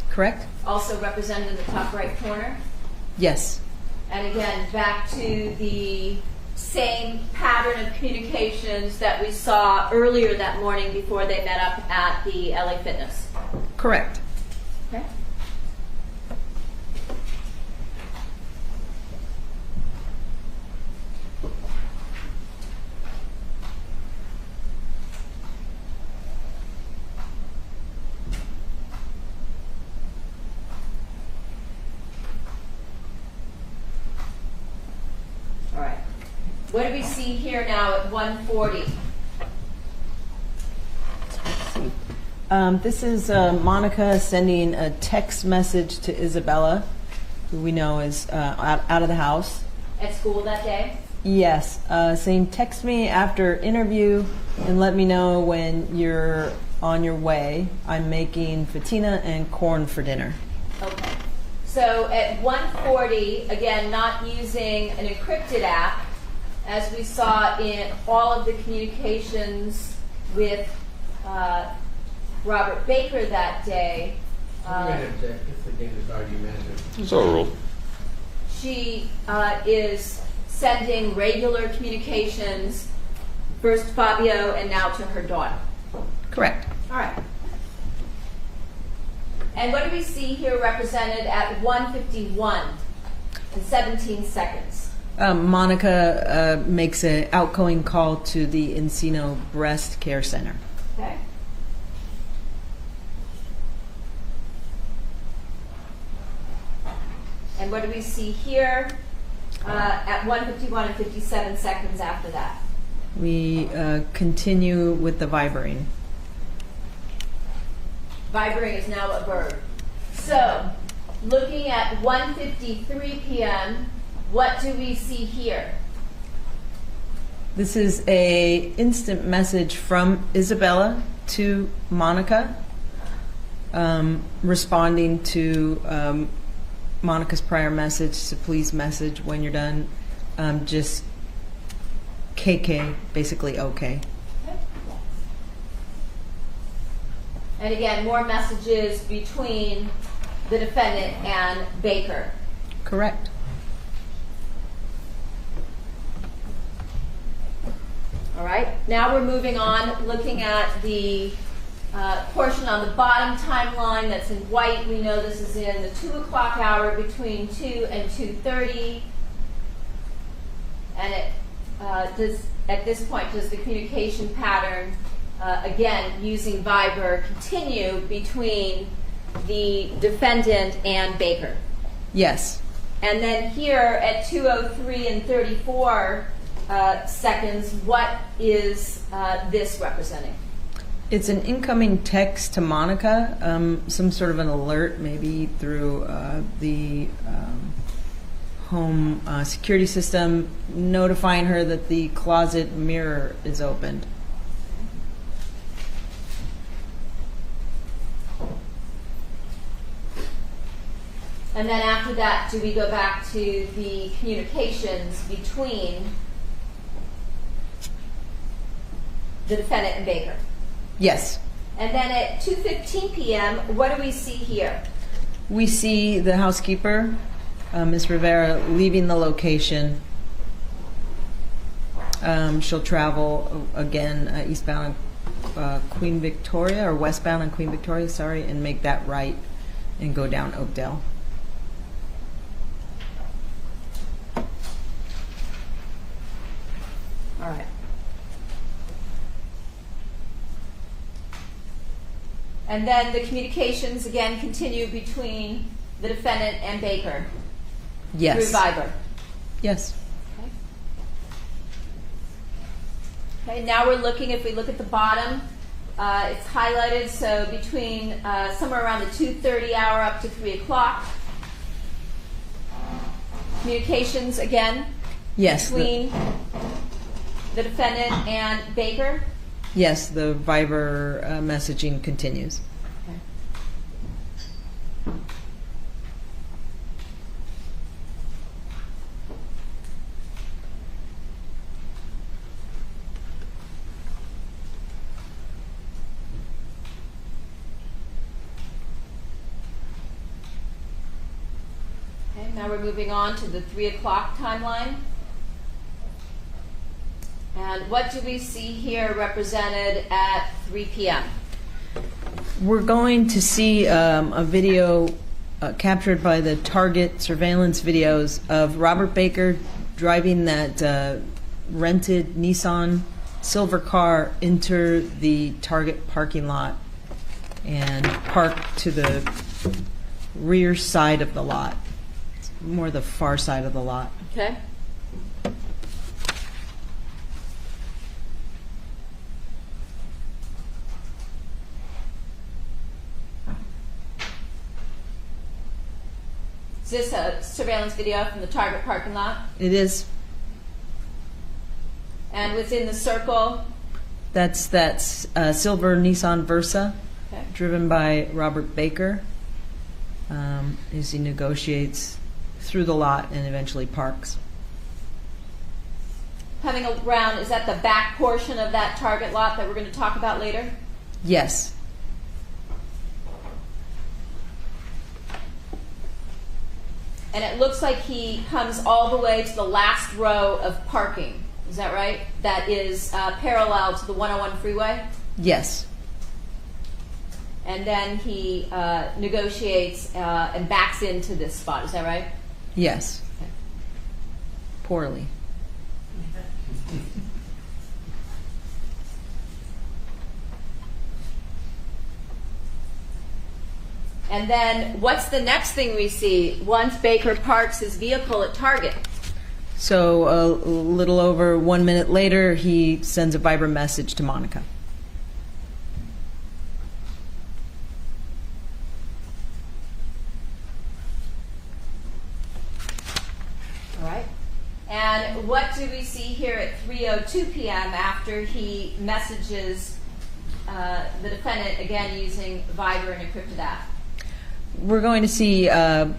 Correct. Also represented in the top right corner. Yes. And again, back to the same pattern of communications that we saw earlier that morning before they met up at the LA Fitness. Correct. Okay. All right. What do we see here now at 1:40? This is Monica sending a text message to Isabella who we know is out of the house. At school that day? Yes, saying text me after interview and let me know when you're on your way. I'm making fatina and corn for dinner. Okay. So at 1:40, again, not using an encrypted app, as we saw in all of the communications with Robert Baker that day. It's overruled. She is sending regular communications, first Fabio and now to her daughter. Correct. All right. And what do we see here represented at 1:51 and 17 seconds? Monica makes an outgoing call to the Encino Breast Care Center. Okay. And what do we see here at 1:51 and 57 seconds after that? We continue with the vibering. Vibering is now a verb. So, looking at 1:53 p.m., what do we see here? This is a instant message from Isabella to Monica, responding to Monica's prior message, so please message when you're done. Just KK, basically okay. And again, more messages between the defendant and Baker. Correct. All right, now we're moving on, looking at the portion on the bottom timeline that's in white. We know this is in the 2 o'clock hour between 2 and 2:30. And it at this point, does the communication pattern, again, using Viber, continue between the defendant and Baker? Yes. And then here at 2:03 and 34 seconds, what is this representing? It's an incoming text to Monica, some sort of an alert, maybe through the home security system, notifying her that the closet mirror is opened. And then after that, do we go back to the communications between the defendant and Baker? Yes. And then at 2:15 p.m., what do we see here? We see the housekeeper, Ms. Rivera, leaving the location. She'll travel again eastbound on Queen Victoria, or westbound on Queen Victoria, sorry, and make that right and go down Oakdale. All right. And then the communications again continue between the defendant and Baker. Yes. Through Viber. Yes. Okay, now we're looking, if we look at the bottom, it's highlighted, so between somewhere around the 2:30 hour up to 3 o'clock. Communications again. Yes. Between the defendant and Baker. Yes, the Viber messaging continues. Okay. Okay, now we're moving on to the 3 o'clock timeline. And what do we see here represented at 3 p.m.? We're going to see a video captured by the Target surveillance videos of Robert Baker driving that rented Nissan silver car into the Target parking lot and park to the rear side of the lot. It's more the far side of the lot. Okay. Is this a surveillance video from the Target parking lot? It is. And within the circle? That's that silver Nissan Versa, Okay. driven by Robert Baker, as he negotiates through the lot and eventually parks. Coming around, is that the back portion of that Target lot that we're going to talk about later? Yes. And it looks like he comes all the way to the last row of parking. Is that right? That is parallel to the 101 freeway? Yes. And then he negotiates and backs into this spot. Is that right? Yes. Okay. Poorly. And then what's the next thing we see once Baker parks his vehicle at Target? So a little over 1 minute later, he sends a Viber message to Monica. All right. And what do we see here at 3:02 p.m. after he messages the defendant, again using Viber and encrypted app? We're going to see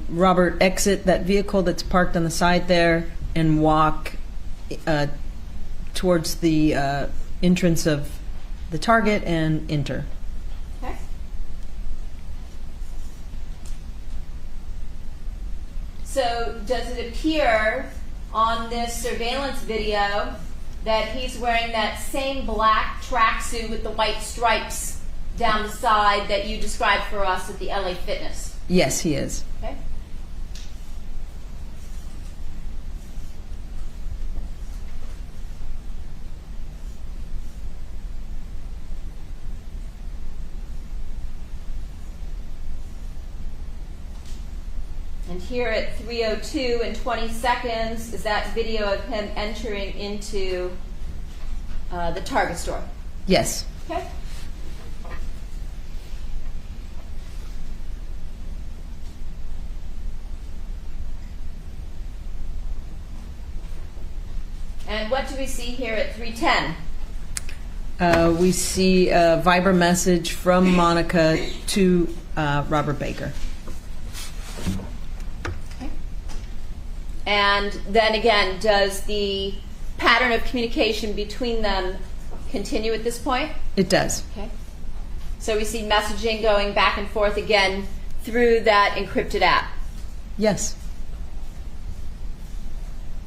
Robert exit that vehicle that's parked on the side there and walk towards the entrance of the Target and enter. Okay. So does it appear on this surveillance video that he's wearing that same black tracksuit with the white stripes down the side that you described for us at the LA Fitness? Yes, he is. Okay. And here at 3:02 and 20 seconds is that video of him entering into the Target store. Yes. Okay. And what do we see here at 3:10? We see a Viber message from Monica to Robert Baker. Okay. And then again, does the pattern of communication between them continue at this point? It does. Okay. So we see messaging going back and forth again through that encrypted app. Yes.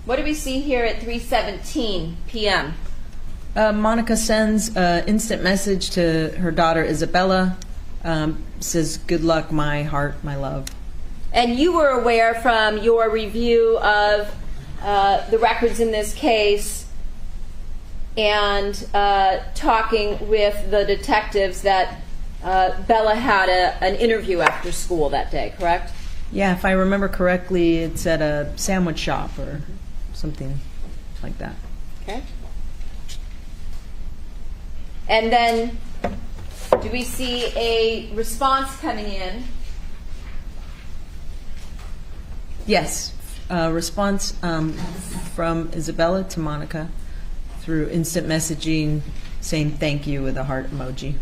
What do we see here at 3:17 p.m.? Monica sends an instant message to her daughter Isabella, says, "Good luck, my heart, my love." And you were aware from your review of the records in this case and talking with the detectives that Bella had an interview after school that day, correct? Yeah, if I remember correctly, it's at a sandwich shop or something like that. Okay. And then do we see a response coming in? Yes, a response from Isabella to Monica through instant messaging saying thank you with a heart emoji.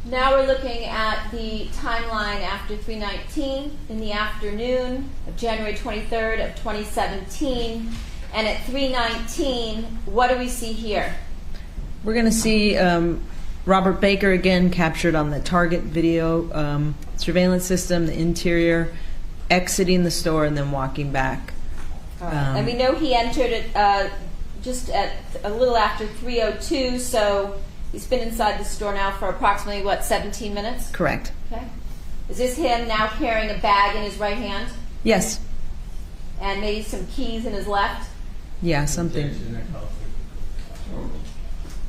Now we're looking at the timeline after 3:19 in the afternoon of January 23rd of 2017. And at 3:19, what do we see here? We're going to see Robert Baker again captured on the Target video surveillance system, the interior, exiting the store and then walking back. And we know he entered it just at a little after 3:02, so he's been inside the store now for approximately, 17 minutes? Correct. Okay. Is this him now carrying a bag in his right hand? Yes. And maybe some keys in his left? Yeah, something.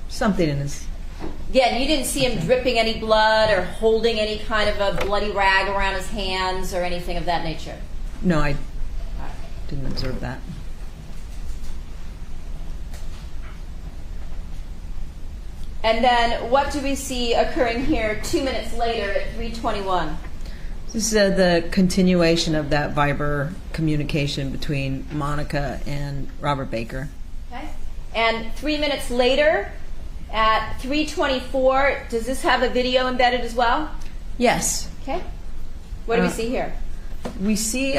Something in his. Again, you didn't see him dripping any blood or holding any kind of a bloody rag around his hands or anything of that nature? No, I didn't observe that. And then what do we see occurring here 2 minutes later at 3:21? This is the continuation of that Viber communication between Monica and Robert Baker. Okay. And 3 minutes later at 3:24, does this have a video embedded as well? Yes. Okay. What do we see here? We see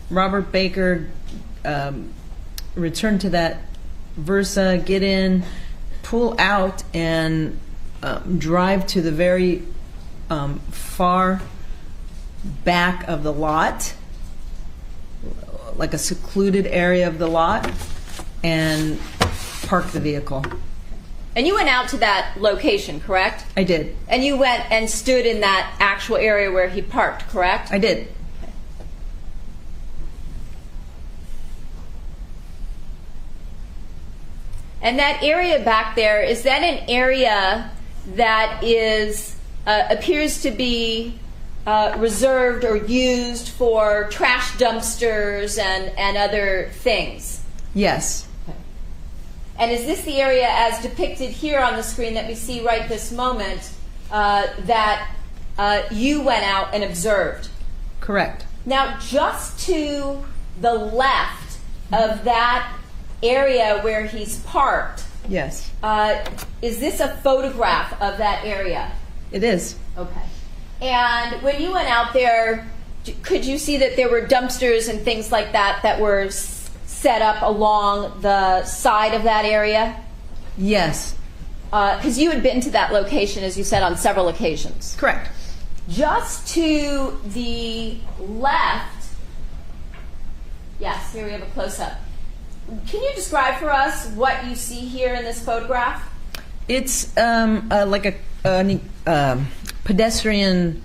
Robert Baker return to that Versa, get in, pull out, and drive to the very far back of the lot, like a secluded area of the lot, and park the vehicle. And you went out to that location, correct? I did. And you went and stood in that actual area where he parked, correct? I did. And that area back there, is that an area that is appears to be reserved or used for trash dumpsters and other things? Yes. Okay. And is this the area as depicted here on the screen that we see right this moment that you went out and observed? Correct. Now, just to the left of that area where he's parked, yes, is this a photograph of that area? It is. Okay. And when you went out there, could you see that there were dumpsters and things like that that were set up along the side of that area? Yes. Because you had been to that location, as you said, on several occasions. Correct. Just to the left, yes, here we have a close-up. Can you describe for us what you see here in this photograph? It's like a pedestrian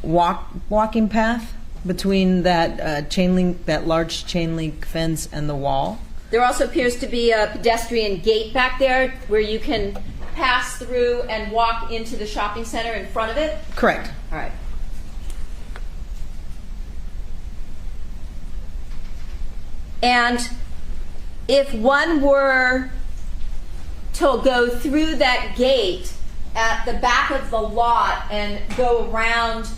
walking path between that that large chain link fence and the wall. There also appears to be a pedestrian gate back there where you can pass through and walk into the shopping center in front of it? Correct. All right. And if one were to go through that gate at the back of the lot and go around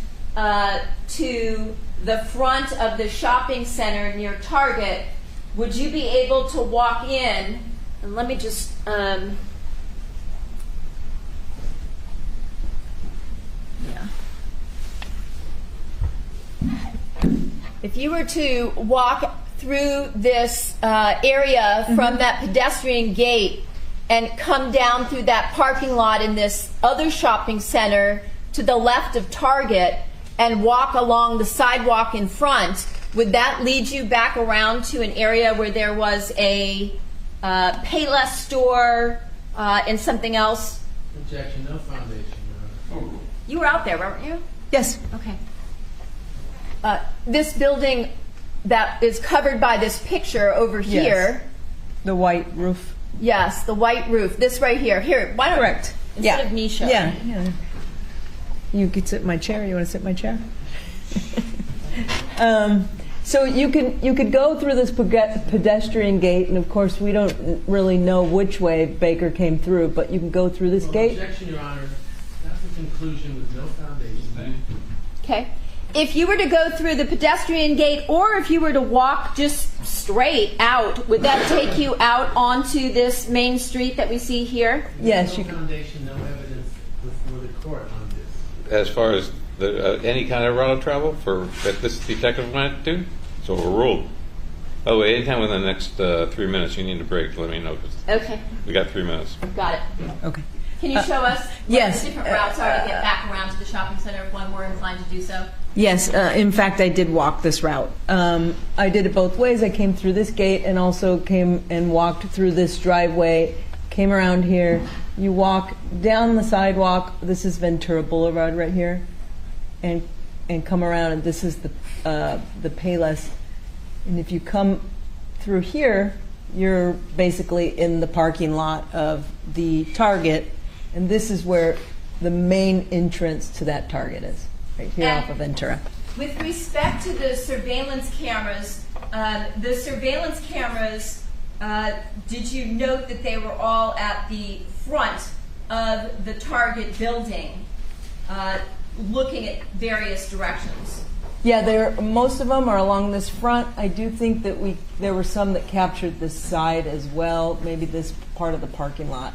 to the front of the shopping center near Target, would you be able to walk in? And let me just if you were to walk through this area from that pedestrian gate and come down through that parking lot in this other shopping center to the left of Target and walk along the sidewalk in front, would that lead you back around to an area where there was a Payless store and something else? Objection, no foundation. You were out there, weren't you? Yes. Okay. This building that is covered by this picture over here. The white roof. Yes, the white roof. This right here. Here, why don't Correct. Instead of me showing. Yeah. You could sit in my chair. You want to sit in my chair? So you could go through this pedestrian gate, and of course we don't really know which way Baker came through, but you can go through this gate. Objection, Your Honor. That's a conclusion with no foundation. Okay. If you were to go through the pedestrian gate, or if you were to walk just straight out, would that take you out onto this main street that we see here? Yes. No foundation, no evidence before the court on this. As far as any kind of route of travel that this detective went to, so overruled. By the way, anytime within the next 3 minutes you need a break, let me know. 'Cause Okay. we got 3 minutes. Got it. Okay. Can you show us yes. what the different routes are to get back around to the shopping center if one were inclined to do so? Yes, in fact, I did walk this route. I did it both ways. I came through this gate and also came and walked through this driveway, came around here. You walk down the sidewalk. This is Ventura Boulevard right here, and come around, and this is the Payless. And if you come through here, you're basically in the parking lot of the Target, and this is where the main entrance to that Target is. Right here off of Ventura. With respect to the surveillance cameras, did you note that they were all at the front of the target building, looking at various directions. Yeah, most of them are along this front. I do think that there were some that captured this side as well, maybe this part of the parking lot.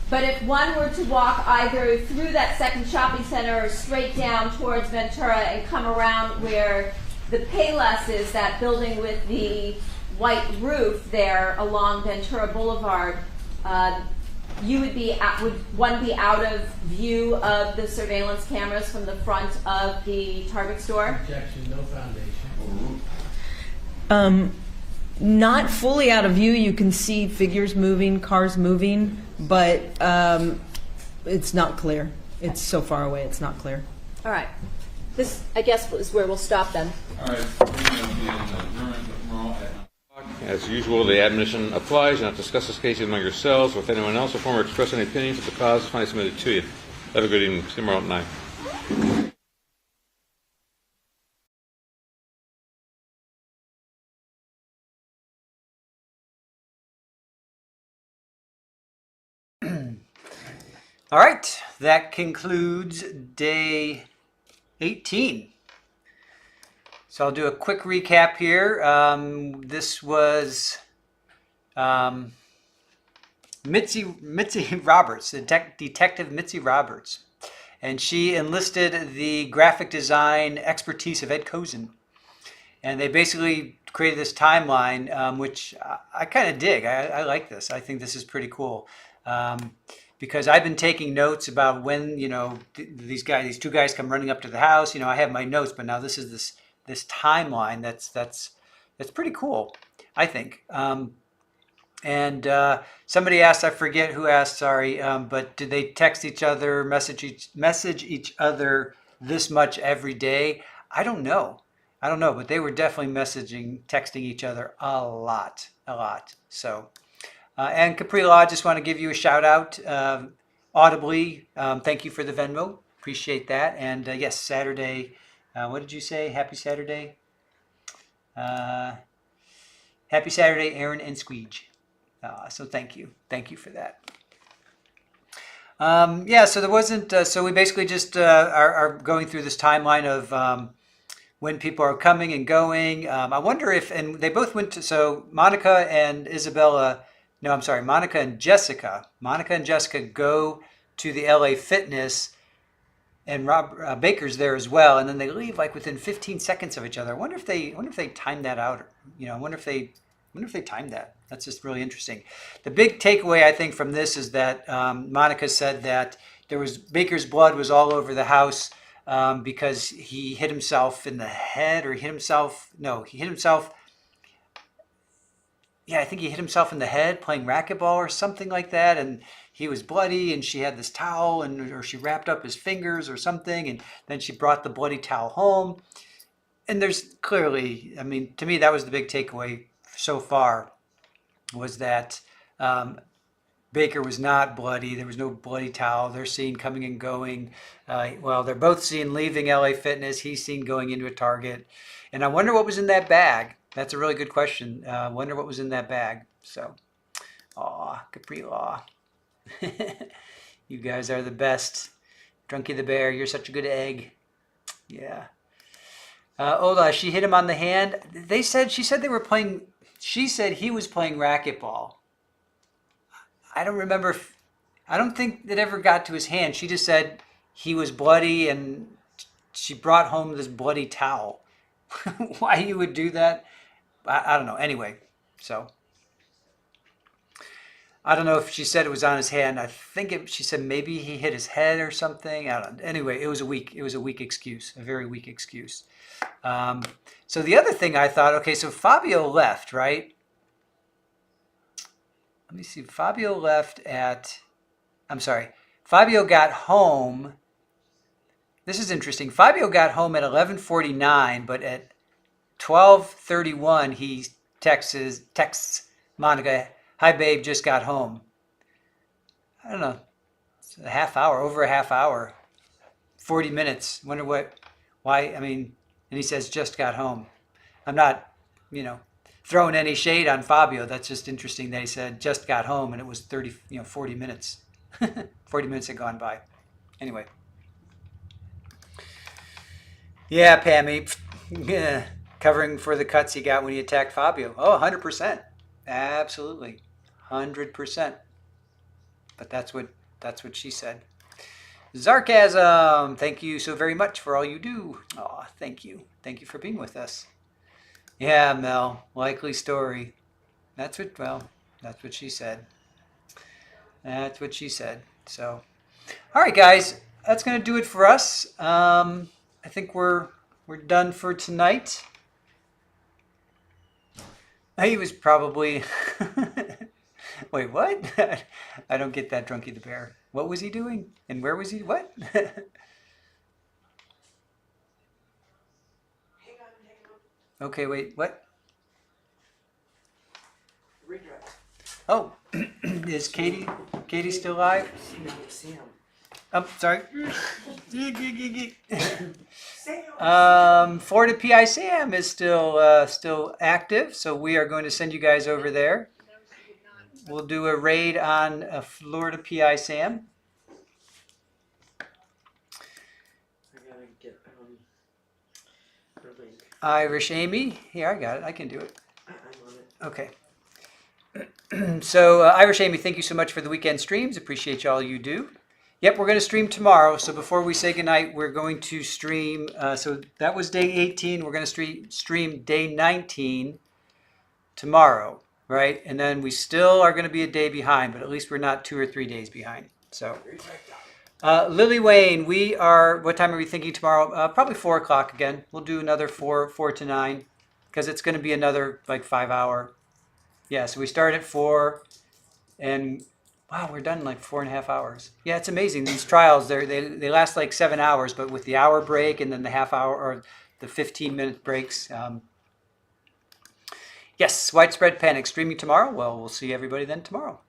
But if one were to walk either through that second shopping center or straight down towards Ventura and come around where the Payless is, that building with the white roof there along Ventura Boulevard, would one be out of view of the surveillance cameras from the front of the Target store? Objection, no foundation. Not fully out of view. You can see figures moving, cars moving, but it's not clear. It's so far away, it's not clear. All right. This, I guess, is where we'll stop then. All right. As usual, the admonition applies. You not discuss this case among yourselves or with anyone else or form or express any opinions of the cause finally submitted to you. Have a good evening. See you tomorrow at 9. All right, that concludes day 18. So I'll do a quick recap here. This was Mitzi Roberts, Detective Mitzi Roberts. And she enlisted the graphic design expertise of Ed Cozen. And they basically created this timeline, which I kind of dig. I like this. I think this is pretty cool. Because I've been taking notes about when, these two guys come running up to the house. I have my notes, but now this is this timeline that's pretty cool, I think. And somebody asked, I forget who asked, sorry, but did they text each other, message each other this much every day? I don't know, but they were definitely texting each other a lot. So. And Capri Law, I just want to give you a shout out audibly. Thank you for the Venmo. Appreciate that. And yes, Saturday. What did you say? Happy Saturday. Happy Saturday, Aaron and Squeege. So thank you. Thank you for that. So there wasn't. So we basically just are going through this timeline of when people are coming and going. I wonder if, and they both went to, so Monica and Isabella. No, I'm sorry, Monica and Jessica. Monica and Jessica go to the LA Fitness, and Rob Baker's there as well, and then they leave like within 15 seconds of each other. I wonder if they timed that out. I wonder if they timed that. That's just really interesting. The big takeaway I think from this is that Monica said that Baker's blood was all over the house because he hit himself in the head, or he hit himself. Yeah, I think he hit himself in the head playing racquetball or something like that, and he was bloody, and she had this towel, or she wrapped up his fingers or something, and then she brought the bloody towel home. And there's clearly, to me, that was the big takeaway so far, was that Baker was not bloody. There was no bloody towel. They're seen coming and going. They're both seen leaving LA Fitness. He's seen going into a Target. And I wonder what was in that bag. That's a really good question. Wonder what was in that bag. So, Capri Law. You guys are the best. Drunky the Bear, you're such a good egg. Yeah. Ola, she hit him on the hand. She said he was playing racquetball. I don't remember. I don't think it ever got to his hand. She just said he was bloody, and she brought home this bloody towel. Why you would do that? I don't know. Anyway, so I don't know if she said it was on his hand. I think she said maybe he hit his head or something. I don't know. Anyway, it was a weak excuse, a very weak excuse. So the other thing I thought, okay, so Fabio left, right? Let me see. Fabio got home. This is interesting. Fabio got home at 11:49, but at 12:31 he texts Monica, "Hi babe, just got home." I don't know. It's over a half hour. 40 minutes. Wonder why, and he says just got home. I'm not, throwing any shade on Fabio. That's just interesting that he said just got home and it was 40 minutes. 40 minutes had gone by. Anyway. Yeah, Pammy. Yeah. Covering for the cuts he got when he attacked Fabio. Oh, 100%. Absolutely. 100%. But that's what she said. Sarcasm. Thank you so very much for all you do. Oh, thank you. Thank you for being with us. Yeah, Mel. Likely story. That's what she said. That's what she said. So, all right, guys. That's going to do it for us. I think we're done for tonight. He was probably... Wait, what? I don't get that, Drunky the Bear. What was he doing? And where was he? What? Okay, wait, what? Oh, is Katie still alive? Oh, sorry. Florida PI Sam is still active, so we are going to send you guys over there. We'll do a raid on Florida PI Sam. I gotta get the link. Irish Amy. Here, I got it. I can do it. I'm on it. Okay. So, Irish Amy, thank you so much for the weekend streams. Appreciate all you do. Yep, we're going to stream tomorrow. So before we say goodnight, we're going to stream. So that was day 18. We're going to stream day 19 tomorrow, right? And then we still are going to be a day behind, but at least we're not 2 or 3 days behind. So, Lily Wayne, what time are we thinking tomorrow? Probably 4 o'clock again. We'll do another 4 to 9 because it's going to be another like 5 hour. Yeah, so we start at 4 and wow, we're done in like 4.5 hours. Yeah, it's amazing. These trials, they last like 7 hours, but with the hour break and then the half hour or the 15-minute breaks. Yes, Widespread Panic streaming tomorrow. Well, we'll see everybody then tomorrow.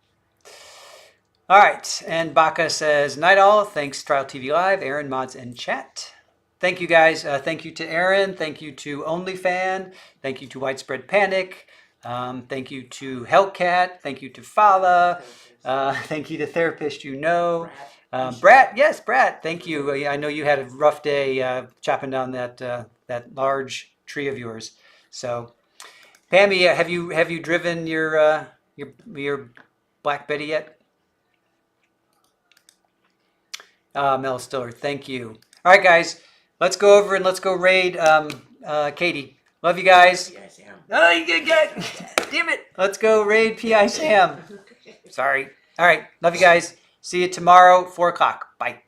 All right, and Baka says, night all. Thanks, Trial TV Live, Aaron, Mods, and Chat. Thank you, guys. Thank you to Aaron. Thank you to OnlyFan. Thank you to Widespread Panic. Thank you to Hellcat. Thank you to Fala. Thank you to Therapist You Know. Brat, yes, Brat. Thank you. I know you had a rough day chopping down that large tree of yours. So, Pammy, have you driven your Black Betty yet? Mel Stiller, thank you. All right, guys, let's go over and let's go raid Katie. Love you guys. Oh, you get damn it. Let's go raid PI Sam. Sorry. All right. Love you guys. See you tomorrow, 4 o'clock. Bye.